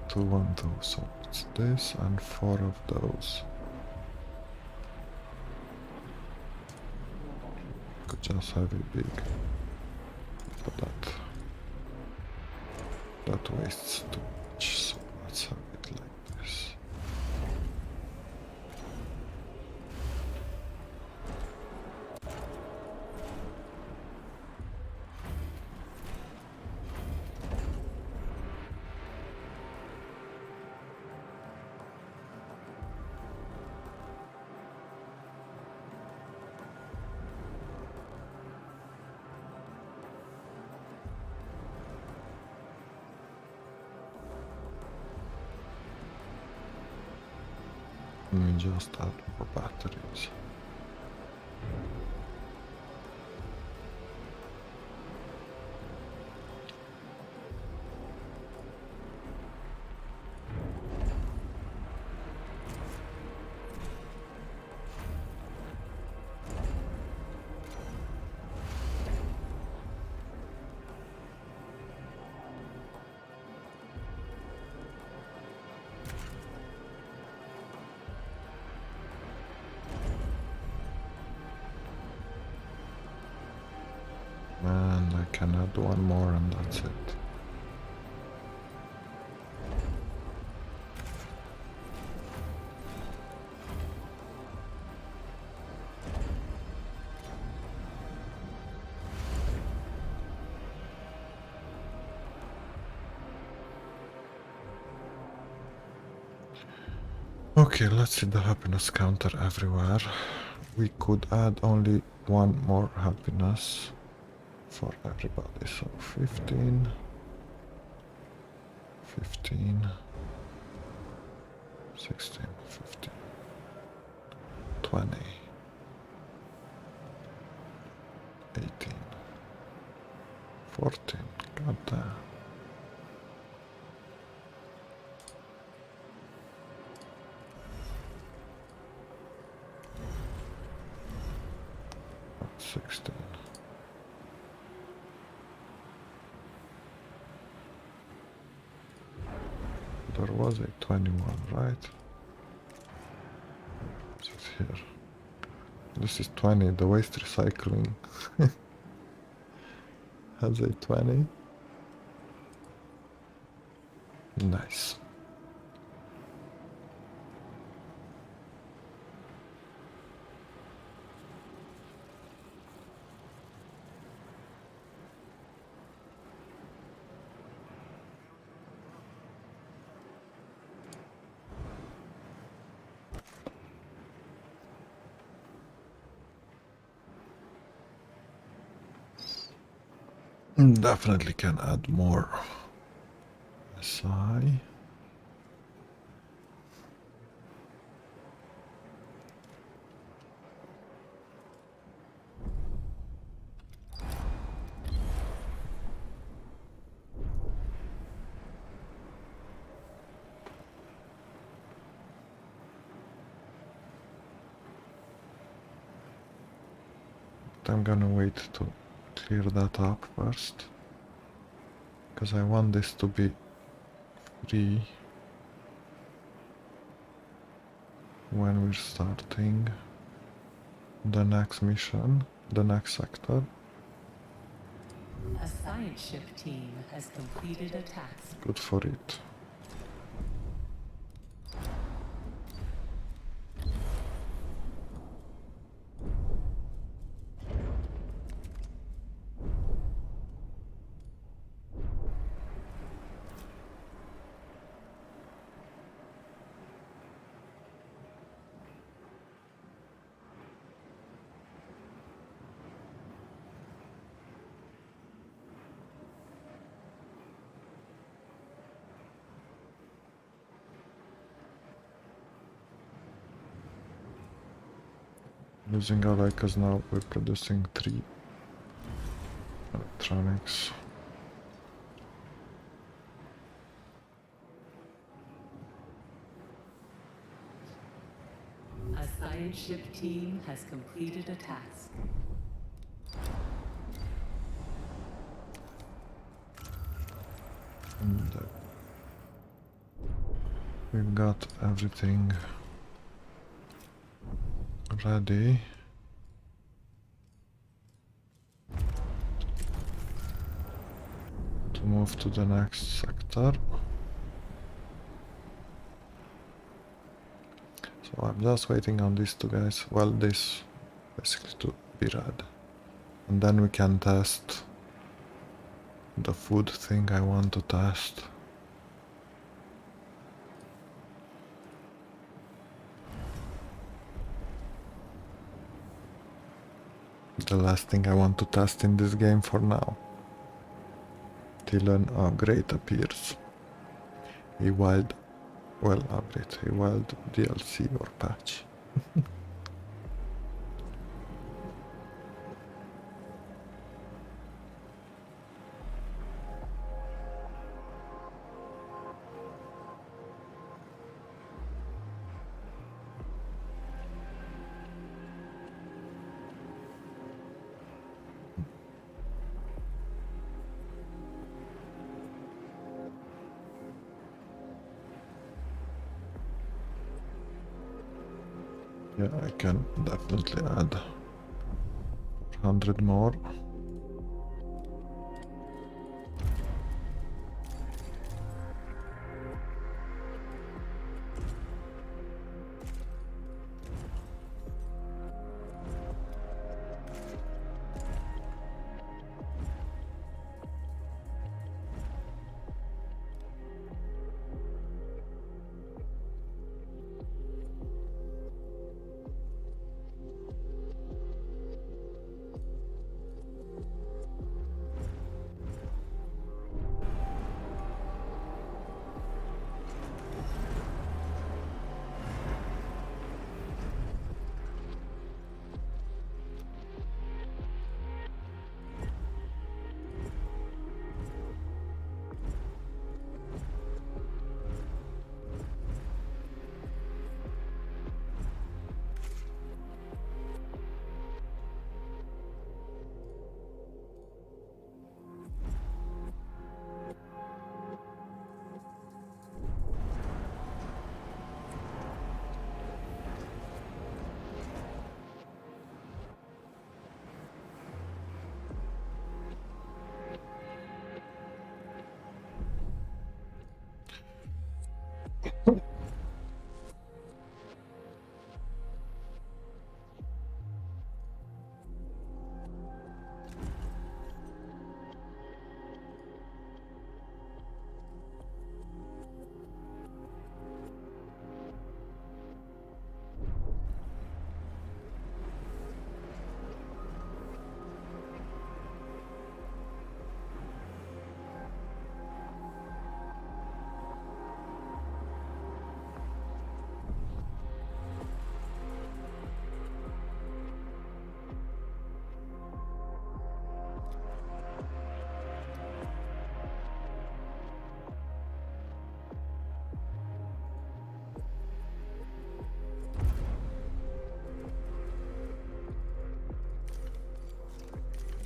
Two of those, so it's this and 4 of those. Could just have it big, but that wastes too much, so let's have it like this. Let me just add more batteries. And I can add one more and that's it. Okay, let's see the happiness counter everywhere. We could add only one more happiness for everybody. So 15, 15, 16, 15, 20, 18, 14. God damn. 16. There was a 21, right? What's it here? This is 20. The waste recycling has a 20. Nice. Definitely can add more. SI. I'm gonna wait to clear that up first, because I want this to be free when we're starting the next mission, the next sector. A science ship team has completed a task. Good for it. Using our because now we're producing 3 electronics. A science ship team has completed a task. And we've got everything ready. To move to the next sector. So I'm just waiting on these two guys. Well, this basically to be red. And then we can test the food thing I want to test. The last thing I want to test in this game for now. Till an upgrade appears. A wild, well, upgrade, a wild DLC or patch. Yeah, I can definitely add 100 more.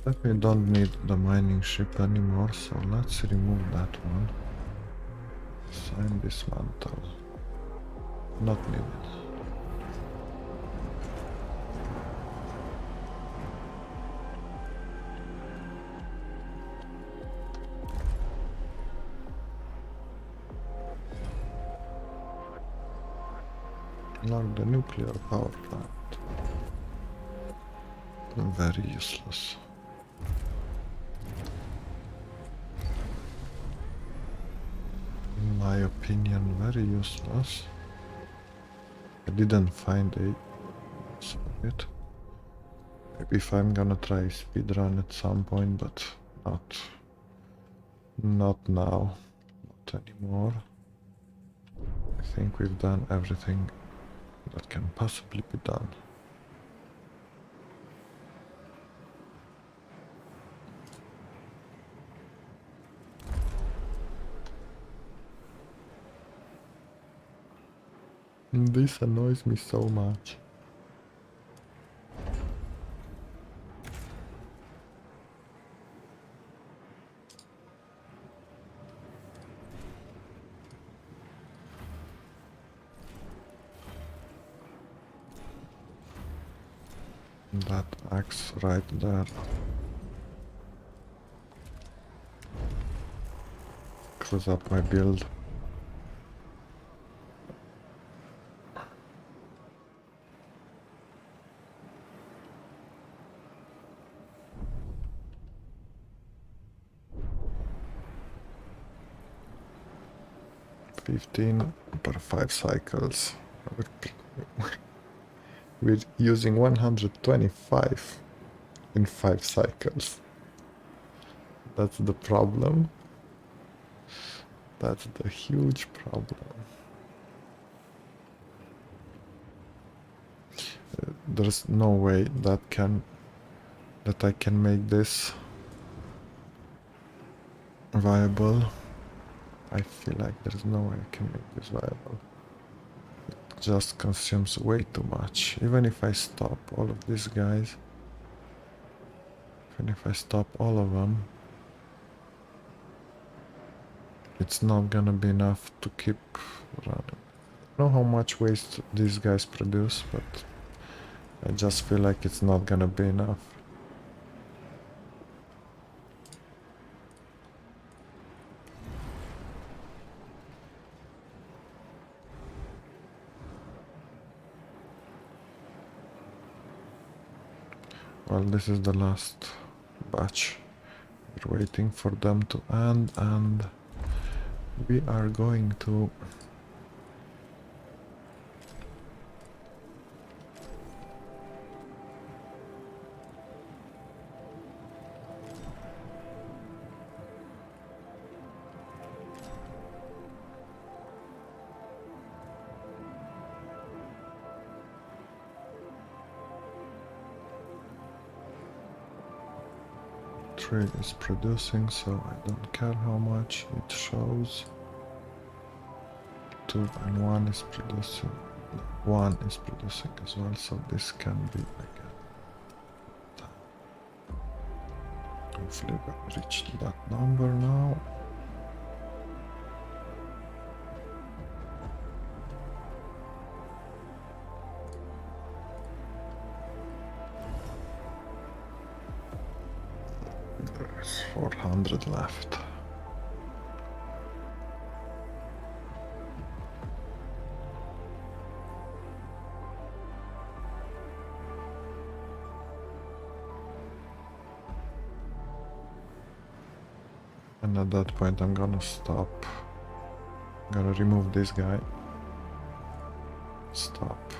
But we don't need the mining ship anymore, so let's remove that one. Sign dismantle. Not needed. Lock the nuclear power plant. Very useless. In my opinion, very useless. I didn't find a it. Maybe if I'm gonna try speedrun at some point, but not now. Not anymore. I think we've done everything that can possibly be done. This annoys me so much. That axe right there. Screws up my build. Per 5 cycles. We're using 125 in 5 cycles. That's the problem. That's the huge problem. There's no way that I can make this viable. I feel like there's no way I can make this viable. It just consumes way too much. Even if I stop all of these guys, even if I stop all of them, it's not gonna be enough to keep running. I don't know how much waste these guys produce, but I just feel like it's not gonna be enough. Well, this is the last batch. We're waiting for them to end, and we are going to trade is producing, so I don't care how much it shows. 2 and 1 is producing. 1 is producing as well, so this can be again. Hopefully we reached that number now. There's 400 left. And at that point I'm gonna stop. I'm gonna remove this guy. Stop.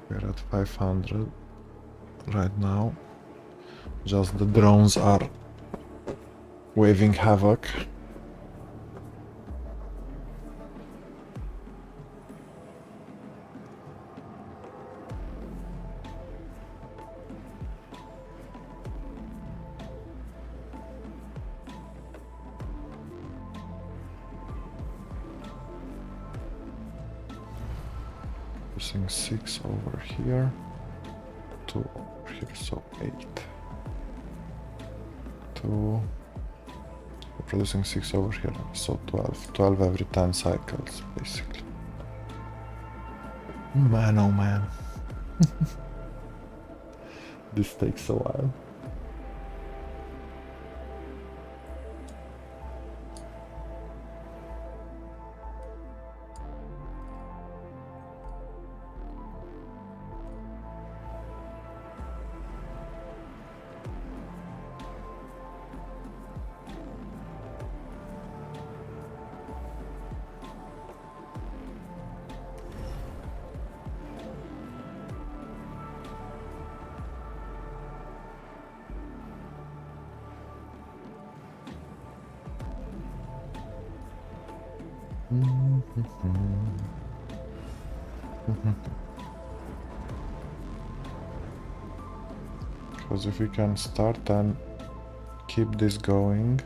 We're at 500 right now. Just the drones are waving havoc. Using 6 over here. 2 over here, so 8. 2. Producing 6 over here, so 12. 12 every 10 cycles, basically. Man, oh man. This takes a while. Because if we can start and keep this going,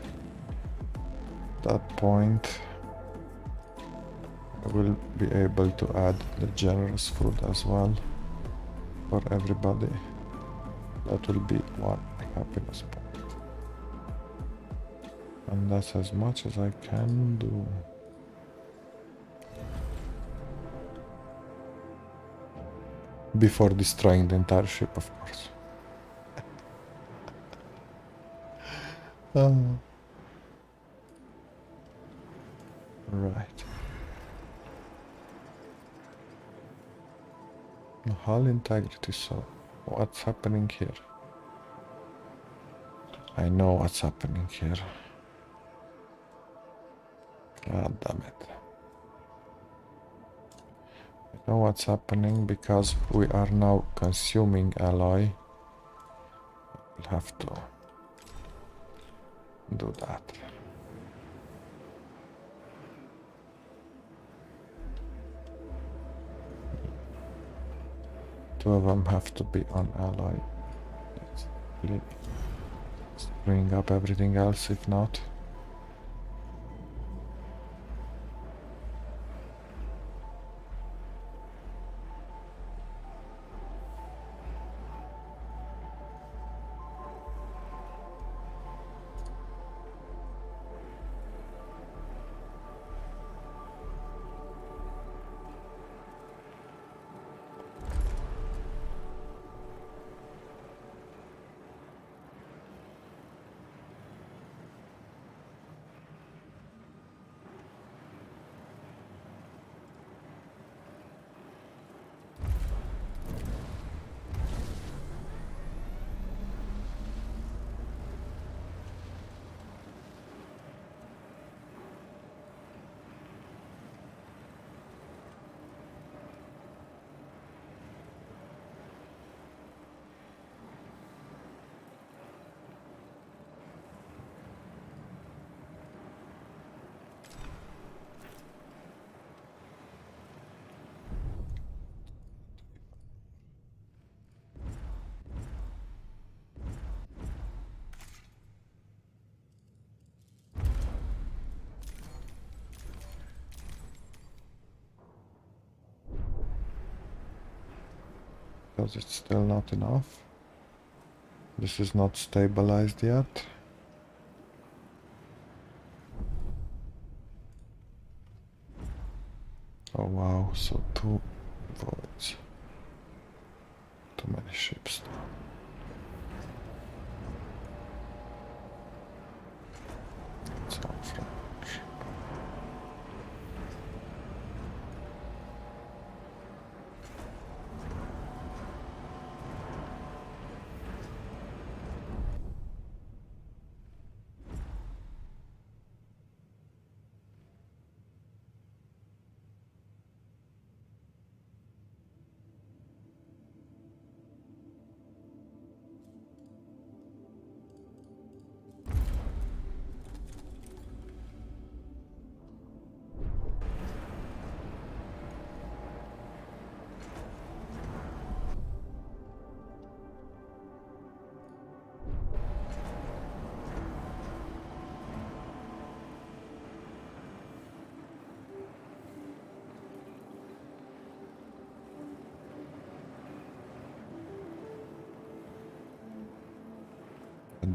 at that point I will be able to add the generous food as well for everybody. That will be one happiness point. And that's as much as I can do. Before destroying the entire ship, of course. Right. Hull integrity, so what's happening here? I know what's happening here. God damn it. I know what's happening because we are now consuming alloy. We'll have to do that. Two of them have to be on alloy. Let's really bring up everything else if not. Because it's still not enough. This is not stabilized yet. Oh wow, so 2 voids. Too many ships now. It's all French.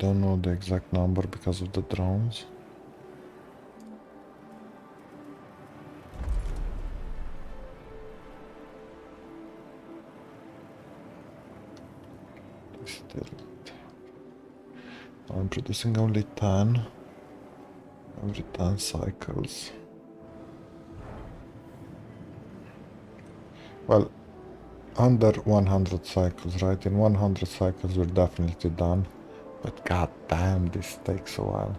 don't know the exact number because of the drones. Still, I'm producing only 10 every 10 cycles. Well, under 100 cycles, right? In 100 cycles we're definitely done. But god damn, this takes a while.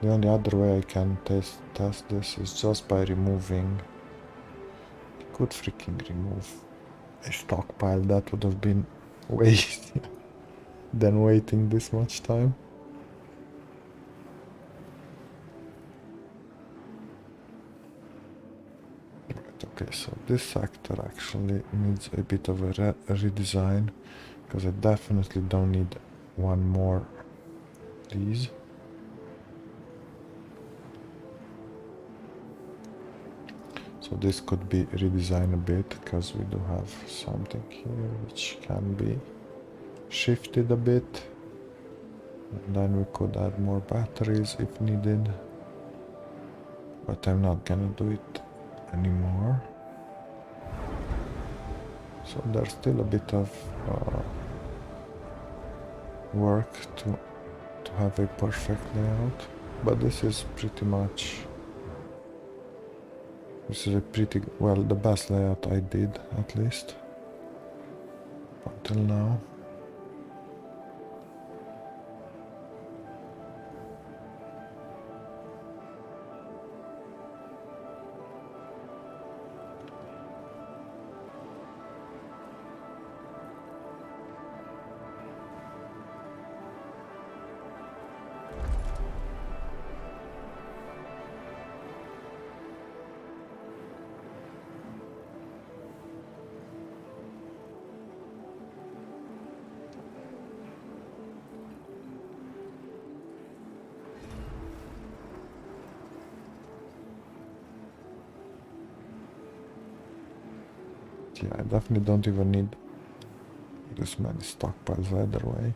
The only other way I can test this is just by removing... Could freaking remove a stockpile. That would have been way easier than waiting this much time. Right, okay, so this sector actually needs a bit of a redesign, because I definitely don't need one more of these. So this could be redesigned a bit, because we do have something here which can be shifted a bit. And then we could add more batteries if needed. But I'm not gonna do it anymore. So there's still a bit of work to have a perfect layout. But this is pretty much... This is a pretty... well, the best layout I did, at least. Until now. Yeah, I definitely don't even need this many stockpiles either way.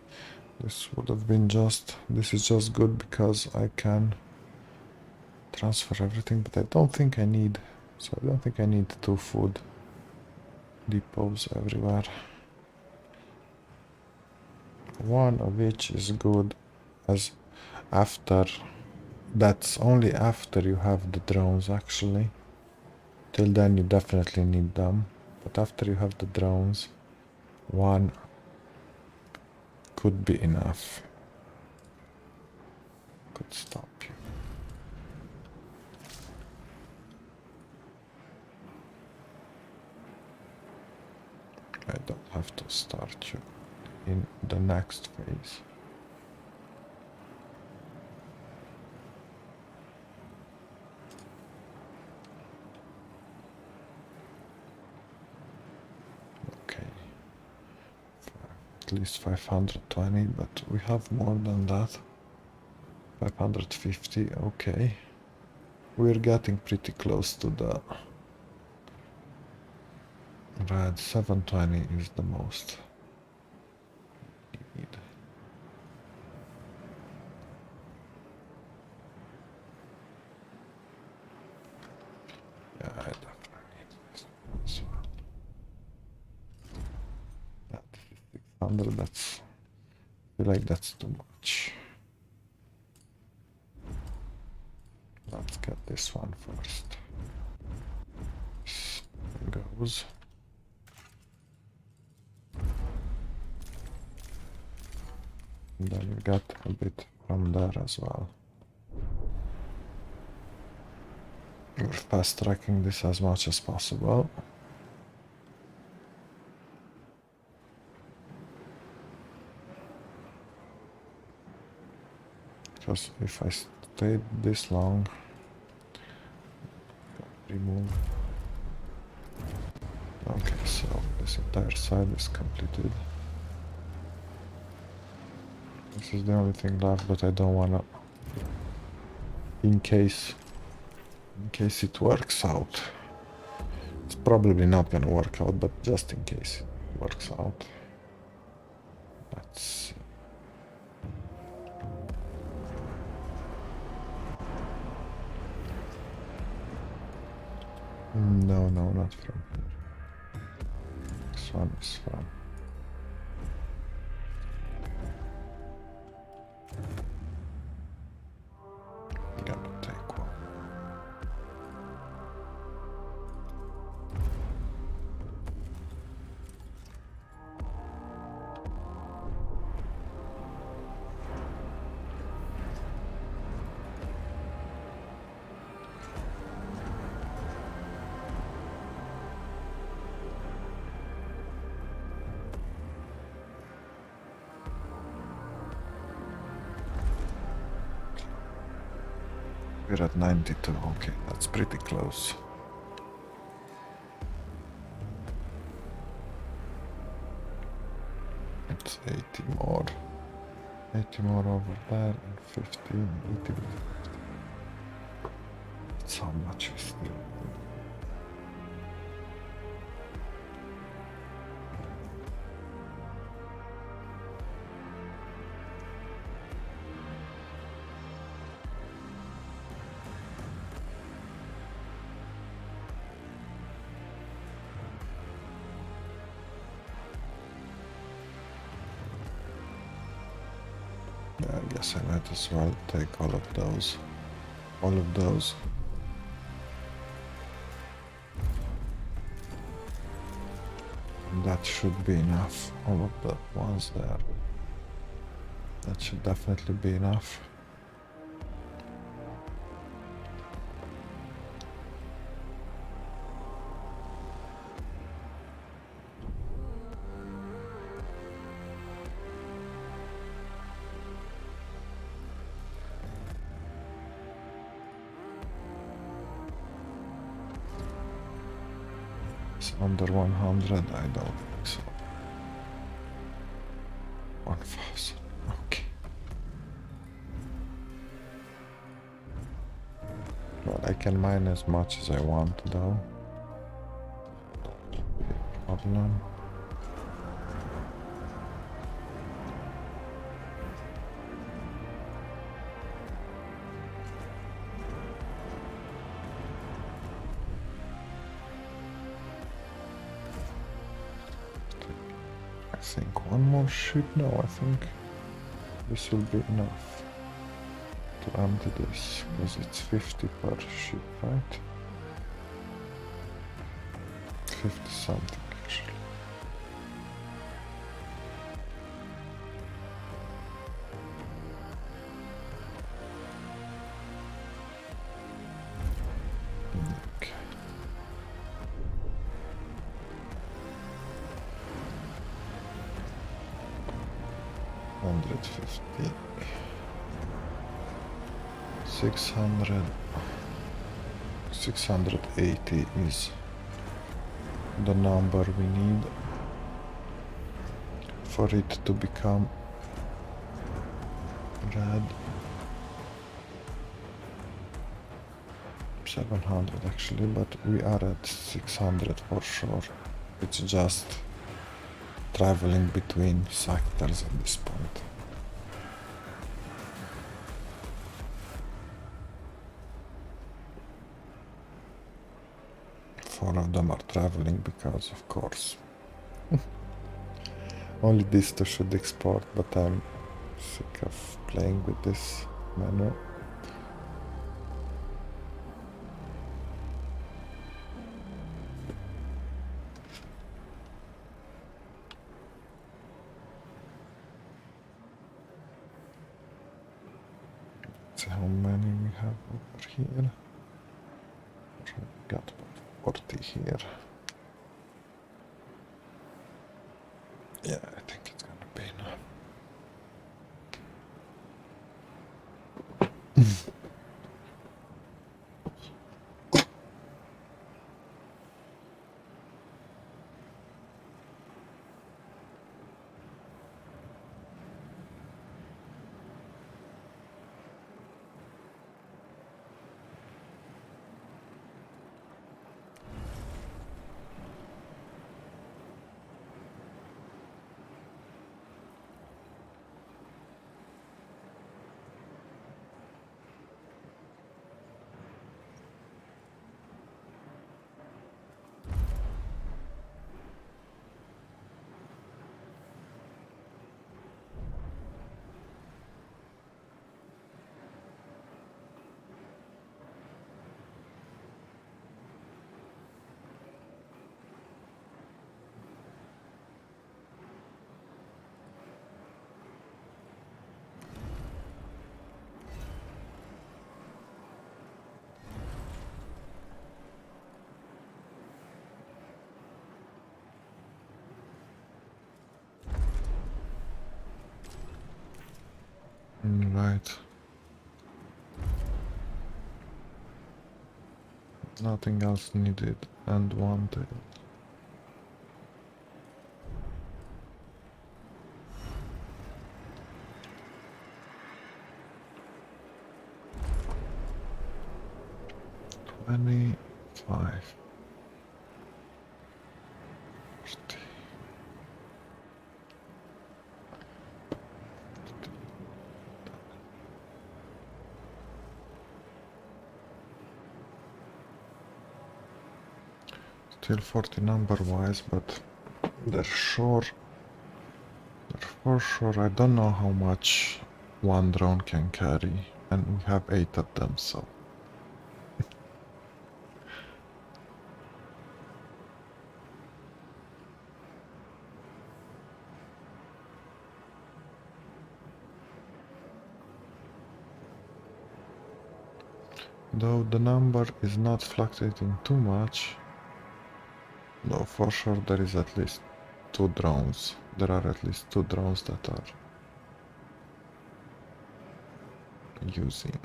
This would have been just... This is just good because I can transfer everything, but I don't think I need... So I don't think I need 2 food depots everywhere. One of which is good as after... That's only after you have the drones actually. Till then you definitely need them. But after you have the drones, one could be enough. Could stop you. I don't have to start you in the next phase. Okay. At least 520, but we have more than that. 550, okay. We're getting pretty close to the red. 720 is the most need. Yeah, I definitely need this as well. That is 600, that's... I feel like that's too much. Let's get this one first. This goes. And then we got a bit from there as well. We're fast tracking this as much as possible. Because if I stayed this long, remove. Okay, so this entire side is completed. This is the only thing left, but I don't wanna, in case it works out. It's probably not gonna work out, but just in case it works out. It's no, no, not from here. This one is from. Gonna take one. We're at 92. Okay, that's pretty close. It's 80 more. 80 more over there and 15, 80 with 50. That's how much we still need. I guess I might as well take all of those. All of those. And that should be enough. All of the ones there. That should definitely be enough. It's under 100, I don't think so. 1000, okay. Well, I can mine as much as I want though. Don't be a problem. I think one more ship. No, I think this will be enough to empty this, because it's 50 per ship, right? 50 something actually. Okay. $150, 600, 680 is the number we need for it to become red. 700 actually, but we are at 600 for sure. It's just traveling between sectors at this point. Four of them are traveling because, of course. Only these two should export, but I'm sick of playing with this menu. See how many we have over here. We got about 40 here. Yeah, I think it's gonna be enough. Right. Nothing else needed and wanted. $25. Still 40 number-wise, but they're sure. They're for sure. I don't know how much one drone can carry, and we have 8 of them, so. Though the number is not fluctuating too much, though for sure there is at least 2 drones. There are at least 2 drones that are using.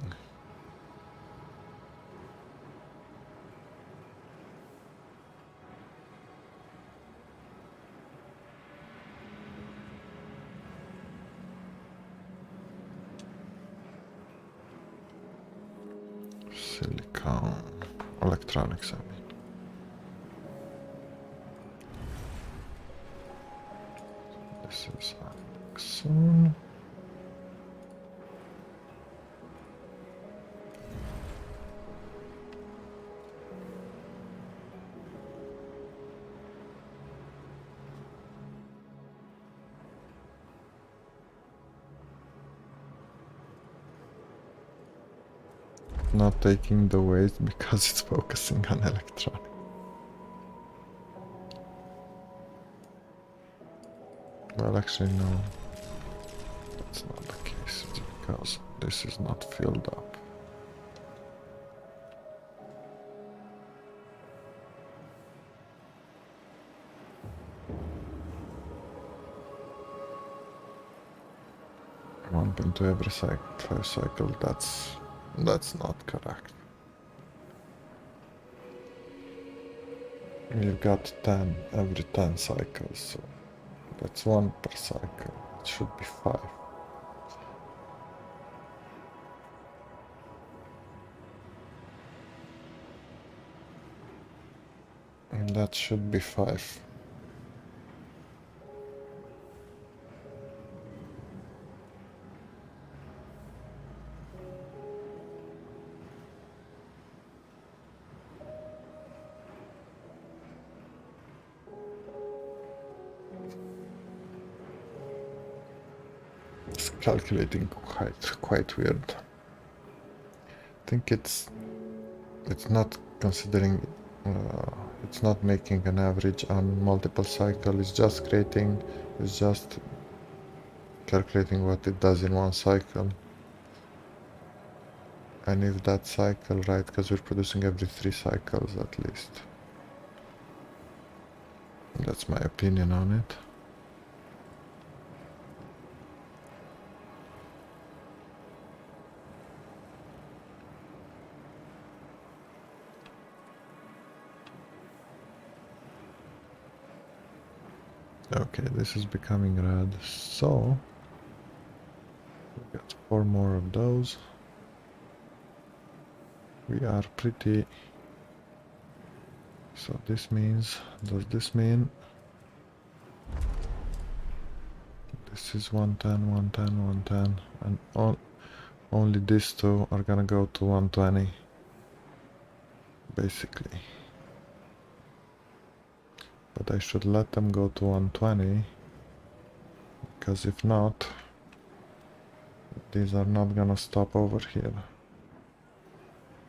Silicon electronics, I mean. This is Ixion. Not taking the weight because it's focusing on electronic. Well, actually, no. That's not the case. It's because this is not filled up. One pin to every cycle. That's not correct. You've got 10 every 10 cycles, so that's 1 per cycle. It should be 5. And that should be 5. It's calculating quite weird. I think it's not considering, it's not making an average on multiple cycle. It's just calculating what it does in one cycle. And if that cycle, right, because we're producing every 3 cycles at least. That's my opinion on it. Okay, this is becoming red, so we got 4 more of those. We are pretty... So this means, does this mean this is 110, 110, 110, and only these 2 are gonna go to 120, basically. But I should let them go to 120, because if not, these are not gonna stop over here.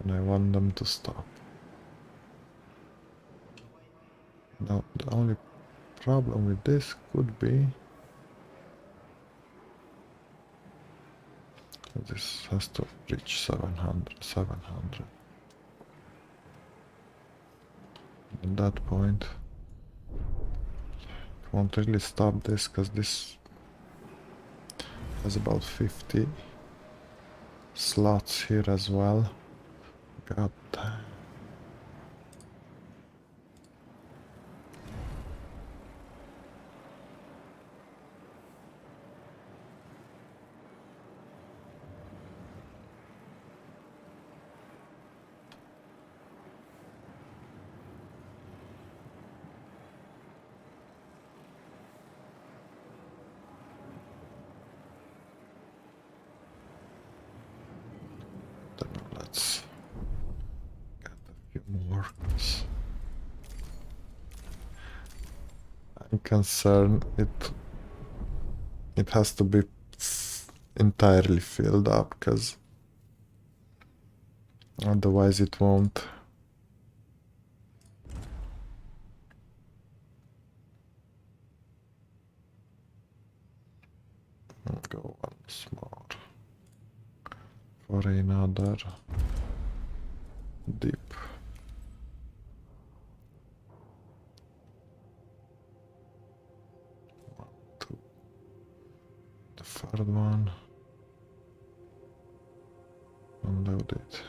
And I want them to stop. Now, the only problem with this could be this has to reach 700. At that point, it won't really stop this, because this has about 50. slots here as well. Got let's get a few more. I'm concerned it has to be entirely filled up, because otherwise it won't. Go once more for another dip. One, two. The third one. Unload it.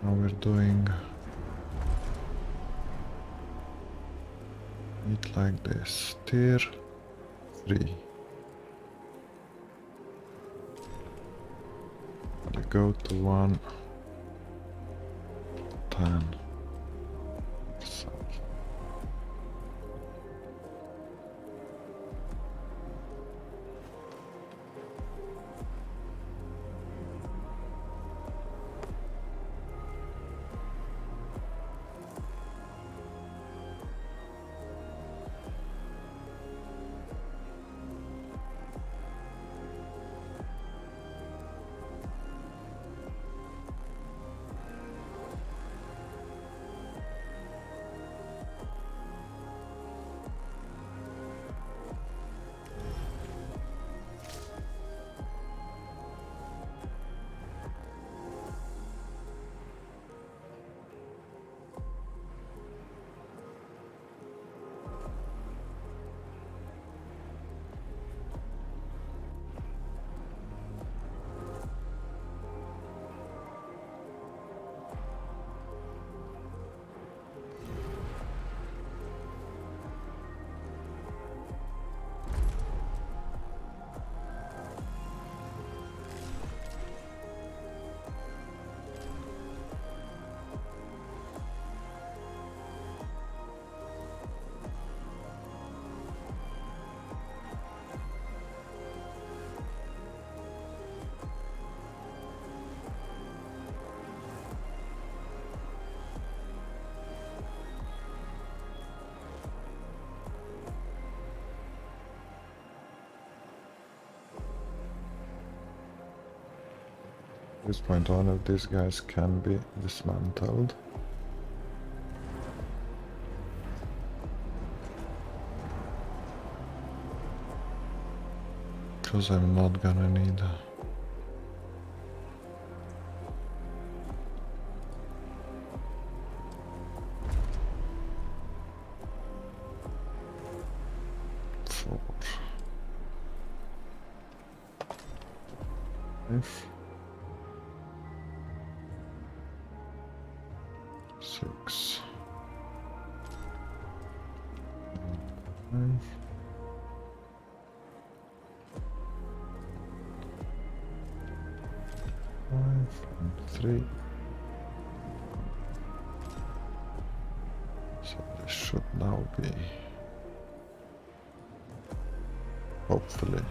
Now we're doing it like this. Tier 3. You go to 1, 10. So at this point, one of these guys can be dismantled. Because I'm not gonna need four, five, 6, 5, 3. So this should now be, hopefully,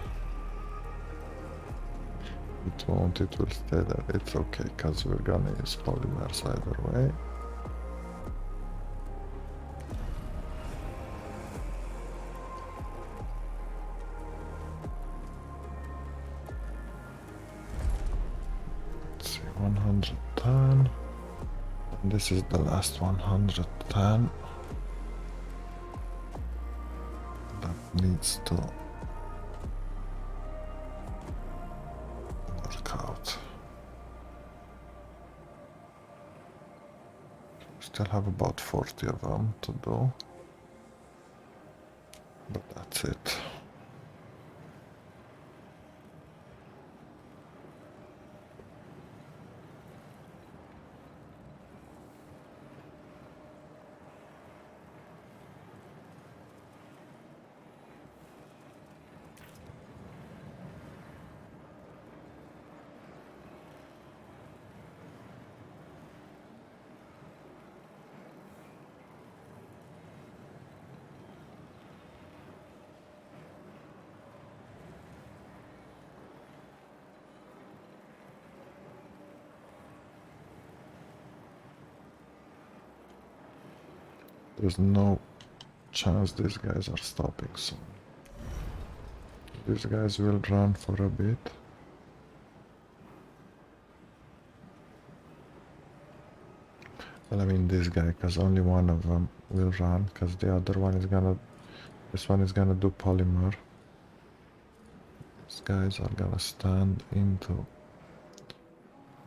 it won't, it will stay there. It's okay, because we're gonna use polymers either way. Let's see, 110. And this is the last 110. needs to work out. Still have about 40 of them to do, but that's it. There's no chance these guys are stopping soon. These guys will run for a bit. Well, I mean this guy, because only one of them will run, because the other one is gonna... This one is gonna do polymer. These guys are gonna stand into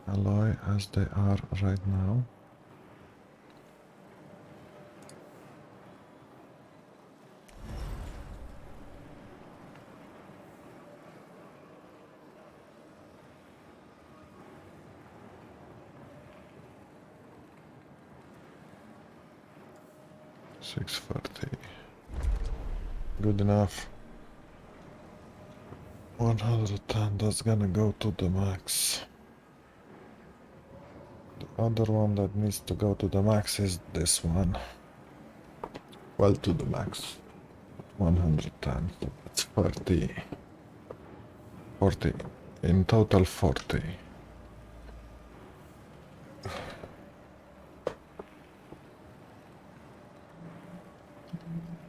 alloy as they are right now. $640. Good enough. 110, that's gonna go to the max. The other one that needs to go to the max is this one. Well, to the max. 110. That's 40. 40. In total, 40.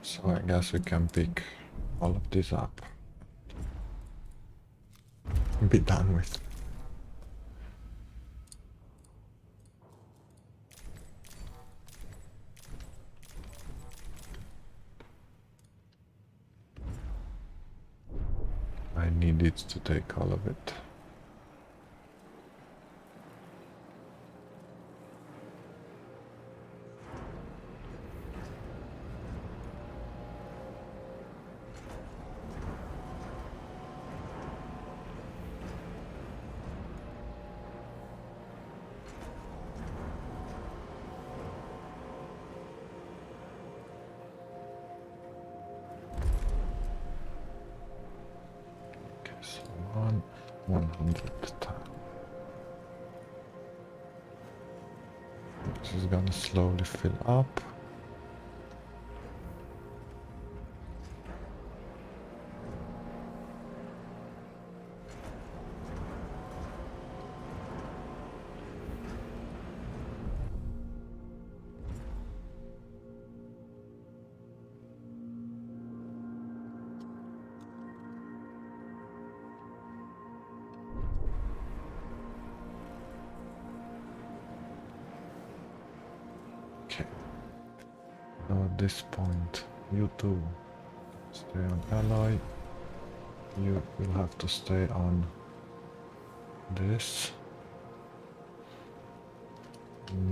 So I guess we can pick all of this up. Be done with. I needed to take all of it. Okay, so 110. This is gonna slowly fill up. Okay. Now at this point, you two stay on alloy. You will have to stay on this.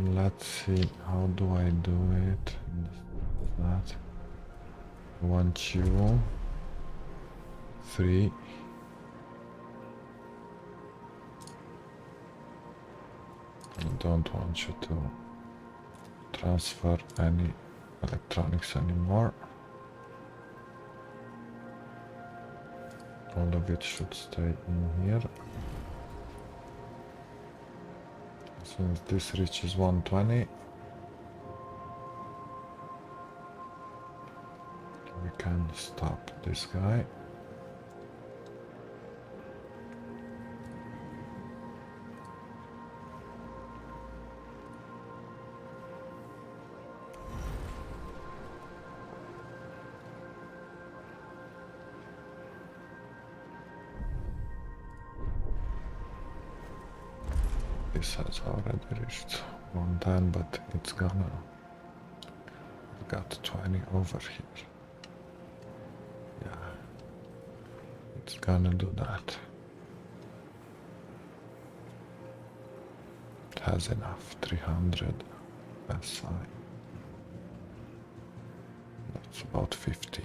Let's see, how do I do it? That. I want you 3. I don't want you to transfer any electronics anymore. All of it should stay in here. As soon as this reaches 120, we can stop this guy. This has already reached 110, but it's gonna... We've got 20 over here. It's gonna do that. It has enough. 300 SI. That's about 15.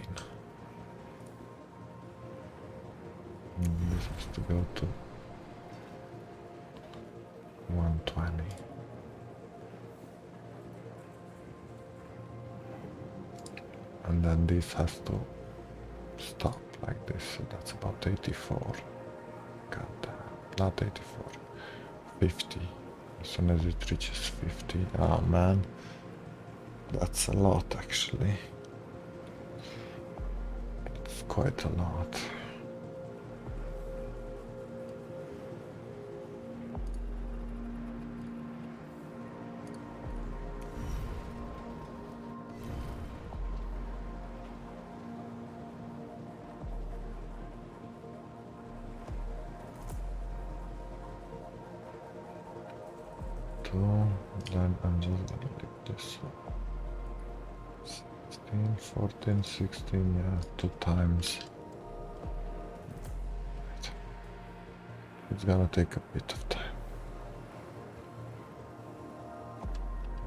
This has to go to 120. And then this has to stop like this, so that's about 84. God damn, not 84, 50. As soon as it reaches 50, oh man, that's a lot actually. It's quite a lot. Then I'm just gonna leave this one. 16, 14, 16, yeah, 2 times. Right. It's gonna take a bit of time.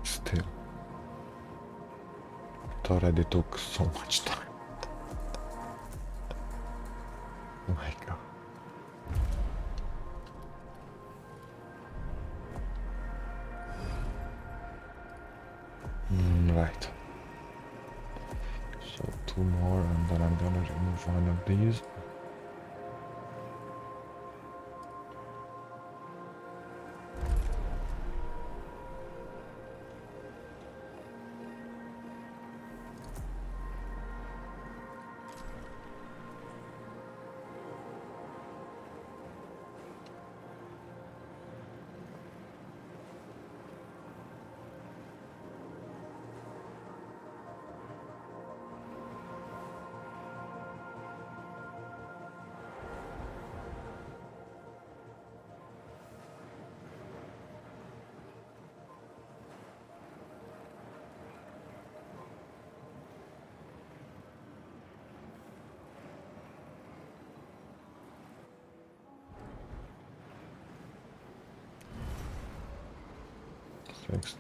Still, it already took so much time. Oh my god. Right. So 2 more and then I'm gonna remove one of these.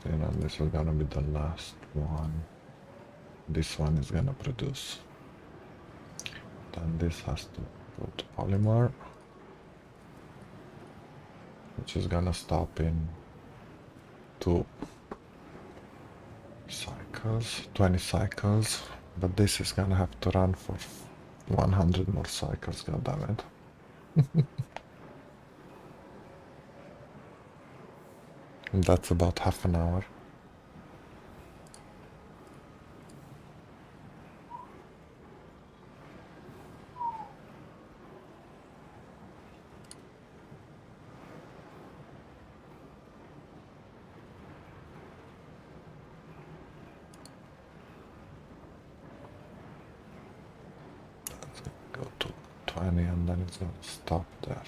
And this is gonna be the last one. This one is gonna produce. Then this has to go to polymer, which is gonna stop in 2 cycles, 20 cycles. But this is gonna have to run for 100 more cycles, god damn it. And that's about half an hour. That's gonna go to 20 and then it's gonna stop there.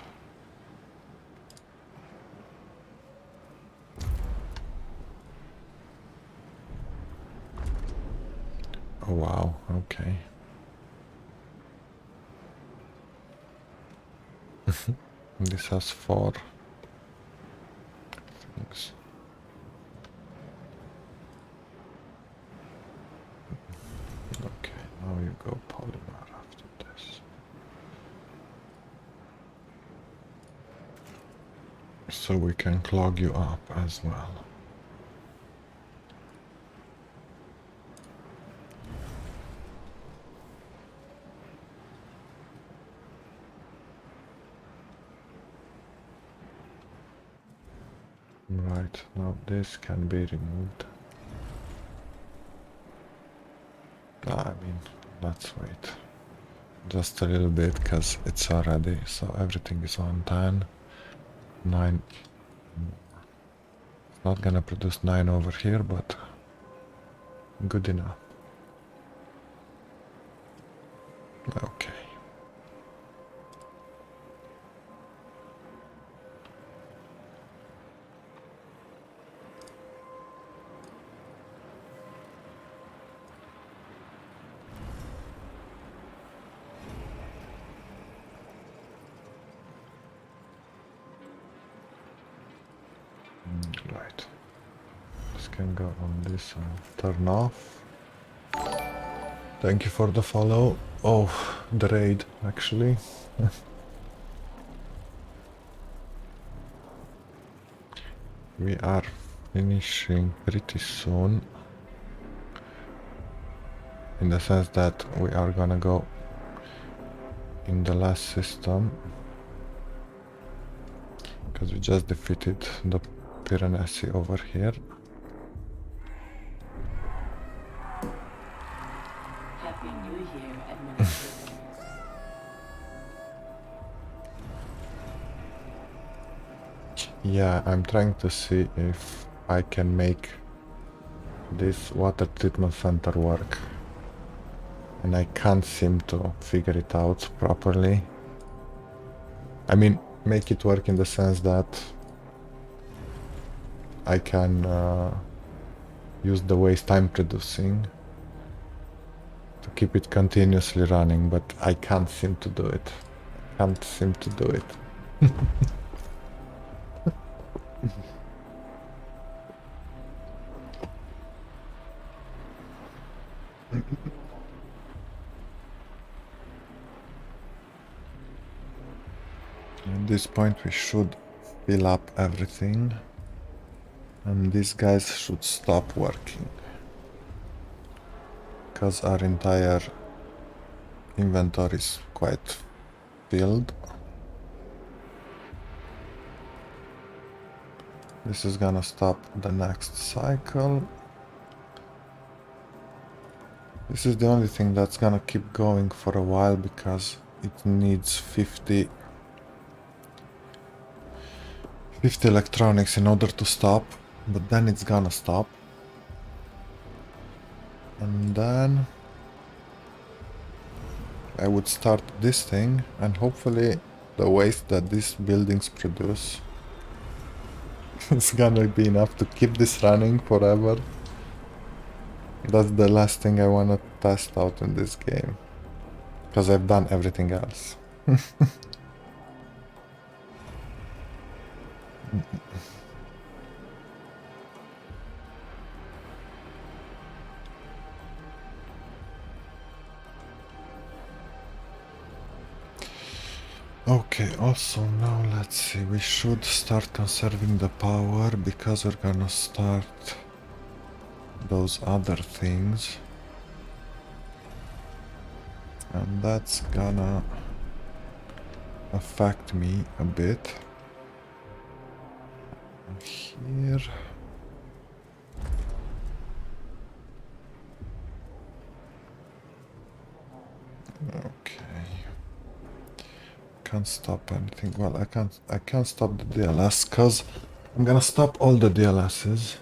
Oh wow, okay. This has 4 things. Okay, now you go polymer after this. So we can clog you up as well. Right, now this can be removed. I mean, let's wait just a little bit because it's already, so everything is on 10, 9. It's not gonna produce 9 over here, but good enough. Okay. Right. This can go on this and turn off. Thank you for the follow. Oh, the raid, actually. We are finishing pretty soon. In the sense that we are gonna go in the last system. Because we just defeated the Piranesi over here. Happy New Year, Administrator. Yeah, I'm trying to see if I can make this water treatment center work. And I can't seem to figure it out properly. I mean, make it work in the sense that I can use the waste time producing to keep it continuously running, but I can't seem to do it. Can't seem to do it. At this point we should fill up everything and these guys should stop working because our entire inventory is quite filled. This is gonna stop the next cycle. This is the only thing that's gonna keep going for a while because it needs 50 electronics in order to stop, but then it's gonna stop. And then I would start this thing and hopefully the waste that these buildings produce is gonna be enough to keep this running forever. That's the last thing I wanna test out in this game. Because I've done everything else. Okay, also now let's see, we should start conserving the power because we're gonna start those other things. And that's gonna affect me a bit. Here. Okay. Can't stop anything. Well, I can't stop the DLS because I'm gonna stop all the DLSs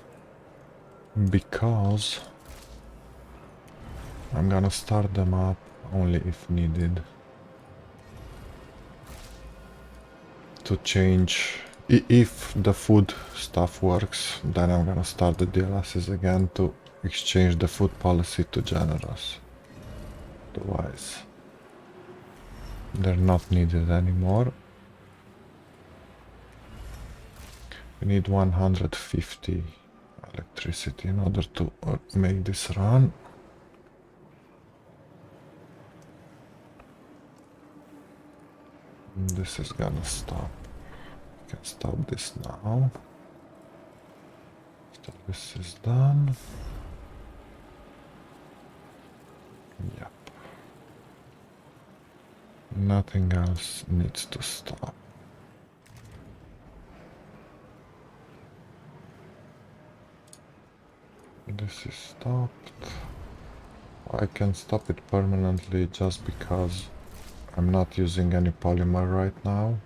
because I'm gonna start them up only if needed to change. If the food stuff works, then I'm gonna start the DLSs again to exchange the food policy to generous. Otherwise, they're not needed anymore. We need 150 electricity in order to make this run. And this is gonna stop. We can stop this now. So this is done. Yep. Nothing else needs to stop. This is stopped. I can stop it permanently just because I'm not using any polymer right now.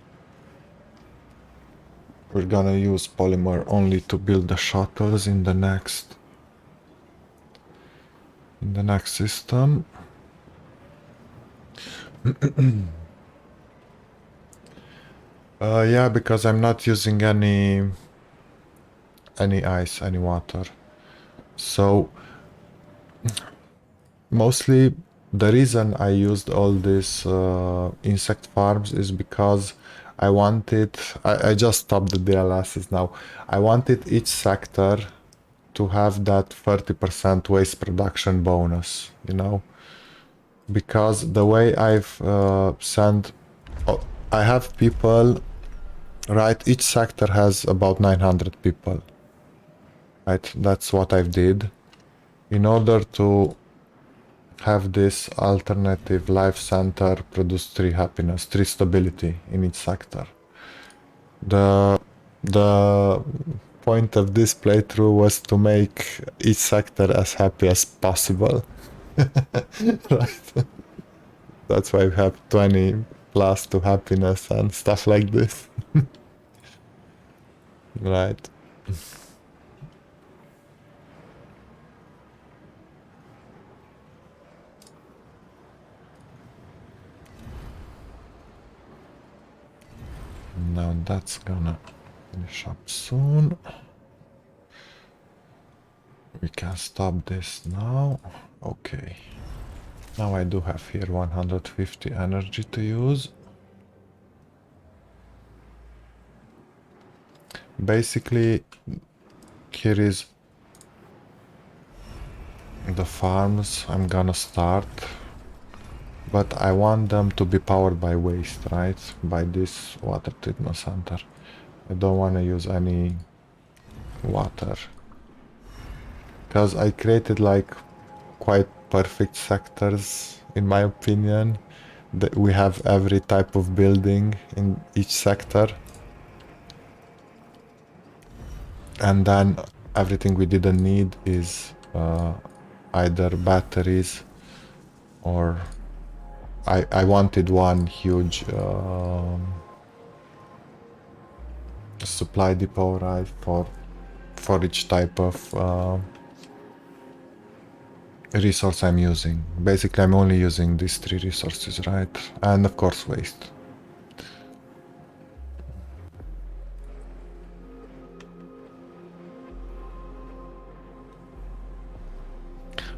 We're gonna use polymer only to build the shuttles in the next system. Yeah, because I'm not using any ice, any water. So mostly the reason I used all these insect farms is because I wanted, I just stopped the DLSs now. I wanted each sector to have that 30% waste production bonus, you know? Because the way I've sent, oh, I have people, right? Each sector has about 900 people, right? That's what I did. In order to have this alternative life center produce 3 happiness, 3 stability in each sector. The point of this playthrough was to make each sector as happy as possible. Right? That's why we have 20 plus to happiness and stuff like this. Right. Now that's gonna finish up soon. We can stop this now. Okay. Now I do have here 150 energy to use. Basically, here is the farms I'm gonna start, but I want them to be powered by waste, right? By this water treatment center. I don't want to use any water, because I created like quite perfect sectors in my opinion. That we have every type of building in each sector, and then everything we didn't need is either batteries or I wanted one huge supply depot, right, for each type of resource I'm using. Basically, I'm only using these 3 resources, right? And of course, waste.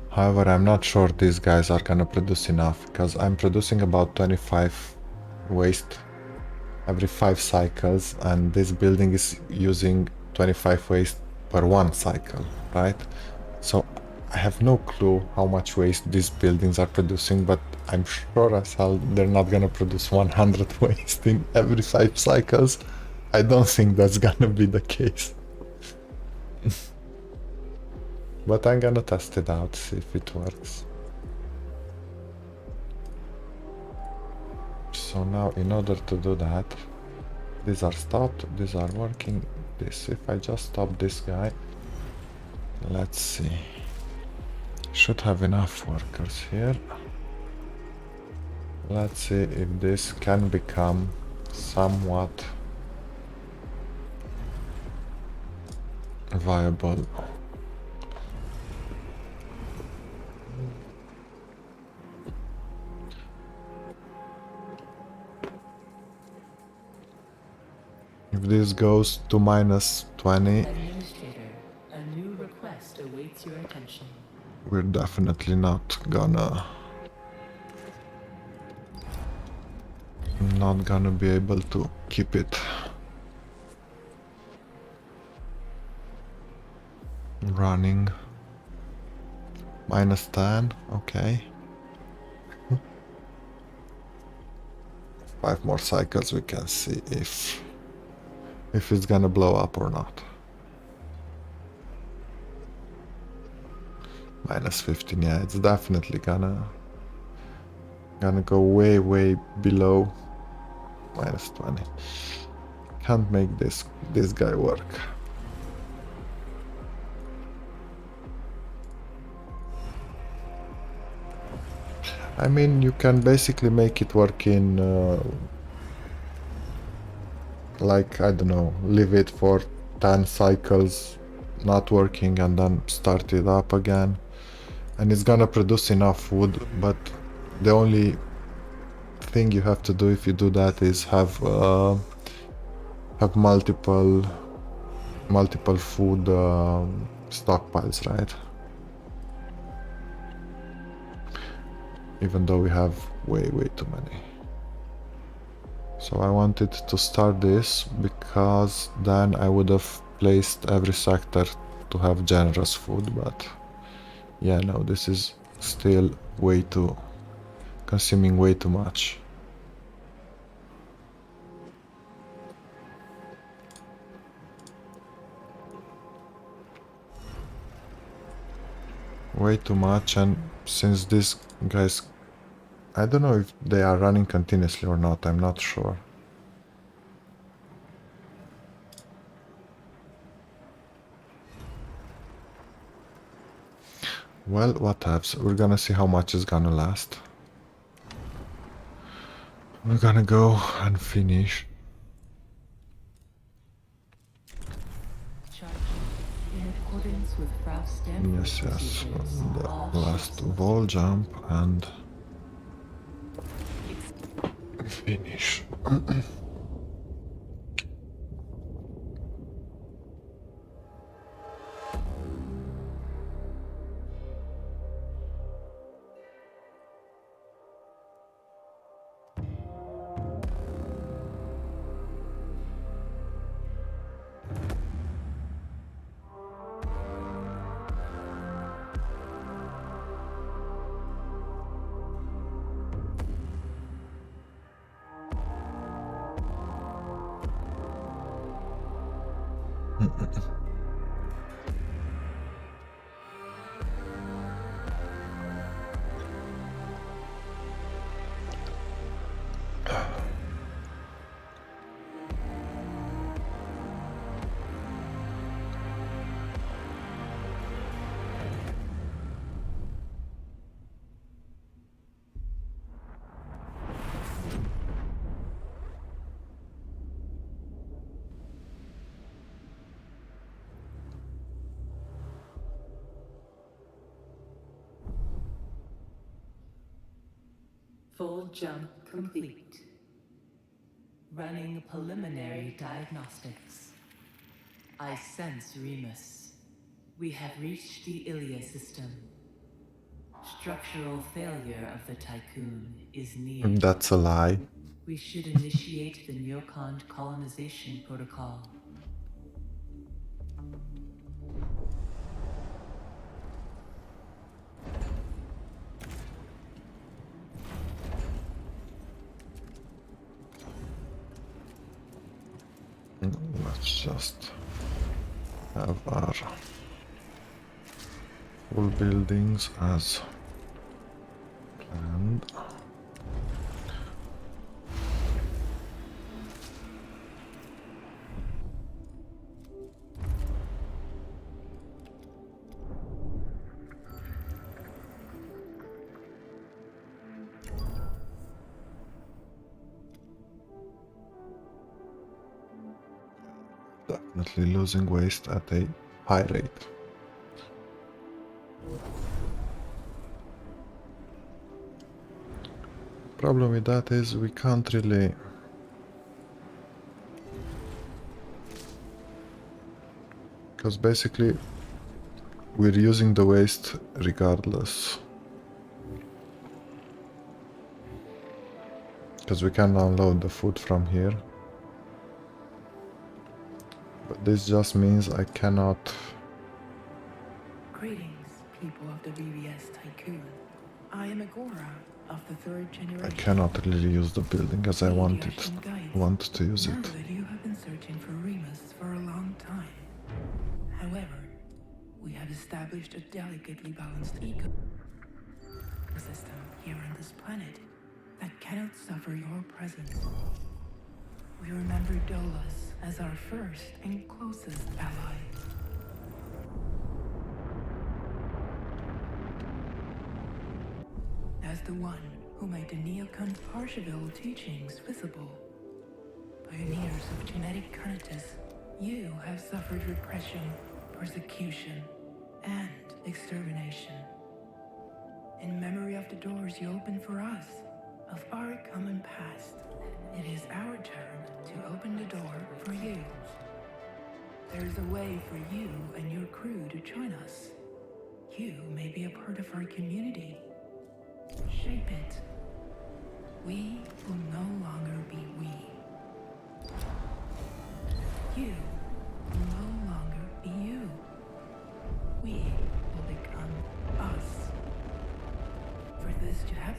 However, I'm not sure these guys are gonna produce enough, because I'm producing about 25 waste every 5 cycles, and this building is using 25 waste per 1 cycle, right? So I have no clue how much waste these buildings are producing, but I'm sure as hell they're not gonna produce 100 waste in every 5 cycles. I don't think that's gonna be the case. But I'm gonna test it out, see if it works. So now, in order to do that, these are stopped, these are working. This, if I just stop this guy, let's see. Should have enough workers here. Let's see if this can become somewhat viable. If this goes to -20, Administrator, a new request awaits your attention. we're definitely not gonna be able to keep it running. -10, okay. 5 more cycles, we can see if it's gonna blow up or not. -15, yeah, it's definitely gonna go way below -20. Can't make this guy work. I mean, you can basically make it work in like, I don't know, leave it for 10 cycles not working and then start it up again, and it's gonna produce enough wood. But the only thing you have to do if you do that is have multiple food stockpiles, right? Even though we have way too many. So I wanted to start this because then I would have placed every sector to have generous food, but yeah, no, this is still way too consuming way too much. Way too much, and since these guys, I don't know if they are running continuously or not, I'm not sure. Well, what else? We're gonna see how much it's gonna last. We're gonna go and finish. Charging. In accordance with Ralph's standard Yes, procedures, all the last ships must wall jump and finish. full jump complete. Running preliminary diagnostics. I sense Remus. We have reached the Ilia system. Structural failure of the Tycoon is near. That's a lie. We should initiate the Neocond colonization protocol. Let's just have our full buildings as planned. Definitely losing waste at a high rate. Problem with that is we can't really because basically we're using the waste regardless. Because we can unload the food from here. But this just means I cannot. Greetings, people of the BBS Tycoon. I am Agora of the third generation. I cannot really use the building as I The want Ixion guides want to use know it. that you have been searching for Remus for a long time. However, we have established a delicately balanced ecosystem here on this planet that cannot suffer your presence. We remember Dolas as our first and closest ally. As the one who made the Neocon Parsheville teachings visible. Pioneers of genetic conatus, you have suffered repression, persecution, and extermination. In memory of the doors you opened for us, of our common past, it is our turn to open the door for you. There's a way for you and your crew to join us. You may be a part of our community. Shape it. We will no longer be we.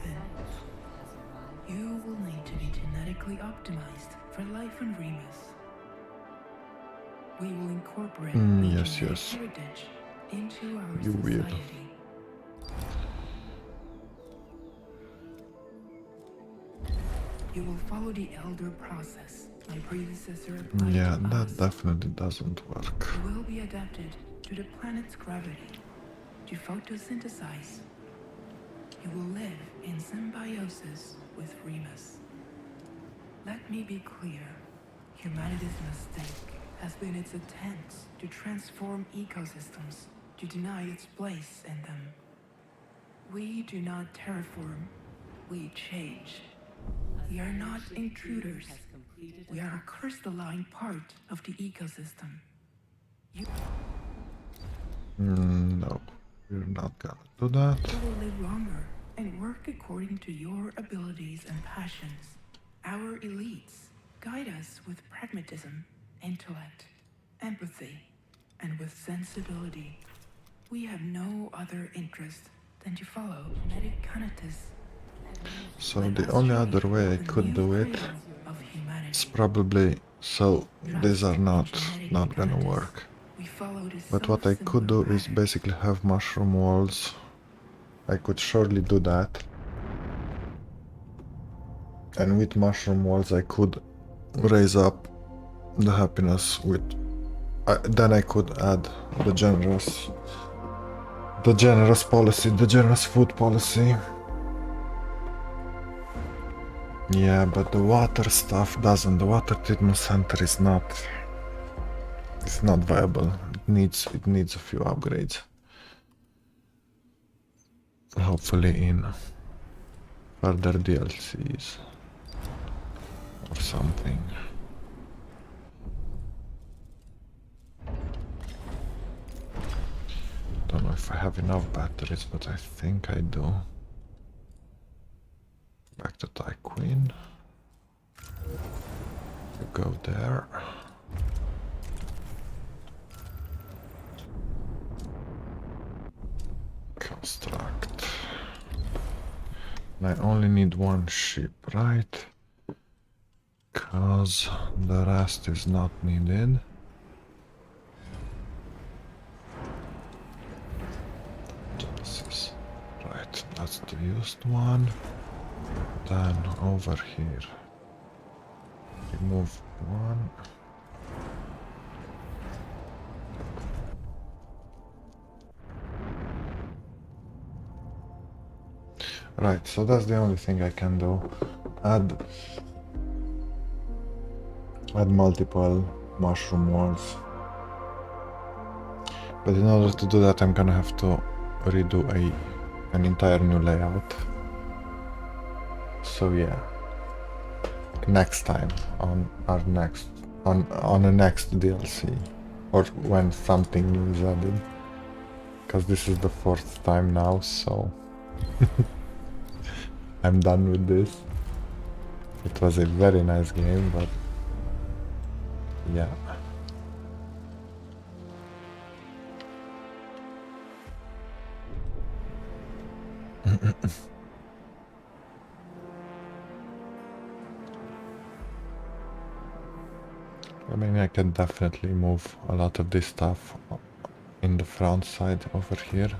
happen, you will need to be genetically optimized for life on Remus. We will incorporate your Yes, genetic yes. heritage into our You will. society. You will follow the elder process my predecessor applied Yeah, to that us. definitely doesn't work. You will be adapted to the planet's gravity to photosynthesize. You will live in symbiosis with Remus. Let me be clear. Humanity's mistake has been its attempts to transform ecosystems to deny its place in them. We do not terraform, we change. We are not intruders. We are a crystalline part of the ecosystem. You No, we're not gonna do that. will live longer and work according to your abilities and passions. Our elites guide us with pragmatism, intellect, empathy, and with sensibility. We have no other interest than to follow genetic conatus. So Let the us only show other you way I the could new do it cradle of is humanity. probably so these are Trust in not genetic gonna conatus. work. We follow the But so what I could simpler do is pattern. basically have mushroom walls. I could surely do that. And with mushroom walls I could raise up the happiness with then I could add the generous policy, the generous food policy. Yeah, but the water stuff doesn't. The water treatment center is not. It's not viable. It needs a few upgrades. Hopefully in further DLCs or something. Don't know if I have enough batteries, but I think I do. Back to Tyqueen. You go there. Construct. And I only need one ship, right? Because the rest is not needed. Genesis. Right, that's the used one. Then over here. Remove one. Right, so that's the only thing I can do. Add multiple mushroom walls. But in order to do that I'm gonna have to redo an entire new layout. So yeah. Next time on the next DLC. Or when something new is added. Because this is the 4th time now, so I'm done with this. It was a very nice game, but yeah. I mean, I can definitely move a lot of this stuff in the front side over here.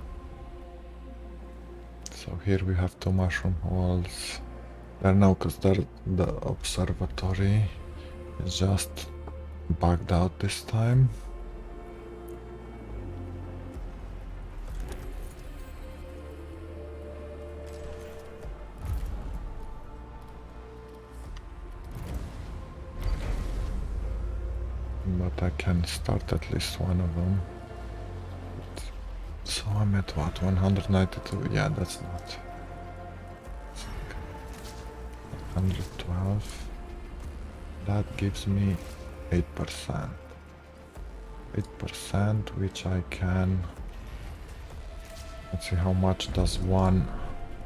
So here we have 2 mushroom walls. There now, because the observatory is just bugged out this time. But I can start at least one of them. So I'm at what, 192? Yeah, that's not. 112. That gives me 8%. 8%, which I can... Let's see how much does one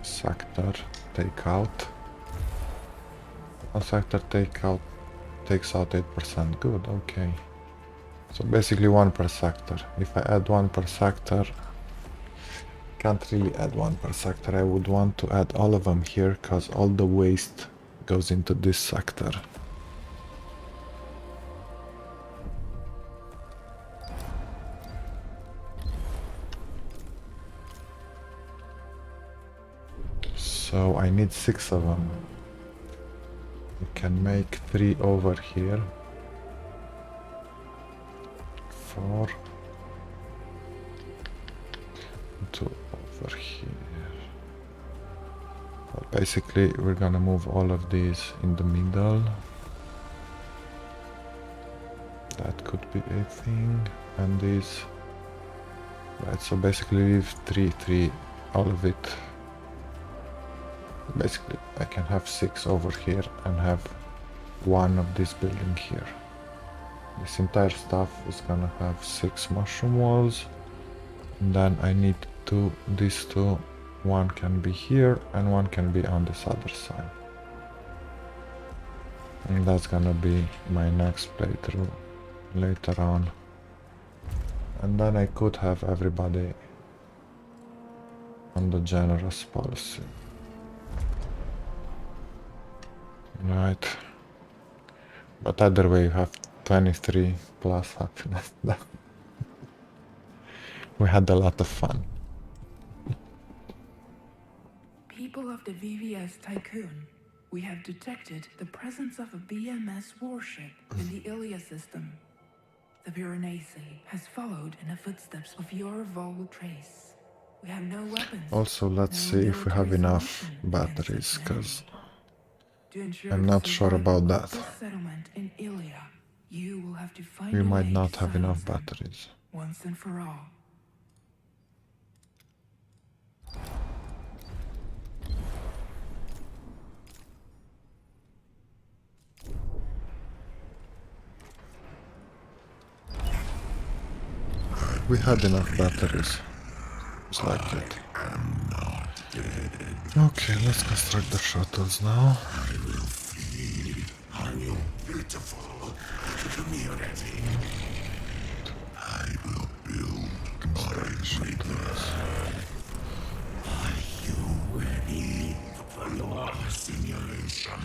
sector take out. One sector takes out 8%. Good, okay. So basically 1 per sector. If I add 1 per sector, I can't really add one per sector. I would want to add all of them here because all the waste goes into this sector. So I need 6 of them. We can make 3 over here. 4. 2 over here. Well, basically, we're gonna move all of these in the middle. That could be a thing. And these. Right, so basically leave 3, 3, all of it. Basically, I can have 6 over here and have 1 of this building here. This entire stuff is gonna have 6 mushroom walls. And then I need these two. One can be here and one can be on this other side. And that's gonna be my next playthrough later on. And then I could have everybody on the generous policy. Right. But either way you have 23 plus happiness. We had a lot of fun. People of the VVS Tycoon, we have detected the presence of a BMS warship in the Ilia system. The Piranesi has followed in the footsteps of your Vol trace. We have no weapons. Also, let's no see if we have military enough solution batteries, against because to ensure I'm the not sure survival about of that. this settlement in Ilia, you will have to find We a might way not to have enough silence them batteries. once and for all. We had enough batteries. It's like it. Okay, let's construct the shuttles now. On your beautiful community. I will build my shuttles. Are you ready for your simulation?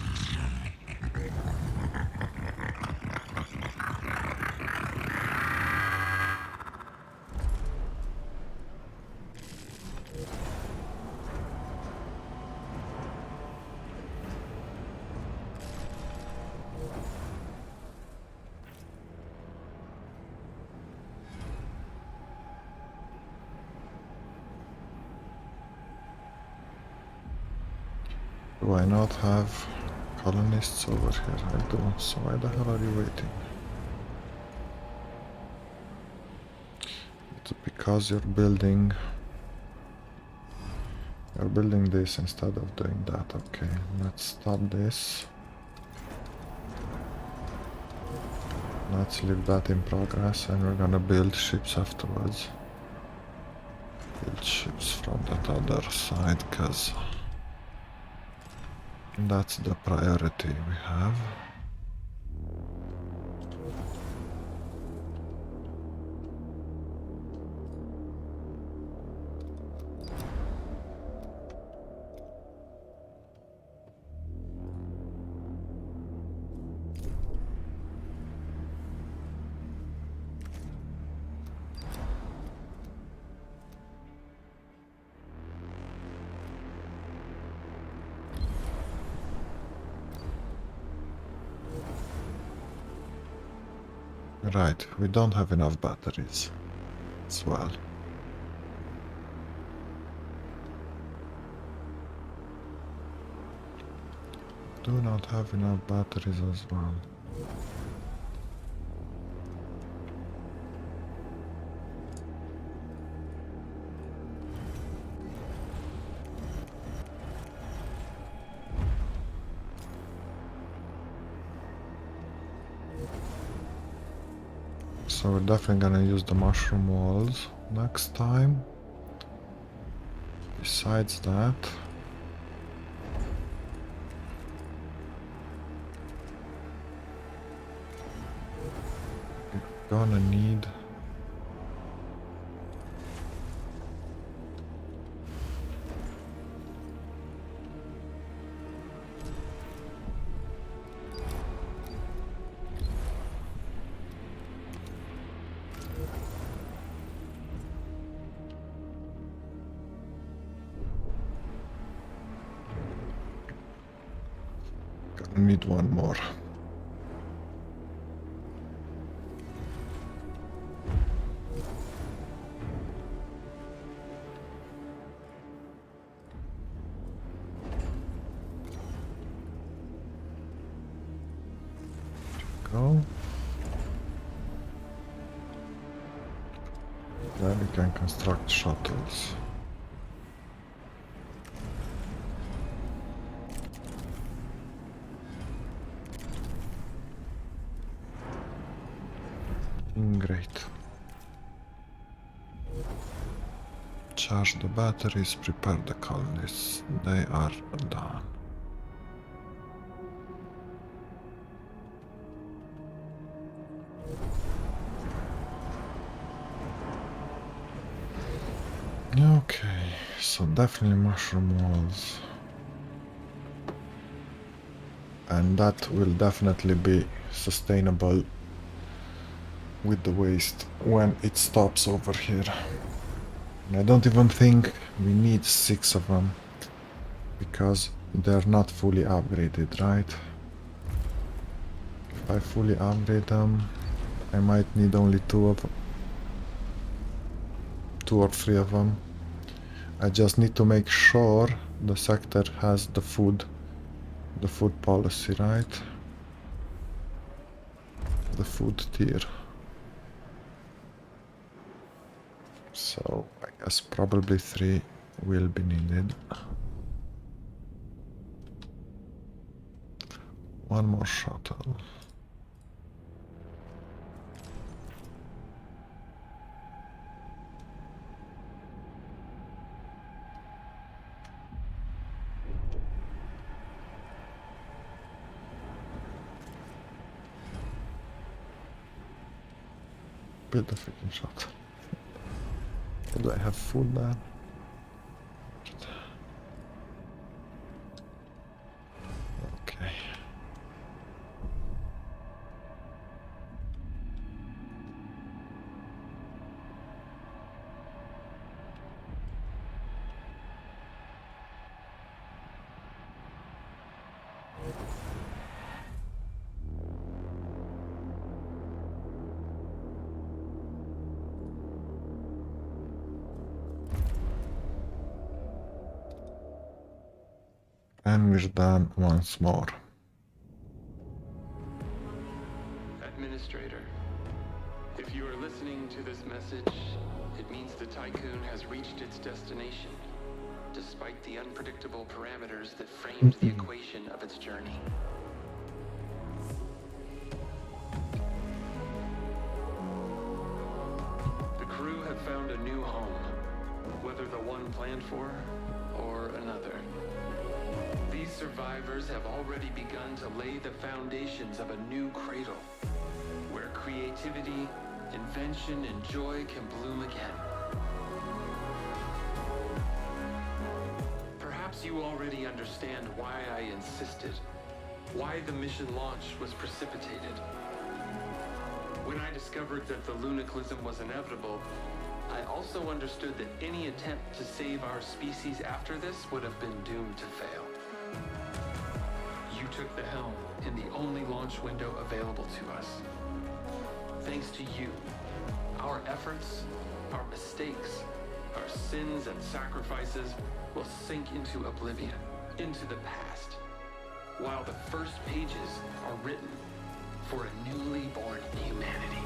Do I not have colonists over here? I do. So why the hell are you waiting? It's because you're building this instead of doing that. Okay, let's stop this. Let's leave that in progress and we're gonna build ships afterwards. Build ships from that other side, because that's the priority we have. Right, we don't have enough batteries as well. Do not have enough batteries as well. So we're definitely gonna use the mushroom walls next time. Besides that, we're gonna need Gonna need one more. Go. Then we can construct shuttles. Great. Charge the batteries, prepare the colonists. They are done. Okay, so definitely mushroom walls. And that will definitely be sustainable with the waste when it stops over here. And I don't even think we need 6 of them because they're not fully upgraded, right? If I fully upgrade them, I might need only 2 or 3 of them. I just need to make sure the sector has the food policy, right? The food tier. So I guess probably 3 will be needed. One more shuttle. Build a freaking shuttle. Do I have food there? Okay. And we're done once more. Administrator, if you are listening to this message, it means the Tycoon has reached its destination, despite the unpredictable parameters that framed the equation of its journey. The crew have found a new home, whether the one planned for or another. These survivors have already begun to lay the foundations of a new cradle, where creativity, invention, and joy can bloom again. Perhaps you already understand why I insisted, why the mission launch was precipitated. When I discovered that the lunaclism was inevitable, I also understood that any attempt to save our species after this would have been doomed to fail. You took the helm in the only launch window available to us. Thanks to you, our efforts, our mistakes, our sins and sacrifices will sink into oblivion, into the past, while the first pages are written for a newly born humanity.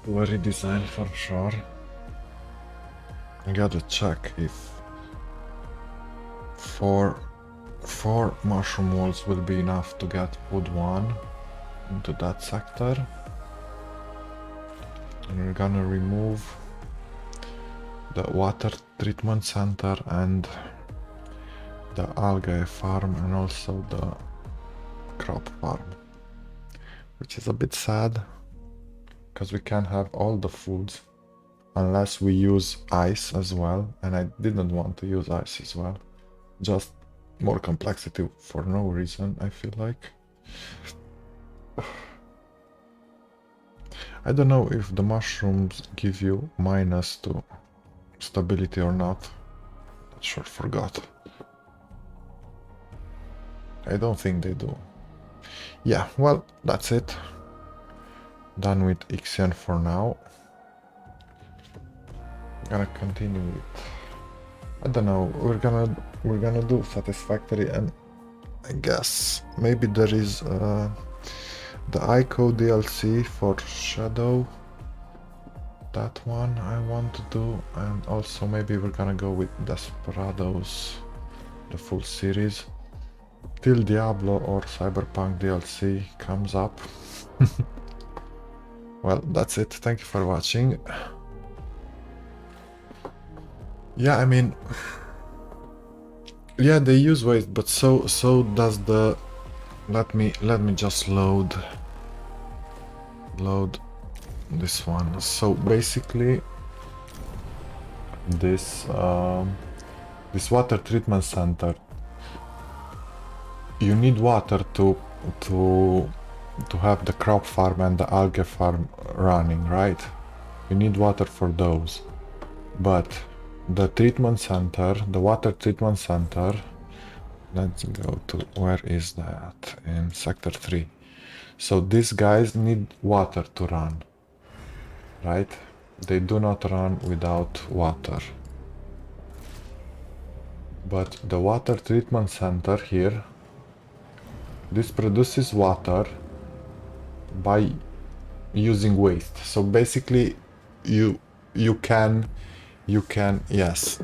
do a redesign for sure. I gotta check if four mushroom walls will be enough to get wood 1 into that sector. And we're gonna remove the water treatment center and the algae farm and also the crop farm, which is a bit sad because we can't have all the foods unless we use ice as well, and I didn't want to use ice as well. Just more complexity for no reason, I feel like. I don't know if the mushrooms give you minus to stability or not. Not sure, forgot. I don't think they do. Yeah, well, that's it. Done with Ixion for now. Gonna continue with, I don't know, we're gonna do satisfactory, and I guess maybe there is the ICO DLC for Shadow. That one I want to do, and also maybe we're gonna go with Desperados, the full series, till Diablo or Cyberpunk DLC comes up. Well, that's it. Thank you for watching. Yeah, I mean, yeah, they use waste, but so does the. Let me just load this one. So basically, this water treatment center, you need water to have the crop farm and the algae farm running, right? You need water for those, but the treatment center, the water treatment center, let's go to, where is that? In sector 3. So these guys need water to run, right? They do not run without water. But the water treatment center here, this produces water by using waste. So basically you can, yes.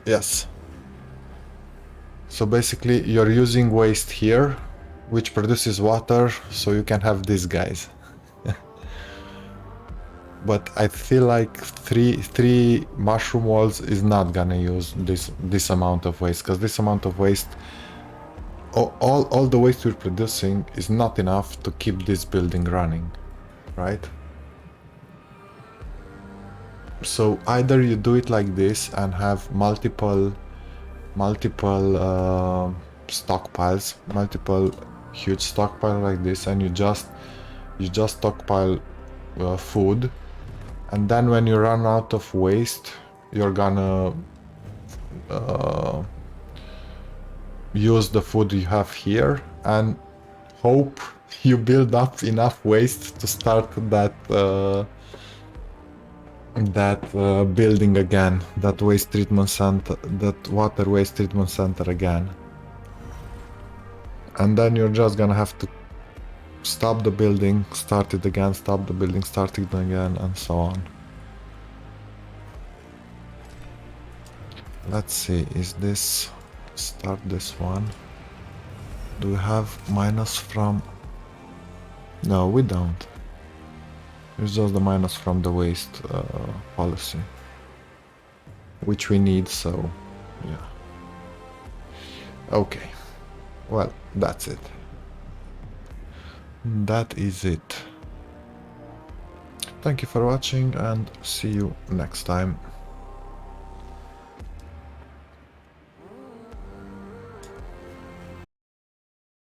So basically you're using waste here, which produces water, so you can have these guys. But I feel like three mushroom walls is not gonna use this amount of waste, because this amount of waste, all the waste we're producing is not enough to keep this building running, right? So either you do it like this and have multiple stockpiles, multiple huge stockpile like this, and you just stockpile food, and then when you run out of waste, you're gonna use the food you have here and hope you build up enough waste to start that building again, that waste treatment center, that water waste treatment center again. And then you're just gonna have to stop the building, start it again, stop the building, start it again, and so on. Let's see, is this, start this one. Do we have minus from, no, we don't. It's just the minus from the waste policy, which we need, so yeah. Okay, well, that's it. That is it. Thank you for watching and see you next time.